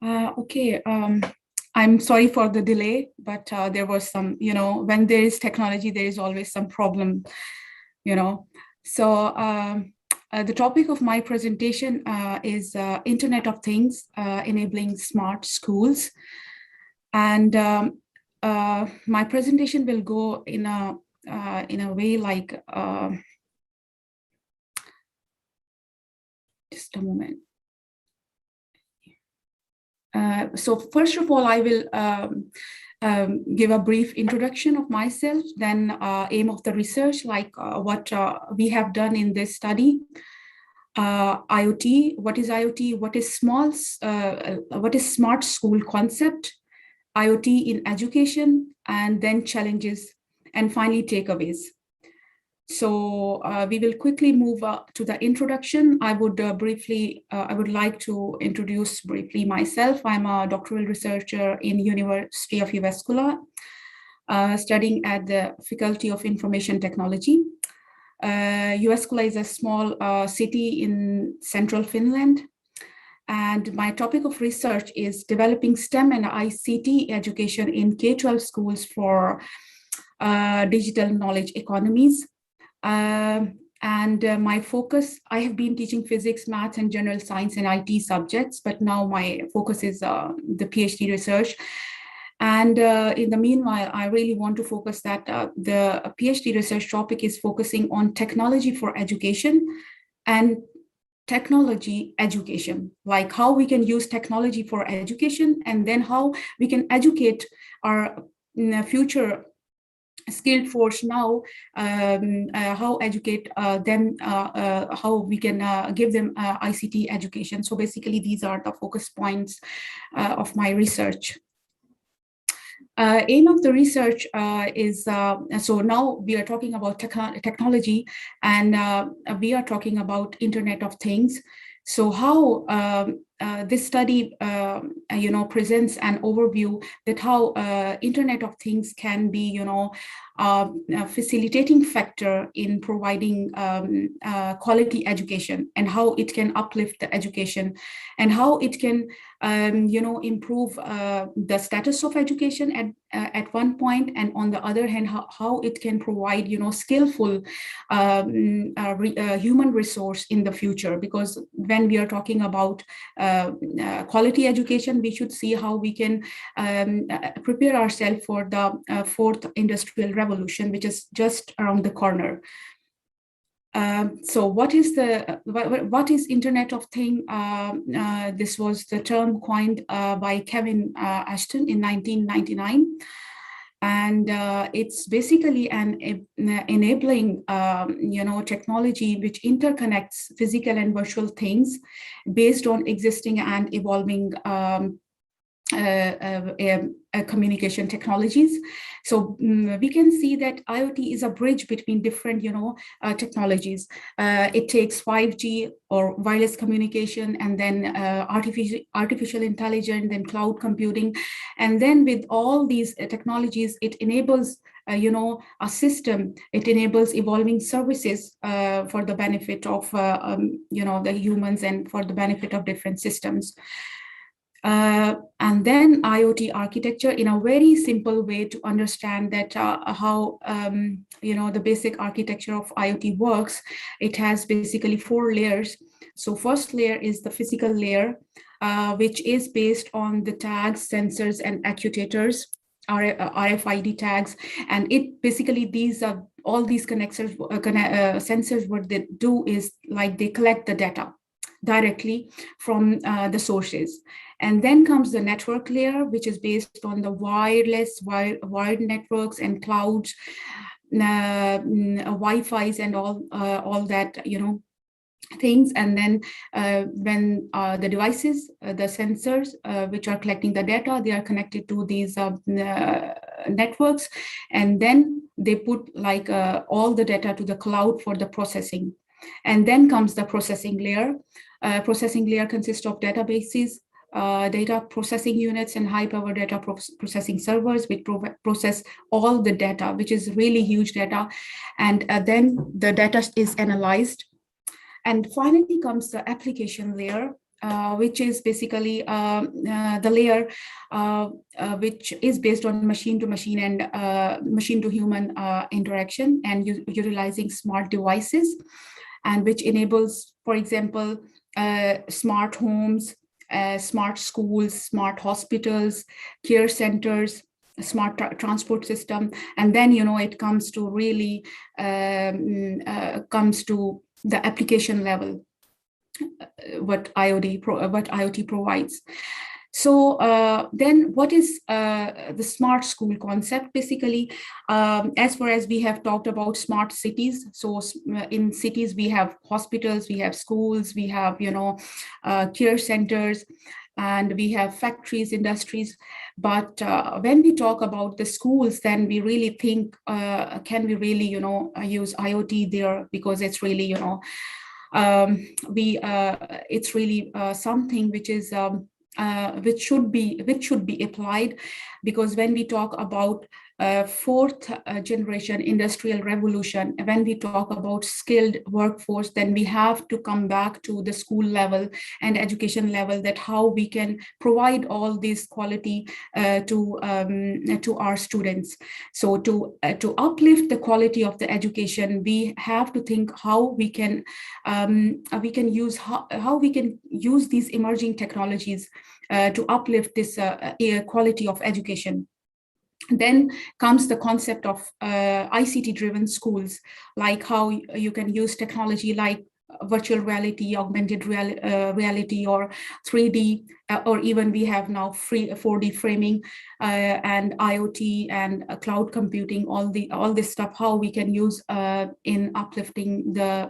Okay. I'm sorry for the delay, but there was some, when there is technology, there is always some problem, So the topic of my presentation is Internet of Things, enabling smart schools. And my presentation will go in a way like, just a moment. So first of all, I will give a brief introduction of myself, then aim of the research, like what we have done in this study. IoT, what is IoT? What is smart school concept? IoT in education, and then challenges, and finally takeaways. So we will quickly move to the introduction. I would like to introduce briefly myself. I'm a doctoral researcher in University of Jyväskylä, studying at the Faculty of Information Technology. Jyväskylä is a small city in central Finland. And my topic of research is developing STEM and ICT education in K-12 schools for digital knowledge economies. My focus, I have been teaching physics, math, and general science and IT subjects, but now my focus is the PhD research. And in the meanwhile, I really want to focus that the PhD research topic is focusing on technology for education and technology education, like how we can use technology for education, and then how we can educate our future skilled force now, how educate them, how we can give them ICT education. So basically, these are the focus points of my research. Aim of the research is, so now we are talking about technology, and we are talking about Internet of Things. So how this study, presents an overview that how Internet of Things can be, a facilitating factor in providing quality education, and how it can uplift the education, and how it can, improve the status of education at one point, and on the other hand, how it can provide, skillful human resource in the future. Because when we are talking about quality education, we should see how we can prepare ourselves for the fourth industrial revolution, which is just around the corner. So what is Internet of Things? This was the term coined by Kevin Ashton in 1999. And it's basically an enabling, technology which interconnects physical and virtual things based on existing and evolving communication technologies. So we can see that IoT is a bridge between different, technologies. It takes 5G or wireless communication, and then artificial intelligence, then cloud computing, and then with all these technologies, it enables a system. It enables evolving services for the benefit of the humans, and for the benefit of different systems. And then IoT architecture, in a very simple way to understand that how the basic architecture of IoT works. It has basically 4 layers. So first layer is the physical layer, which is based on the tags, sensors, and actuators, RFID tags, and it basically all these connectors, sensors. What they do is like they collect the data directly from the sources. And then comes the network layer, which is based on the wireless, wired networks and clouds, Wi-Fi's and all that, things. And then when the devices, the sensors, which are collecting the data, they are connected to these networks, and then they put like all the data to the cloud for the processing. And then comes the processing layer. Processing layer consists of databases, data processing units, and high-power data processing servers, which process all the data, which is really huge data. And then the data is analyzed. And finally comes the application layer, which is basically the layer which is based on machine-to-machine and machine-to-human interaction, and utilizing smart devices, and which enables, for example, smart homes, smart schools, smart hospitals, care centers, smart transport system. And then, it comes to really comes to the application level, what IoT provides. So then what is the smart school concept? Basically, as far as we have talked about smart cities, so in cities we have hospitals, we have schools, we have care centers. and we have factories, industries. But when we talk about the schools, then we really think, can we really, use IoT there? Because it's really, it's really something which is which should be applied, because when we talk about fourth generation industrial revolution, when we talk about skilled workforce, then we have to come back to the school level and education level, that how we can provide all this quality to our students. So to uplift the quality of the education, we have to think how we can use these emerging technologies to uplift this quality of education. Then comes the concept of ICT-driven schools, like how you can use technology like virtual reality, augmented reality, or 3D, or even we have now 4D framing and IoT and cloud computing, all this stuff, how we can use in uplifting the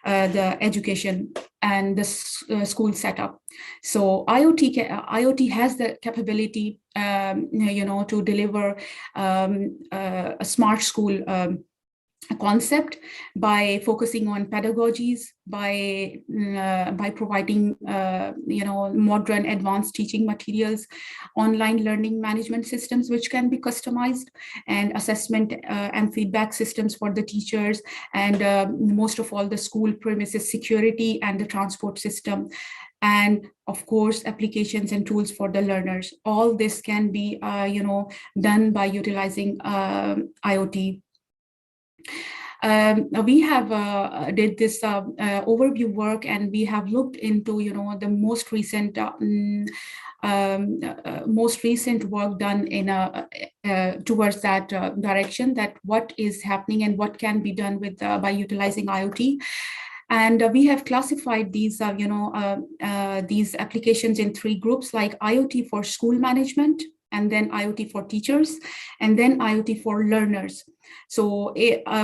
the education and the school setup. So IoT has the capability to deliver a smart school concept by focusing on pedagogies, by providing modern advanced teaching materials, online learning management systems which can be customized, and assessment and feedback systems for the teachers, and most of all the school premises security and the transport system, and of course applications and tools for the learners. All this can be done by utilizing IoT. We have did this overview work, and we have looked into the most recent work done in towards that direction, that what is happening and what can be done with by utilizing IoT. And we have classified these these applications in 3 groups, like IoT for school management, and then IoT for teachers, and then IoT for learners. So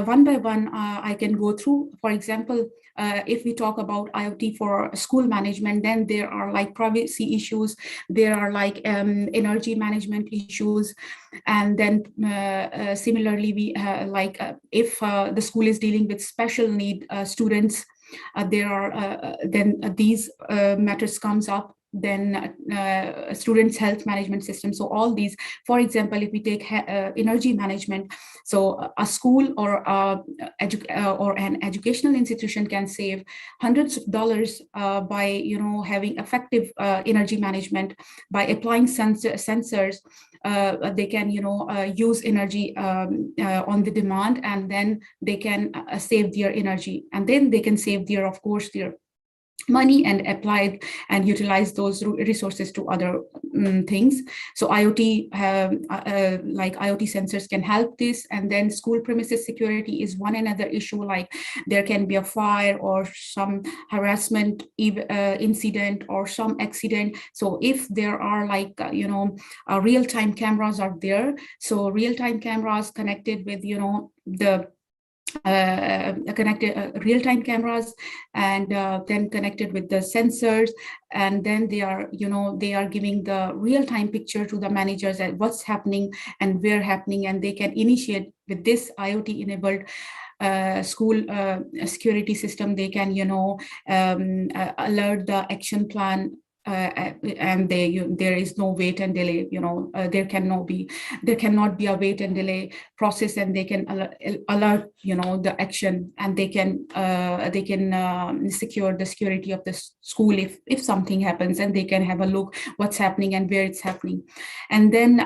one by one, I can go through. For example, if we talk about IoT for school management, then there are like privacy issues, there are like energy management issues, and then similarly, we like if the school is dealing with special need students, there are then these matters comes up. Then students' health management system. So all these, for example, if we take energy management, so a school or an educational institution can save hundreds of dollars by having effective energy management. By applying sensors, they can use energy on the demand, and then they can save their energy, and then they can save their, of course, their money, and applied and utilize those resources to other things. So IoT, like IoT sensors can help this. And then school premises security is one another issue, like there can be a fire or some harassment incident or some accident. So if there are like real-time cameras are there, so real-time cameras connected with the connected real-time cameras, and then connected with the sensors, and then they are giving the real-time picture to the managers at what's happening and where happening, and they can initiate with this IoT enabled school security system. They can alert the action plan, and there is no wait and delay. There cannot be a wait and delay process, and they can alert the action, and they can secure the security of the school if something happens, and they can have a look what's happening and where it's happening. And then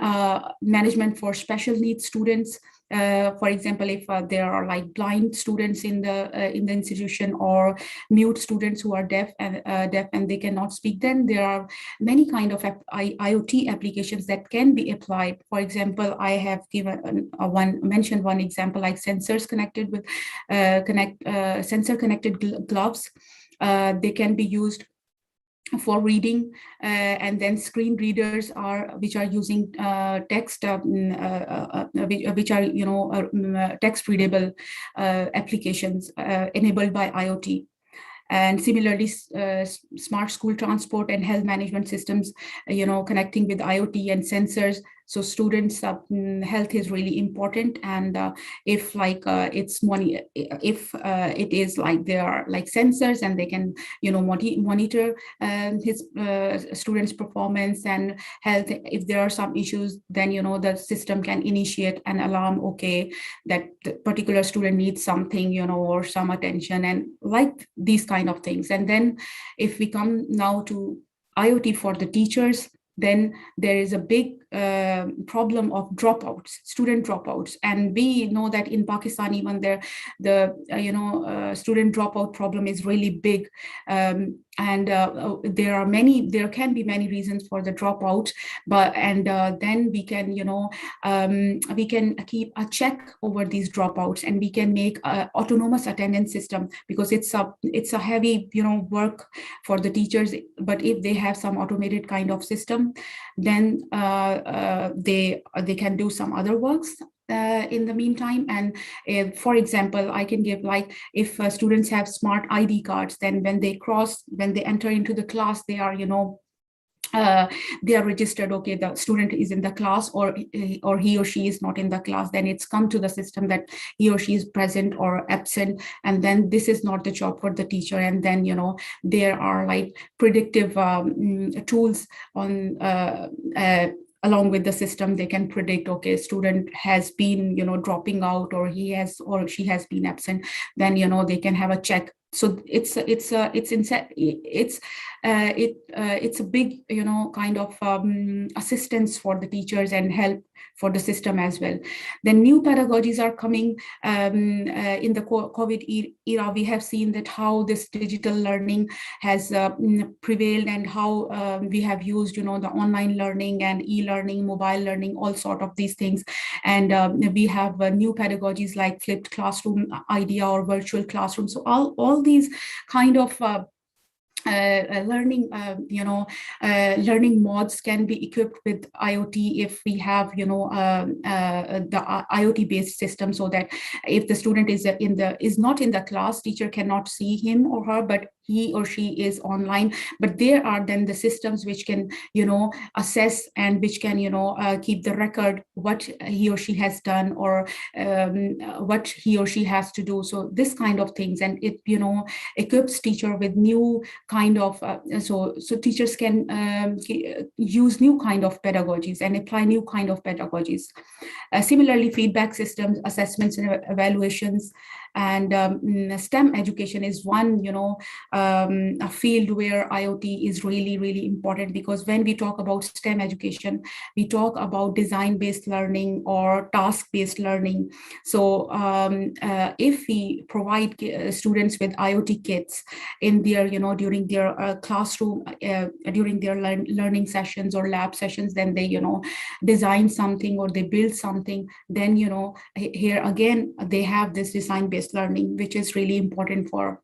management for special needs students. For example, if there are like blind students in the institution, or mute students who are deaf and they cannot speak, then there are many kind of IoT applications that can be applied. For example, I have given mentioned one example, like sensors connected with sensor connected gloves. They can be used for reading, and then screen readers which are using text, which are text readable applications enabled by IoT. And similarly, smart school transport and health management systems, connecting with IoT and sensors. So students' health is really important, and if it's money, if it is like there are like sensors and they can monitor his students' performance and health. If there are some issues, then the system can initiate an alarm. Okay, that particular student needs something, or some attention, and like these kind of things. And then if we come now to IoT for the teachers, then there is a big problem of dropouts, student dropouts. And we know that in Pakistan, even there, the student dropout problem is really big. And there can be many reasons for the dropout, but then we can we can keep a check over these dropouts, and we can make an autonomous attendance system, because it's a heavy work for the teachers. But if they have some automated kind of system, then they can do some other works in the meantime. And for example, I can give, like, if students have smart ID cards, then when they enter into the class, they are they are registered. Okay, the student is in the class, or he or she is not in the class. Then it's come to the system that he or she is present or absent, and then this is not the job for the teacher. And then there are like predictive tools on along with the system. They can predict, okay, student has been dropping out, or he has or she has been absent. Then they can have a check. So it's a big kind of assistance for the teachers and help for the system as well. Then new pedagogies are coming. In the COVID era, we have seen that how this digital learning has prevailed, and how we have used the online learning and e-learning, mobile learning, all sort of these things. And we have new pedagogies like flipped classroom idea or virtual classroom. So all these kind of learning learning mods can be equipped with IoT if we have the IoT based system, so that if the student is not in the class, teacher cannot see him or her, but he or she is online. But there are then the systems which can assess, and which can keep the record what he or she has done, or what he or she has to do. So this kind of things, and it equips teacher with new kind of so teachers can use new kind of pedagogies and apply new kind of pedagogies. Similarly, feedback systems, assessments and evaluations, and STEM education is one a field where IoT is really important, because when we talk about STEM education, we talk about design-based learning or task-based learning. So if we provide students with IoT kits in their during their classroom, during their learning sessions or lab sessions, then they design something or they build something, then here again they have this design-based learning, which is really important for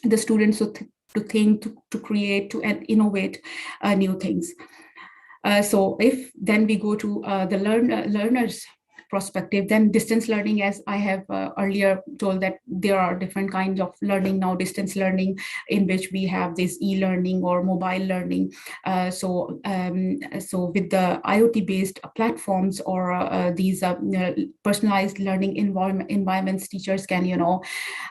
the students to think, to create, to innovate new things. So if then we go to the learners perspective, then distance learning, as I have earlier told, that there are different kinds of learning now. Distance learning, in which we have this e-learning or mobile learning. So with the IoT based platforms or these personalized learning environments, teachers can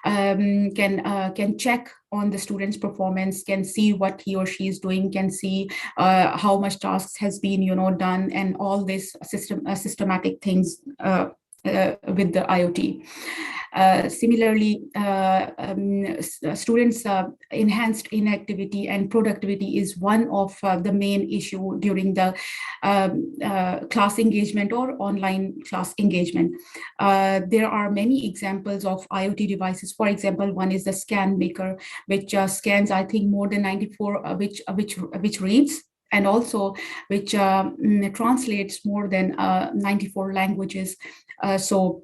can check on the student's performance, can see what he or she is doing, can see how much tasks has been done, and all this systematic things with the IoT. Similarly, students' enhanced inactivity and productivity is one of the main issue during the class engagement or online class engagement. There are many examples of IoT devices. For example, one is the scan maker, which scans, I think, more than 94, which reads, and also which translates more than 94 languages. So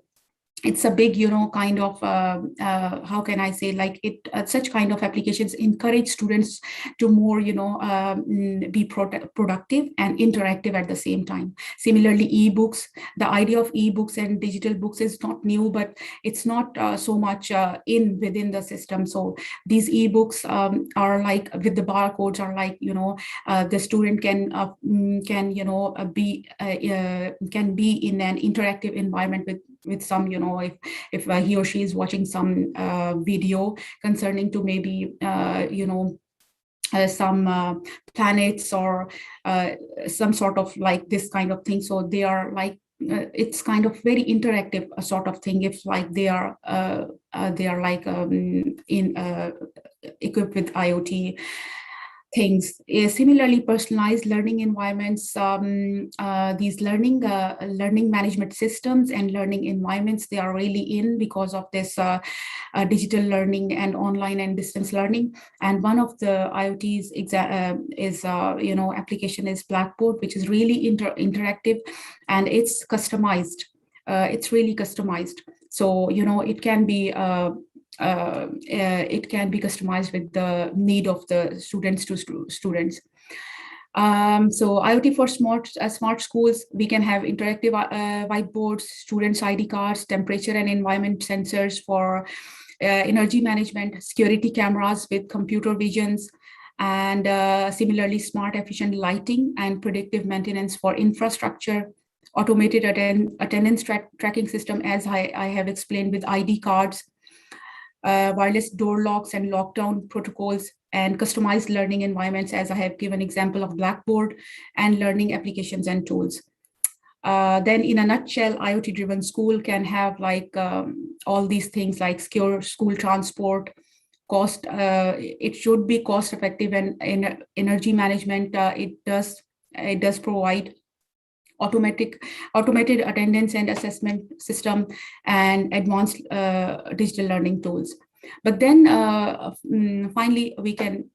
it's a big, kind of, how can I say, like such kind of applications encourage students to more, be productive and interactive at the same time. Similarly, ebooks, the idea of ebooks and digital books is not new, but it's not so much within the system. So these ebooks are like, with the barcodes, are like, the student can be in an interactive environment with some, if he or she is watching some video concerning to maybe, some planets or some sort of like this kind of thing. So they are like, it's kind of very interactive sort of thing, if like they are like equipped with IoT things. Similarly, personalized learning environments, these learning management systems and learning environments, they are really in because of this digital learning and online and distance learning. And one of the IoT's application is Blackboard, which is really interactive, and it's customized. It's really customized. So it can be customized with the need of the students to students. So IoT for smart schools, we can have interactive whiteboards, students' ID cards, temperature and environment sensors for energy management, security cameras with computer visions, and similarly smart efficient lighting and predictive maintenance for infrastructure, automated attendance tracking system, as I have explained, with ID cards, wireless door locks and lockdown protocols, and customized learning environments, as I have given example of Blackboard, and learning applications and tools. Then in a nutshell, IoT-driven school can have like all these things like secure school transport, cost, it should be cost effective, and energy management, it does provide automated attendance and assessment system, and advanced digital learning tools. But then finally, we can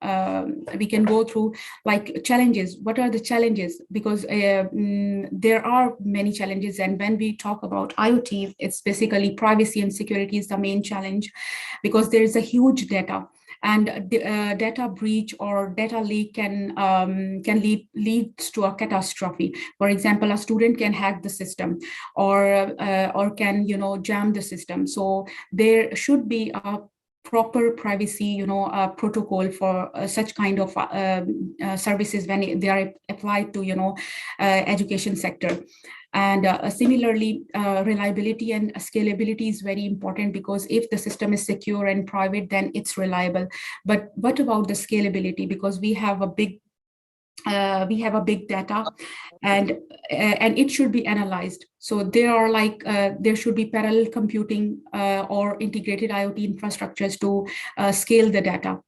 go through like challenges. What are the challenges? Because there are many challenges, and when we talk about IoT, it's basically privacy and security is the main challenge, because there is a huge data. And data breach or data leak can leads to a catastrophe. For example, a student can hack the system, or can jam the system. So there should be a proper privacy protocol for such kind of services when they are applied to education sector. And similarly, reliability and scalability is very important, because if the system is secure and private, then it's reliable. But what about the scalability? Because we have a big data, and it should be analyzed. So there are like there should be parallel computing or integrated IoT infrastructures to scale the data.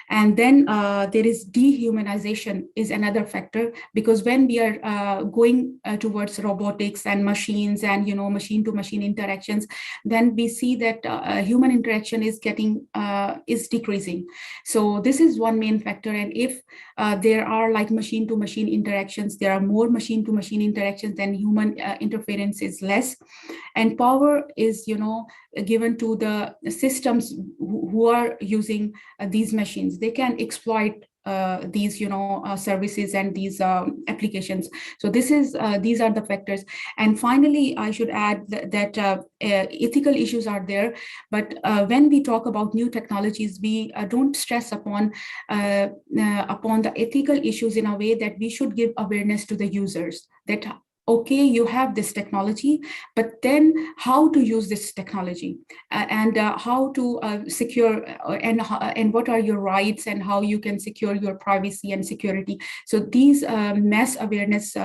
And then there is dehumanization is another factor, because when we are going towards robotics and machines and machine to machine interactions, then we see that human interaction is decreasing. So this is one main factor. And if there are like machine to machine interactions, there are more machine to machine interactions, then human interference is less, and power is given to the systems who are using these machines. They can exploit these services and these applications. So these are the factors. And finally, I should add that ethical issues are there, but when we talk about new technologies, we don't stress upon the ethical issues in a way that we should give awareness to the users that okay, you have this technology, but then how to use this technology, and how to secure, and what are your rights, and how you can secure your privacy and security. So these mass awareness,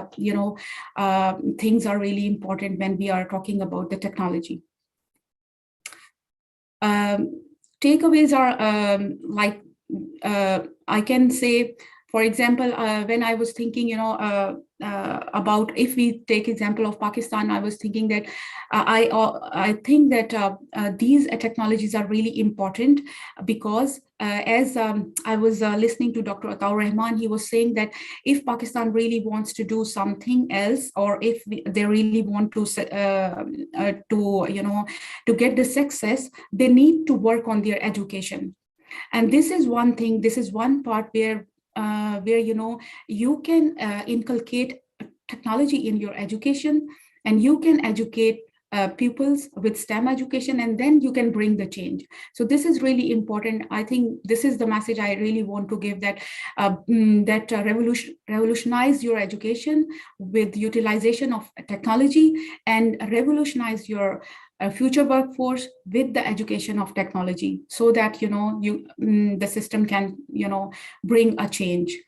things are really important when we are talking about the technology. Takeaways are I can say, for example, when I was thinking, about, if we take example of Pakistan, I was thinking that I think that these technologies are really important because as I was listening to Dr. Ataur Rahman, he was saying that if Pakistan really wants to do something else, or if they really want to to get the success, they need to work on their education. And this is one thing, this is one part where you can inculcate technology in your education, and you can educate pupils with STEM education, and then you can bring the change. So this is really important. I think this is the message I really want to give, that revolutionize your education with utilization of technology, and revolutionize your future workforce with the education of technology, so that the system can bring a change.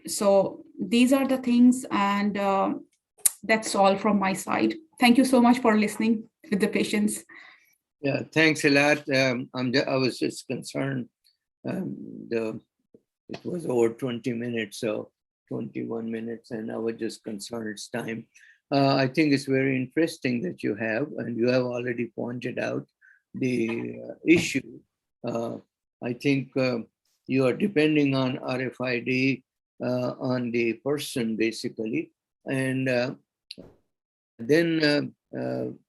So these are the things, and that's all from my side. Thank you so much for listening with the patience. Yeah, thanks a lot. I was just concerned. It was over 20 minutes, so 21 minutes, and I was just concerned it's time. I think it's very interesting that you have, and you have already pointed out the issue. I think you are depending on RFID on the person, basically. And then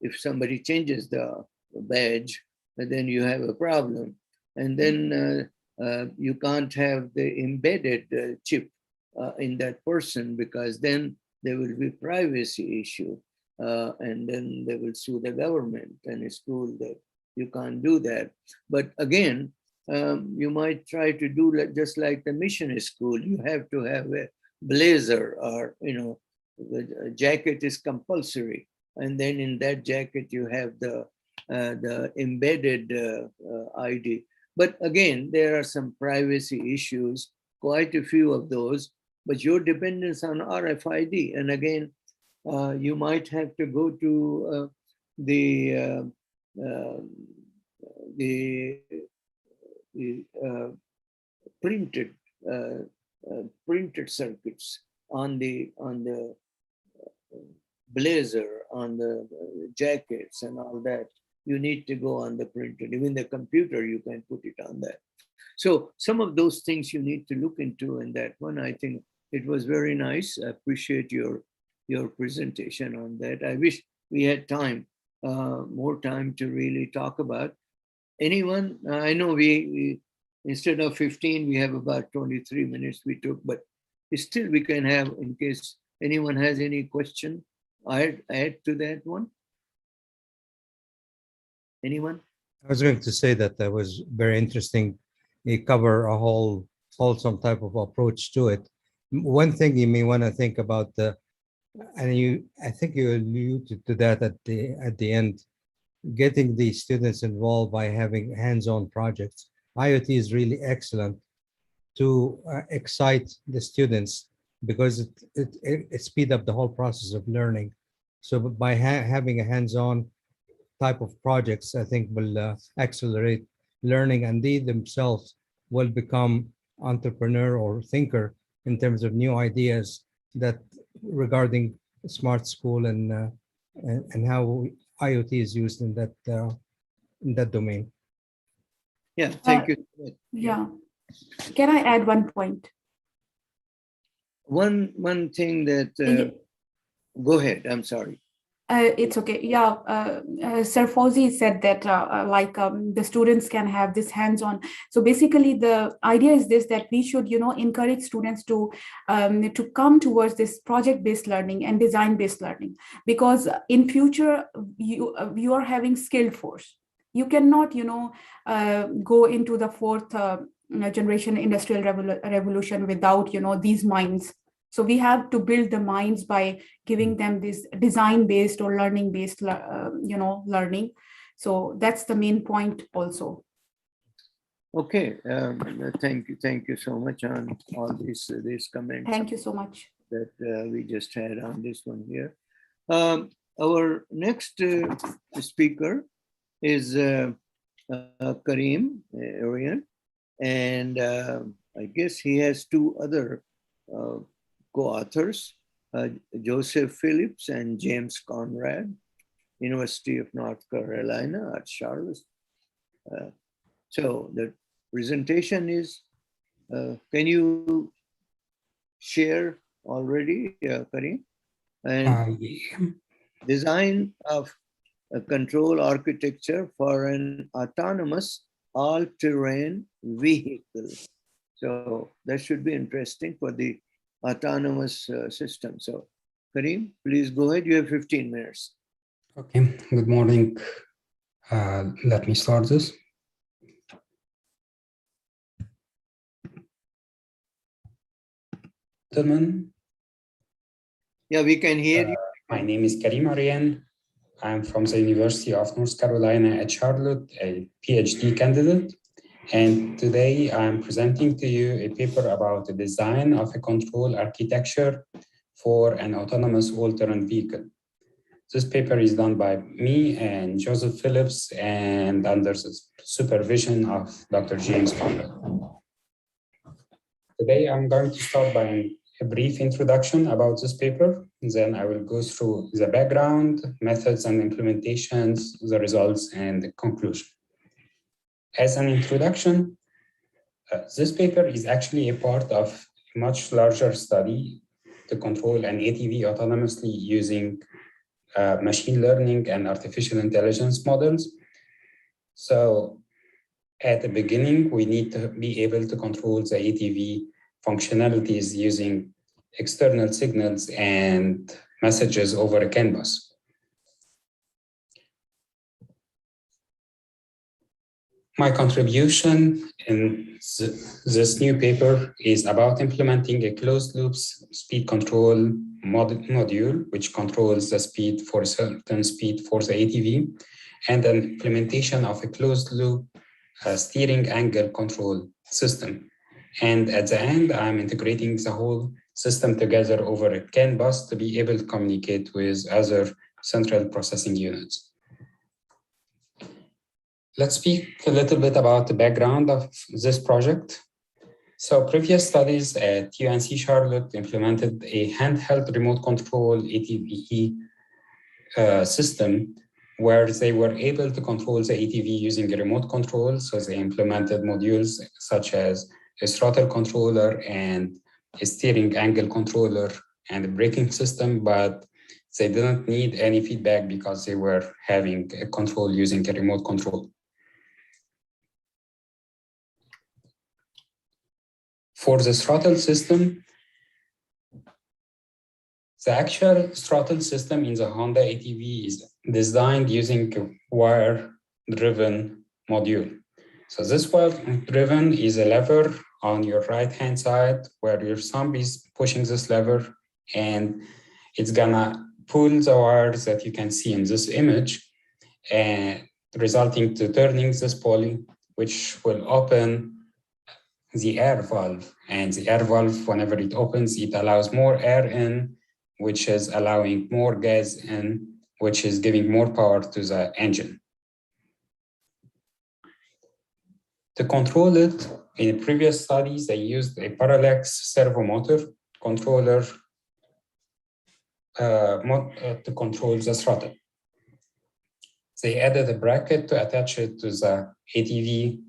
if somebody changes the badge, then you have a problem. And then you can't have the embedded chip in that person, because then there will be privacy issue. And then they will sue the government and a school that you can't do that. But again, you might try to do just like the mission school. You have to have a blazer, or the jacket is compulsory, and then in that jacket you have the embedded ID. But again, there are some privacy issues, quite a few of those. But your dependence on RFID, and again, you might have to go to the printed circuits on the blazer, on the jackets and all that. You need to go on the printed. Even the computer, you can put it on that. So some of those things you need to look into, and that one, I think it was very nice. I appreciate your presentation on that. I wish we had time, more time to really talk about. Anyone? I know we instead of 15, we have about 23 minutes we took, but still we can have, in case anyone has any question, add to that one. Anyone? I was going to say that that was very interesting. You cover a whole wholesome type of approach to it. One thing you may want to think about I think you alluded to that at the end, getting the students involved by having hands-on projects. IoT is really excellent to excite the students, because it speeds up the whole process of learning. So by having a hands-on type of projects, I think will accelerate learning, and they themselves will become entrepreneur or thinker in terms of new ideas that regarding smart school and how IoT is used in that domain. Yeah, thank you. Yeah. Can I add one point? One thing that, go ahead, I'm sorry. It's okay. Yeah, Sir Fauzi said that the students can have this hands-on. So basically, the idea is this, that we should encourage students to come towards this project-based learning and design-based learning, because in future you are having skilled force. You cannot go into the fourth generation industrial revolution without these minds. So we have to build the minds by giving them this design-based or learning-based, learning. So that's the main point also. Okay, thank you so much on all these comments. Thank you so much. That we just had on this one here. Our next speaker is Kareem Arian, and I guess he has two other co-authors, Joseph Phillips and James Conrad, University of North Carolina at Charlotte. So the presentation is, can you share already, Karim? And design of a control architecture for an autonomous all-terrain vehicle. So that should be interesting for the autonomous system. So Karim, please go ahead. You have 15 minutes. Okay, good morning. Let me start this. Gentlemen. Yeah, we can hear you. My name is Karim Aryan. I'm from the University of North Carolina at Charlotte, a PhD candidate. And today I'm presenting to you a paper about the design of a control architecture for an autonomous all-terrain vehicle. This paper is done by me and Joseph Phillips and under the supervision of Dr. James Conrad. Today I'm going to start by a brief introduction about this paper. Then I will go through the background, methods and implementations, the results, and the conclusion. As an introduction, this paper is actually a part of a much larger study to control an ATV autonomously using machine learning and artificial intelligence models. So at the beginning, we need to be able to control the ATV functionalities using external signals and messages over a CAN bus. My contribution in this new paper is about implementing a closed loop speed control module, which controls the speed for a certain speed for the ATV, and an implementation of a closed loop steering angle control system. And at the end, I'm integrating the whole system together over a CAN bus to be able to communicate with other central processing units. Let's speak a little bit about the background of this project. So previous studies at UNC Charlotte implemented a handheld remote control ATV system where they were able to control the ATV using a remote control. So they implemented modules such as a throttle controller and a steering angle controller and a braking system, but they didn't need any feedback because they were having a control using a remote control. For the throttle system, the actual throttle system in the Honda ATV is designed using a wire-driven module. So this wire-driven is a lever on your right-hand side where your thumb is pushing this lever and it's gonna pull the wires that you can see in this image and resulting to turning this pulley, which will open the air valve, and the air valve, whenever it opens, it allows more air in, which is allowing more gas in, which is giving more power to the engine. To control it, in previous studies, they used a parallax servo motor controller to control the throttle. They added a bracket to attach it to the ATV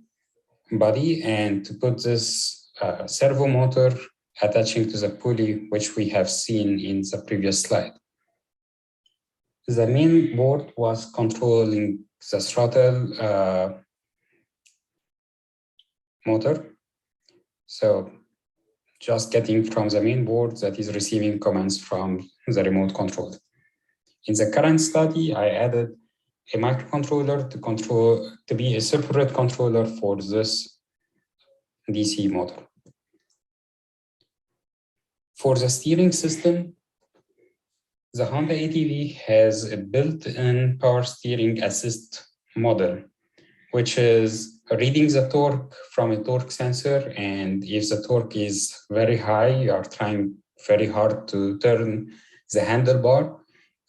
body and to put this servo motor attaching to the pulley, which we have seen in the previous slide. The main board was controlling the throttle motor. So just getting from the main board that is receiving commands from the remote control. In the current study, I added a microcontroller to be a separate controller for this DC motor. For the steering system, the Honda ATV has a built-in power steering assist model, which is reading the torque from a torque sensor. And if the torque is very high, you are trying very hard to turn the handlebar,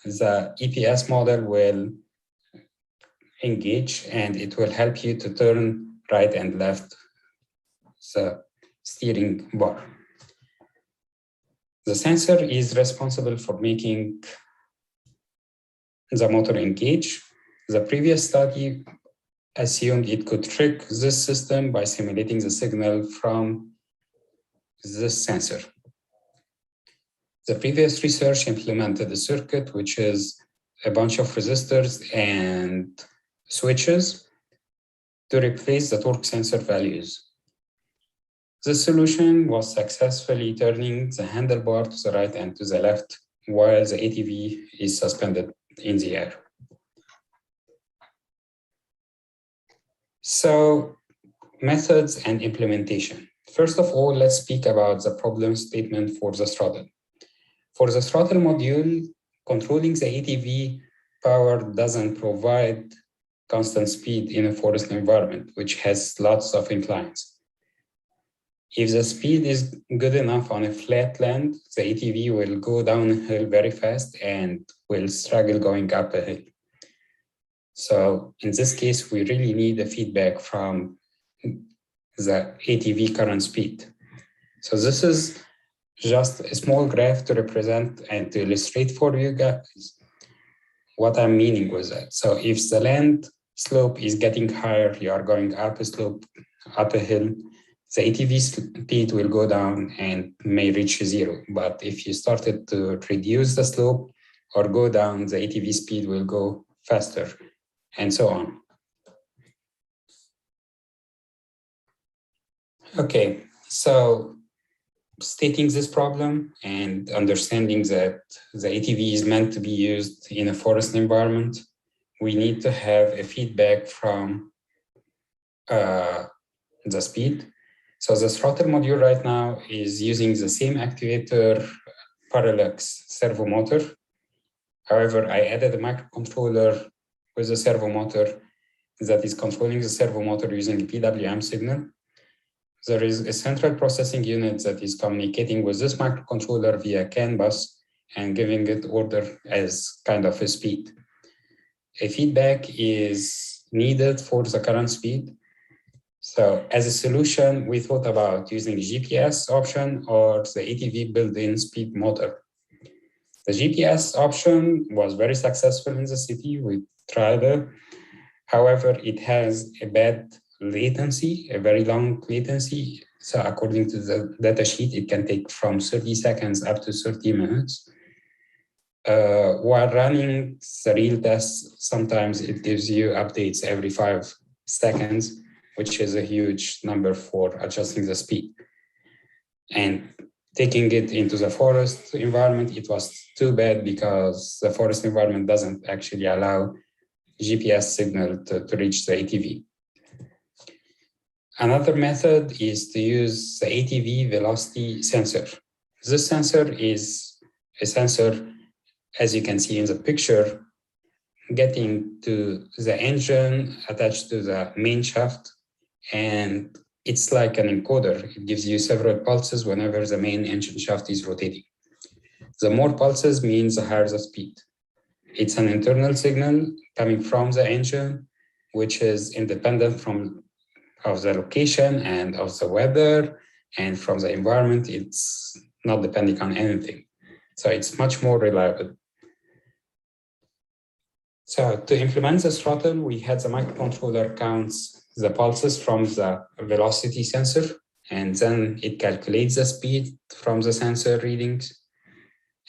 the EPS model will engage and it will help you to turn right and left the steering bar. The sensor is responsible for making the motor engage. The previous study assumed it could trick this system by simulating the signal from this sensor. The previous research implemented a circuit, which is a bunch of resistors and switches to replace the torque sensor values. This solution was successfully turning the handlebar to the right and to the left while the ATV is suspended in the air. So, methods and implementation. First of all, let's speak about the problem statement for the throttle. For the throttle module, controlling the ATV power doesn't provide constant speed in a forest environment, which has lots of inclines. If the speed is good enough on a flat land, the ATV will go downhill very fast and will struggle going up a hill. So in this case, we really need a feedback from the ATV current speed. So this is just a small graph to represent and to illustrate for you guys what I'm meaning with that. So if the land slope is getting higher, you are going up a slope, up a hill, the ATV speed will go down and may reach zero. But if you started to reduce the slope or go down, the ATV speed will go faster, and so on. Okay, so stating this problem and understanding that the ATV is meant to be used in a forest environment, we need to have a feedback from the speed. So the throttle module right now is using the same activator parallax servo motor. However, I added a microcontroller with a servo motor that is controlling the servo motor using a PWM signal. There is a central processing unit that is communicating with this microcontroller via CAN bus and giving it order as kind of a speed. A feedback is needed for the current speed. So as a solution, we thought about using GPS option or the ATV built-in speed motor. The GPS option was very successful in the city. We tried it. However, it has a bad latency, a very long latency. So according to the data sheet, it can take from 30 seconds up to 30 minutes. While running the real tests, sometimes it gives you updates every 5 seconds, which is a huge number for adjusting the speed. And taking it into the forest environment, it was too bad because the forest environment doesn't actually allow GPS signal to reach the ATV. Another method is to use the ATV velocity sensor. This sensor is a sensor, as you can see in the picture, getting to the engine attached to the main shaft, and it's like an encoder. It gives you several pulses whenever the main engine shaft is rotating. The more pulses means the higher the speed. It's an internal signal coming from the engine, which is independent of the location and of the weather and from the environment. It's not depending on anything. So it's much more reliable. So to implement the throttle, we had the microcontroller counts the pulses from the velocity sensor, and then it calculates the speed from the sensor readings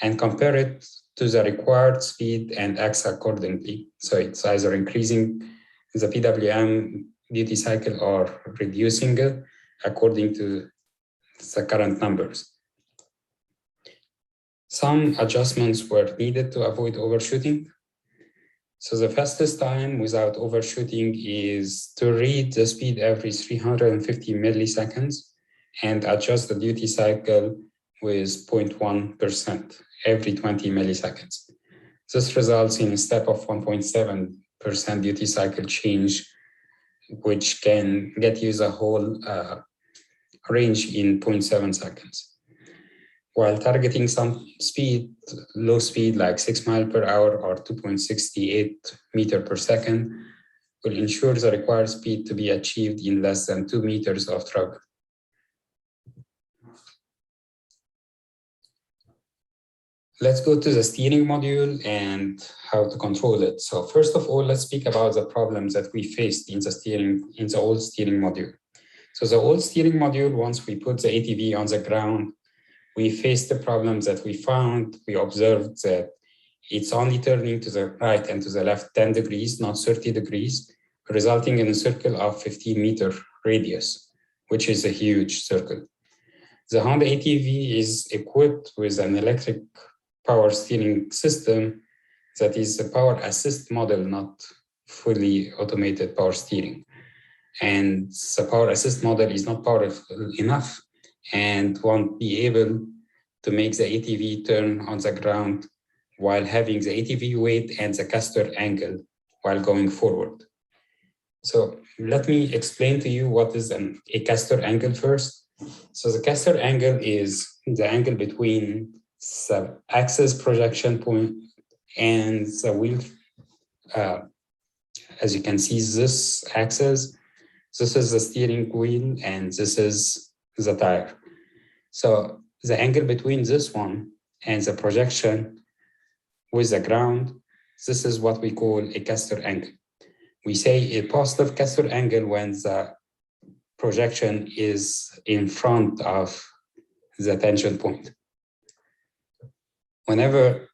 and compare it to the required speed and acts accordingly. So it's either increasing the PWM duty cycle or reducing it according to the current numbers. Some adjustments were needed to avoid overshooting. So the fastest time without overshooting is to read the speed every 350 milliseconds and adjust the duty cycle with 0.1% every 20 milliseconds. This results in a step of 1.7% duty cycle change, which can get you the whole range in 0.7 seconds. While targeting some speed, low speed like 6 miles per hour or 2.68 meters per second will ensure the required speed to be achieved in less than 2 meters of travel. let's go to the steering module and how to control it. So first of all, let's speak about the problems that we faced in the old steering module. So the old steering module, once we put the ATV on the ground, we faced the problems that we found. We observed that it's only turning to the right and to the left 10 degrees, not 30 degrees, resulting in a circle of 15-meter radius, which is a huge circle. The Honda ATV is equipped with an electric power steering system that is a power assist model, not fully automated power steering. And the power assist model is not powerful enough and won't be able to make the ATV turn on the ground while having the ATV weight and the caster angle while going forward. So let me explain to you what is a caster angle first. So the caster angle is the angle between the axis projection point and the wheel. As you can see, this axis, this is the steering wheel and this is the tire. So the angle between this one and the projection with the ground, this is what we call a caster angle. We say a positive caster angle when the projection is in front of the tangent point. Whenever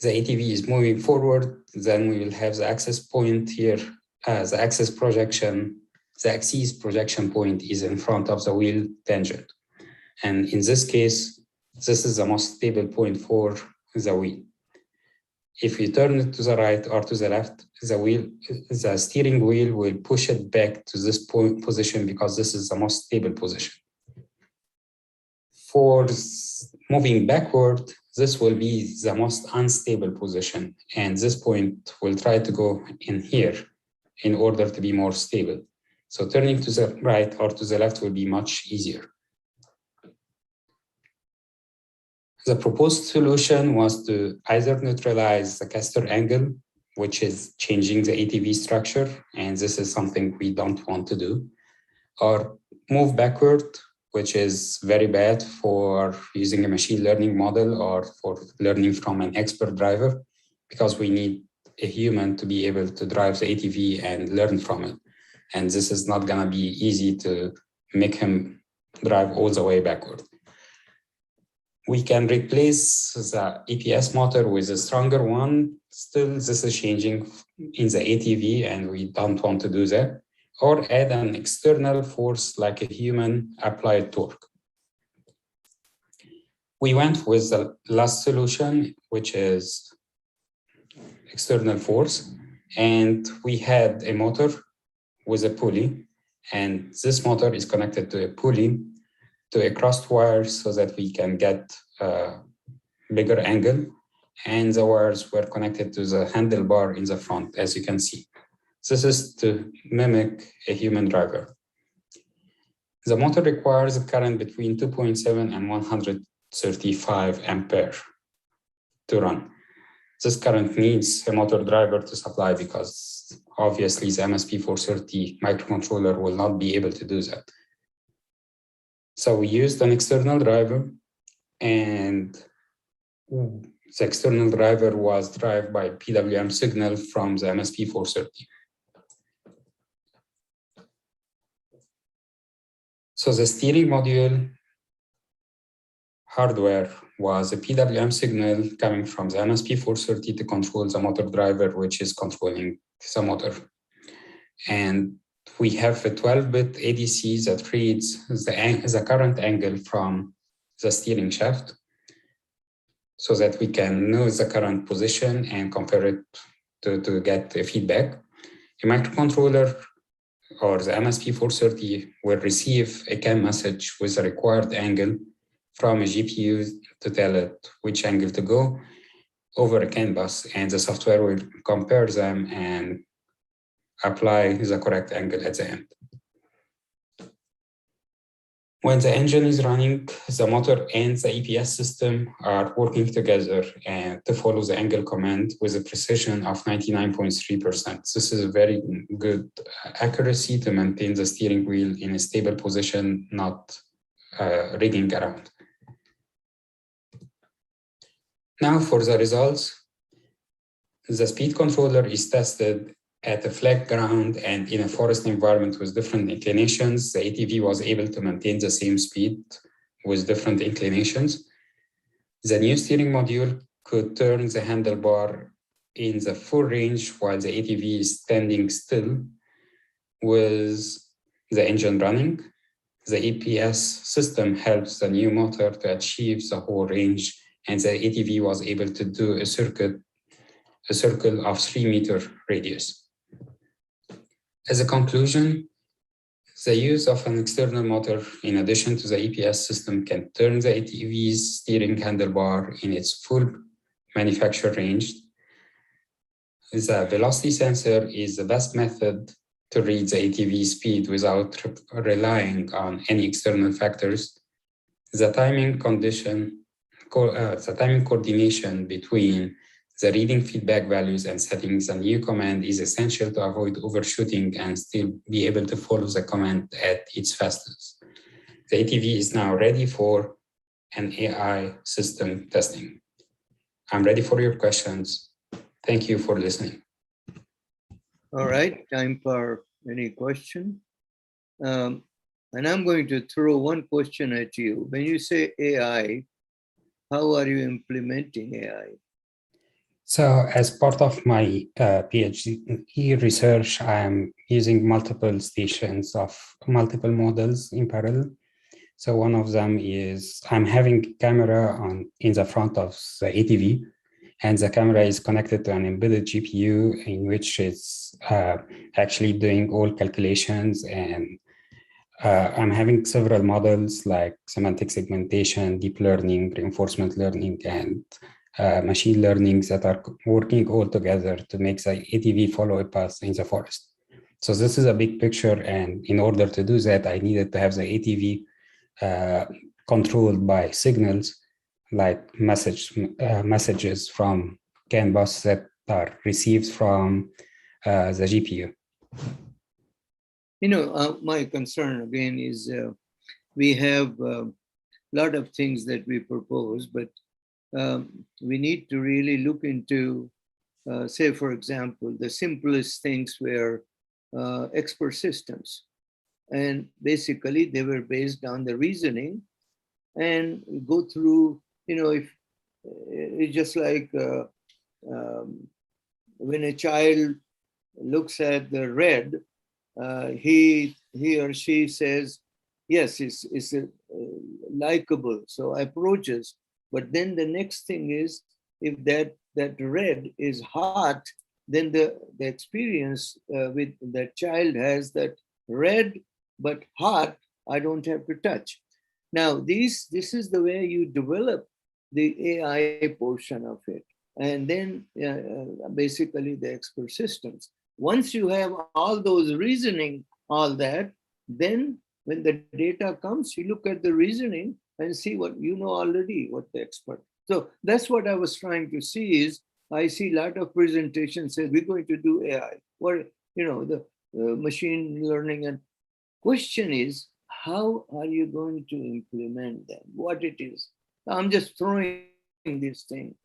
the ATV is moving forward, then we will have the axis point here. The axis projection point is in front of the wheel tangent. And in this case, this is the most stable point for the wheel. If you turn it to the right or to the left, the steering wheel will push it back to this point position because this is the most stable position. For moving backward, this will be the most unstable position. And this point will try to go in here in order to be more stable. So turning to the right or to the left will be much easier. The proposed solution was to either neutralize the caster angle, which is changing the ATV structure, and this is something we don't want to do, or move backward, which is very bad for using a machine learning model or for learning from an expert driver, because we need a human to be able to drive the ATV and learn from it. And this is not gonna be easy to make him drive all the way backward. We can replace the EPS motor with a stronger one. Still, this is changing in the ATV and we don't want to do that. Or add an external force like a human applied torque. We went with the last solution, which is external force. And we had a motor with a pulley. And this motor is connected to a pulley to a crossed wire so that we can get a bigger angle. And the wires were connected to the handlebar in the front, as you can see. This is to mimic a human driver. The motor requires a current between 2.7 and 135 ampere to run. This current needs a motor driver to supply because obviously the MSP430 microcontroller will not be able to do that. So we used an external driver, and the external driver was driven by PWM signal from the MSP430. So the steering module hardware was a PWM signal coming from the MSP430 to control the motor driver, which is controlling the motor. And we have a 12-bit ADC that reads the current angle from the steering shaft so that we can know the current position and compare it to get a feedback. A microcontroller or the MSP430 will receive a CAN message with a required angle from a GPU to tell it which angle to go over a CAN bus, and the software will compare them and apply the correct angle at the end. When the engine is running, the motor and the EPS system are working together and to follow the angle command with a precision of 99.3%. This is a very good accuracy to maintain the steering wheel in a stable position, not rigging around. Now for the results, the speed controller is tested at a flat ground and in a forest environment with different inclinations. The ATV was able to maintain the same speed with different inclinations. The new steering module could turn the handlebar in the full range while the ATV is standing still with the engine running. The EPS system helps the new motor to achieve the whole range, and the ATV was able to do a circle of 3-meter radius. As a conclusion, the use of an external motor in addition to the EPS system can turn the ATV's steering handlebar in its full manufacture range. The velocity sensor is the best method to read the ATV speed without relying on any external factors. The timing coordination between the reading feedback values and setting the new command is essential to avoid overshooting and still be able to follow the command at its fastest. The ATV is now ready for an AI system testing. I'm ready for your questions. Thank you for listening. All right, time for any question. And I'm going to throw one question at you. When you say AI, how are you implementing AI? So as part of my PhD research, I'm using multiple stations of multiple models in parallel. So one of them is I'm having a camera in the front of the ATV, and the camera is connected to an embedded GPU in which it's actually doing all calculations. And I'm having several models like semantic segmentation, deep learning, reinforcement learning, and machine learning that are working all together to make the ATV follow a path in the forest. So this is a big picture, and in order to do that, I needed to have the ATV controlled by signals like messages from CAN bus that are received from the GPU. You know, my concern again is we have a lot of things that we propose, but we need to really look into, say, for example, the simplest things were expert systems. And basically, they were based on the reasoning and go through, you know, if it's just like when a child looks at the red, he or she says, yes, it's likable, so approaches. But then the next thing is, if that red is hot, then the experience with that child has that red but hot, I don't have to touch. Now, this is the way you develop the AI portion of it. And then basically the expert systems. Once you have all those reasoning, all that, then when the data comes, you look at the reasoning and see what you know already, what the expert. So that's what I was trying to see is, I see a lot of presentations say we're going to do AI, or, you know, the machine learning. And question is, how are you going to implement them? What it is? I'm just throwing this thing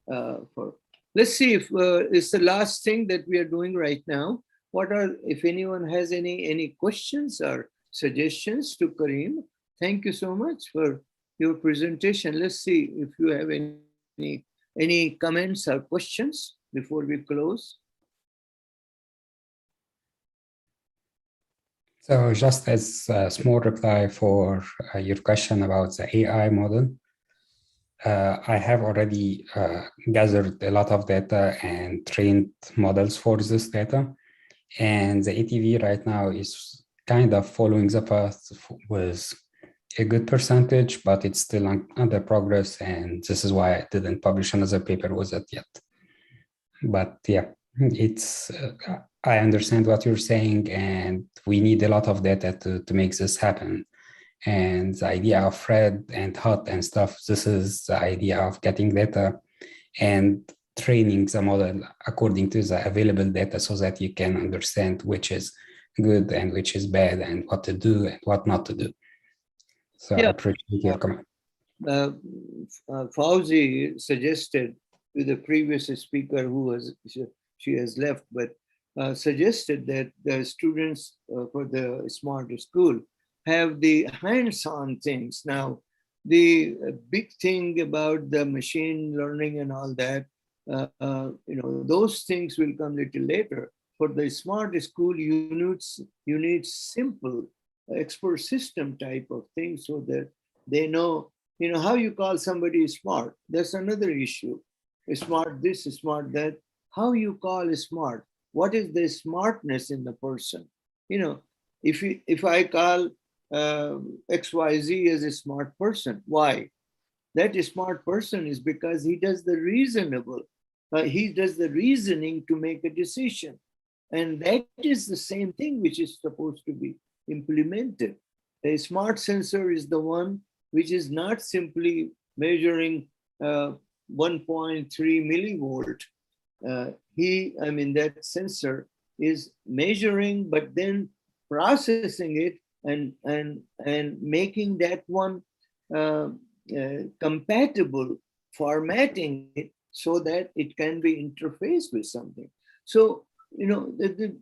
for. Let's see if it's the last thing that we are doing right now. What are, if anyone has any questions or suggestions to Kareem? Thank you so much for your presentation. Let's see if you have any comments or questions before we close. So just as a small reply for your question about the AI model, I have already gathered a lot of data and trained models for this data. And the ATV right now is kind of following the path with a good percentage, but it's still under progress. And this is why I didn't publish another paper with it yet. But yeah, it's, I understand what you're saying, and we need a lot of data to make this happen. And the idea of red and hot and stuff, this is the idea of getting data and training the model according to the available data so that you can understand which is good and which is bad and what to do and what not to do. So yeah. I appreciate your comment. Fauzi suggested to the previous speaker who was, she has left, but suggested that the students for the smart school have the hands-on things. Now, the big thing about the machine learning and all that, those things will come a little later. For the smart school, you need simple expert system type of thing so that they know, how you call somebody smart. That's another issue. Smart this, smart that. How you call smart? What is the smartness in the person? If I call XYZ as a smart person, why? That smart person is because he does the reasonable. He does the reasoning to make a decision. And that is the same thing which is supposed to be implemented. A smart sensor is the one which is not simply measuring 1.3 millivolt. That sensor is measuring, but then processing it and making that one compatible, formatting it so that it can be interfaced with something. So, a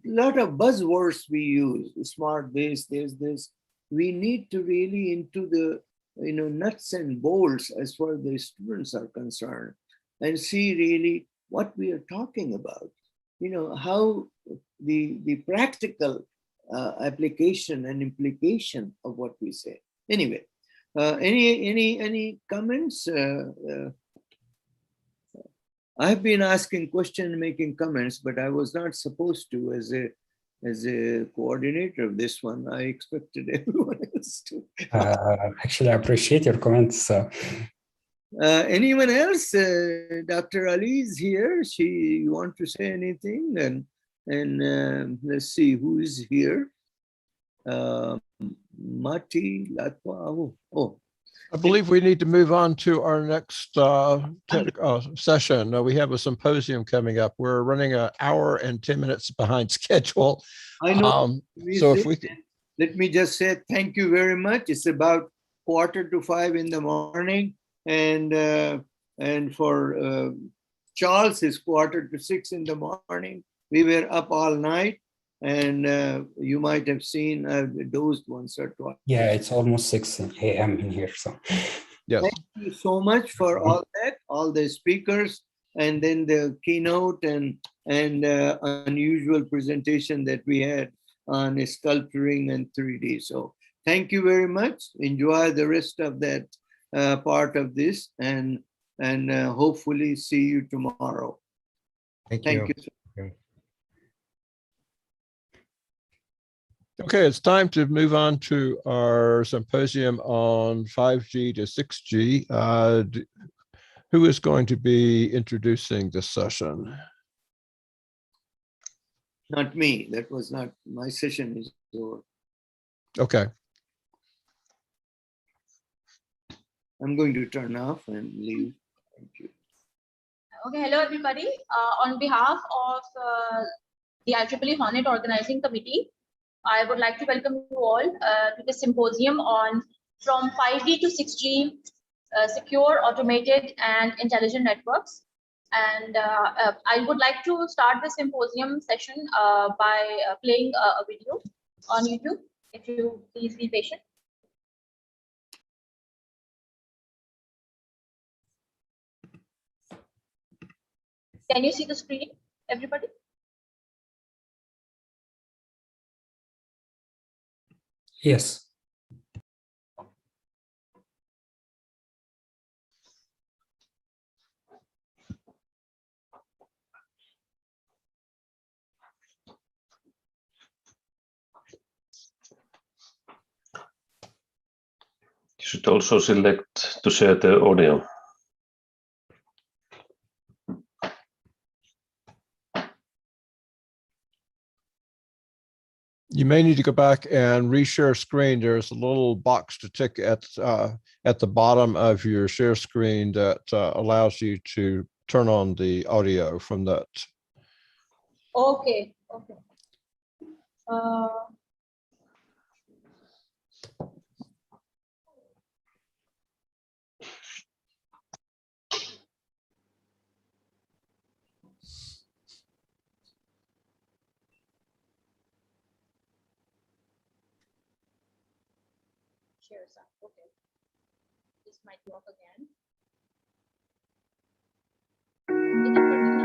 lot of buzzwords we use, smart this, this. We need to really into the, nuts and bolts as far as the students are concerned and see really what we are talking about. How the practical application and implication of what we say. Anyway, any comments? I've been asking questions, making comments, but I was not supposed to as a coordinator of this one. I expected everyone else to. Actually, I appreciate your comments. Anyone else? Dr. Ali is here. You want to say anything? And let's see who is here. Mati Latwa. Oh. I believe we need to move on to our next session. We have a symposium coming up. We're running an hour and 10 minutes behind schedule. I know. So if we let me just say thank you very much. It's about 4:45 in the morning, and for Charles, it's 5:45 in the morning. We were up all night, and you might have seen I've dozed once or twice. Yeah, it's almost 6 a.m. in here. So, yes. Thank you so much for all that, all the speakers, and then the keynote and unusual presentation that we had on sculpturing and 3D. So thank you very much. Enjoy the rest of that part of this, and hopefully see you tomorrow. Thank you. Okay, it's time to move on to our symposium on 5G to 6G. Who is going to be introducing this session? Not me. That was not my session. Is over. Okay. I'm going to turn off and leave. Thank you. Okay, hello everybody. On behalf of the IEEE Honet Organizing Committee, I would like to welcome you all to the symposium on From 5G to 6G, Secure, Automated, and Intelligent Networks. And I would like to start the symposium session by playing a video on YouTube. If you please be patient. Can you see the screen, everybody? yes. You should also select to share the audio. You may need to go back and reshare screen. There's a little box to tick at the bottom of your share screen that allows you to turn on the audio from that. Okay, okay. share some. Okay. This might work again. Is it working now?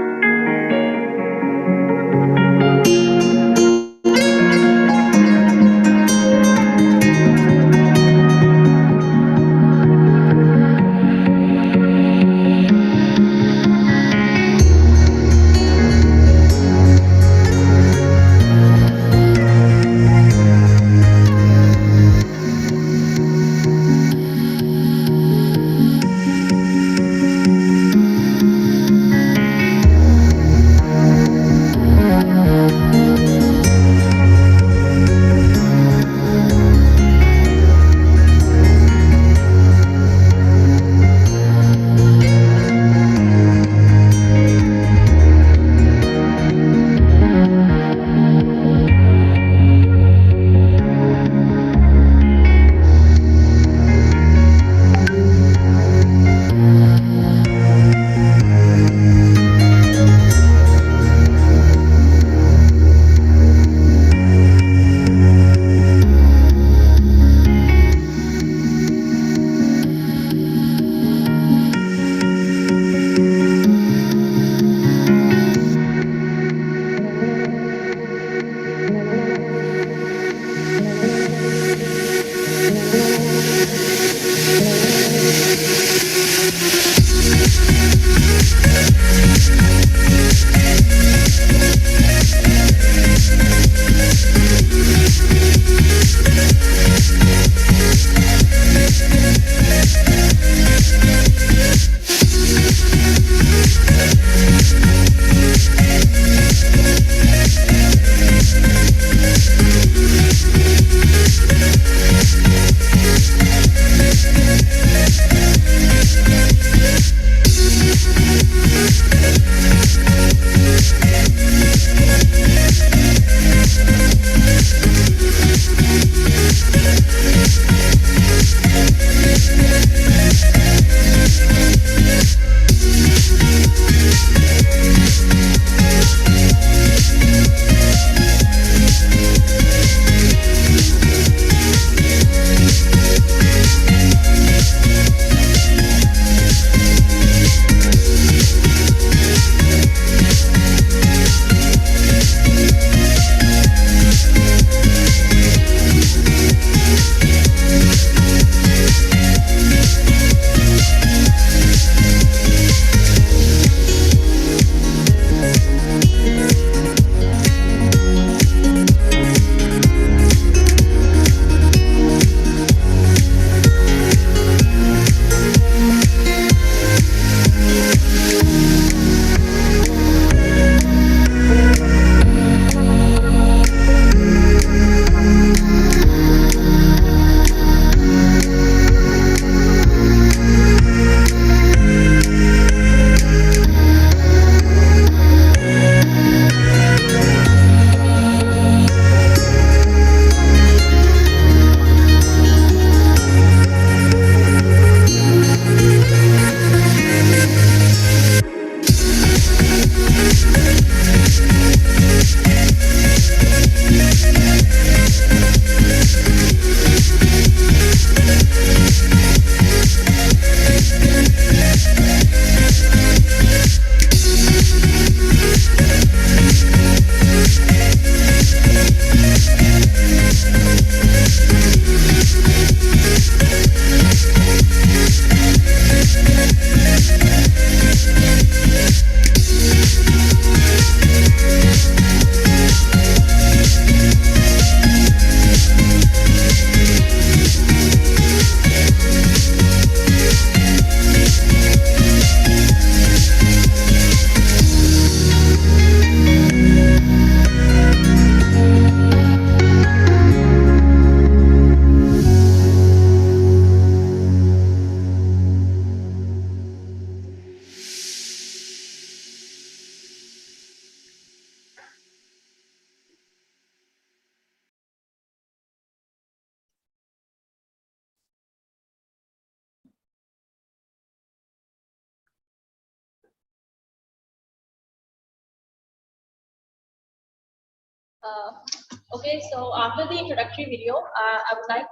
Okay, so after the introductory video, I would like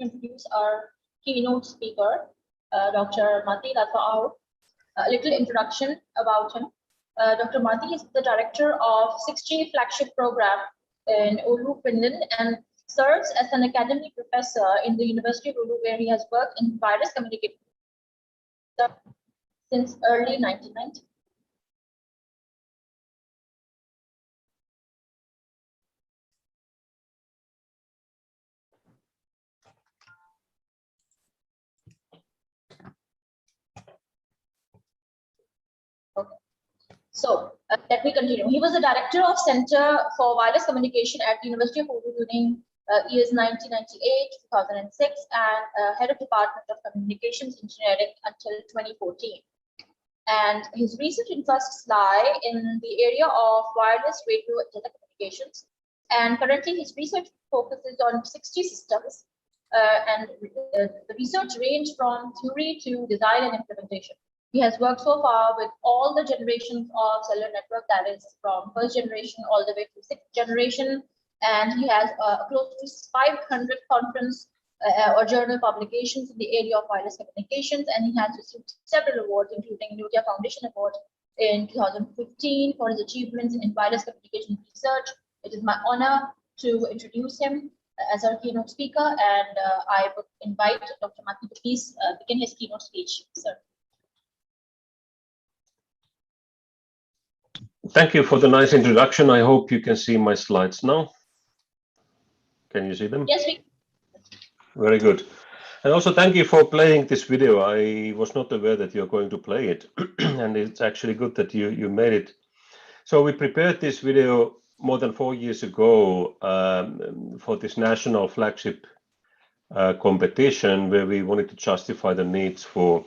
introduce our keynote speaker, Dr. Mati Latfa'au. A little introduction about him. Dr. Mati is the director of 6G flagship program in Oulu, Finland, and serves as an academic professor in the University of Oulu, where he has worked in wireless communication since early 1990. Okay. So let me continue. He was the director of Center for Wireless Communication at the University of Oulu during years 1998, 2006, and head of Department of Communications Engineering until 2014. And his research interests lie in the area of wireless radio and telecommunications. And currently his research focuses on 6G systems, and the research ranges from theory to design and implementation. He has worked so far with all the generations of cellular network, that is from first generation all the way to sixth generation. And he has close to 500 conference or journal publications in the area of wireless communications. And he has received several awards, including Nokia Foundation Award in 2015 for his achievements in wireless communication research. It is my honor to introduce him as our keynote speaker. And I would invite Dr. Mati to please begin his keynote speech, sir. Thank you for the nice introduction. I hope you can see my slides now. Can you see them? Yes, we can. Very good. And also thank you for playing this video. I was not aware that you're going to play it. And it's actually good that you made it. So we prepared this video more than 4 years ago for this national flagship competition, where we wanted to justify the needs for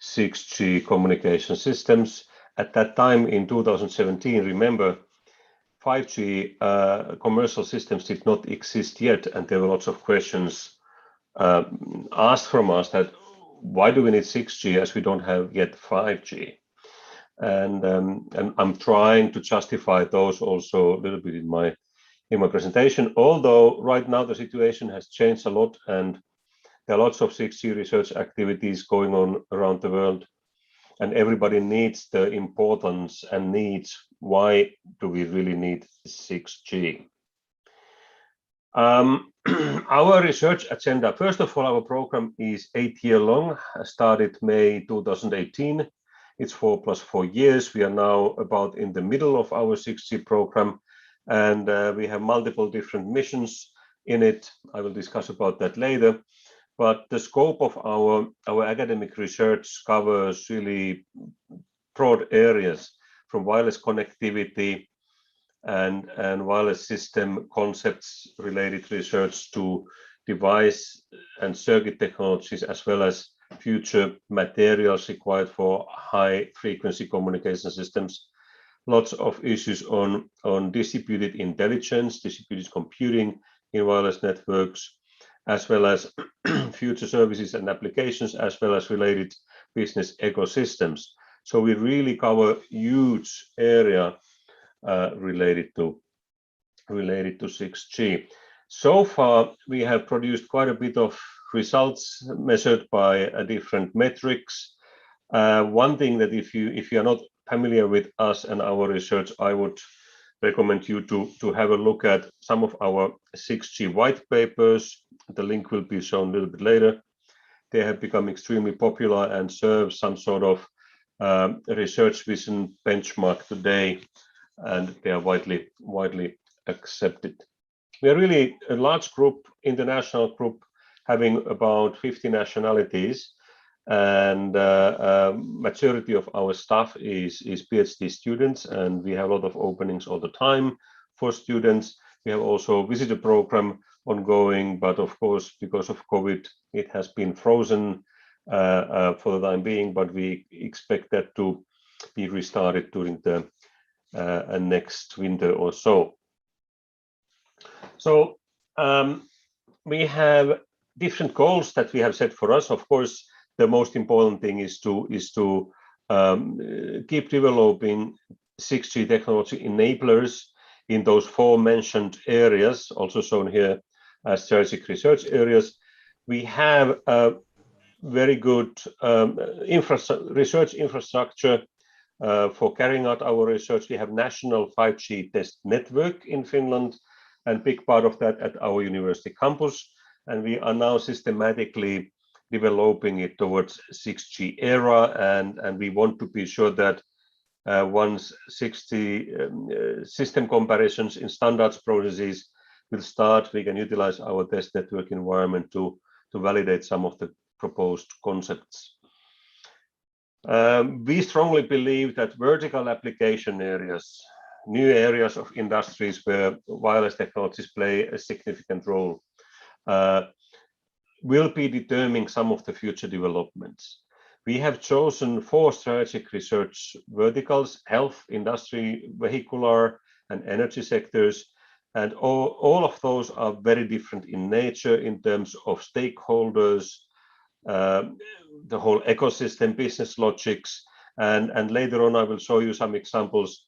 6G communication systems. At that time in 2017, remember, 5G commercial systems did not exist yet, and there were lots of questions asked from us that why do we need 6G as we don't have yet 5G? And I'm trying to justify those also a little bit in my presentation. Although right now the situation has changed a lot, and there are lots of 6G research activities going on around the world, and everybody needs the importance and needs why do we really need 6G. Our research agenda, first of all, our program is 8 years long, started May 2018. It's 4 + 4 years. We are now about in the middle of our 6G program, and we have multiple different missions in it. I will discuss about that later. But the scope of our academic research covers really broad areas, from wireless connectivity and wireless system concepts related research to device and circuit technologies, as well as future materials required for high frequency communication systems. Lots of issues on distributed intelligence, distributed computing in wireless networks, as well as future services and applications, as well as related business ecosystems. So we really cover huge area related to 6G. So far, we have produced quite a bit of results measured by different metrics. One thing that if you are not familiar with us and our research, I would recommend you to have a look at some of our 6G white papers. The link will be shown a little bit later. They have become extremely popular and serve some sort of research vision benchmark today, and they are widely accepted. We are really a large group, international group, having about 50 nationalities, and majority of our staff is PhD students, and we have a lot of openings all the time for students. We have also a visitor program ongoing, but of course, because of COVID, it has been frozen for the time being, but we expect that to be restarted during the next winter or so. So we have different goals that we have set for us. Of course, the most important thing is to keep developing 6G technology enablers in those 4 mentioned areas, also shown here as strategic research areas. We have a very good research infrastructure for carrying out our research. We have national 5G test network in Finland, and big part of that at our university campus. And we are now systematically developing it towards 6G era, and we want to be sure that once 60 system comparisons in standards processes will start, we can utilize our test network environment to validate some of the proposed concepts. We strongly believe that vertical application areas, new areas of industries where wireless technologies play a significant role, will be determining some of the future developments. We have chosen 4 strategic research verticals: health, industry, vehicular, and energy sectors. And all of those are very different in nature in terms of stakeholders, the whole ecosystem, business logics, and later on I will show you some examples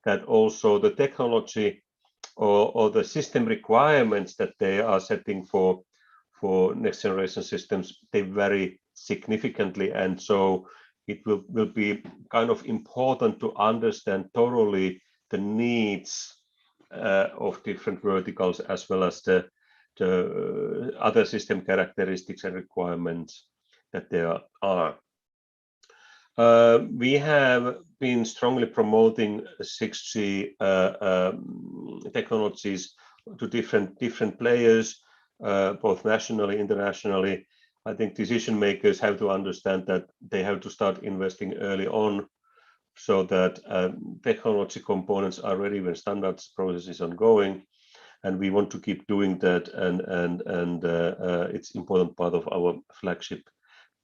that also the technology or the system requirements that they are setting for next generation systems, they vary significantly, and so it will be kind of important to understand thoroughly the needs of different verticals as well as the other system characteristics and requirements that there are. We have been strongly promoting 6G technologies to different players, both nationally, internationally. I think decision makers have to understand that they have to start investing early on so that technology components are ready when standards process is ongoing. And we want to keep doing that, and it's important part of our flagship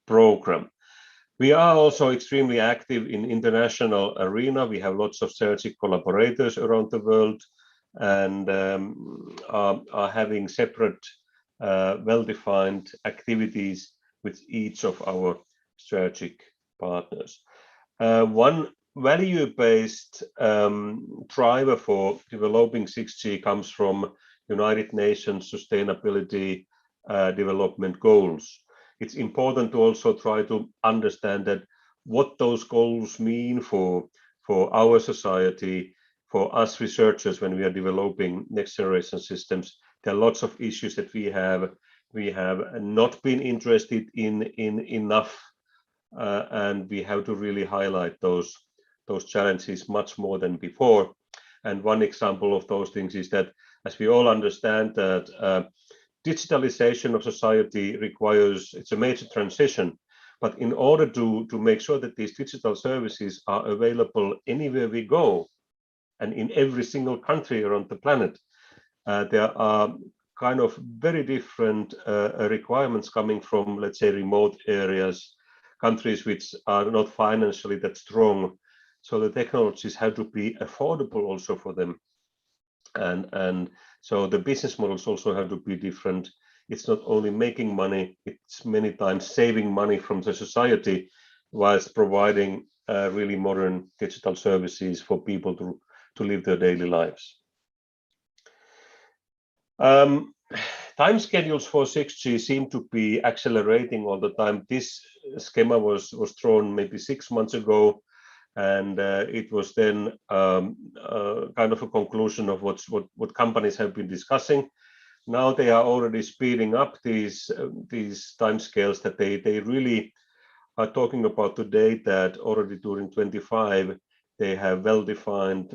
program. We are also extremely active in international arena. We have lots of strategic collaborators around the world, and are having separate well-defined activities with each of our strategic partners. One value-based driver for developing 6G comes from United Nations Sustainability Development Goals. It's important to also try to understand that what those goals mean for our society, for us researchers when we are developing next generation systems. There are lots of issues that we have not been interested in enough, and we have to really highlight those challenges much more than before. And one example of those things is that, as we all understand, that digitalization of society requires, it's a major transition, but in order to make sure that these digital services are available anywhere we go and in every single country around the planet, there are kind of very different requirements coming from, let's say, remote areas, countries which are not financially that strong. So the technologies have to be affordable also for them. And so the business models also have to be different. It's not only making money, it's many times saving money from the society whilst providing really modern digital services for people to live their daily lives. Time schedules for 6G seem to be accelerating all the time. This schema was drawn maybe 6 months ago, and it was then kind of a conclusion of what companies have been discussing. Now they are already speeding up these timescales that they really are talking about today, that already during 25 they have well-defined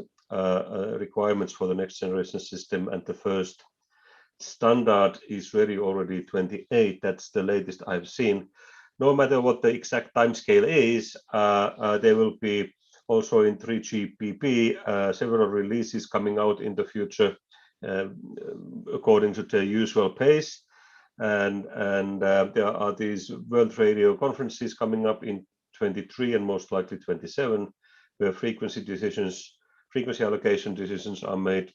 requirements for the next generation system, and the first standard is ready already 28. That's the latest I've seen. No matter what the exact timescale is, there will be also in 3GPP several releases coming out in the future according to the usual pace. And there are these World Radio conferences coming up in 23 and most likely 27, where frequency allocation decisions are made.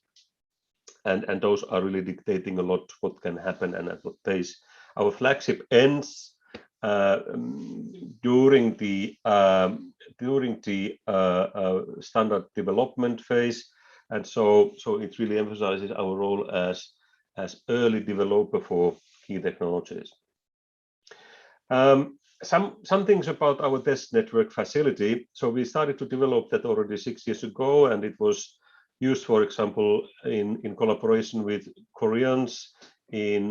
And those are really dictating a lot what can happen and at what pace. Our flagship ends during the standard development phase, and so it really emphasizes our role as early developer for key technologies. Some things about our test network facility. So we started to develop that already 6 years ago, and it was used, for example, in collaboration with Koreans in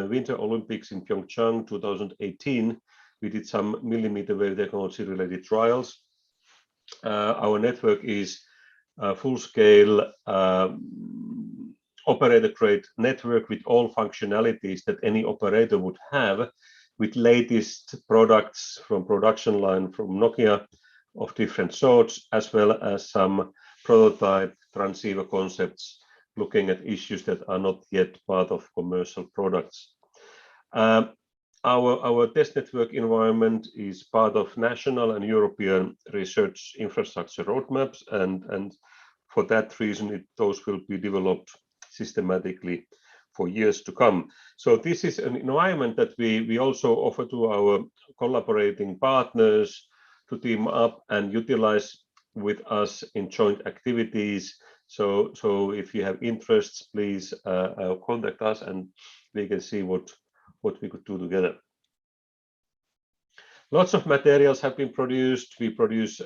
Winter Olympics in Pyeongchang 2018. We did some millimeter wave technology related trials. Our network is a full-scale operator-grade network with all functionalities that any operator would have, with latest products from production line from Nokia of different sorts, as well as some prototype transceiver concepts looking at issues that are not yet part of commercial products. Our test network environment is part of national and European research infrastructure roadmaps, and for that reason, those will be developed systematically for years to come. So this is an environment that we also offer to our collaborating partners to team up and utilize with us in joint activities. So if you have interests, please contact us and we can see what we could do together. Lots of materials have been produced. We produce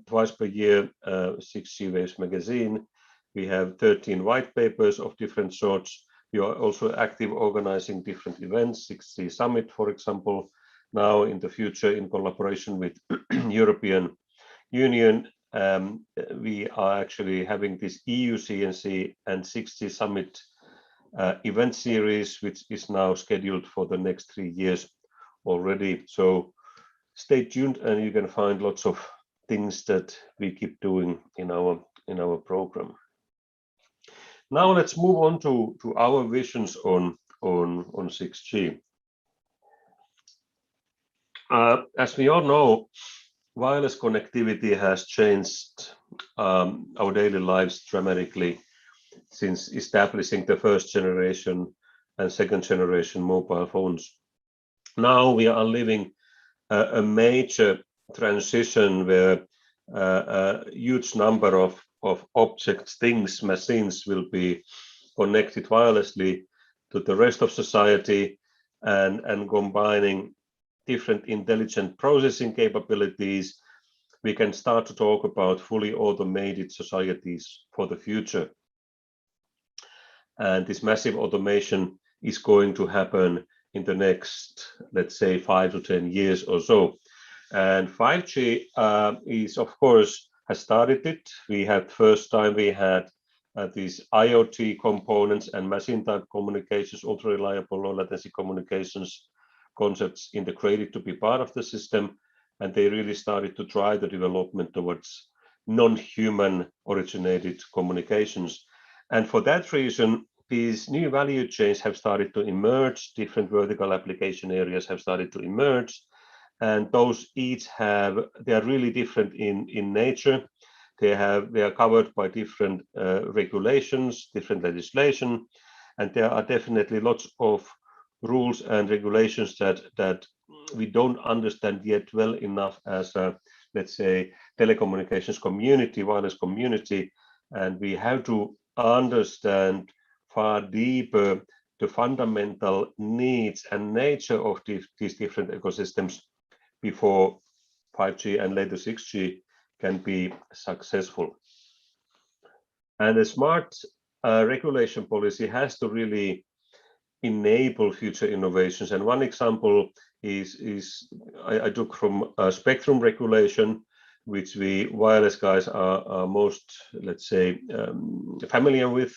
twice per year 6G Waves magazine. We have 13 white papers of different sorts. We are also active organizing different events, 6G Summit, for example. Now in the future, in collaboration with European Union, we are actually having this EU CNC and 6G Summit event series, which is now scheduled for the next 3 years already. So stay tuned and you can find lots of things that we keep doing in our program. Now let's move on to our visions on 6G. As we all know, wireless connectivity has changed our daily lives dramatically since establishing the first generation and second generation mobile phones. Now we are living a major transition where a huge number of objects, things, machines will be connected wirelessly to the rest of society, and combining different intelligent processing capabilities, we can start to talk about fully automated societies for the future. And this massive automation is going to happen in the next, let's say, 5 to 10 years or so. And 5G is, of course, has started it. We had first time we had these IoT components and machine type communications, ultra reliable low latency communications concepts integrated to be part of the system. And they really started to drive the development towards non-human originated communications. And for that reason, these new value chains have started to emerge, different vertical application areas have started to emerge, and those each have, they are really different in nature. They are covered by different regulations, different legislation, and there are definitely lots of rules and regulations that we don't understand yet well enough as a, let's say, telecommunications community, wireless community, and we have to understand far deeper the fundamental needs and nature of these different ecosystems before 5G and later 6G can be successful. And a smart regulation policy has to really enable future innovations. And one example is I took from spectrum regulation, which we wireless guys are most, let's say, familiar with.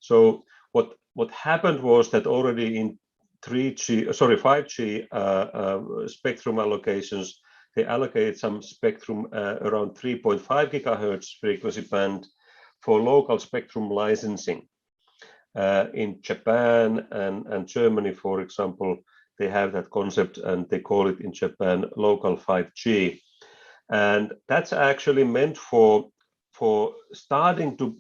So what happened was that already in 5G spectrum allocations, they allocated some spectrum around 3.5 gigahertz frequency band for local spectrum licensing. In Japan and Germany, for example, they have that concept and they call it in Japan local 5G. And that's actually meant for starting to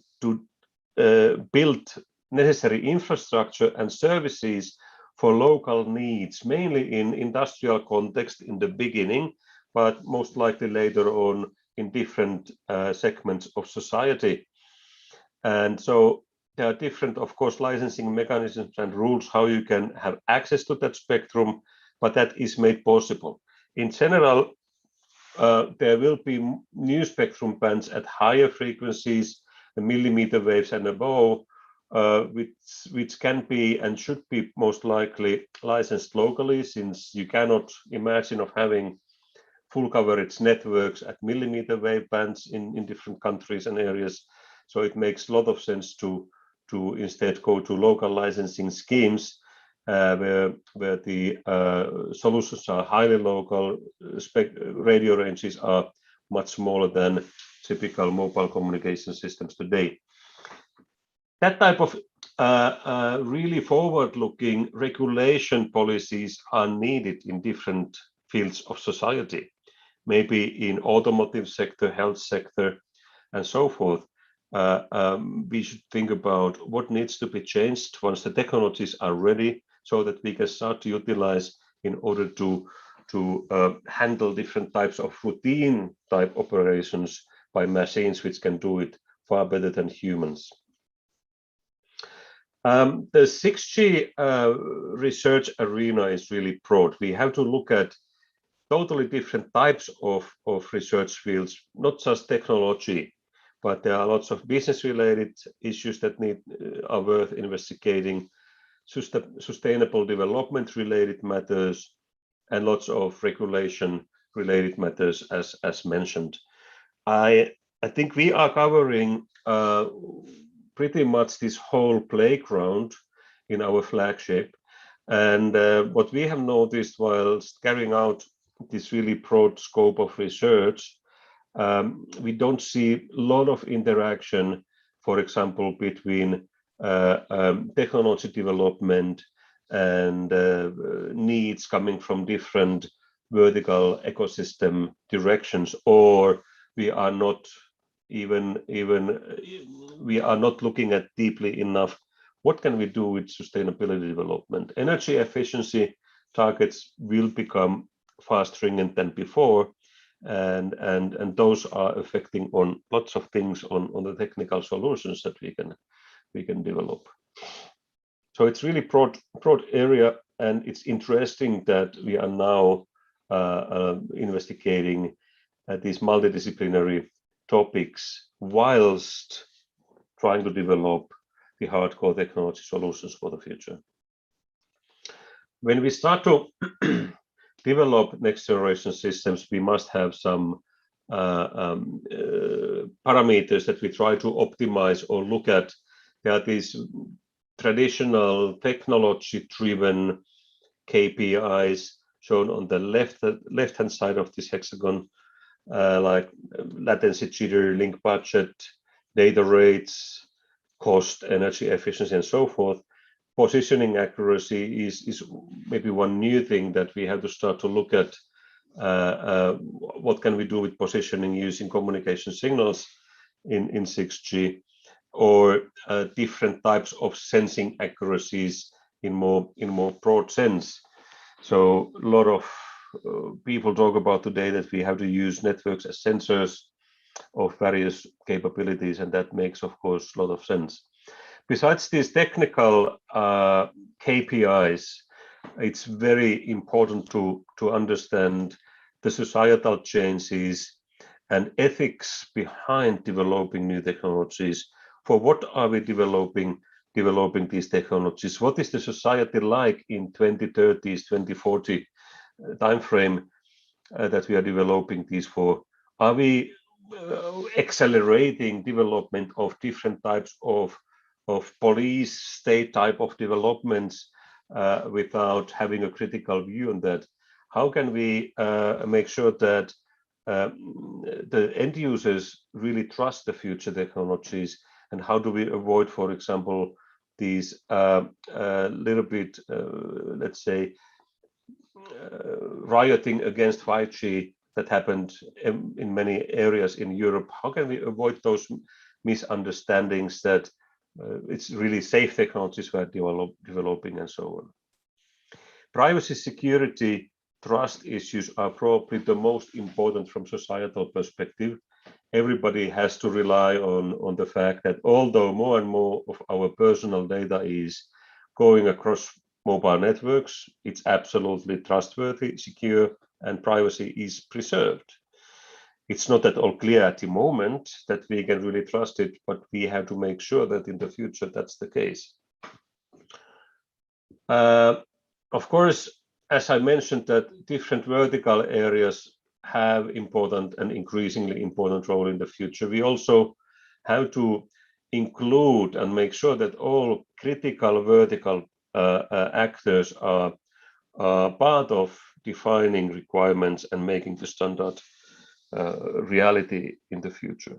build necessary infrastructure and services for local needs, mainly in industrial context in the beginning, but most likely later on in different segments of society. And so there are different, of course, licensing mechanisms and rules how you can have access to that spectrum. but that is made possible. In general, there will be new spectrum bands at higher frequencies, the millimeter waves and above, which can be and should be most likely licensed locally, since you cannot imagine of having full coverage networks at millimeter wave bands in different countries and areas. So it makes a lot of sense to instead go to local licensing schemes where the solutions are highly local, radio ranges are much smaller than typical mobile communication systems today. That type of really forward-looking regulation policies are needed in different fields of society, maybe in automotive sector, health sector, and so forth. We should think about what needs to be changed once the technologies are ready, so that we can start to utilize in order to handle different types of routine type operations by machines which can do it far better than humans. The 6G research arena is really broad. We have to look at totally different types of research fields, not just technology, but there are lots of business-related issues that are worth investigating, sustainable development-related matters, and lots of regulation-related matters, as mentioned. I think we are covering pretty much this whole playground in our flagship. And what we have noticed whilst carrying out this really broad scope of research, we don't see a lot of interaction, for example, between technology development and needs coming from different vertical ecosystem directions, or we are not we are not looking at deeply enough what can we do with sustainability development. Energy efficiency targets will become fast stringent than before, and those are affecting on lots of things on the technical solutions that we can develop. So it's really broad area, and it's interesting that we are now investigating these multidisciplinary topics whilst trying to develop the hardcore technology solutions for the future. When we start to develop next generation systems, we must have some parameters that we try to optimize or look at. There are these traditional technology-driven KPIs shown on the left-hand side of this hexagon, like latency, jitter, link budget, data rates, cost, energy efficiency, and so forth. Positioning accuracy is maybe one new thing that we have to start to look at. What can we do with positioning using communication signals in 6G, or different types of sensing accuracies in more broad sense. So a lot of people talk about today that we have to use networks as sensors of various capabilities, and that makes, of course, a lot of sense. Besides these technical KPIs, it's very important to understand the societal changes and ethics behind developing new technologies. For what are we developing these technologies? What is the society like in 2030s, 2040 timeframe that we are developing these for? Are we accelerating development of different types of police state type of developments without having a critical view on that? How can we make sure that the end users really trust the future technologies, and how do we avoid, for example, these little bit, let's say, rioting against 5G that happened in many areas in Europe? How can we avoid those misunderstandings that it's really safe technologies we're developing and so on? Privacy, security, trust issues are probably the most important from societal perspective. Everybody has to rely on the fact that although more and more of our personal data is going across mobile networks. It's absolutely trustworthy, secure, and privacy is preserved. It's not at all clear at the moment that we can really trust it, but we have to make sure that in the future that's the case. Of course, as I mentioned, that different vertical areas have important and increasingly important role in the future. We also have to include and make sure that all critical vertical actors are part of defining requirements and making the standard reality in the future.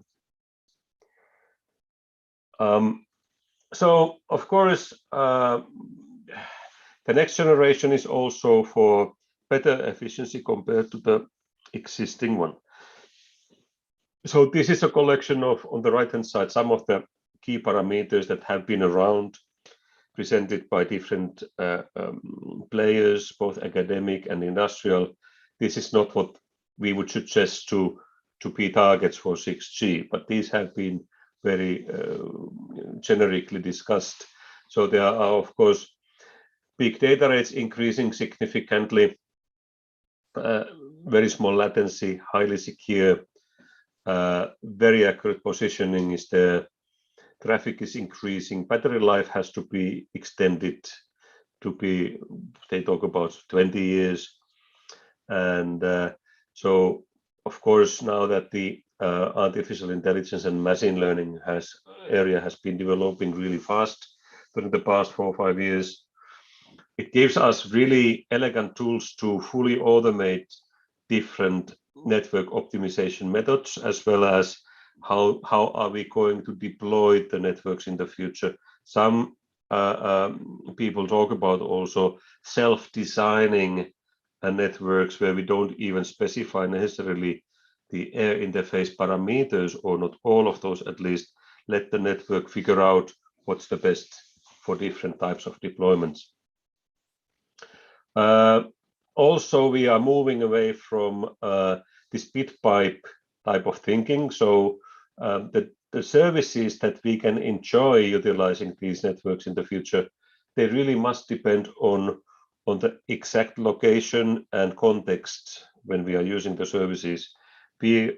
So, of course, the next generation is also for better efficiency compared to the existing one. So this is a collection of, on the right-hand side, some of the key parameters that have been around, presented by different players, both academic and industrial. This is not what we would suggest to be targets for 6G, but these have been very generically discussed. So there are, of course, big data rates increasing significantly, very small latency, highly secure, very accurate positioning is there. Traffic is increasing. Battery life has to be extended to be, they talk about 20 years. And so, of course, now that the artificial intelligence and machine learning area has been developing really fast during the past 4 or 5 years, it gives us really elegant tools to fully automate different network optimization methods, as well as how are we going to deploy the networks in the future. Some people talk about also self-designing networks where we don't even specify necessarily the air interface parameters, or not all of those at least, let the network figure out what's the best for different types of deployments. Also, we are moving away from this bit pipe type of thinking. So the services that we can enjoy utilizing these networks in the future, they really must depend on the exact location and context when we are using the services. The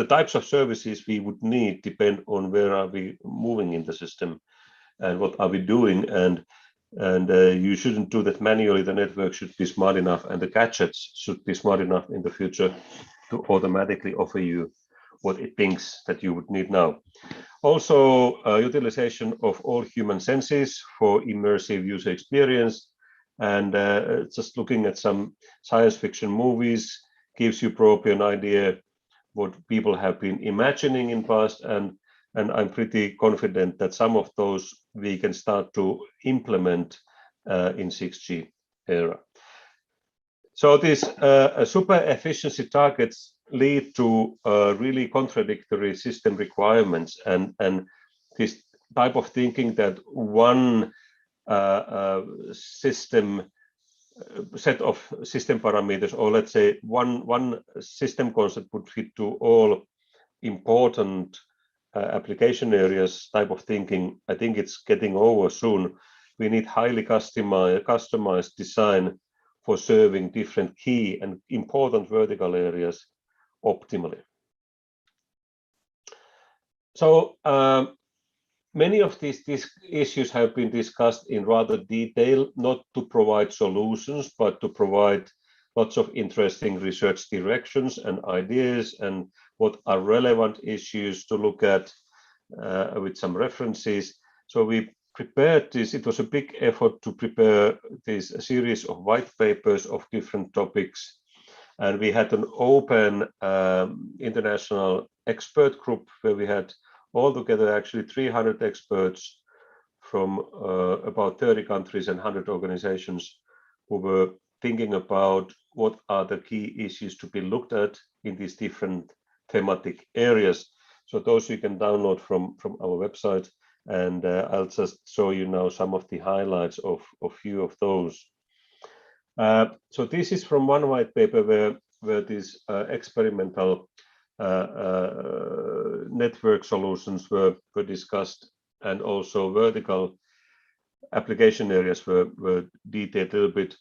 types of services we would need depend on where are we moving in the system and what are we doing, and you shouldn't do that manually. The network should be smart enough, and the gadgets should be smart enough in the future to automatically offer you what it thinks that you would need now. Also, utilization of all human senses for immersive user experience, and just looking at some science fiction movies gives you probably an idea what people have been imagining in past, and I'm pretty confident that some of those we can start to implement in 6G era. So these super efficiency targets lead to really contradictory system requirements, and this type of thinking that one set of system parameters, or let's say one system concept would fit to all important application areas type of thinking, I think it's getting over soon. We need highly customized design for serving different key and important vertical areas optimally. So many of these issues have been discussed in rather detail, not to provide solutions, but to provide lots of interesting research directions and ideas, and what are relevant issues to look at with some references. So we prepared this. It was a big effort to prepare this series of white papers of different topics. And we had an open international expert group where we had altogether actually 300 experts from about 30 countries and 100 organizations who were thinking about what are the key issues to be looked at in these different thematic areas. So those you can download from our website, and I'll just show you now some of the highlights of a few of those. So this is from one white paper where these experimental network solutions were discussed, and also vertical application areas were detailed a little bit.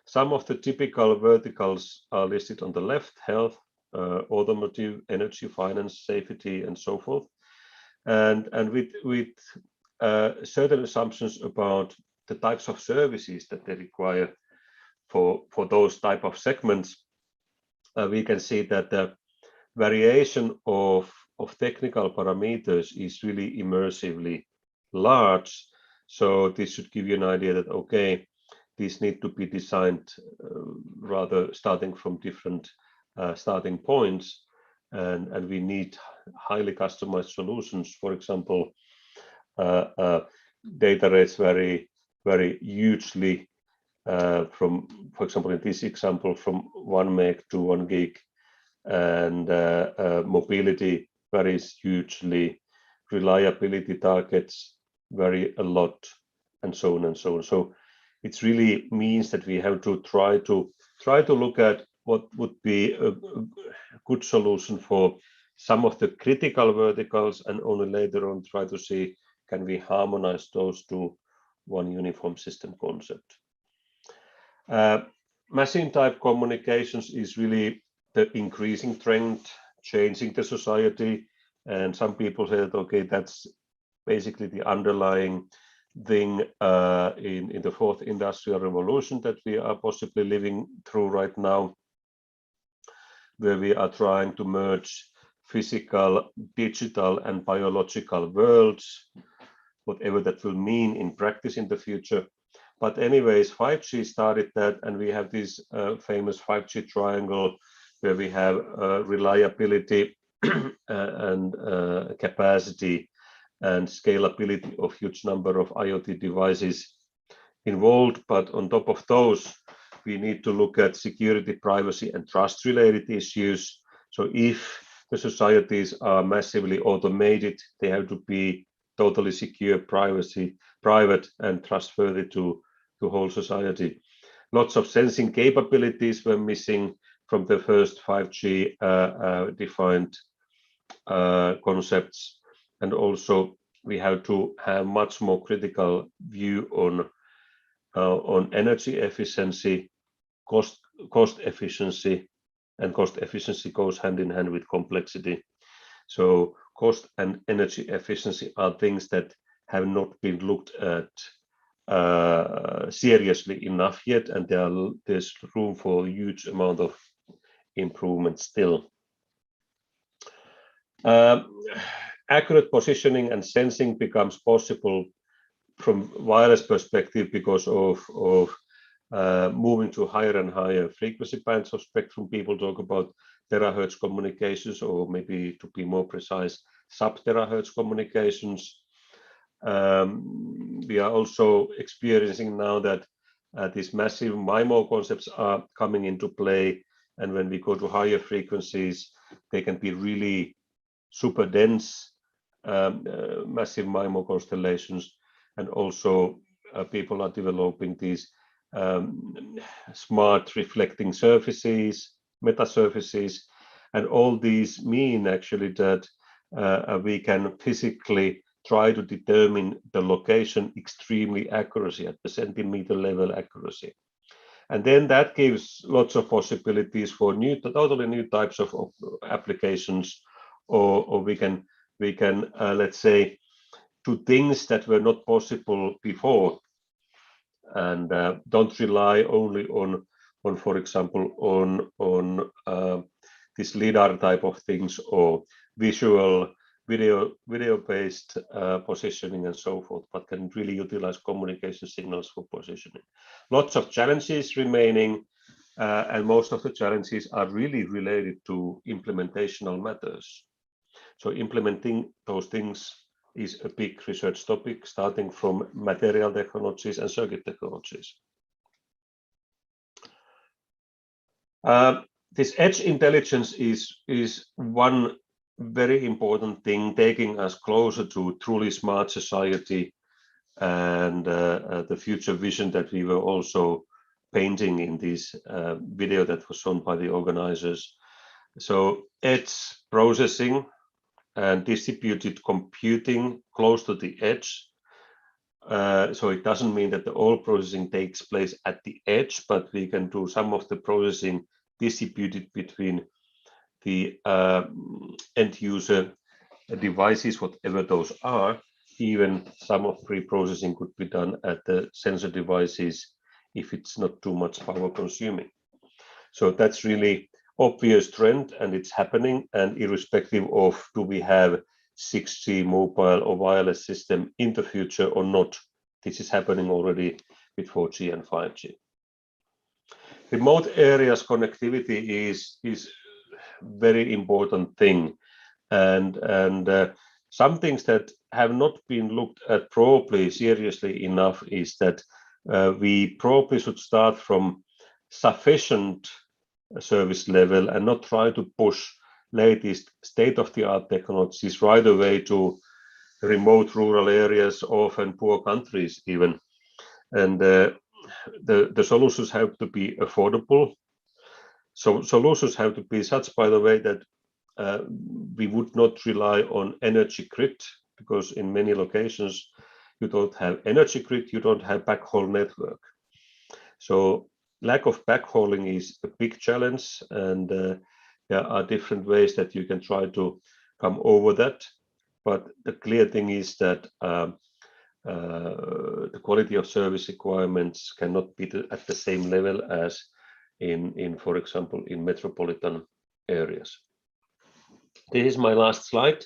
Some of the typical verticals are listed on the left: health, automotive, energy, finance, safety, and so forth. And with certain assumptions about the types of services that they require for those type of segments, we can see that the variation of technical parameters is really immersively large. So this should give you an idea that, okay, these need to be designed rather starting from different starting points, and we need highly customized solutions. For example, data rates vary very hugely from, for example, in this example, from 1 meg to 1 gig, and mobility varies hugely, reliability targets vary a lot, and so on and so on. So it really means that we have to try to look at what would be a good solution for some of the critical verticals, and only later on try to see, can we harmonize those to one uniform system concept. Machine type communications is really the increasing trend, changing the society, and some people say that, okay, that's basically the underlying thing in the fourth industrial revolution that we are possibly living through right now, where we are trying to merge physical, digital, and biological worlds, whatever that will mean in practice in the future. But anyways, 5G started that, and we have this famous 5G triangle where we have reliability and capacity and scalability of huge number of IoT devices involved. But on top of those, we need to look at security, privacy, and trust related issues. So if the societies are massively automated, they have to be totally secure, private, and trustworthy to whole society. Lots of sensing capabilities were missing from the first 5G defined concepts, and also we have to have much more critical view on energy efficiency, cost efficiency, and cost efficiency goes hand in hand with complexity. So cost and energy efficiency are things that have not been looked at seriously enough yet, and there's room for a huge amount of improvement still. Accurate positioning and sensing becomes possible from wireless perspective because of moving to higher and higher frequency bands of spectrum. People talk about terahertz communications, or maybe to be more precise, sub-terahertz communications. We are also experiencing now that these massive MIMO concepts are coming into play, and when we go to higher frequencies, they can be really super dense, massive MIMO constellations, and also people are developing these smart reflecting surfaces, meta surfaces, and all these mean actually that we can physically try to determine the location extremely accuracy at the centimeter level accuracy. And then that gives lots of possibilities for totally new types of applications, or we can let's say do things that were not possible before, and don't rely only on for example on this LiDAR type of things, or visual video based positioning and so forth, but can really utilize communication signals for positioning. Lots of challenges remaining, and most of the challenges are really related to implementational matters. So implementing those things is a big research topic, starting from material technologies and circuit technologies. This edge intelligence is one very important thing, taking us closer to truly smart society and the future vision that we were also painting in this video that was shown by the organizers. So edge processing and distributed computing close to the edge So it doesn't mean that all processing takes place at the edge, but we can do some of the processing distributed between the end user devices, whatever those are. Even some of pre-processing could be done at the sensor devices if it's not too much power consuming. So that's really obvious trend, and it's happening. And irrespective of do we have 6G mobile or wireless system in the future or not, this is happening already with 4G and 5G. Remote areas connectivity is very important thing, and some things that have not been looked at probably seriously enough is that we probably should start from sufficient service level and not try to push latest state-of-the-art technologies right away to remote rural areas, often poor countries even. And the solutions have to be affordable. So solutions have to be such, by the way, that we would not rely on energy grid, because in many locations you don't have energy grid, you don't have backhaul network. So lack of backhauling is a big challenge, and there are different ways that you can try to come over that. But the clear thing is that the quality of service requirements cannot be at the same level as in for example, in metropolitan areas. This is my last slide.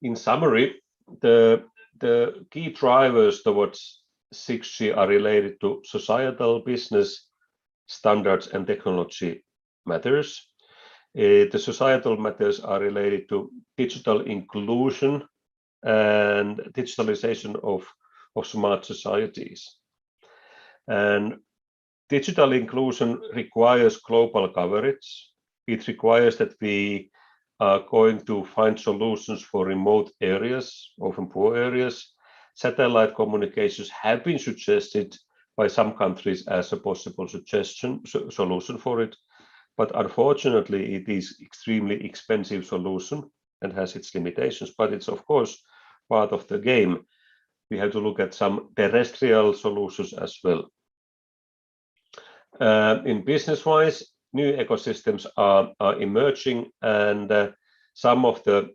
In summary, the key drivers towards 6G are related to societal, business, standards, and technology matters. The societal matters are related to digital inclusion and digitalization of smart societies. And digital inclusion requires global coverage. It requires that we are going to find solutions for remote areas, often poor areas. Satellite communications have been suggested by some countries as a possible solution for it. But unfortunately, it is extremely expensive solution and has its limitations, but it's of course part of the game. We have to look at some terrestrial solutions as well. In business-wise, new ecosystems are emerging, and some of the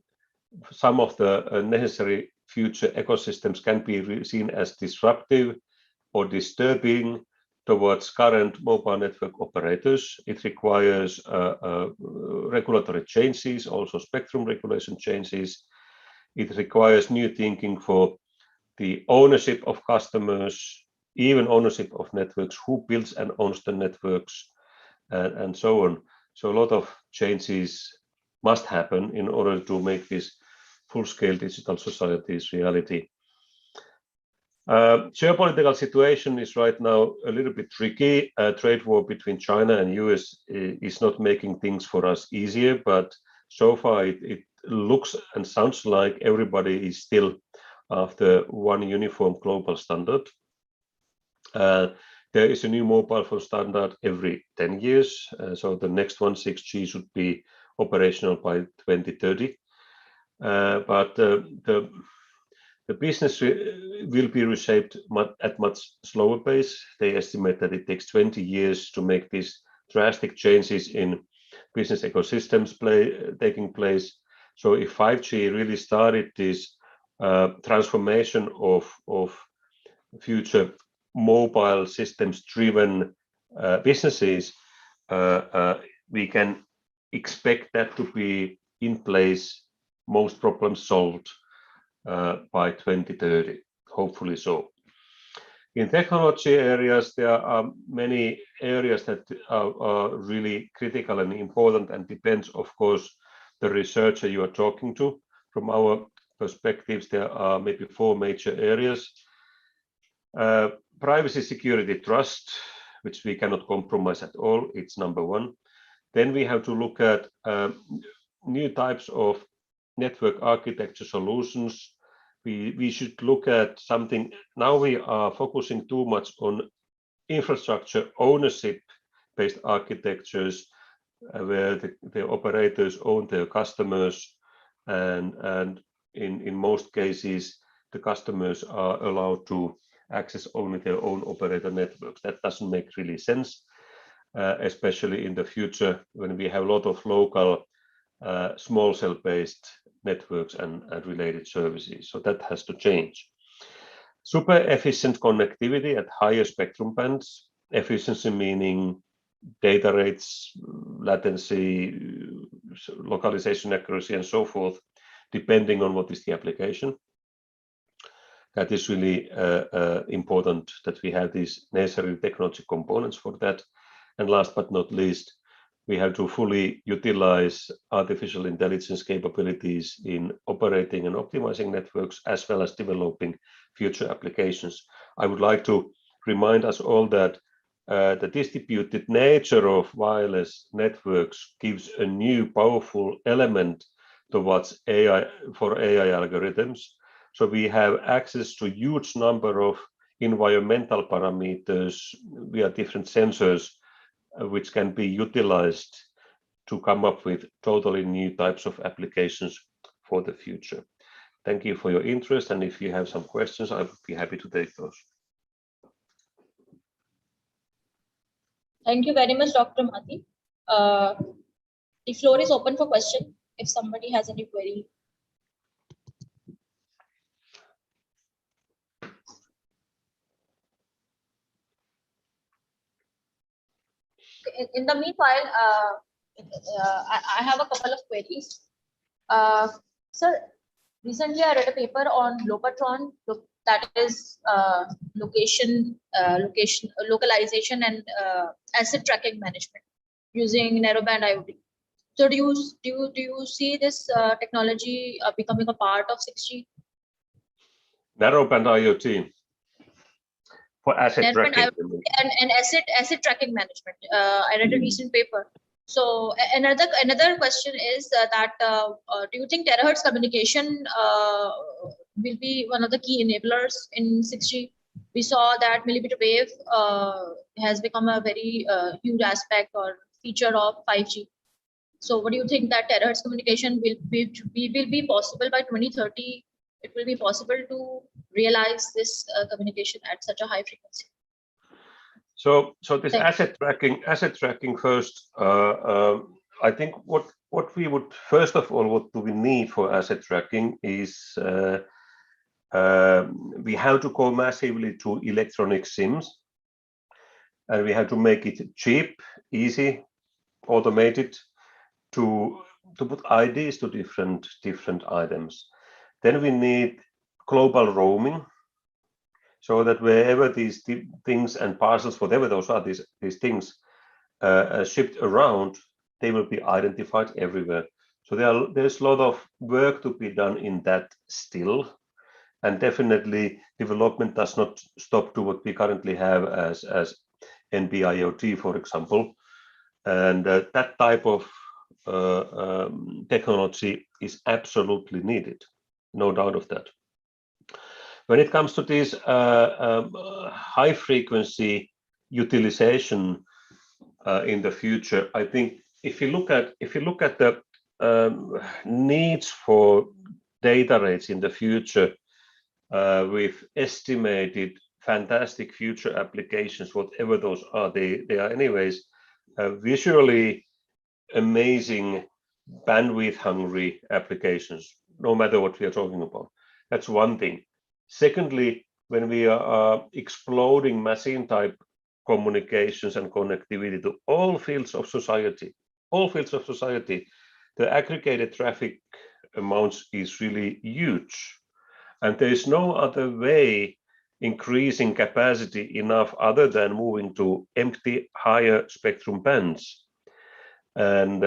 necessary future ecosystems can be seen as disruptive or disturbing towards current mobile network operators. It requires regulatory changes, also spectrum regulation changes. It requires new thinking for the ownership of customers, even ownership of networks, who builds and owns the networks, and so on. So a lot of changes must happen in order to make this full-scale digital societies reality. Geopolitical situation is right now a little bit tricky. Trade war between China and US is not making things for us easier, but so far it looks and sounds like everybody is still after one uniform global standard. There is a new mobile phone standard every 10 years. So the next one, 6G, should be operational by 2030. But the business will be reshaped at much slower pace. They estimate that it takes 20 years to make these drastic changes in business ecosystems taking place. So if 5G really started this transformation of future mobile systems driven businesses, we can expect that to be in place, most problems solved by 2030, hopefully so. In technology areas, there are many areas that are really critical and important, and depends, of course, the researcher you are talking to. From our perspectives, there are maybe 4 major areas. Privacy, security, trust, which we cannot compromise at all. It's number 1. Then we have to look at new types of network architecture solutions. We should look at something. Now we are focusing too much on infrastructure ownership based architectures, where the operators own their customers, and in most cases the customers are allowed to access only their own operator networks. That doesn't make really sense, especially in the future when we have a lot of local small cell-based networks and related services. So that has to change. Super efficient connectivity at higher spectrum bands. Efficiency meaning data rates, latency, localization accuracy, and so forth, depending on what is the application. That is really important that we have these necessary technology components for that. And last but not least, we have to fully utilize artificial intelligence capabilities in operating and optimizing networks, as well as developing future applications. I would like to remind us all that the distributed nature of wireless networks gives a new powerful element towards AI for AI algorithms. So we have access to a huge number of environmental parameters via different sensors, which can be utilized to come up with totally new types of applications for the future. Thank you for your interest, and if you have some questions, I would be happy to take those. Thank you very much, Dr. Mati. The floor is open for question if somebody has any query. In the meanwhile, I have a couple of queries. Sir, recently I read a paper on Locatron, that is localization and asset tracking management using narrowband IoT. So do you see this technology becoming a part of 6G? Narrowband IoT for asset tracking. And asset tracking management. I read a recent paper. So another question is that do you think terahertz communication will be one of the key enablers in 6G? We saw that millimeter wave has become a very huge aspect or feature of 5G. So what do you think that terahertz communication will be possible by 2030? It will be possible to realize this communication at such a high frequency. So this asset tracking first. I think what we would first of all, what do we need for asset tracking is we have to go massively to electronic SIMs, and we have to make it cheap, easy, automated to put IDs to different items. Then we need global roaming, so that wherever these things and parcels, whatever those are, these things shipped around, they will be identified everywhere. So there's a lot of work to be done in that still, and definitely development does not stop to what we currently have as NB-IoT, for example, and that type of technology is absolutely needed, no doubt of that. When it comes to this high frequency utilization in the future, I think if you look at the needs for data rates in the future, with estimated fantastic future applications, whatever those are, they are anyways visually amazing, bandwidth hungry applications, no matter what we are talking about. That's one thing. Secondly, when we are exploding machine type communications and connectivity to all fields of society, the aggregated traffic amounts is really huge. And there is no other way increasing capacity enough other than moving to empty higher spectrum bands. And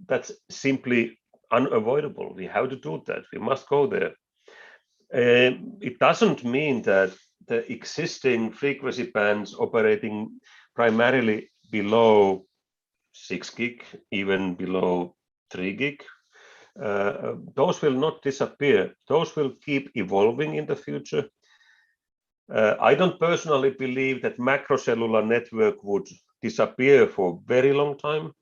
that's simply unavoidable. We have to do that. We must go there. It doesn't mean that the existing frequency bands operating primarily below 6 gig, even below 3 gig, those will not disappear. Those will keep evolving in the future. I don't personally believe that macrocellular network would disappear for a very long time.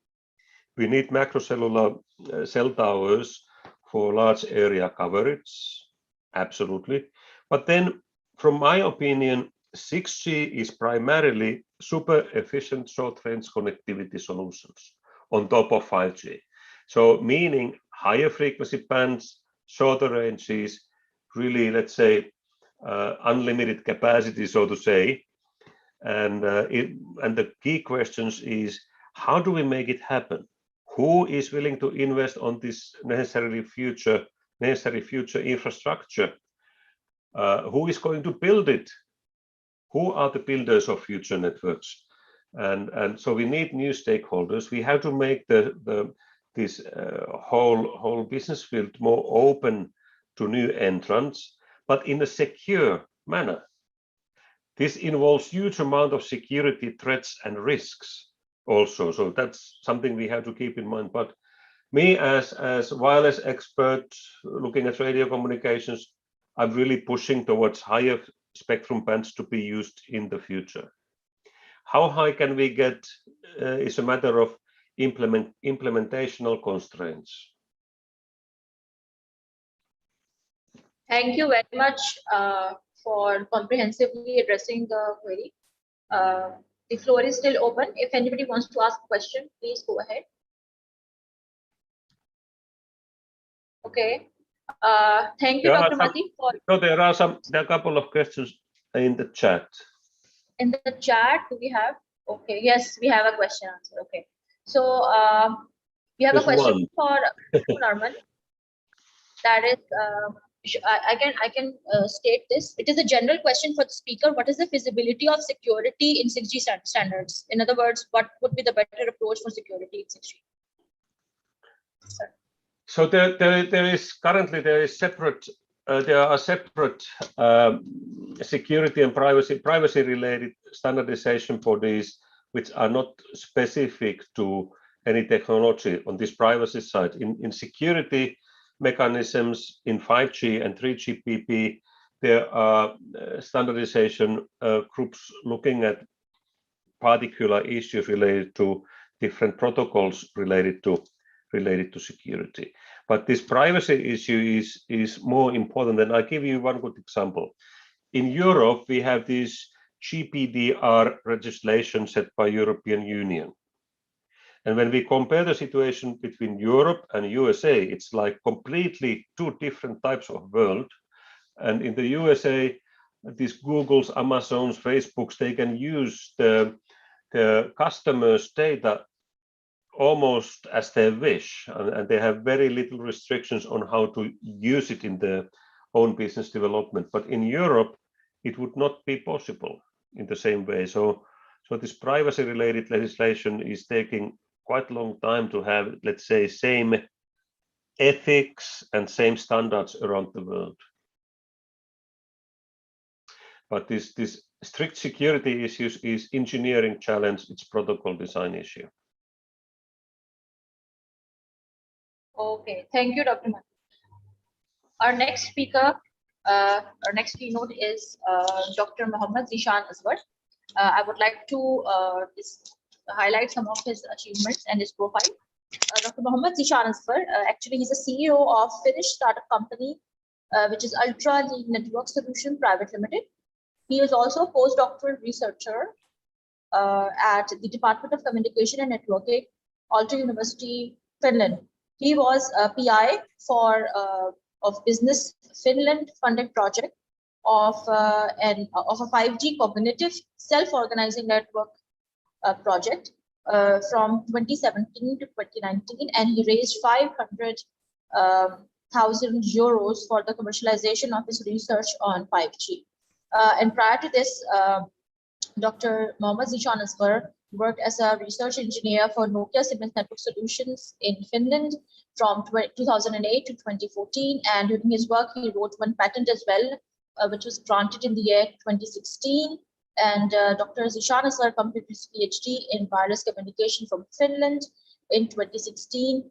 We need macrocellular cell towers for large area coverage, absolutely. But then from my opinion, 6G is primarily super efficient short-range connectivity solutions on top of 5G. So meaning higher frequency bands, shorter ranges, really, let's say, unlimited capacity, so to say. And the key questions is, how do we make it happen? Who is willing to invest on this necessary future infrastructure? Who is going to build it? Who are the builders of future networks? And so we need new stakeholders. We have to make this whole business field more open to new entrants, but in a secure manner. This involves huge amount of security threats and risks also. So that's something we have to keep in mind. But me as wireless expert looking at radio communications, I'm really pushing towards higher spectrum bands to be used in the future. How high can we get is a matter of implementational constraints. Thank you very much for comprehensively addressing the query. The floor is still open. If anybody wants to ask a question, please go ahead. Okay. Thank you, Dr. Mati. So there are a couple of questions in the chat. In the chat, do we have? Okay, yes, we have a question answer. Okay. So we have a question for Arman. That is, I can state this. It is a general question for the speaker. What is the feasibility of security in 6G standards? In other words, what would be the better approach for security in 6G? Sir. So there are separate security and privacy related standardization bodies which are not specific to any technology on this privacy side. In security mechanisms in 5G and 3GPP, there are standardization groups looking at particular issues related to different protocols related to security. But this privacy issue is more important. And I'll give you one good example. In Europe, we have this GPDR legislation set by European Union. And when we compare the situation between Europe and USA, it's like completely two different types of world. And in the USA, these Googles, Amazons, Facebooks, they can use the customers' data almost as they wish, and they have very little restrictions on how to use it in their own business development. But in Europe, it would not be possible in the same way. So this privacy-related legislation is taking quite a long time to have, let's say, same ethics and same standards around the world. But this strict security issues is engineering challenge, it's protocol design issue. Okay, thank you, Dr. Mati. Our next speaker, our next keynote is Dr. Mohammad Zishan Aswar. I would like to highlight some of his achievements and his profile. Dr. Mohammad Zishan Aswar, actually he's a CEO of Finnish startup company, which is Ultra League Network Solution Private Limited. He is also a postdoctoral researcher at the Department of Communication and Networking, Aalto University, Finland. He was a PI for of Business Finland funded project of a 5G cognitive self-organizing network project from 2017 to 2019, and he raised 500,000 euros for the commercialization of his research on 5G. And prior to this, Dr. Mohammad Zishan Aswar worked as a research engineer for Nokia Siemens Network Solutions in Finland from 2008 to 2014. And during his work, he wrote one patent as well, which was granted in the year 2016. And Dr. Zishan Aswar completed his PhD in wireless communication from Finland in 2016.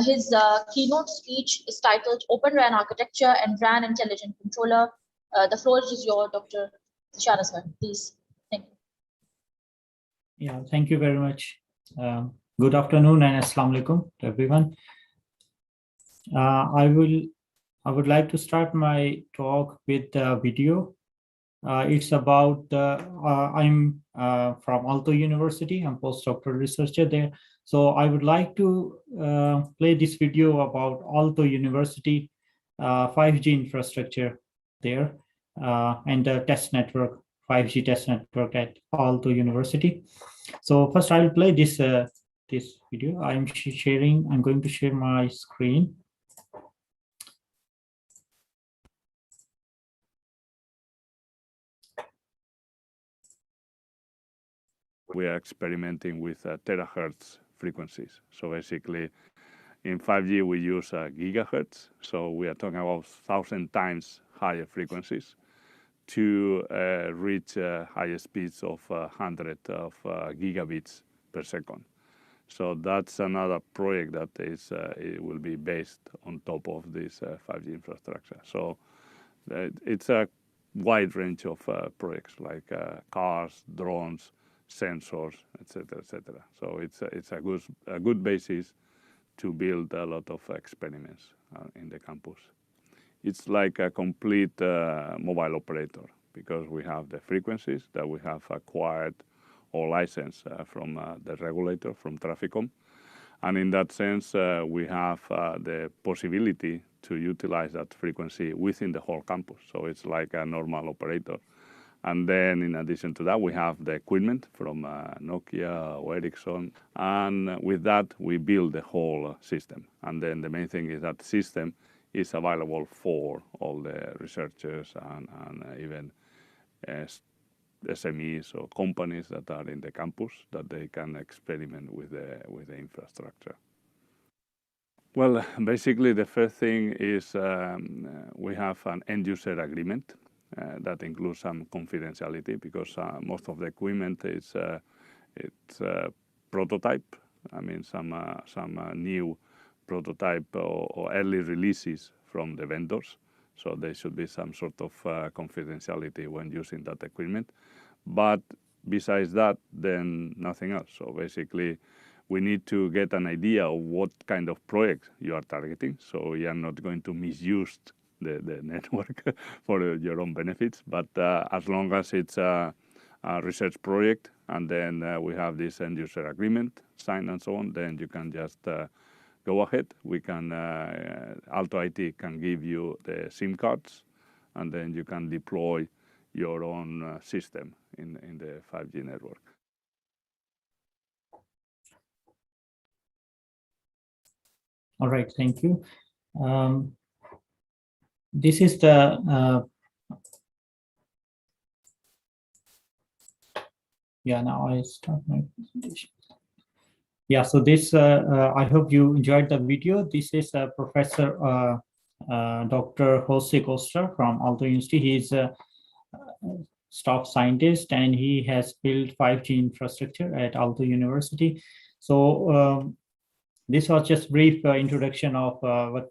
His keynote speech is titled Open RAN Architecture and RAN Intelligent Controller. The floor is yours, Dr. Zishan Aswar, please. Thank you. Yeah, thank you very much. Good afternoon and assalamu alaikum to everyone. I would like to start my talk with a video It's about, I'm from Aalto University. I'm postdoctoral researcher there. So I would like to play this video about Aalto University 5G infrastructure there and the test network, 5G test network at Aalto University. So first I will play this this video. I'm going to share my screen. We are experimenting with terahertz frequencies. So basically, in 5G, we use gigahertz. So we are talking about 1,000 times higher frequencies to reach higher speeds of 100 of gigabits per second. So that's another project that is it will be based on top of this 5G infrastructure. So it's a wide range of projects like cars, drones, sensors, etc., etc. So it's a good basis to build a lot of experiments in the campus. It's like a complete mobile operator because we have the frequencies that we have acquired or licensed from the regulator, from Traficom. And in that sense, we have the possibility to utilize that frequency within the whole campus. So it's like a normal operator. And then in addition to that, we have the equipment from Nokia or Ericsson. And with that, we build the whole system. And then the main thing is that system is available for all the researchers and even SMEs or companies that are in the campus that they can experiment with the infrastructure. Well, basically, the first thing is we have an end-user agreement that includes some confidentiality because most of the equipment is it's prototype. I mean, some new prototype or early releases from the vendors. So there should be some sort of confidentiality when using that equipment. But besides that, then nothing else. So basically, we need to get an idea of what kind of project you are targeting. So you are not going to misuse the network for your own benefits. But as long as it's a research project and then we have this end user agreement signed and so on, then you can just go ahead. We can, Aalto IT can give you the SIM cards and then you can deploy your own system in the 5G network. All right, thank you. This is the, yeah, now I start my presentation. Yeah, so this, I hope you enjoyed the video. This is Professor Dr. Jose Costa from Aalto University. He's a staff scientist and he has built 5G infrastructure at Aalto University. So this was just brief introduction of what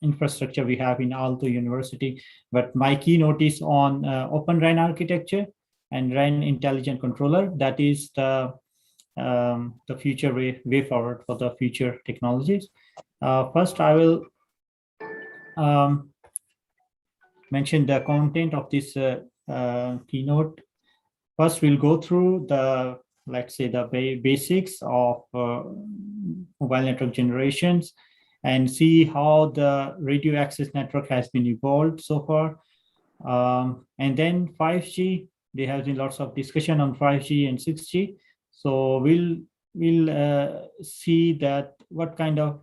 infrastructure we have in Aalto University. But my keynote is on Open RAN architecture and RAN intelligent controller. That is the future way forward for the future technologies. First, I will mention the content of this keynote. First, we'll go through the, let's say, the basics of mobile network generations and see how the radio access network has been evolved so far. And then 5G, there has been lots of discussion on 5G and 6G. So we'll see that what kind of,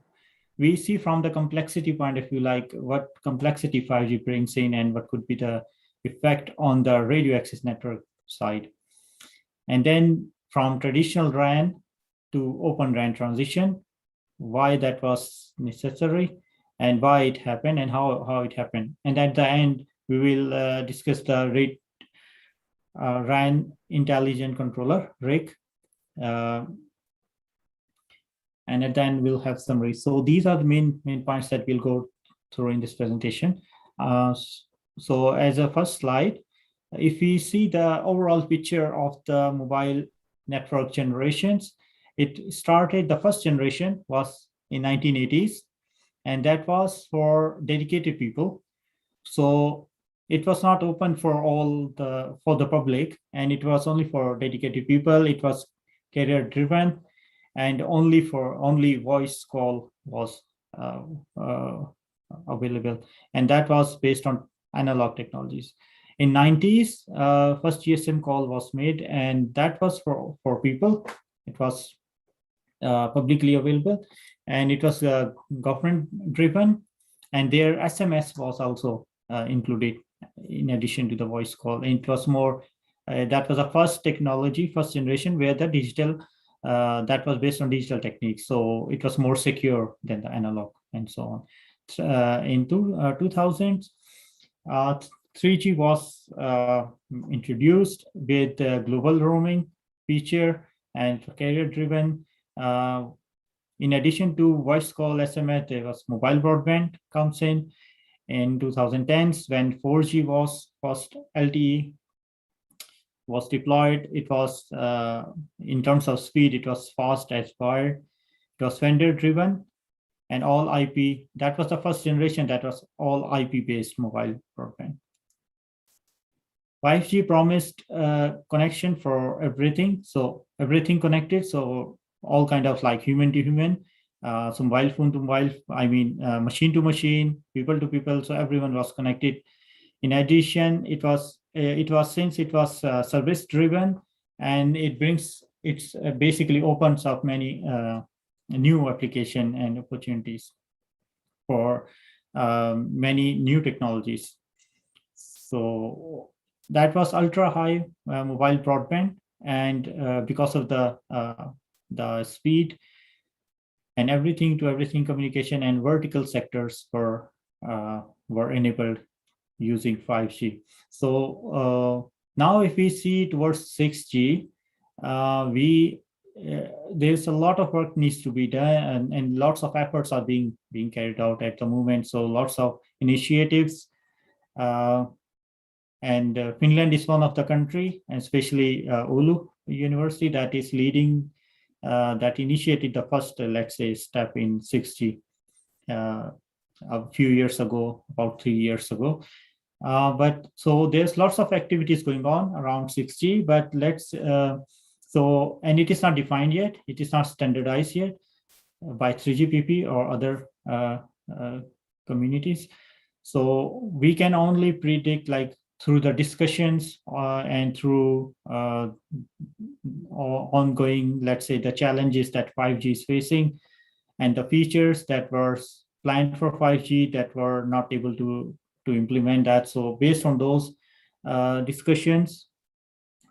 we see from the complexity point of view, like what complexity 5G brings in and what could be the effect on the radio access network side. And then from traditional RAN to Open RAN transition, why that was necessary and why it happened and how it happened. And at the end, we will discuss the RAN intelligent controller, RIC. And at the end, we'll have summary. So these are the main points that we'll go through in this presentation. So as a first slide, if we see the overall picture of the mobile network generations, it started, the first generation was in 1980s, and that was for dedicated people. So it was not open for the public, and it was only for dedicated people. It was carrier driven, and only voice call was available, and that was based on analog technologies. In 90s, first GSM call was made, and that was for people. It was publicly available, and it was government driven, and their SMS was also included in addition to the voice call. And it was more that was the first technology, first generation, where the digital that was based on digital techniques, so it was more secure than the analog and so on. In 2000s, 3G was introduced with global roaming feature and carrier driven. In addition to voice call, SMS, there was mobile broadband comes in 2010s, when 4G was first LTE was deployed. It was in terms of speed, it was fast as wired. It was vendor driven and all IP. That was the first generation that was all IP based mobile broadband. 5G promised connection for everything, so everything connected, so all kind of like human to human, so mobile phone to mobile, machine to machine, people to people, so everyone was connected. In addition, it was service driven, and it basically opens up many new application and opportunities for many new technologies. So that was ultra high mobile broadband, and because of the speed and everything to everything communication and vertical sectors were enabled using 5G. So now if we see towards 6G, there's a lot of work needs to be done, and lots of efforts are being carried out at the moment. So lots of initiatives, and Finland is one of the country, and especially Oulu University, that is leading, that initiated the first, let's say, step in 6G a few years ago, about 3 years ago. But so there's lots of activities going on around 6G, but and it is not defined yet, it is not standardized yet by 3GPP or other communities. So we can only predict like through the discussions and through ongoing, let's say, the challenges that 5G is facing, and the features that were planned for 5G that were not able to implement that. So based on those discussions,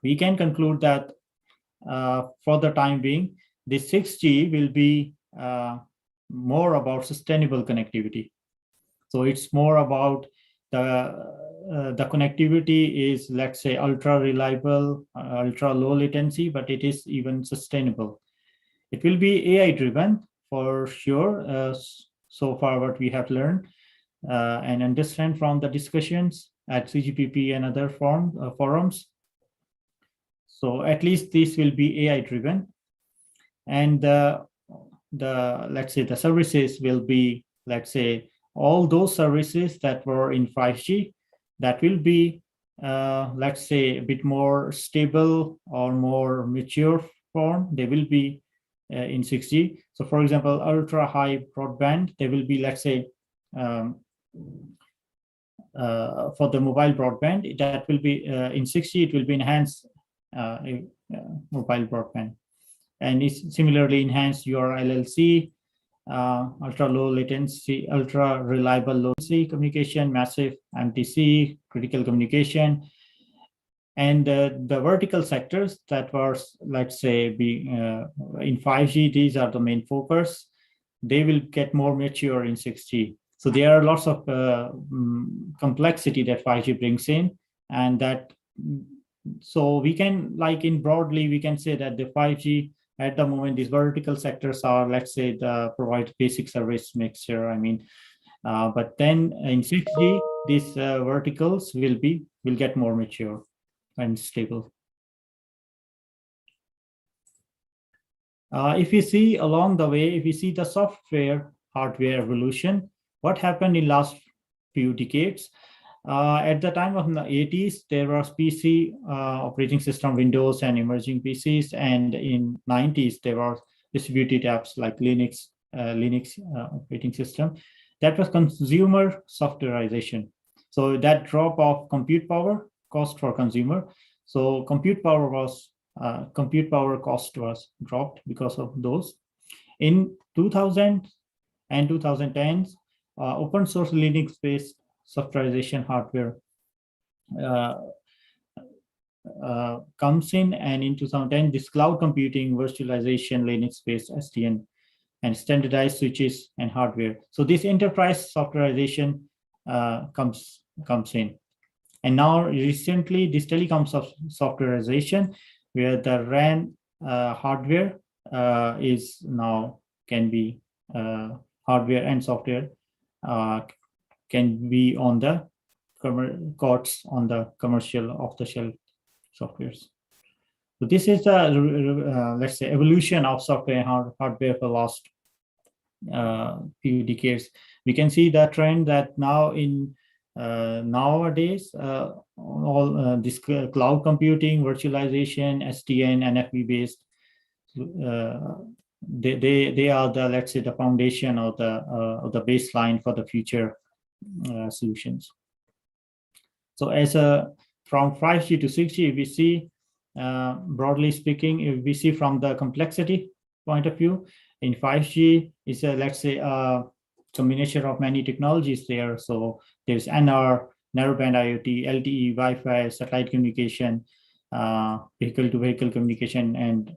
we can conclude that for the time being, the 6G will be more about sustainable connectivity. So it's more about the connectivity is, let's say, ultra reliable, ultra low latency, but it is even sustainable. It will be AI driven for sure. So far what we have learned and understand from the discussions at CGPP and other forums. So at least this will be AI driven, and the let's say the services will be, let's say, all those services that were in 5G that will be let's say a bit more stable or more mature form. They will be in 6G. So for example, ultra high broadband, they will be, let's say, for the mobile broadband, that will be in 6G, it will be enhanced mobile broadband, and it's similarly enhanced URLLC, ultra low latency, ultra reliable low latency communication, massive MTC, critical communication, and the vertical sectors that was, let's say, in 5G, these are the main focus. They will get more mature in 6G. So there are lots of complexity that 5G brings in, and that, so we can, like in broadly, we can say that the 5G at the moment, these vertical sectors are, let's say, the provide basic service mixture. But then in 6G, these verticals will get more mature and stable. If you see along the way, if you see the software hardware evolution, what happened in last few decades, At the time of the 80s, there was PC operating system, Windows and emerging PCs. And in 90s, there were distributed apps like Linux operating system. That was consumer softwareization. So that drop of compute power cost for consumer. So compute power cost was dropped because of those. In 2000 and 2010s, open source Linux-based softwareization hardware comes in, and in 2010, this cloud computing, virtualization, Linux-based SDN, and standardized switches and hardware. So this enterprise softwareization comes in. And now recently, this telecom softwareization, where the RAN hardware is now can be hardware and software can be on the COTS on the commercial off-the-shelf softwares. So this is the let's say evolution of software and hardware for the last few decades. We can see the trend that now in nowadays all this cloud computing, virtualization, SDN, NFV based, they are the, let's say, the foundation of the baseline for the future solutions. So as from 5G to 6G, we see broadly speaking, if we see from the complexity point of view, in 5G is a, let's say, a combination of many technologies there. So there's NR, narrowband IoT, LTE, Wi-Fi, satellite communication, vehicle-to-vehicle communication, and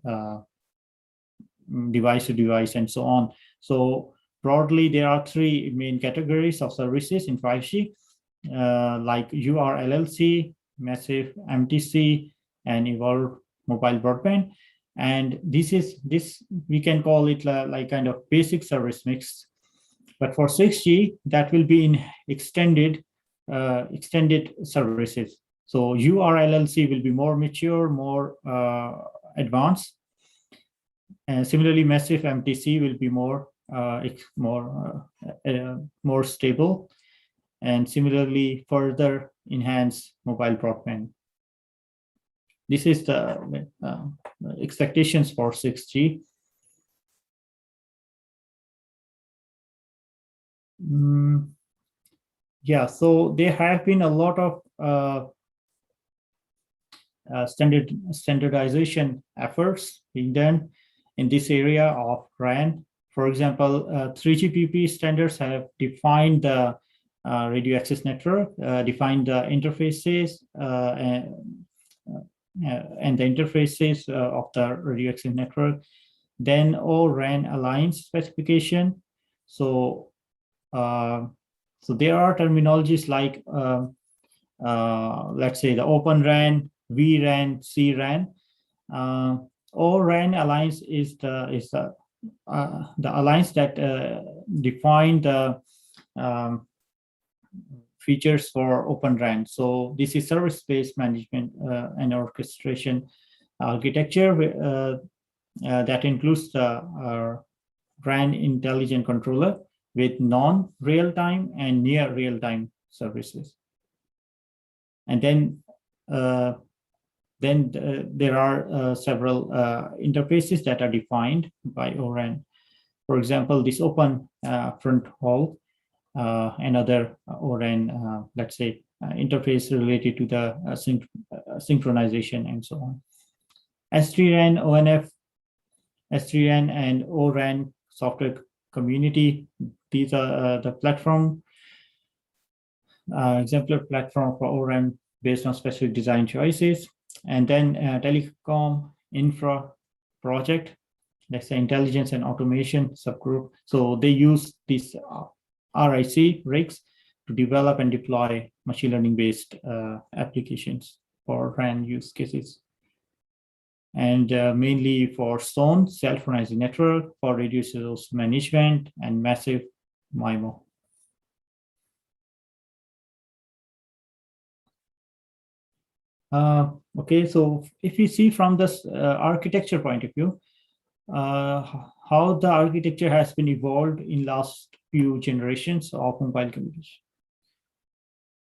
device-to-device, and so on. So broadly, there are three main categories of services in 5G, like URLLC, massive MTC, and evolved mobile broadband. And this we can call it like kind of basic service mix. But for 6G, that will be in extended services. So URLLC will be more mature, more advanced. And similarly, massive MTC will be more stable, and similarly further enhance mobile broadband. This is the expectations for 6G. Yeah, so there have been a lot of standardization efforts being done in this area of RAN. For example, 3GPP standards have defined the radio access network, defined the interfaces and the interfaces of the radio access network. Then O-RAN Alliance specification. So, so there are terminologies like, let's say, the Open RAN, vRAN, C-RAN. O-RAN Alliance is the alliance that define the features for Open RAN. So this is service-based management and orchestration architecture that includes the RAN intelligent controller with non-real-time and near real-time services. And then there are several interfaces that are defined by O-RAN. For example, this open front haul, another O-RAN, let's say, interface related to the synchronization and so on. S3RAN, ONF, S3RAN, and O-RAN software community. These are the platform, exemplar platform for O-RAN based on specific design choices. And then telecom infra project, let's say intelligence and automation subgroup. So they use these RIC rigs to develop and deploy machine learning based applications for RAN use cases. And mainly for SON, self-organizing network, for radio source management, and massive MIMO. Okay, so if you see from this architecture point of view, how the architecture has been evolved in last few generations of mobile communication.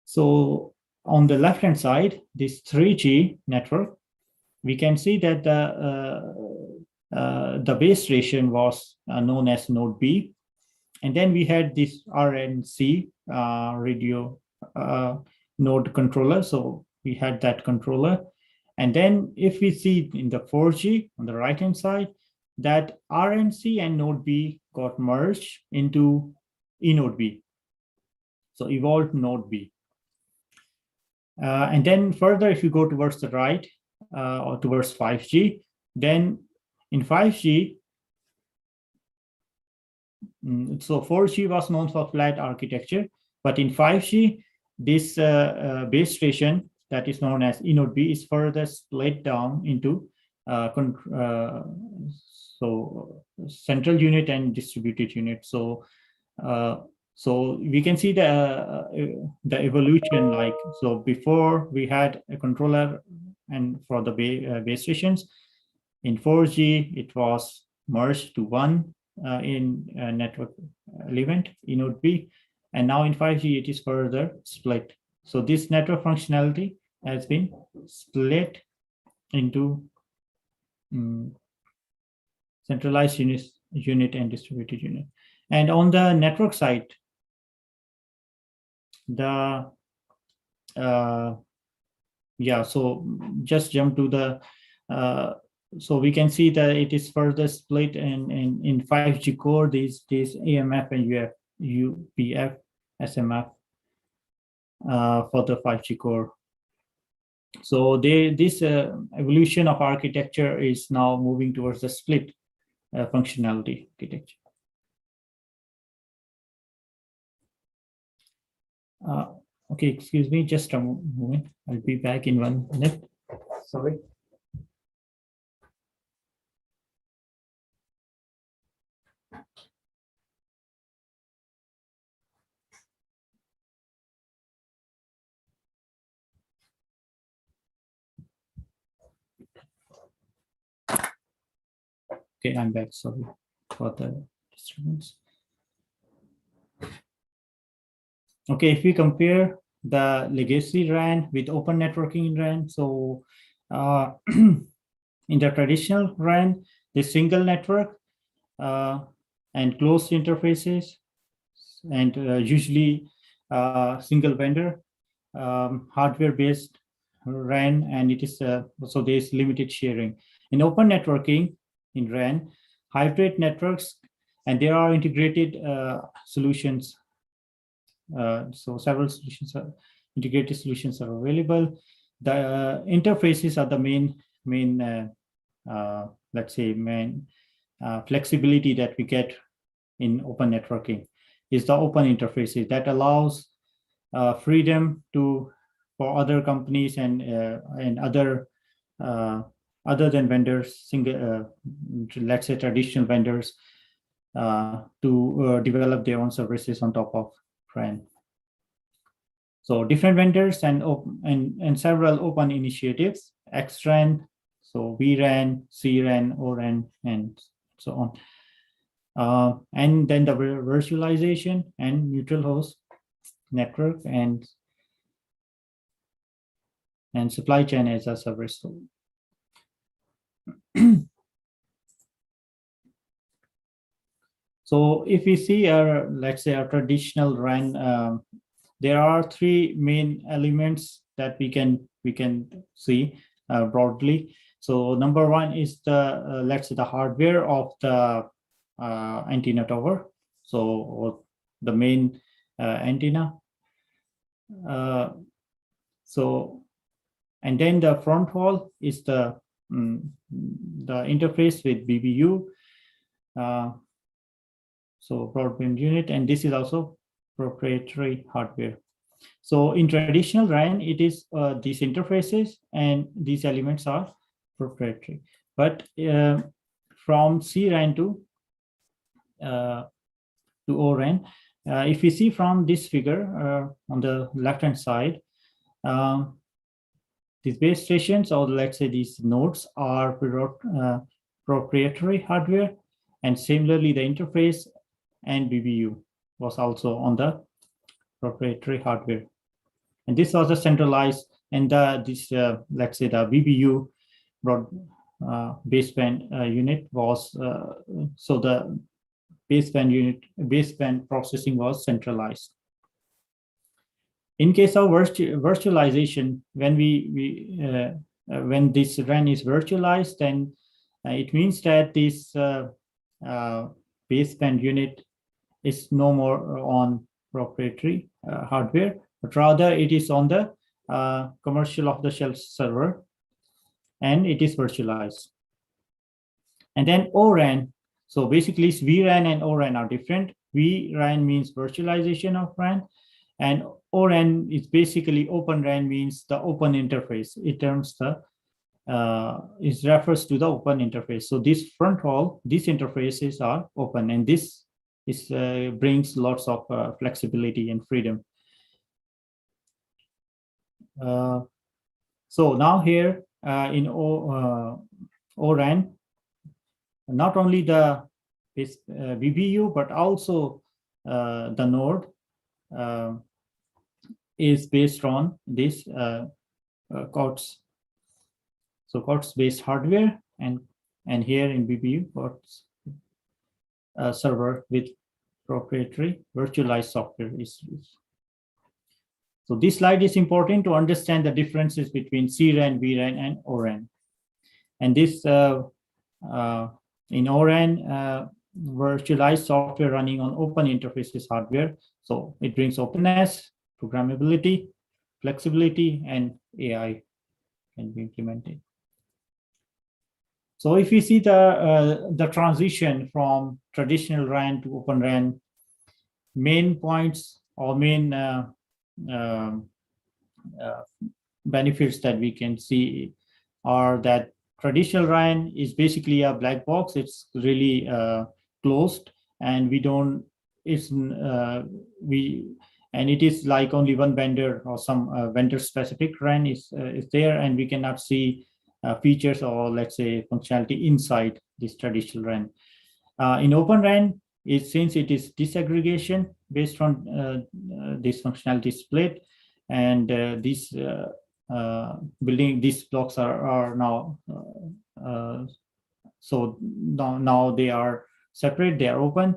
So on the left-hand side, this 3G network, we can see that the base station was known as node B. And then we had this RNC radio node controller. So we had that controller. And then if we see in the 4G on the right-hand side, that RNC and node B got merged into eNode B. So evolved node B. And then further, if you go towards the right or towards 5G, then in 5G, so 4G was known for flat architecture, but in 5G, this base station that is known as eNode B is further split down into so central unit and distributed unit. So so we can see the evolution, like, so before we had a controller and for the base stations. In 4G, it was merged to one in network element, eNode B, and now in 5G, it is further split. So this network functionality has been split into centralized unit and distributed unit. And on the network side, the yeah, so just jump to the so we can see that it is further split in 5G core, these AMF and UPF SMF for the 5G core. So this evolution of architecture is now moving towards the split functionality architecture. Okay, excuse me, just a moment. I'll be back in 1 minute. Sorry. Okay, I'm back. Sorry for the disturbance. Okay, if we compare the legacy RAN with open networking in RAN, so in the traditional RAN, the single network and closed interfaces, and usually single vendor hardware-based RAN, and it is so there is limited sharing. In open networking in RAN, hybrid networks, and there are integrated solutions. So several solutions are integrated solutions are available. The interfaces are the main let's say main flexibility that we get in open networking is the open interfaces that allows freedom for other companies and other than vendors, let's say traditional vendors, to develop their own services on top of RAN. So different vendors and several open initiatives, XRAN, so vRAN, CRAN, ORAN, and so on. And then the virtualization and neutral host network and supply chain as a service. So if we see let's say our traditional RAN, there are three main elements that we can see broadly. So number one is the let's say the hardware of the antenna tower. So the main antenna. So and then the front wall is the interface with BBU. So broadband unit, and this is also proprietary hardware. So in traditional RAN, it is these interfaces and these elements are proprietary. But from CRAN to ORAN, if we see from this figure on the left-hand side, these base stations, or let's say these nodes, are proprietary hardware, and similarly the interface and BBU was also on the proprietary hardware. And this was a centralized, and this let's say the BBU broad baseband unit was so the baseband processing was centralized. In case of virtualization, when when this RAN is virtualized, then it means that this baseband unit is no more on proprietary hardware, but rather it is on the commercial off-the-shelf server, and it is virtualized. And then ORAN. So basically, vRAN and ORAN are different. vRAN means virtualization of RAN, and ORAN is basically Open RAN, means the open interface. It terms the it refers to the open interface. So this front hall, these interfaces are open, and this is brings lots of flexibility and freedom. So now here in ORAN, not only the BBU, but also the node is based on this COTS. So COTS-based hardware, and here in BBU, COTS server with proprietary virtualized software is used. So this slide is important to understand the differences between CRAN, vRAN, and ORAN. And this in ORAN, virtualized software running on open interfaces hardware. So it brings openness, programmability, flexibility, and AI can be implemented. So if we see the transition from traditional RAN to Open RAN, main points or main benefits that we can see are that traditional RAN is basically a black box. It's really closed, and we don't. It's and it is like only one vendor or some vendor-specific RAN is there, and we cannot see features or, let's say, functionality inside this traditional RAN. In Open RAN, since it is disaggregation based on this functionality split, and these blocks are now so now they are separate, they are open.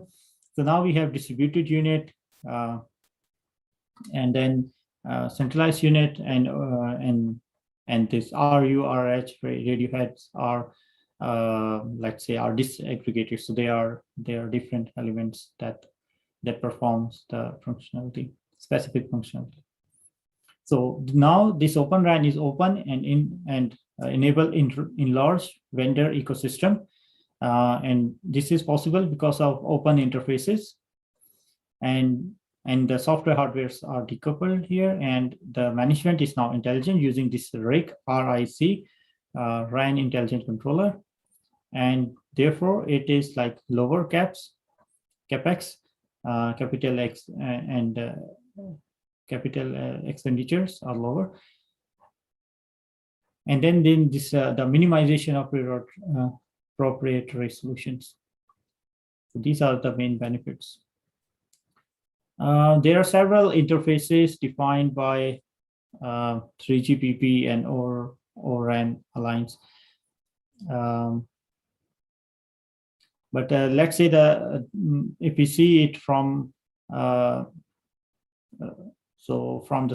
So now we have distributed unit, and then centralized unit, and this RU, RH radio heads are let's say are disaggregated. So they are different elements that performs the functionality, specific functionality. So now this Open RAN is open and enable enlarged vendor ecosystem, and this is possible because of open interfaces, and the software hardwares are decoupled here, and the management is now intelligent using this RIC, RAN Intelligent Controller, and therefore it is like lower capex, capital X and capital expenditures are lower, and then this the minimization of proprietary solutions. So these are the main benefits. There are several interfaces defined by 3GPP and ORAN Alliance. But let's say if we see it from so from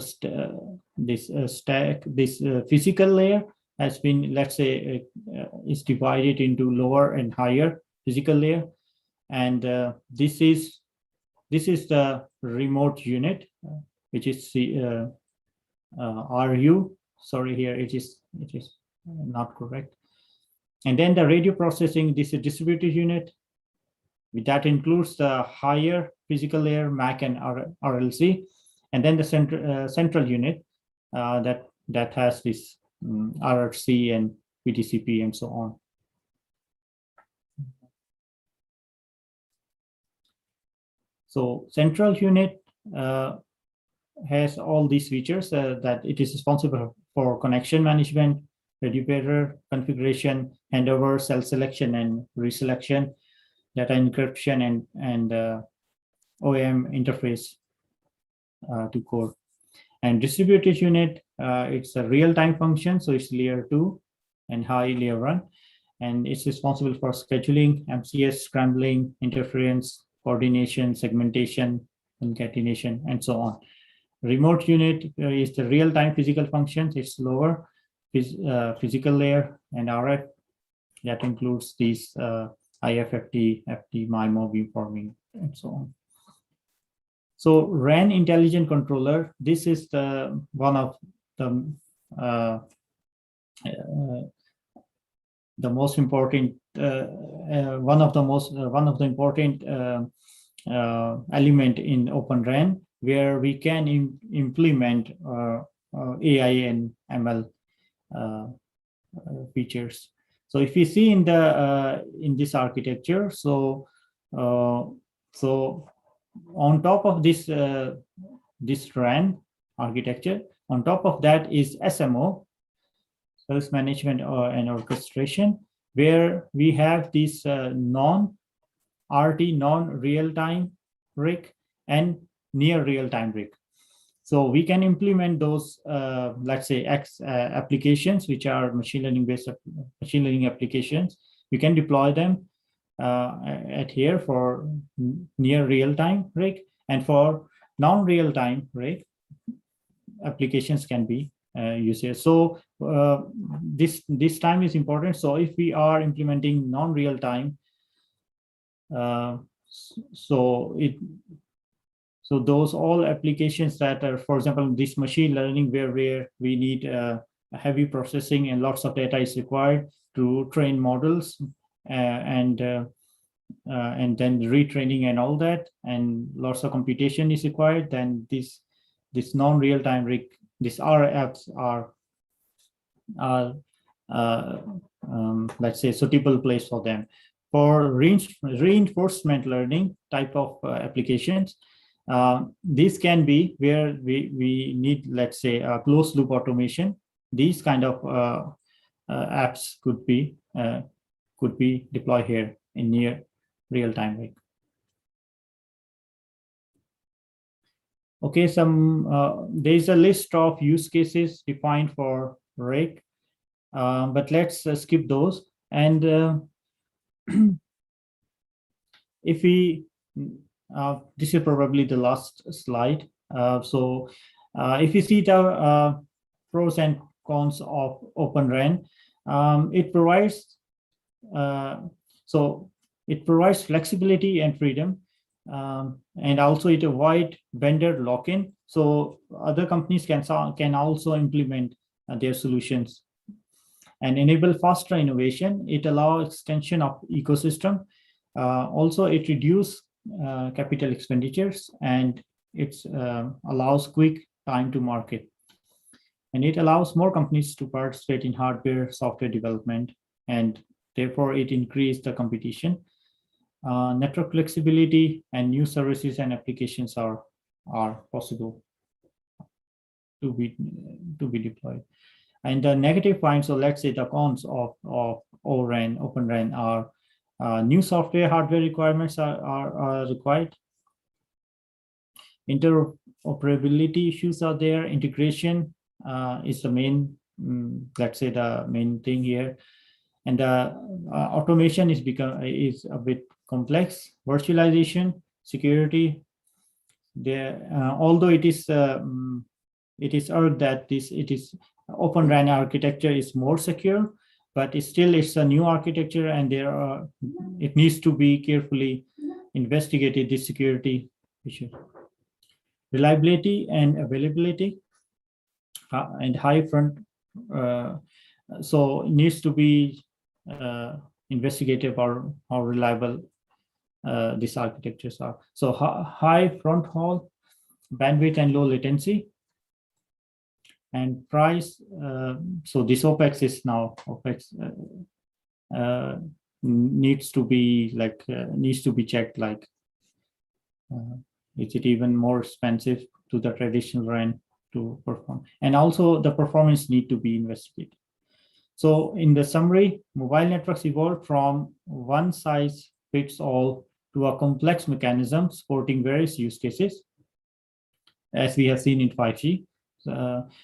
this stack, this physical layer has been, let's say, is divided into lower and higher physical layer, and this is the remote unit, which is the RU. Sorry, here it is not correct. And then the radio processing, this is distributed unit. That includes the higher physical layer, MAC and RLC, and then the central unit that has this RRC and PTCP and so on. So central unit has all these features that it is responsible for connection management, radio bearer configuration, handover, cell selection and reselection, data encryption, and OEM interface to core. And distributed unit, it's a real-time function, so it's layer 2 and high layer 1. And it's responsible for scheduling, MCS, scrambling, interference, coordination, segmentation, concatenation, and so on. Remote unit is the real-time physical functions. It's lower physical layer, and RF that includes these IFFT, FT, MIMO, beamforming, and so on. So RAN intelligent controller, this is the one of the most important one of the important element in Open RAN, where we can implement AI and ML features. So if you see in the in this architecture, so on top of this this RAN architecture, on top of that is SMO, service management and orchestration, where we have this non-RT, non-real-time RIC and near real-time RIC. So we can implement those, let's say, applications, which are machine learning applications. We can deploy them at here for near real-time RIC, and for non-real-time RIC, applications can be used here. So this time is important. So if we are implementing non-real-time, so those all applications that are, for example, this machine learning where we need heavy processing and lots of data is required to train models and then retraining and all that, and lots of computation is required, then this non-real-time RIC, these R apps are let's say suitable place for them. For reinforcement learning type of applications, this can be where we need, let's say, a closed loop automation. These kind of apps could be deployed here in near real-time RIC. Okay, there's a list of use cases defined for RIC, but let's skip those. And if we this is probably the last slide. So if you see the pros and cons of Open RAN, it provides flexibility and freedom, and also it avoids vendor lock-in. So other companies can also implement their solutions and enable faster innovation. It allows extension of ecosystem. Also, it reduces capital expenditures, and it allows quick time to market. And it allows more companies to participate in hardware, software development, and therefore it increases the competition. Network flexibility and new services and applications are possible to be deployed. And the negative points, so let's say the cons of Open RAN are new software, hardware requirements are required. Interoperability issues are there. Integration is the main, let's say, the main thing here. And automation is a bit complex. Virtualization, security. Although it is urged that Open RAN architecture is more secure, but it's a new architecture, and it needs to be carefully investigated, this security issue. Reliability and availability and high front, so it needs to be investigated about how reliable these architectures are. So high front haul, bandwidth and low latency. And price, so this OpEx is now needs to be checked, like is it even more expensive to the traditional RAN to perform, and also the performance need to be investigated. So in the summary, mobile networks evolved from one size fits all to a complex mechanism supporting various use cases, as we have seen in 5G.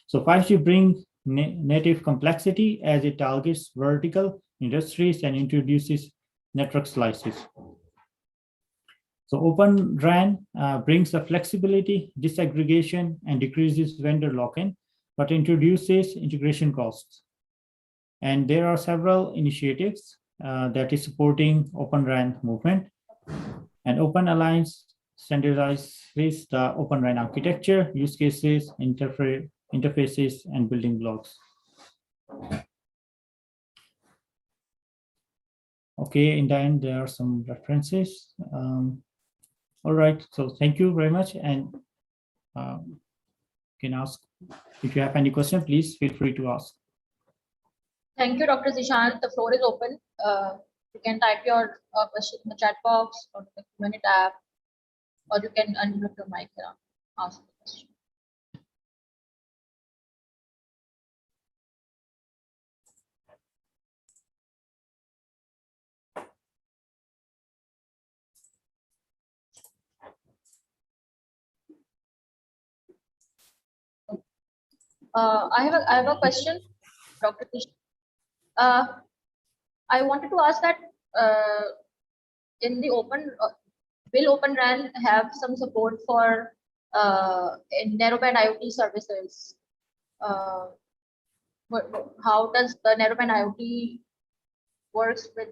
So 5G brings native complexity as it targets vertical industries and introduces network slices. So Open RAN brings the flexibility, disaggregation, and decreases vendor lock-in, but introduces integration costs. And there are several initiatives that is supporting Open RAN movement. And Open Alliance standardizes the Open RAN architecture, use cases, interfaces, and building blocks. Okay, in the end, there are some references. All right, so thank you very much. And you can ask, if you have any question, please feel free to ask. Thank you, Dr. Zishan. The floor is open. You can type your question in the chat box or the Q&A tab, or you can unmute your mic and ask the question. I have a question, Dr. Kish. I wanted to ask that in the will Open RAN have some support for in narrowband IoT services? How does the narrowband IoT works with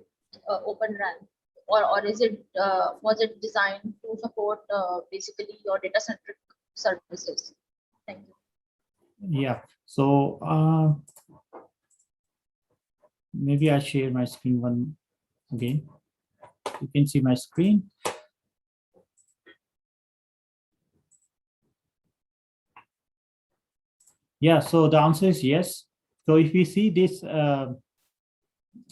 Open RAN, or is it was it designed to support basically your data centric services? Thank you. Yeah, so maybe I share my screen one again. You can see my screen. Yeah, so the answer is yes. So if we see this,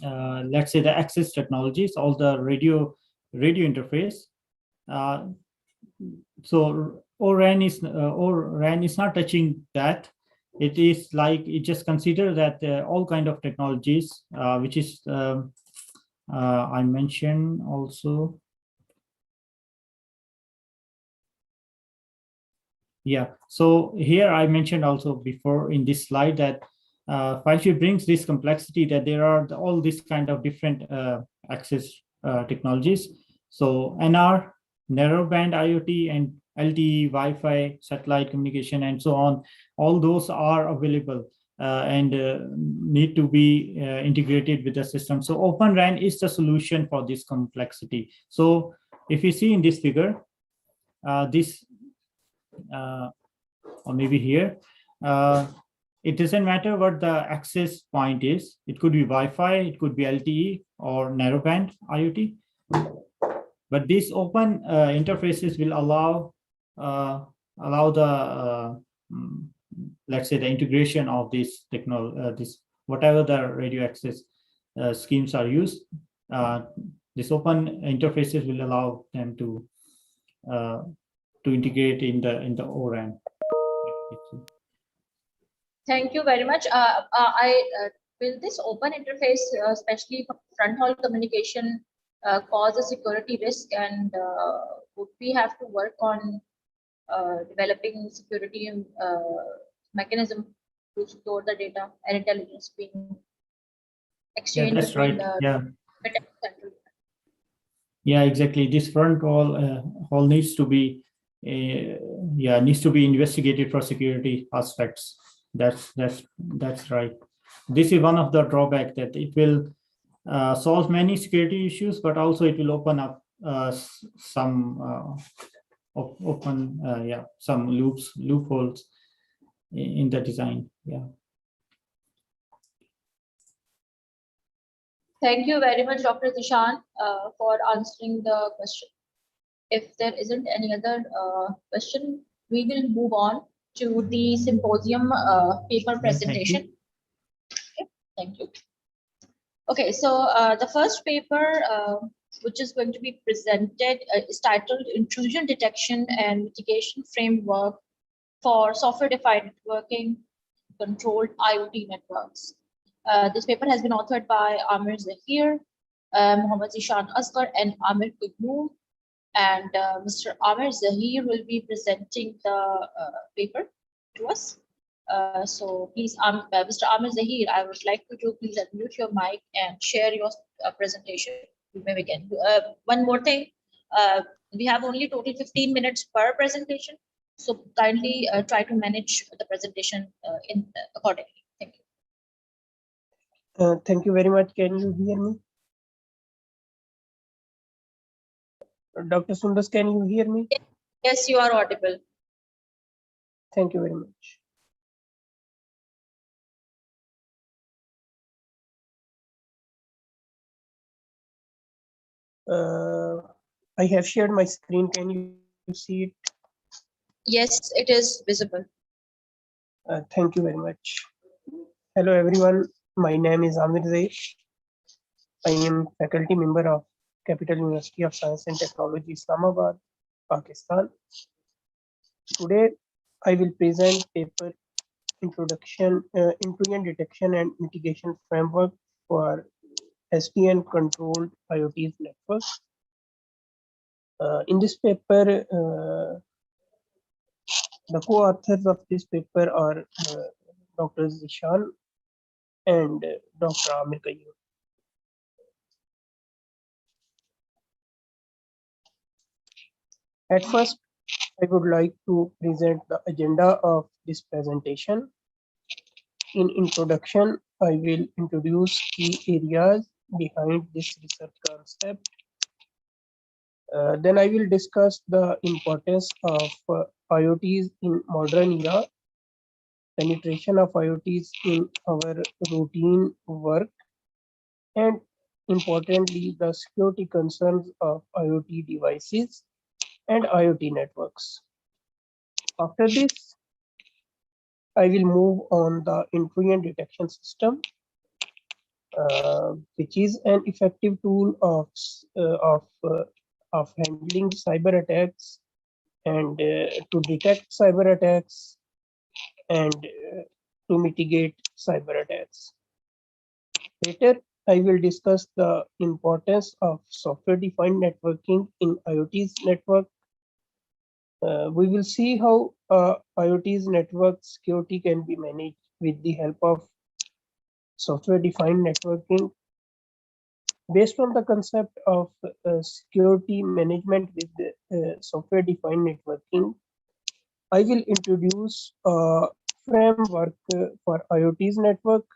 let's say the access technologies, all the radio interface. So ORAN is not touching that. It is like it just consider that all kind of technologies, which is I mentioned also. Yeah, so here I mentioned also before in this slide that 5G brings this complexity that there are all these kind of different access technologies. So NR, narrowband IoT, and LTE, Wi-Fi, satellite communication, and so on, all those are available and need to be integrated with the system. So Open RAN is the solution for this complexity. So if you see in this figure, this or maybe here, it doesn't matter what the access point is. It could be Wi-Fi, it could be LTE or narrowband IoT. But these open interfaces will allow the let's say the integration of this technology, this whatever the radio access schemes are used. This open interfaces will allow them to integrate in the ORAN. Thank you very much. Will this open interface, especially for front haul communication, cause a security risk, and would we have to work on developing security mechanism to store the data and intelligence being exchanged? Yeah, that's right. Yeah. Central. Yeah, exactly. This front hall needs to be needs to be investigated for security aspects. That's right. This is one of the drawbacks, that it will solve many security issues, but also it will open up some some loopholes in the design. Yeah. Thank you very much, Dr. Zishan, for answering the question. If there isn't any other question, we will move on to the symposium paper presentation. Thank you. Okay, so the first paper, which is going to be presented, is titled Intrusion Detection and Mitigation Framework for Software-Defined Networking Controlled IoT Networks. This paper has been authored by Amir Zahir, Mohammad Zishan Asghar, and Amir Kudnoom. And Mr. Amir Zahir will be presenting the paper to us. So please, Mr. Amir Zahir, I would like you to please unmute your mic and share your presentation. You may begin. One more thing, we have only total 15 minutes per presentation. So kindly try to manage the presentation accordingly. Thank you. Thank you very much. Can you hear me? Dr. Sundas, can you hear me? Yes, you are audible. Thank you very much. I have shared my screen. Can you see it? Yes, it is visible. Thank you very much. Hello, everyone. My name is Amir Zaid. I am faculty member of Capital University of Science and Technology, Islamabad, Pakistan. Today, I will present paper introduction, intrusion detection and mitigation framework for SDN controlled IoT networks. In this paper, the co-authors of this paper are Dr. Zishan and Dr. Amir Kayyum. At first, I would like to present the agenda of this presentation. In introduction, I will introduce key areas behind this research concept. Then I will discuss the importance of IoTs in modern era, penetration of IoTs in our routine work, and importantly, the security concerns of IoT devices and IoT networks. After this, I will move on the intrusion detection system, which is an effective tool of handling cyber attacks and to detect cyber attacks and to mitigate cyber attacks. Later, I will discuss the importance of software-defined networking in IoT's network. We will see how IoT's network security can be managed with the help of software-defined networking. Based on the concept of security management with software-defined networking, I will introduce a framework for IoT's network,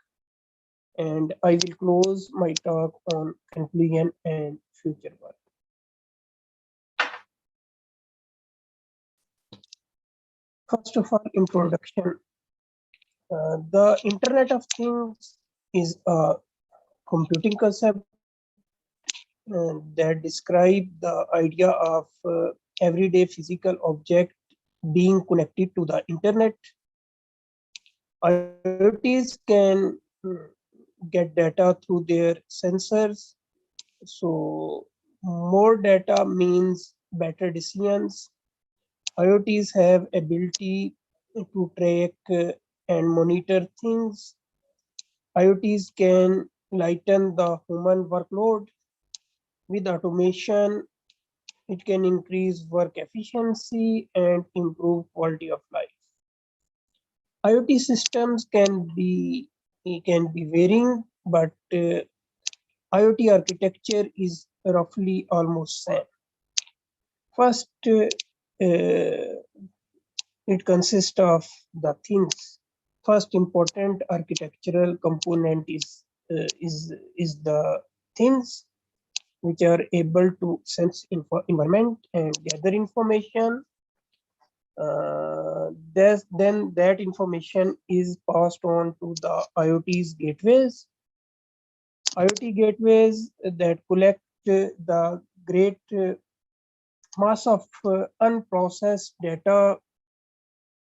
and I will close my talk on conclusion and future work. First of all, introduction. The Internet of Things is a computing concept that describes the idea of everyday physical object being connected to the internet. IoTs can get data through their sensors. So more data means better decisions. IoTs have ability to track and monitor things. IoTs can lighten the human workload. With automation, it can increase work efficiency and improve quality of life. IoT systems can be varying, but IoT architecture is roughly almost same. First, it consists of the things. First important architectural component is the things, which are able to sense environment and gather information. Then that information is passed on to the IoT's gateways. IoT gateways that collect the great mass of unprocessed data,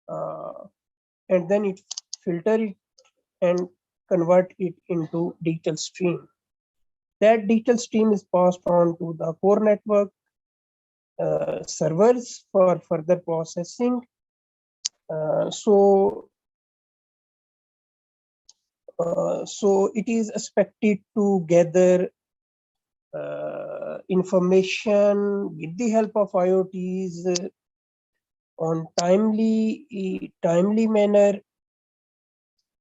and then it filter it and convert it into digital stream. That digital stream is passed on to the core network servers for further processing. So it is expected to gather information with the help of IoTs on timely manner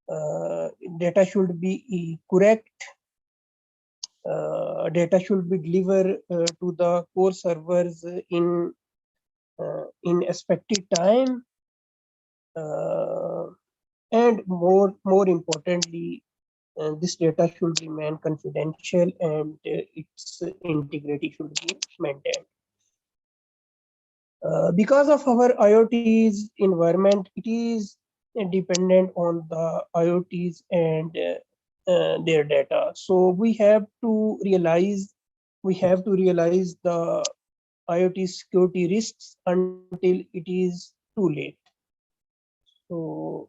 Data should be correct. Data should be delivered to the core servers in expected time, and more importantly, this data should remain confidential and its integrity should be maintained. Because of our IoT's environment, it is dependent on the IoTs and their data. So we have to realize the IoT security risks until it is too late. So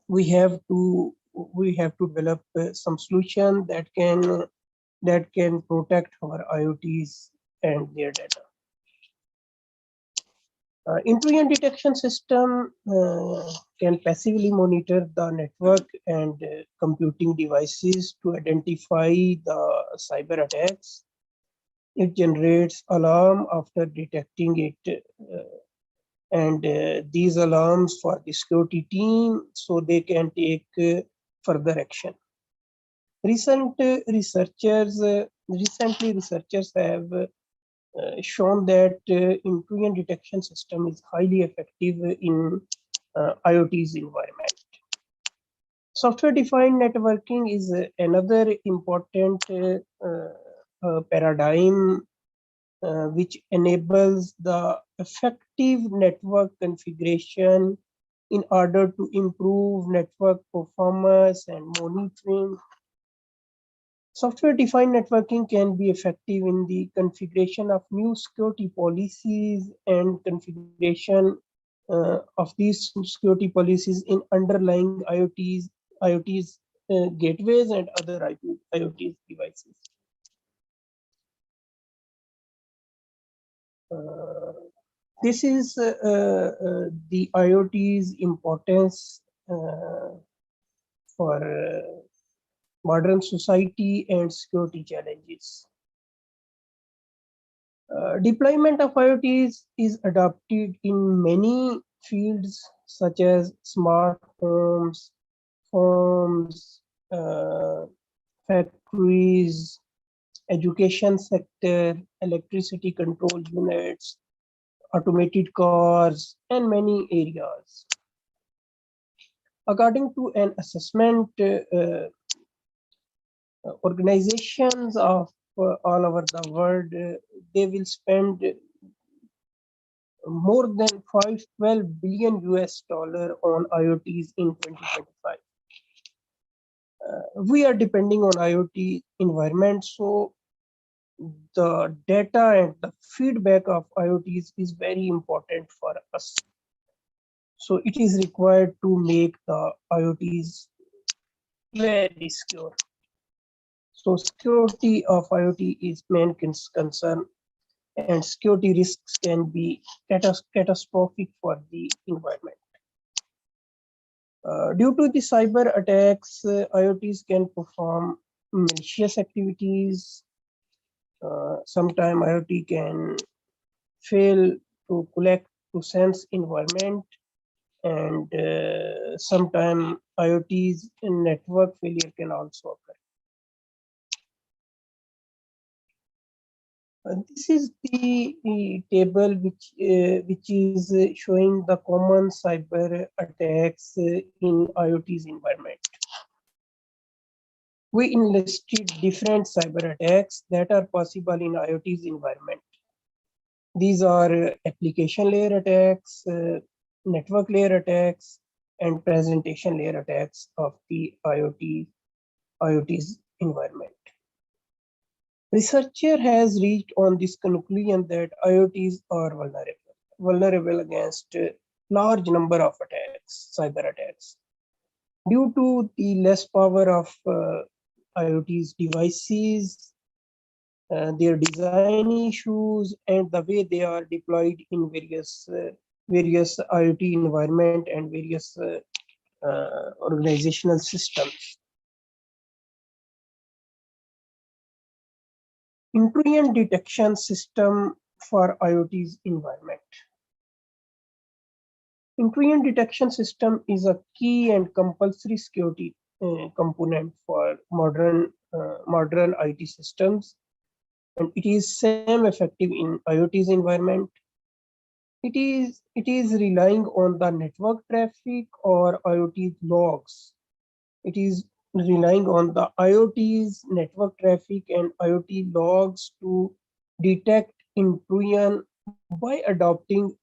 we have to develop some solution that can protect our IoTs and their data. Intrusion detection system can passively monitor the network and computing devices to identify the cyber attacks. It generates alarm after detecting it, and these alarms for the security team so they can take further action. Recently, researchers have shown that intrusion detection system is highly effective in IoT's environment. Software-defined networking is another important paradigm which enables the effective network configuration in order to improve network performance and monitoring. Software-defined networking can be effective in the configuration of new security policies and configuration of these security policies in underlying IoT's gateways and other IoT devices. This is the IoT's importance for modern society and security challenges. Deployment of IoTs is adopted in many fields such as smart homes, farms, factories, education sector, electricity control units, automated cars, and many areas. According to an assessment, organizations of all over the world, they will spend more than $512 billion on IoTs in 2025. We are depending on IoT environment, so the data and the feedback of IoTs is very important for us. So it is required to make the IoTs very secure. So security of IoT is main concern, and security risks can be catastrophic for the environment. Due to the cyber attacks, IoTs can perform malicious activities. Sometimes IoT can fail to collect to sense environment, and sometimes IoT's network failure can also occur. This is the table which is showing the common cyber attacks in IoT's environment. We enlisted different cyber attacks that are possible in IoT's environment. These are application layer attacks, network layer attacks, and presentation layer attacks of the IoT's environment. Researcher has reached on this conclusion that IoTs are vulnerable against a large number of attacks, cyber attacks. Due to the less power of IoT's devices, their design issues, and the way they are deployed in various IoT environment and various organizational systems. Intrusion detection system for IoT's environment. Intrusion detection system is a key and compulsory security component for modern IT systems, and it is same effective in IoT's environment. It is relying on the network traffic or IoT logs. It is relying on the IoT's network traffic and IoT logs to detect intrusion by adopting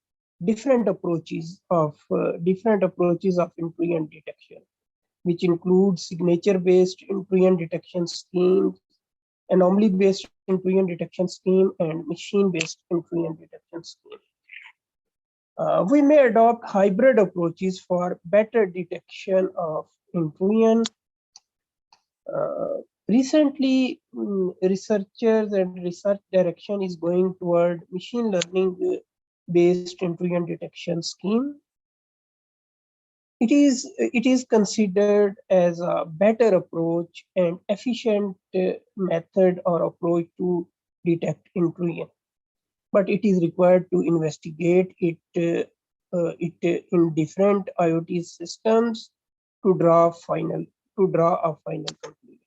different approaches of intrusion detection, which include signature-based intrusion detection schemes, anomaly-based intrusion detection scheme, and machine-based intrusion detection scheme. We may adopt hybrid approaches for better detection of intrusion. Recently, researchers and research direction is going toward machine learning based intrusion detection scheme. It is considered as a better approach and efficient method or approach to detect intrusion, but it is required to investigate it in different IoT systems to draw a final conclusion.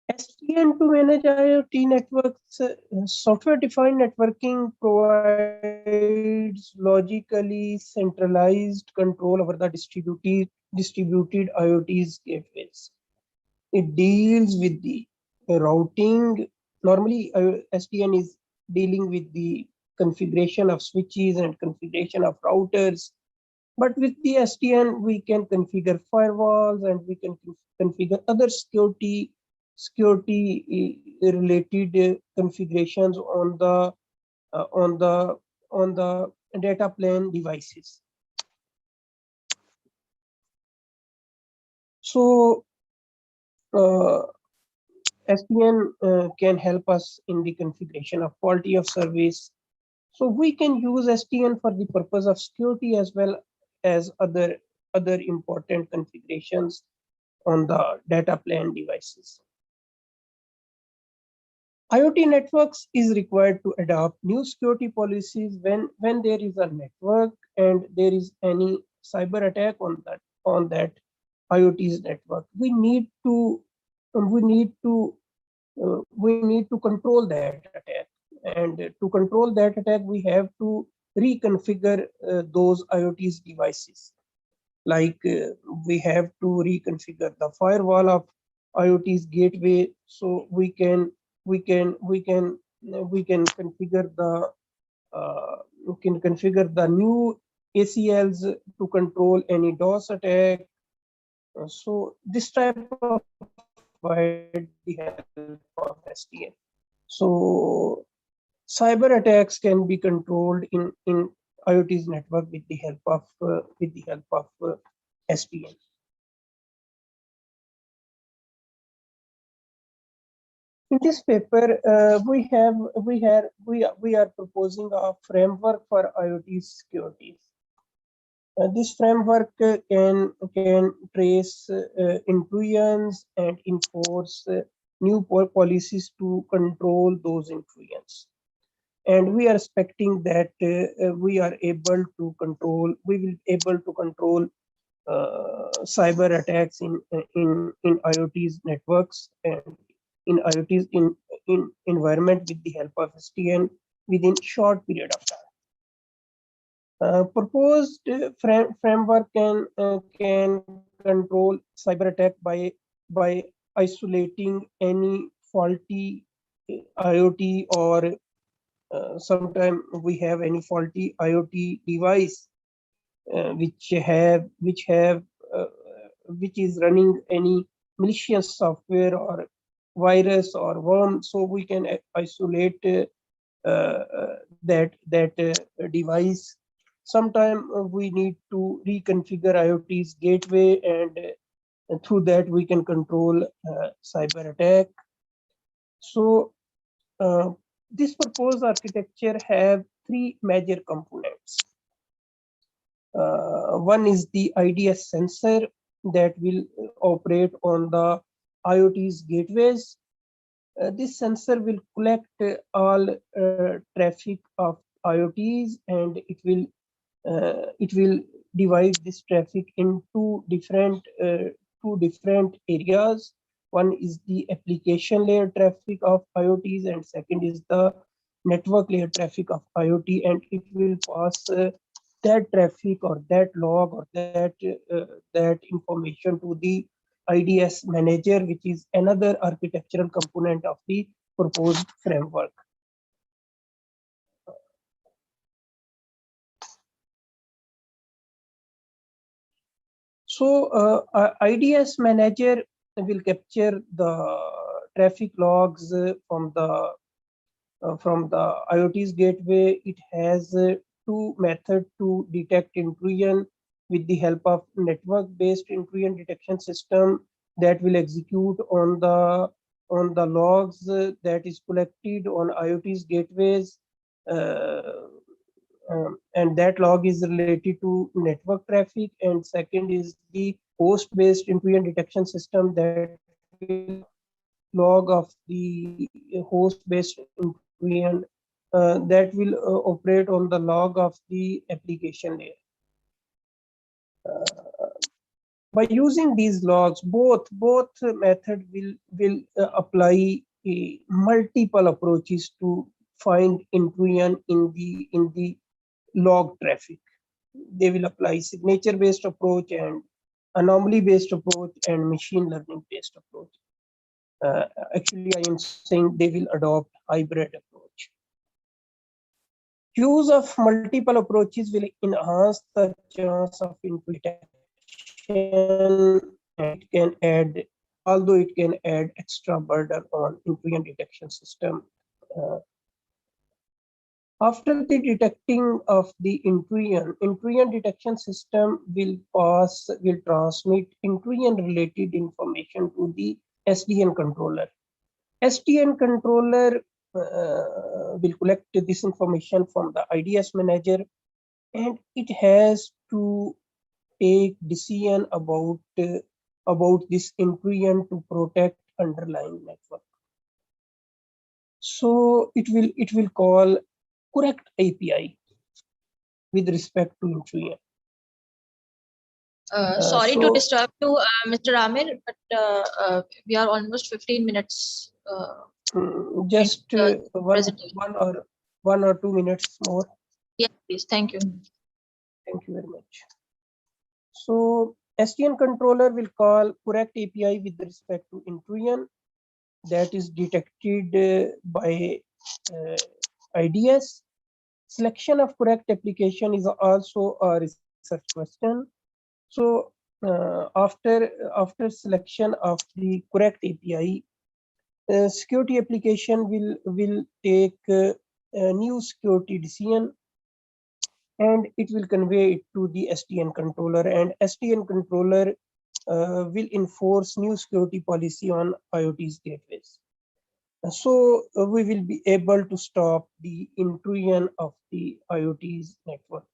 SDN to manage IoT networks, software-defined networking provides logically centralized control over the distributed IoT's gateways. It deals with the routing. Normally, SDN is dealing with the configuration of switches and configuration of routers. But with the SDN, we can configure firewalls and we can configure other security related configurations on the data plane devices. So SDN can help us in the configuration of quality of service. So we can use SDN for the purpose of security as well as other important configurations on the data plane devices. IoT networks is required to adopt new security policies when there is a network and there is any cyber attack on that IoT's network. We need to control that attack, and to control that attack, we have to reconfigure those IoT's devices. Like we have to reconfigure the firewall of IoT's gateway, so we can configure the new ACLs to control any DOS attack. So this type of provide the help of SDN. So cyber attacks can be controlled in IoT's network with the help of SDN. In this paper, we are proposing a framework for IoT security. This framework can trace intrusions and enforce new policies to control those intrusions. And we are expecting that we will be able to control cyber attacks in IoT's networks and in IoT's environment with the help of SDN within short period of time. Proposed framework can control cyber attack by isolating any faulty IoT, or sometimes we have any faulty IoT device which is running any malicious software or virus or worm. So we can isolate that device. Sometimes we need to reconfigure IoT's gateway, and through that we can control cyber attack. So this proposed architecture have three major components. One is the IDS sensor that will operate on the IoT's gateways. This sensor will collect all traffic of IoTs, and it will divide this traffic into two different areas. One is the application layer traffic of IoTs, and second is the network layer traffic of IoT, and it will pass that traffic or that log or that information to the IDS manager, which is another architectural component of the proposed framework. So IDS manager will capture the traffic logs from the IoT's gateway. It has two methods to detect intrusion with the help of network-based intrusion detection system that will execute on the logs that is collected on IoT's gateways. And that log is related to network traffic, and second is the host-based intrusion detection system that will log of the host-based intrusion that will operate on the log of the application layer. By using these logs, both method will apply multiple approaches to find intrusion in the log traffic. They will apply signature-based approach and anomaly-based approach and machine learning-based approach. Actually, I am saying they will adopt hybrid approach. Use of multiple approaches will enhance the chance of intrusion detection. It can add, although it can add extra burden on intrusion detection system. After the detecting of the intrusion detection system will transmit intrusion related information to the SDN controller. SDN controller will collect this information from the IDS manager, and it has to take decision about this intrusion to protect underlying network. So it will call correct API with respect to intrusion. Sorry to disturb you, Mr. Amir, but we are almost 15 minutes. Just one or 2 minutes more. Yes, please. Thank you. Thank you very much. So SDN controller will call correct API with respect to intrusion that is detected by IDS. Selection of correct application is also a research question. So after selection of the correct API, security application will take a new security decision, and it will convey it to the SDN controller, and SDN controller will enforce new security policy on IoT's gateways. So we will be able to stop the intrusion of the IoT's network.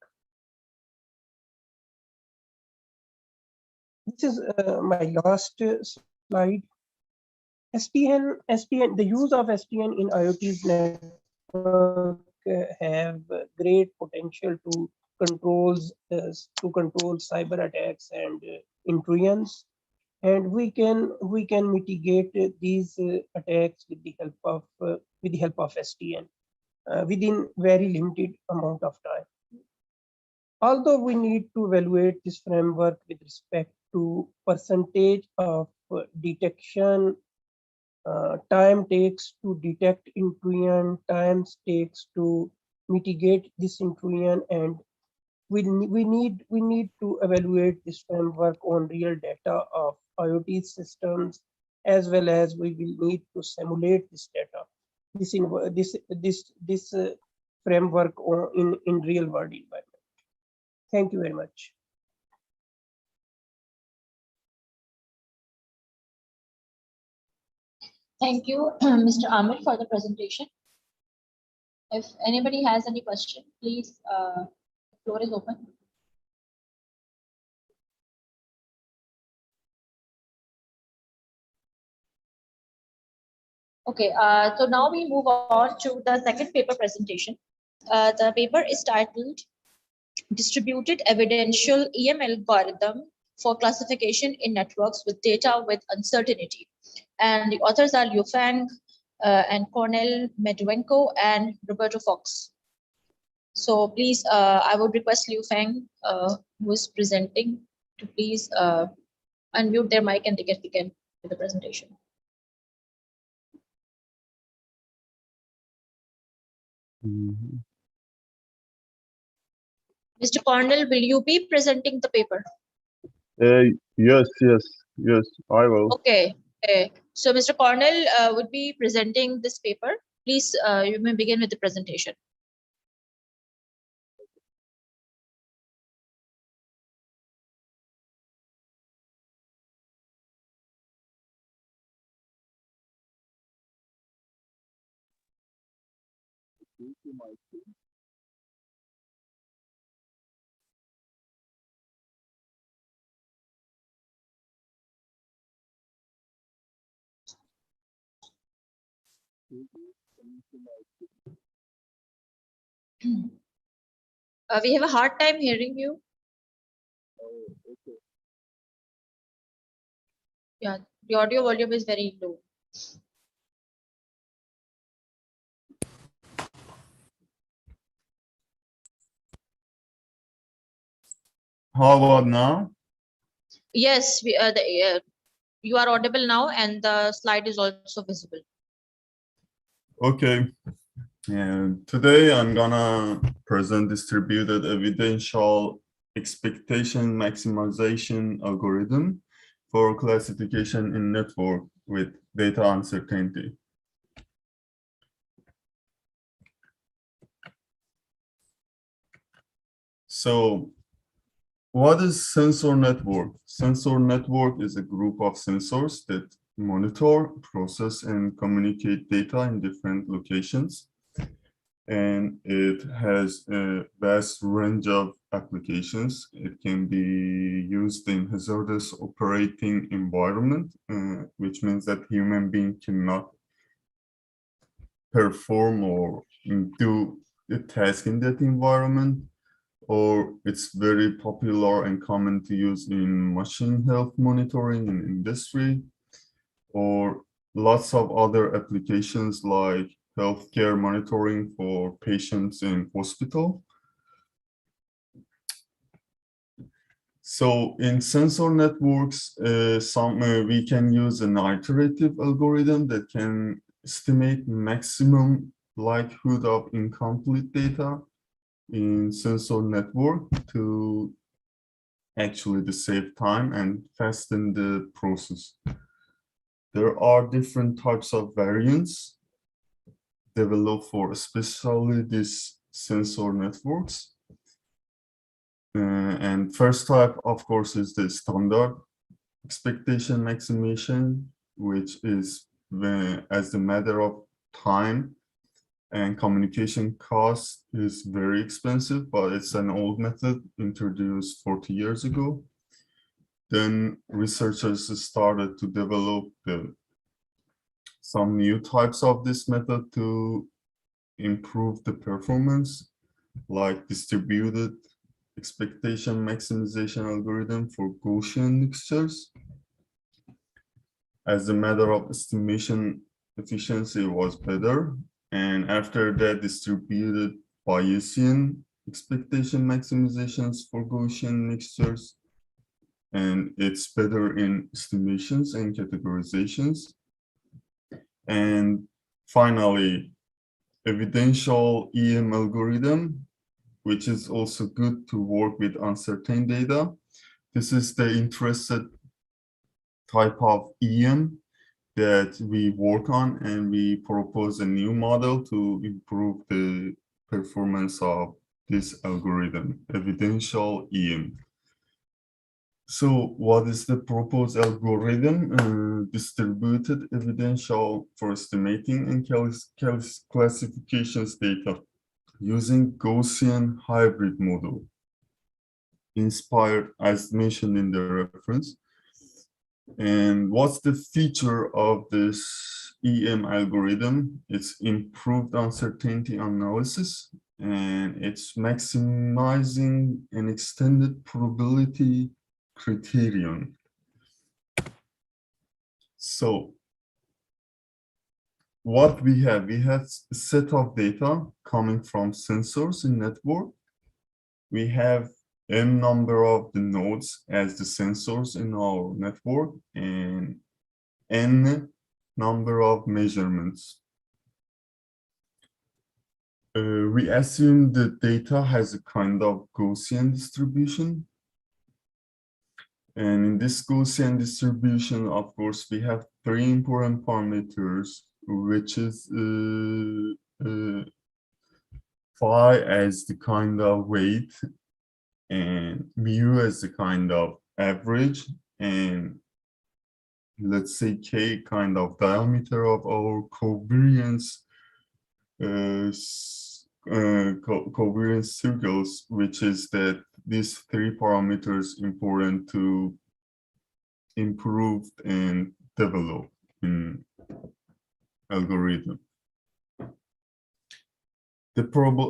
This is my last slide. The use of SDN in IoT's network have great potential to control cyber attacks and intrusions, and we can mitigate these attacks with the help of SDN within very limited amount of time. Although we need to evaluate this framework with respect to percentage of detection, time takes to detect intrusion, time takes to mitigate this intrusion, and we need to evaluate this framework on real data of IoT systems, as well as we will need to simulate this data, this framework in real world environment. Thank you very much. Thank you, Mr. Amir, for the presentation. If anybody has any question, please, the floor is open. Okay, so now we move on to the second paper presentation. The paper is titled Distributed Evidential EM Algorithm for Classification in Networks with Data with Uncertainty. And the authors are Liu Feng and Cornel Medwenko and Roberto Fox. So please, I would request Liu Feng, who is presenting, to please unmute their mic and begin with the presentation. Mr. Cornell, will you be presenting the paper? Yes, I will. Okay. So Mr. Cornell would be presenting this paper. Please, you may begin with the presentation. We have a hard time hearing you. Yeah, the audio volume is very low. How about now? Yes, you are audible now, and the slide is also visible. Okay. And today I'm gonna present distributed evidential expectation maximization algorithm for classification in network with data uncertainty. So what is sensor network? Sensor network is a group of sensors that monitor, process, and communicate data in different locations. And it has a vast range of applications. It can be used in hazardous operating environment, which means that human being cannot perform or do a task in that environment. Or it's very popular and common to use in machine health monitoring in industry, or lots of other applications like healthcare monitoring for patients in hospital. So in sensor networks, we can use an iterative algorithm that can estimate maximum likelihood of incomplete data in sensor network to actually save time and fasten the process. There are different types of variants developed for especially these sensor networks. And first type, of course, is the standard expectation maximization, which is as a matter of time and communication cost is very expensive, but it's an old method introduced 40 years ago. Then researchers started to develop some new types of this method to improve the performance, like distributed expectation maximization algorithm for Gaussian mixtures. As a matter of estimation, efficiency was better. And after that, distributed Bayesian expectation maximizations for Gaussian mixtures. And it's better in estimations and categorizations. And finally, evidential EM algorithm, which is also good to work with uncertain data. This is the interested type of EM that we work on, and we propose a new model to improve the performance of this algorithm, evidential EM. So what is the proposed algorithm? Distributed evidential for estimating and classifications data using Gaussian hybrid model, inspired as mentioned in the reference. And what's the feature of this EM algorithm? It's improved uncertainty analysis and it's maximizing an extended probability criterion. So what we have a set of data coming from sensors in network. We have n number of the nodes as the sensors in our network and n number of measurements. We assume the data has a kind of Gaussian distribution. And in this Gaussian distribution, of course, we have three important parameters, which is phi as the kind of weight and mu as the kind of average, and let's say k kind of diameter of our covariance covariance circles, which is that these three parameters important to improve and develop in algorithm.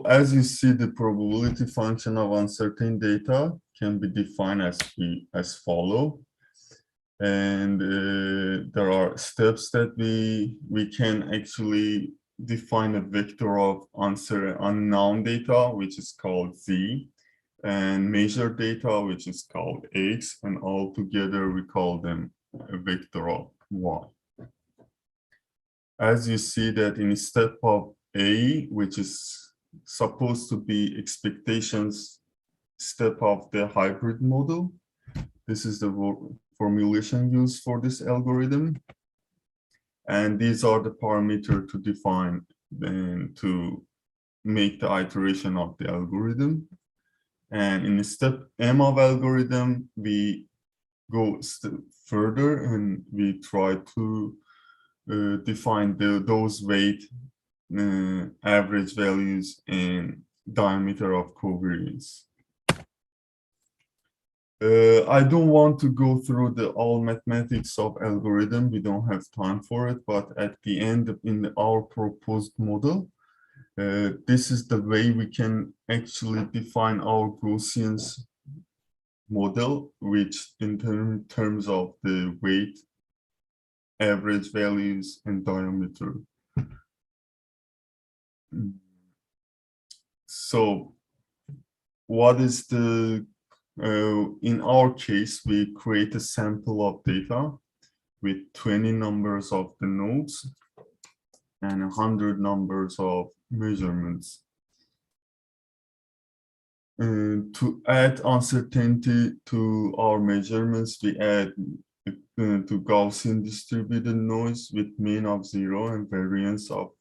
As you see, the probability function of uncertain data can be defined as follow. And there are steps that we can actually define a vector of unknown data, which is called Z, and measured data, which is called X, and all together we call them a vector of Y. As you see that in step of A, which is supposed to be expectations step of the hybrid model, this is the formulation used for this algorithm. And these are the parameters to define and to make the iteration of the algorithm. And in step M of algorithm, we go a step further and we try to define those weight, average values, and diameter of covariance. I don't want to go through all mathematics of algorithm. We don't have time for it, but at the end in our proposed model, this is the way we can actually define our Gaussian model, which in terms of the weight, average values, and diameter. So what is the in our case, we create a sample of data with 20 numbers of the nodes and 100 numbers of measurements. To add uncertainty to our measurements, we add to Gaussian distributed noise with mean of 0 and variance of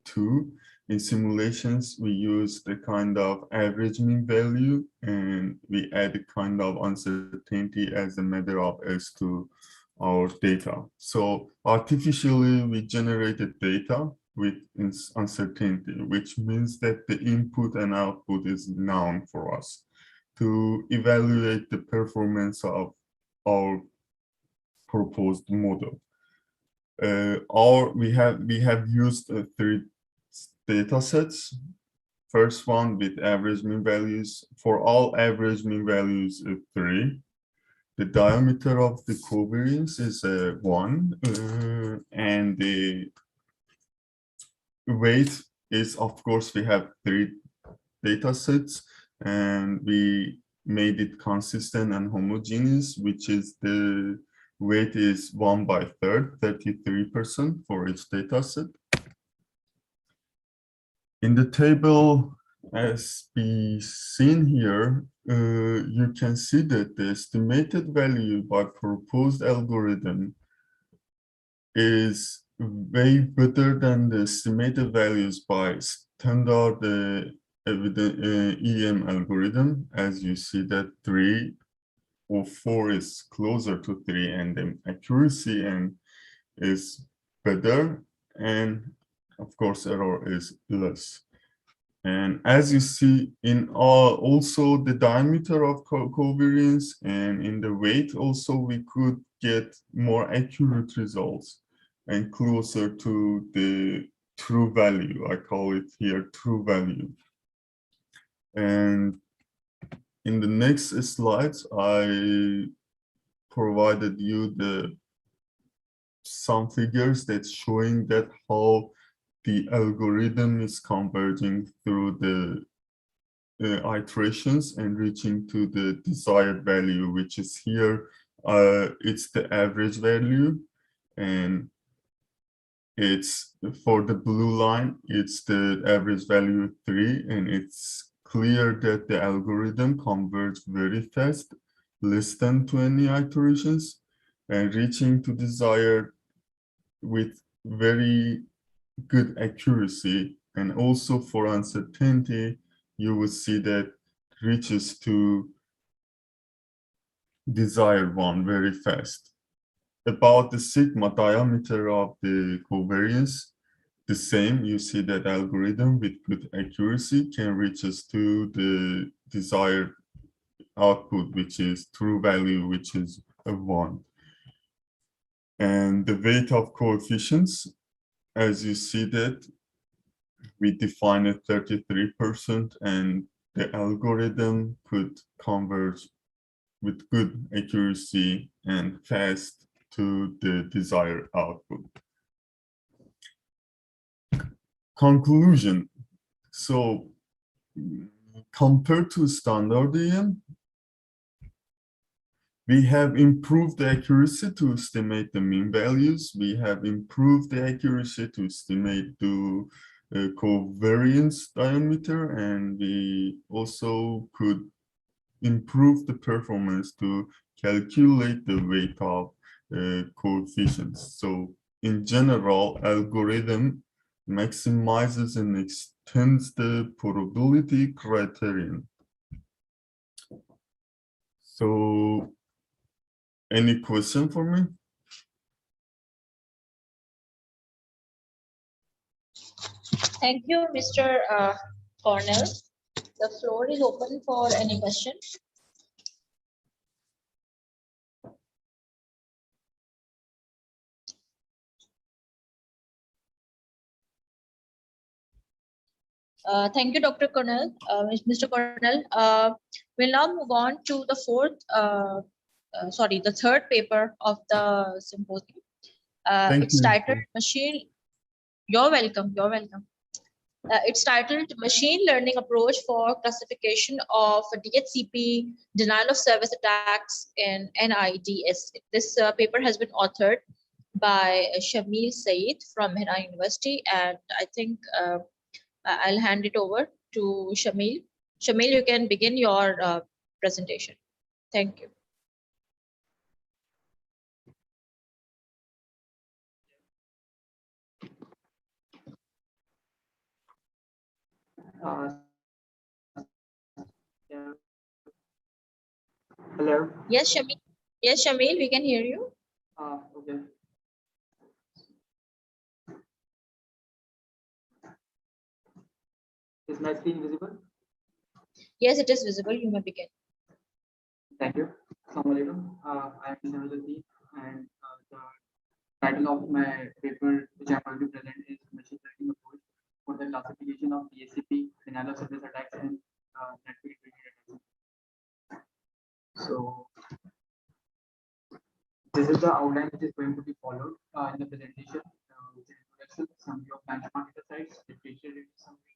2. In simulations, we use the kind of average mean value, and we add a kind of uncertainty as a matter of S to our data. So artificially, we generated data with uncertainty, which means that the input and output is known for us to evaluate the performance of our proposed model. We have used three data sets. First one with average mean values. For all average mean values, 3. The diameter of the covariance is 1, and the weight is, of course, we have 3 data sets, and we made it consistent and homogeneous, which is the weight is 1/3, 33% for each data set. In the table, as be seen here, you can see that the estimated value by proposed algorithm is way better than the estimated values by standard EM algorithm. As you see that 3 or 4 is closer to 3, and the accuracy is better, and of course error is less. And as you see in also the diameter of covariance and in the weight also, we could get more accurate results and closer to the true value. I call it here true value. And in the next slides, I provided you some figures that's showing that how the algorithm is converging through the iterations and reaching to the desired value, which is here. It's the average value, and it's for the blue line, it's the average value 3, and it's clear that the algorithm converges very fast, less than 20 iterations, and reaching to desired with very good accuracy. And also for uncertainty, you will see that reaches to desired one very fast. About the sigma diameter of the covariance, the same, you see that algorithm with good accuracy can reach us to the desired output, which is true value, which is a 1. And the weight of coefficients, as you see that, we define it 33%, and the algorithm could converge with good accuracy and fast to the desired output. Conclusion. So compared to standard EM, we have improved the accuracy to estimate the mean values. We have improved the accuracy to estimate the covariance diameter, and we also could improve the performance to calculate the weight of coefficients. So in general, algorithm maximizes and extends the probability criterion. So any question for me? Thank you, Mr. Cornell. The floor is open for any question. Thank you, Dr. Cornell, Mr. Cornell. We'll now move on to the the third paper of the symposium. It's titled Machine. You're welcome. You're welcome. It's titled Machine Learning Approach for Classification of DHCP Denial of Service Attacks in NIDS. This paper has been authored by Shamil Saeed from Honet University, and I think I'll hand it over to Shamil. Shamil, you can begin your presentation. Thank you. Hello. Yes, Shamil. Yes, Shamil, we can hear you. Okay. Is my screen visible? Yes, it is visible. You may begin. Thank you. Assalamualaikum. I am Shamil and the title of my paper, which I'm going to present, is Machine Learning Approach for the Classification of DHCP Denial of Service Attacks and Network Attacks. So this is the outline which is going to be followed in the presentation, which is introduction, summary of benchmark data sets, differential summary.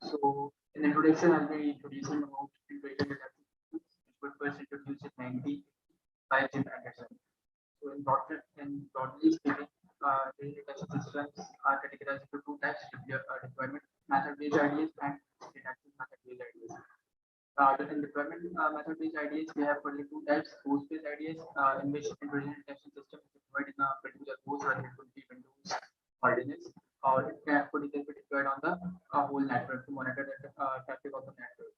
So in introduction, I'll be introducing about integrated data systems, which were first introduced in 1995 Jim Anderson. So broadly speaking, these detection systems are categorized into two types: deployment method-based IDs and detection method-based IDs. In deployment method-based IDs, we have only two types: host-based IDs, in which intelligent detection system is deployed in a particular host, or it could be Windows or Linux, or it could be deployed on the whole network to monitor the traffic of the network.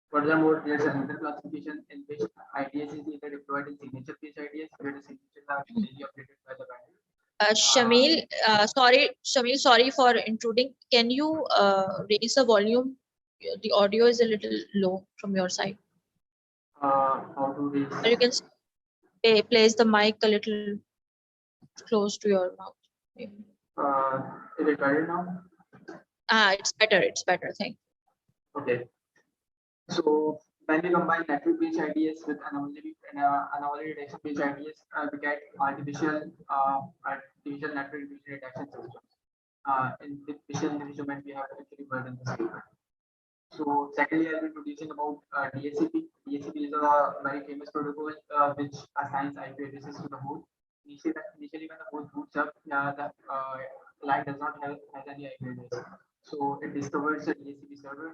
Furthermore, there's another classification in which IDS is either deployed in signature-based IDs, where the signatures are daily updated by the vendor. Shamil, sorry for intruding. Can you raise the volume? The audio is a little low from your side. How to raise? Or you can place the mic a little close to your mouth. Maybe. Is it better now? It's better. It's better. Thank you. Okay. So when we combine natural page IDs with anomaly detection page IDs, we get artificial natural intelligence detection systems. In the visual instrument, we have actually worked in this paper. So secondly, I'll be introducing about DHCP. DHCP is a very famous protocol which assigns IP addresses to the host. Initially when the host boots up, the client does not have any IP address. So it discovers a DHCP server.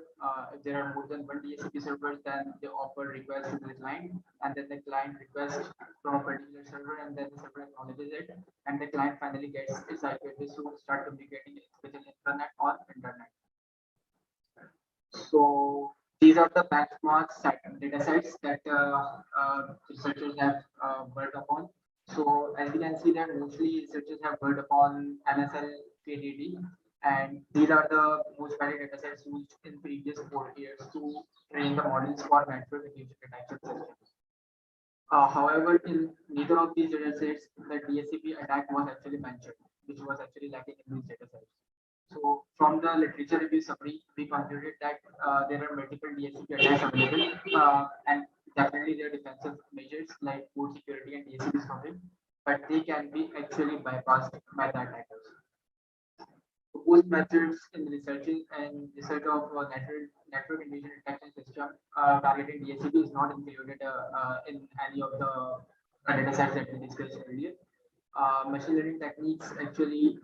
If there are more than one DHCP servers, then they offer requests to the client, and then the client requests from a particular server, and then the server acknowledges it, and the client finally gets its IP address to start communicating with an intranet or internet. So these are the benchmark data sets that researchers have worked upon. So as you can see that mostly researchers have worked upon MSL KDD, and these are the most valid data sets used in previous 4 years to train the models for network diffusion detection systems. However, in neither of these data sets, the DHCP attack was actually mentioned, which was actually lacking in these data sets. So from the literature review summary, we concluded that there are multiple DHCP attacks available, and definitely there are defensive measures like port security and DHCP swapping, but they can be actually bypassed by the attackers. Proposed methods in research of network invasion detection system targeting DHCP is not included in any of the data sets that we discussed earlier. Machine learning techniques actually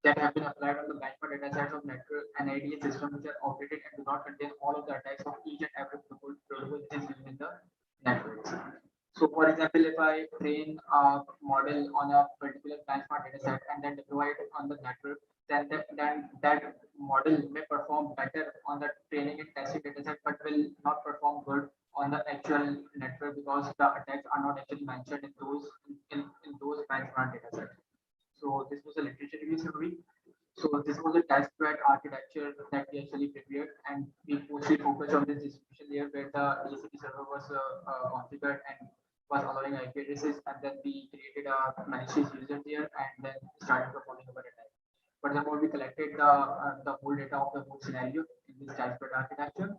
that have been applied on the benchmark data sets of network and IDA systems which are operated and do not contain all of the attacks of each and every protocol which is used in the networks. So for example, if I train a model on a particular benchmark data set and then deploy it on the network, then that model may perform better on the training and testing data set, but will not perform good on the actual network because the attacks are not actually mentioned in those benchmark data sets. So this was a literature review summary. So this was a test bed architecture that we actually prepared, and we mostly focused on this distribution layer where the DHCP server was configured and was allowing IP addresses, and then we created a malicious user there and then started performing our attack. Furthermore, we collected the whole data of the whole scenario in this test bed architecture.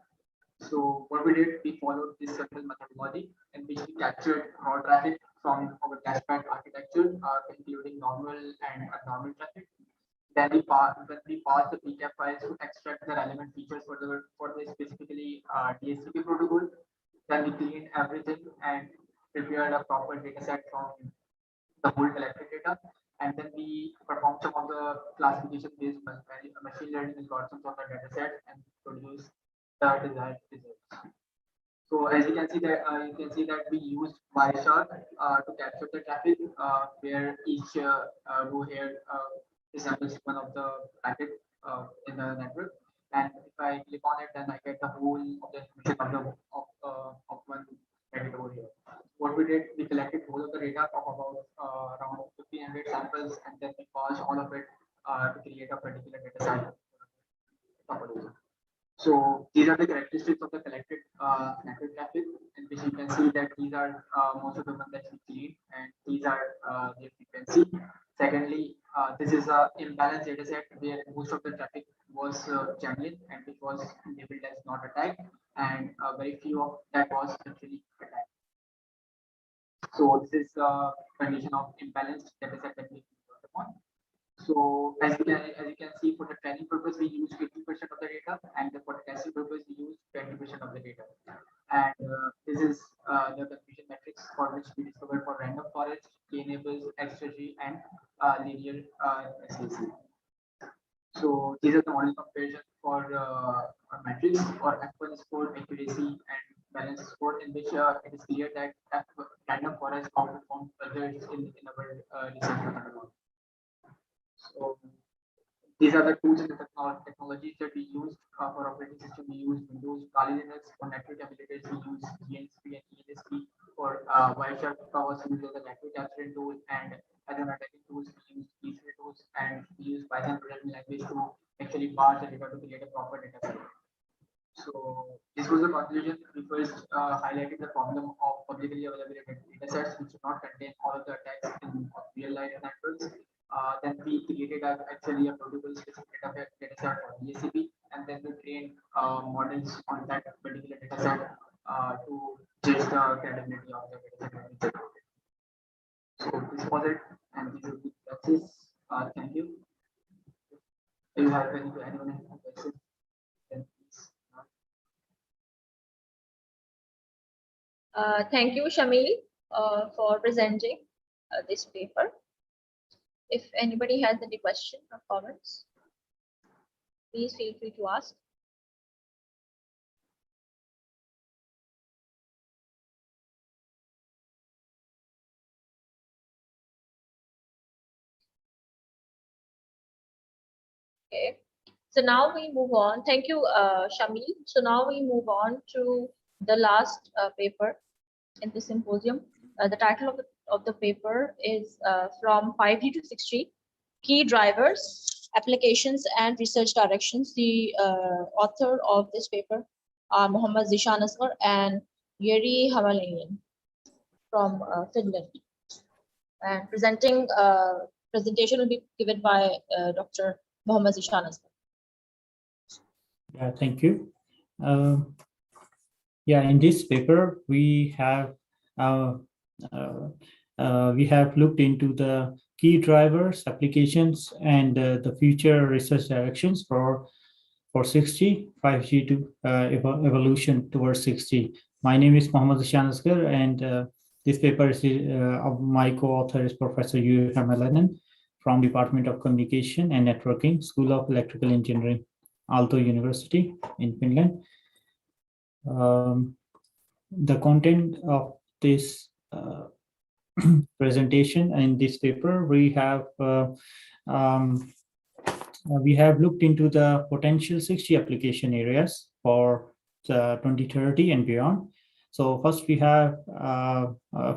So what we did, we followed this central methodology in which we captured raw traffic from our testbed architecture, including normal and abnormal traffic. Then we pass the PCAP files to extract the relevant features for the specifically DHCP protocol. Then we cleaned everything and prepared a proper data set from the whole collected data. And then we performed some of the classification based machine learning algorithms on the data set and produce the desired results. So as you can see that we used Wireshark to capture the traffic, where each row here resembles one of the packet in the network. And if I click on it, then I get the whole of the information of one packet over here. What we did, we collected whole of the data of about around 1500 samples, and then we parsed all of it to create a particular data set. So these are the characteristics of the collected network traffic, in which you can see that these are most of the ones that we clean, and these are the frequency. Secondly, this is a imbalanced data set where most of the traffic was genuine and which was labeled as not attacked, and very few of that was actually attacked. So this is a condition of imbalanced data set that we worked upon. So as you can see, for the training purpose, we use 50% of the data, and for the testing purpose, we use 20% of the data. And this is the confusion metrics for which we discovered for random forest, k-neighbors, XG, and linear SAC. So these are the model comparison for metrics for F1 score, accuracy, and balance score, in which it is clear that random forest outperformed others in our research methodology. So these are the tools and the technologies that we use for operating system. We use Windows, Kali Linux. For network emulators, we use GNSP and ENSP. For Wireshark was used as a network capturing tool, and as an attacking tools, we use P3 tools, and we use Python programming language to actually parse the data to create a proper data set. So this was the conclusion. We first highlighted the problem of publicly available data sets which do not contain all of the attacks in real life networks. Then we created actually a protocol specific data set for DSCP, and then we trained models on that particular data set to judge the credibility of the data set. So this was it, and this is the practice. Thank you. Do you have anyone have questions? Then please. Thank you, Shamil, for presenting this paper. If anybody has any questions or comments, please feel free to ask. Okay, so now we move on. Thank you, Shamil. So now we move on to the last paper in the symposium. The title of the paper is From 5G to 6G, Key Drivers, Applications and Research Directions. The author of this paper are Mohammad Zishan Asghar and Ieee from Finland. And presentation will be given by Dr. Mohammad Zishan Asghar. Yeah, thank you. Yeah, in this paper, we have looked into the key drivers, applications, and the future research directions for 6G, 5G to evolution towards 6G. My name is Mohammad Zishan Asghar, and this paper is my co-author is Professor Ieee from Department of Communication and Networking, School of Electrical Engineering, Aalto University in Finland. The content of this presentation and this paper, we have looked into the potential 6G application areas for 2030 and beyond. So first we have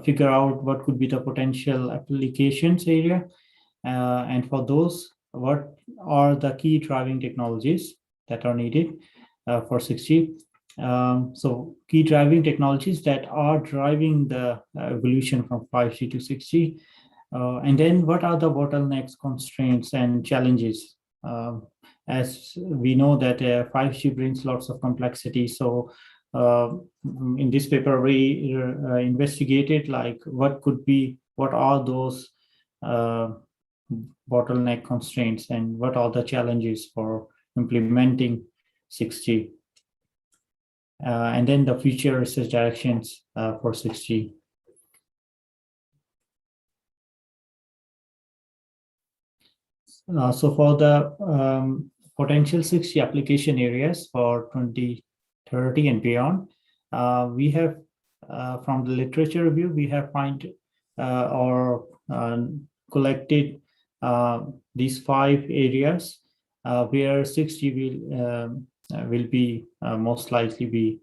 figure out what could be the potential applications area, and for those, what are the key driving technologies that are needed for 6G. So key driving technologies that are driving the evolution from 5G to 6G. And then what are the bottlenecks, constraints, and challenges? As we know that 5G brings lots of complexity. So in this paper, we investigated like what are those bottleneck constraints and what are the challenges for implementing 6G. And then the future research directions for 6G. So for the potential 6G application areas for 2030 and beyond, we have, from the literature review, we have collected these 5 areas where 6G will be most likely be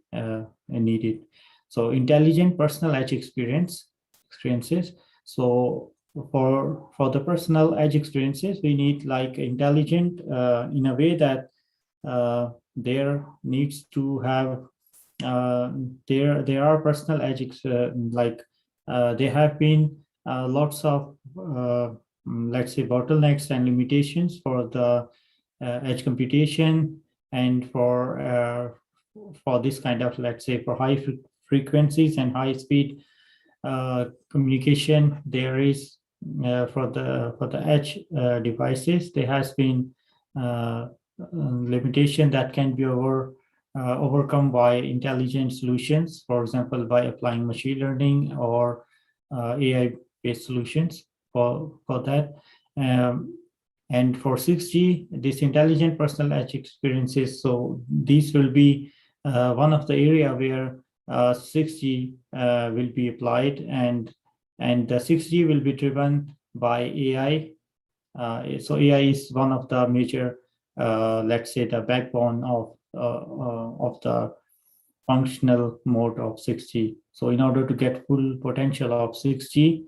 needed. So intelligent personal edge experiences. So for the personal edge experiences, we need like intelligent in a way that there needs to have there are personal edge there have been lots of let's say bottlenecks and limitations for the edge computation, and for this kind of, let's say, for high frequencies and high speed communication, there is for the edge devices, there has been limitation that can be overcome by intelligent solutions, for example, by applying machine learning or AI-based solutions for that. And for 6G, this intelligent personal edge experiences, so these will be one of the area where 6G will be applied, and the 6G will be driven by AI. So AI is one of the major, let's say, the backbone of the functional mode of 6G. So in order to get full potential of 6G,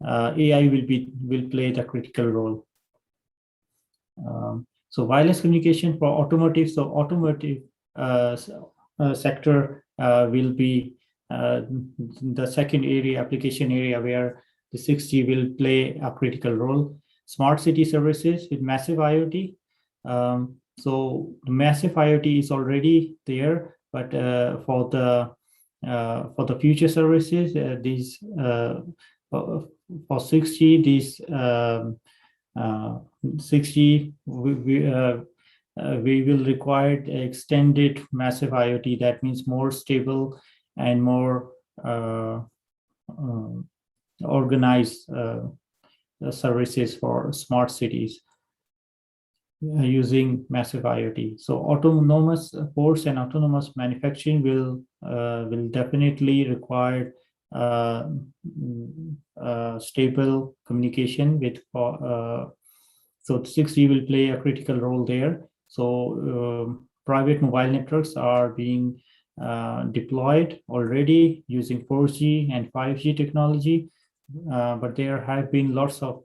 AI will play the critical role. So wireless communication for automotive. So automotive sector will be the second area, application area, where the 6G will play a critical role. smart city services with massive IoT. So the massive IoT is already there, but for the future services, these for 6G, these 6G we will require extended massive IoT. That means more stable and more organized services for smart cities using massive IoT. So autonomous ports and autonomous manufacturing will definitely require stable communication with. So 6G will play a critical role there. So private mobile networks are being deployed already using 4G and 5G technology, but there have been lots of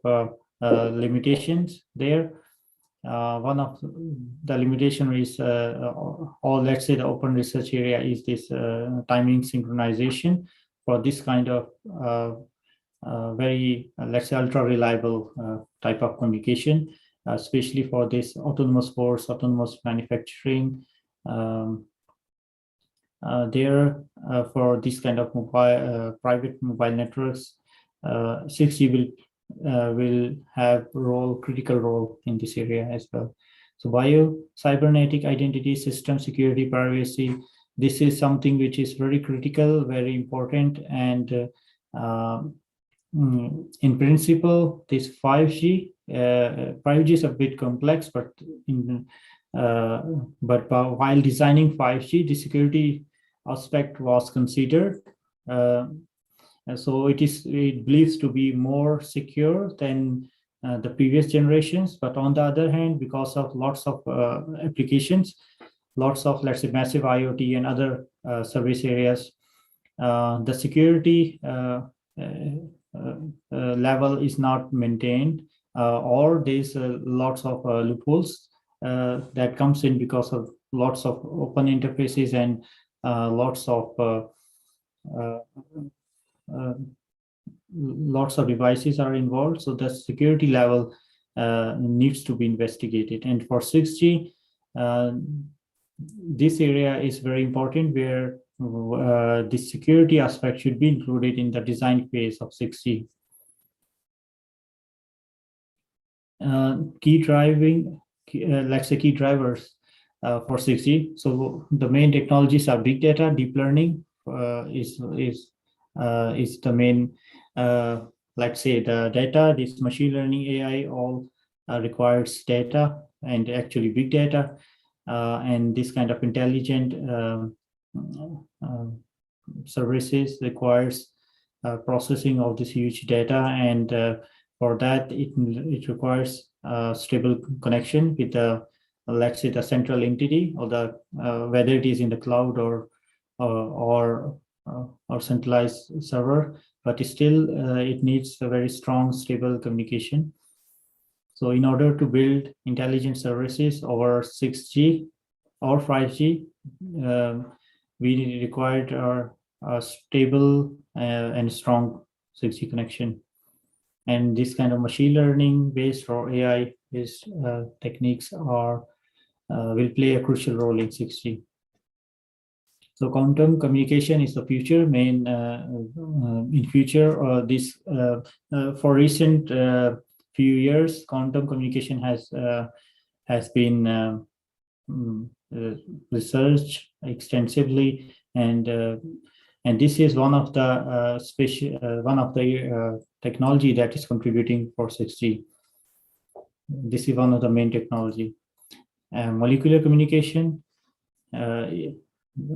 limitations there. One of the limitation is, or let's say the open research area is this timing synchronization for this kind of very, let's say, ultra reliable type of communication, especially for this autonomous ports, autonomous manufacturing. There for this kind of mobile, private mobile networks, 6G will have critical role in this area as well. So cybernetic identity, system security, privacy, this is something which is very critical, very important, and in principle, this 5G is a bit complex, but while designing 5G, the security aspect was considered. So it believes to be more secure than the previous generations. But on the other hand, because of lots of applications, lots of, let's say, massive IoT and other service areas, the security level is not maintained, or there's lots of loopholes that comes in because of lots of open interfaces and lots of devices are involved. So the security level needs to be investigated. And for 6G, this area is very important, where the security aspect should be included in the design phase of 6G. Key drivers for 6G. So the main technologies are big data, deep learning is the main, let's say, the data. This machine learning, AI, all requires data, and actually big data, and this kind of intelligent services requires processing of this huge data, and for that it requires stable connection with the, let's say, the central entity, or the whether it is in the cloud or centralized server, but still it needs a very strong, stable communication. So in order to build intelligent services over 6G or 5G, we required a stable and strong 6G connection. And this kind of machine learning based or AI based techniques will play a crucial role in 6G. So quantum communication is the future main in future. For recent few years, quantum communication has been researched extensively, and this is one of the technology that is contributing for 6G. This is one of the main technology. Molecular communication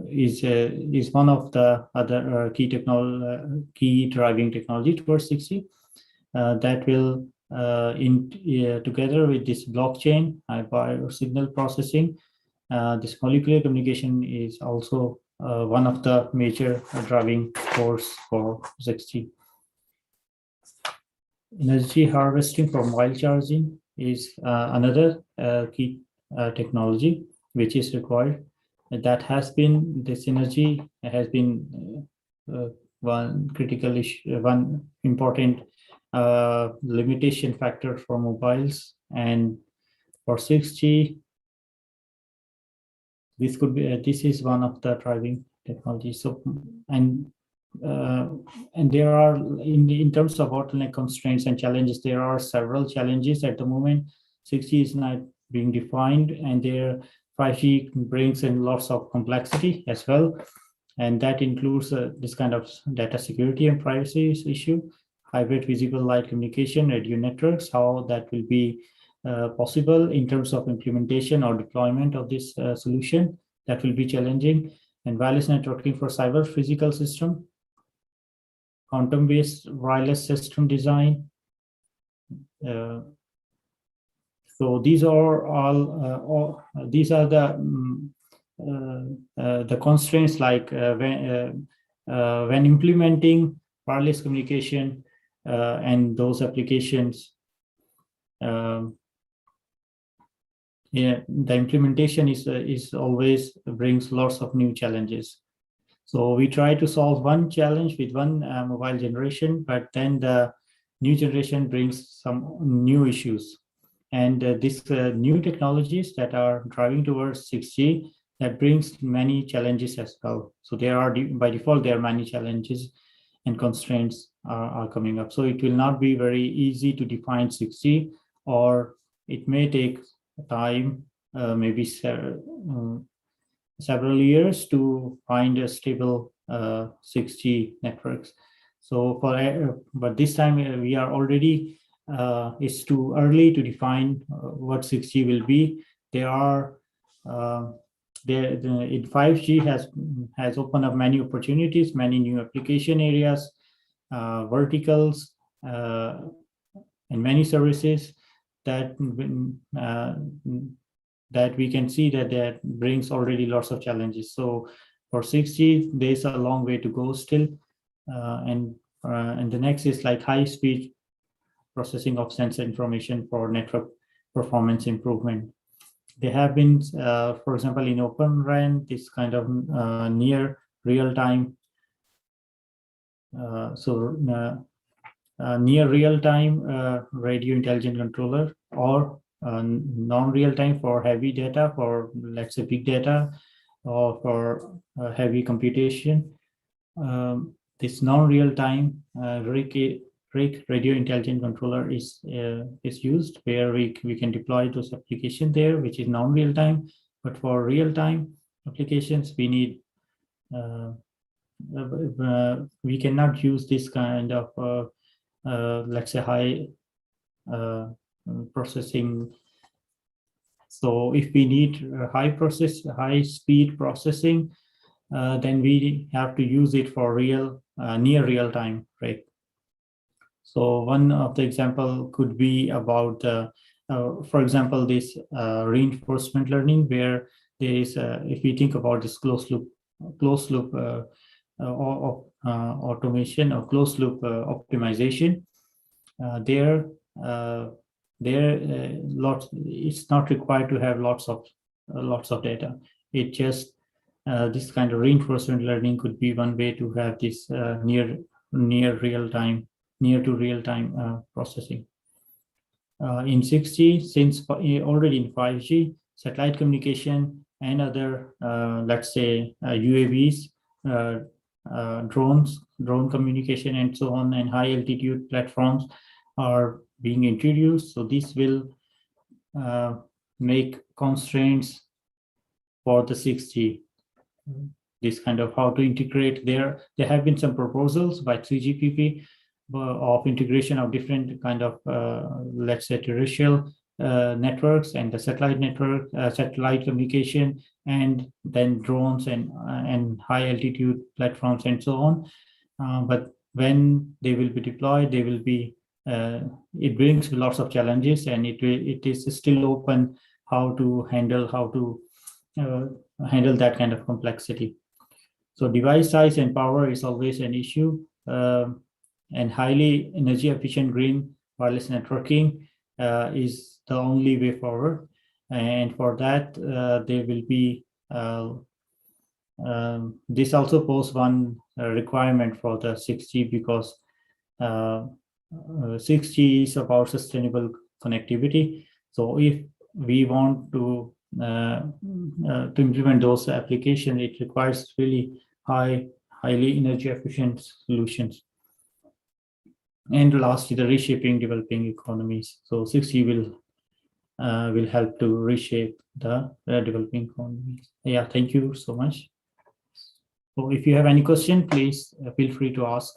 is one of the other key driving technology towards 6G that will together with this blockchain, signal processing, this molecular communication is also one of the major driving force for 6G. Energy harvesting for mobile charging is another key technology which is required. That has been, this energy has been one critical issue, one important limitation factor for mobiles. And for 6G, this could be this is one of the driving technologies. So and there are in terms of bottleneck constraints and challenges, there are several challenges at the moment. 6G is not being defined, and there 5G brings in lots of complexity as well, and that includes this kind of data security and privacy issue, hybrid visible light communication, radio networks, how that will be possible in terms of implementation or deployment of this solution. That will be challenging. And wireless networking for cyber physical system, quantum-based wireless system design. So these are all these are the constraints, like when implementing wireless communication and those applications. Yeah, the implementation is always brings lots of new challenges. So we try to solve one challenge with one mobile generation, but then the new generation brings some new issues. And these new technologies that are driving towards 6G, that brings many challenges as well. So there are, by default, there are many challenges and constraints are coming up. So it will not be very easy to define 6G, or it may take time, maybe several years to find a stable 6G networks. So but this time we are already, it's too early to define what 6G will be. There are in 5G has opened up many opportunities, many new application areas, verticals, and many services that we can see that brings already lots of challenges. So for 6G, there's a long way to go still. And the next is like high-speed processing of sensor information for network performance improvement. There have been, for example, in Open RAN, this kind of near real-time. Near real-time radio intelligent controller, or non-real-time for heavy data, for let's say big data, or for heavy computation. This non-real-time radio intelligent controller is used, where we can deploy those applications there, which is non-real-time. But for real-time applications, we need we cannot use this kind of let's say high processing. So if we need high speed processing, then we have to use it for near real time, right? So one of the example could be about, for example, this reinforcement learning, where there is, if we think about this closed loop automation or closed loop optimization, it's not required to have lots of data. It just this kind of reinforcement learning could be one way to have this near to real time processing. In 6G, since already in 5G, satellite communication and other let's say UAVs, drone communication and so on, and high altitude platforms are being introduced. So this will make constraints for the 6G. This kind of how to integrate there. There have been some proposals by 3GPP of integration of different kind of let's say terrestrial networks and the satellite network, satellite communication, and then drones and high altitude platforms and so on. But when they will be deployed, they will be it brings lots of challenges, and it is still open how to handle that kind of complexity. So device size and power is always an issue, and highly energy efficient green wireless networking is the only way forward. And for that, there will be this also poses one requirement for the 6G, because 6G is about sustainable connectivity. So if we want to implement those applications, it requires really highly energy efficient solutions. And lastly, the reshaping developing economies. So 6G will help to reshape the developing economies. Yeah, thank you so much. So if you have any question, please feel free to ask.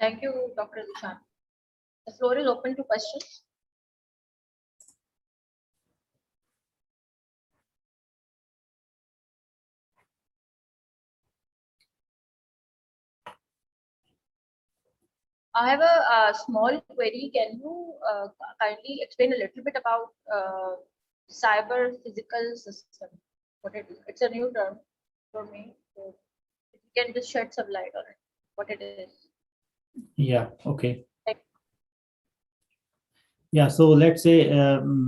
Thank you, Dr. Zishan. The floor is open to questions. I have a small query. Can you kindly explain a little bit about cyber physical system? What it is? It's a new term for me. So if you can just shed some light on it, what it is. Yeah, okay. Yeah, so let's say how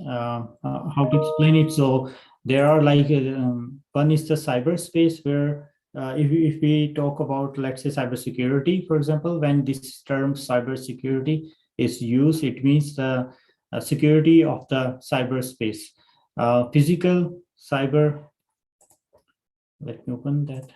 to explain it. So there are like one is the cyberspace where if we talk about, let's say, cybersecurity, for example, when this term cybersecurity is used, it means the security of the cyberspace. Physical cyber, let me open that.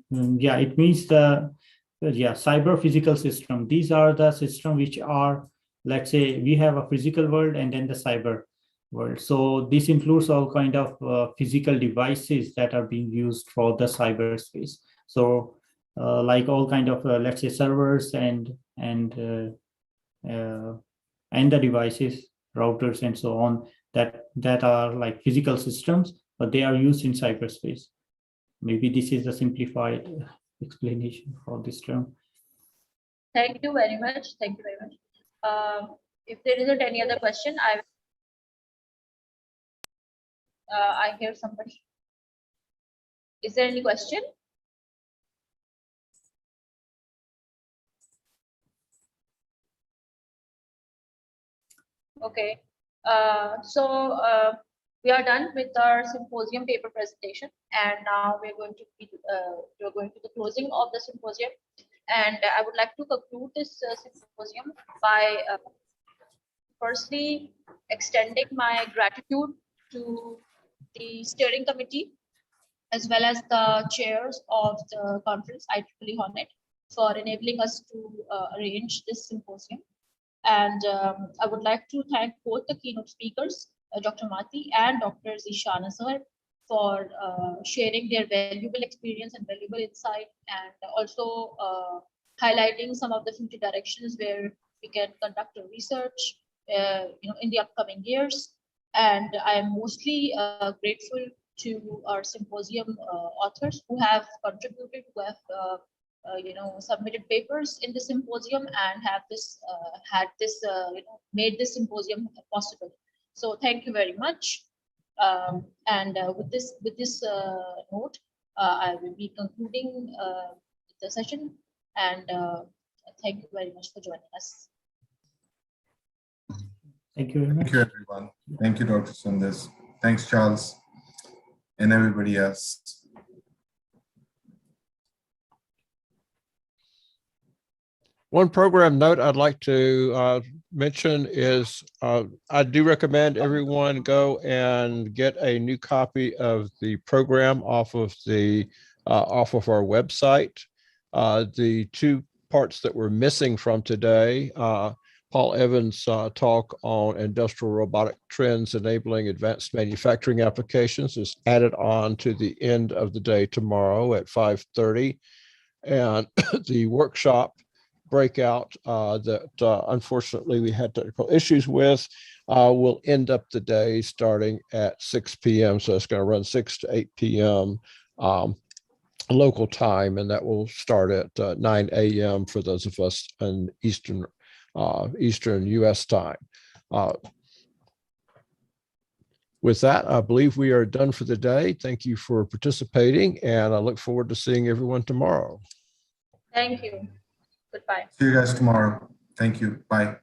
Yeah, it means the cyber physical system. These are the system which are, let's say, we have a physical world and then the cyber world. So this includes all kind of physical devices that are being used for the cyberspace. So like all kind of let's say servers and the devices, routers and so on, that are like physical systems, but they are used in cyberspace. Maybe this is a simplified explanation for this term. Thank you very much. Thank you very much. If there isn't any other question, I hear somebody. Is there any question? Okay. We are done with our symposium paper presentation, and now we're going to the closing of the symposium. And I would like to conclude this symposium by firstly extending my gratitude to the steering committee as well as the chairs of the conference, IEEE Honet, for enabling us to arrange this symposium. And I would like to thank both the keynote speakers, Dr. Mati and Dr. Zishan sir, for sharing their valuable experience and valuable insight, and also highlighting some of the future directions where we can conduct a research in the upcoming years. And I am mostly grateful to our symposium authors who have contributed, who have submitted papers in the symposium and have made this symposium possible. So thank you very much. With this note, I will be concluding the session. And thank you very much for joining us. Thank you very much. Thank you, everyone. Thank you, Dr. Sundis. Thanks, Charles, and everybody else. One program note I'd like to mention is I do recommend everyone go and get a new copy of the program off of our website. The two parts that were missing from today, Paul Evans' talk on industrial robotic trends enabling advanced manufacturing applications is added on to the end of the day tomorrow at 5:30. And the workshop breakout that unfortunately we had technical issues with will end up the day starting at 6 p.m. So it's going to run 6 to 8 p.m. Local time, and that will start at 9 a.m. for those of us in Eastern U.S. time. With that, I believe we are done for the day. Thank you for participating, and I look forward to seeing everyone tomorrow. Thank you. Goodbye. See you guys tomorrow. Thank you. Bye.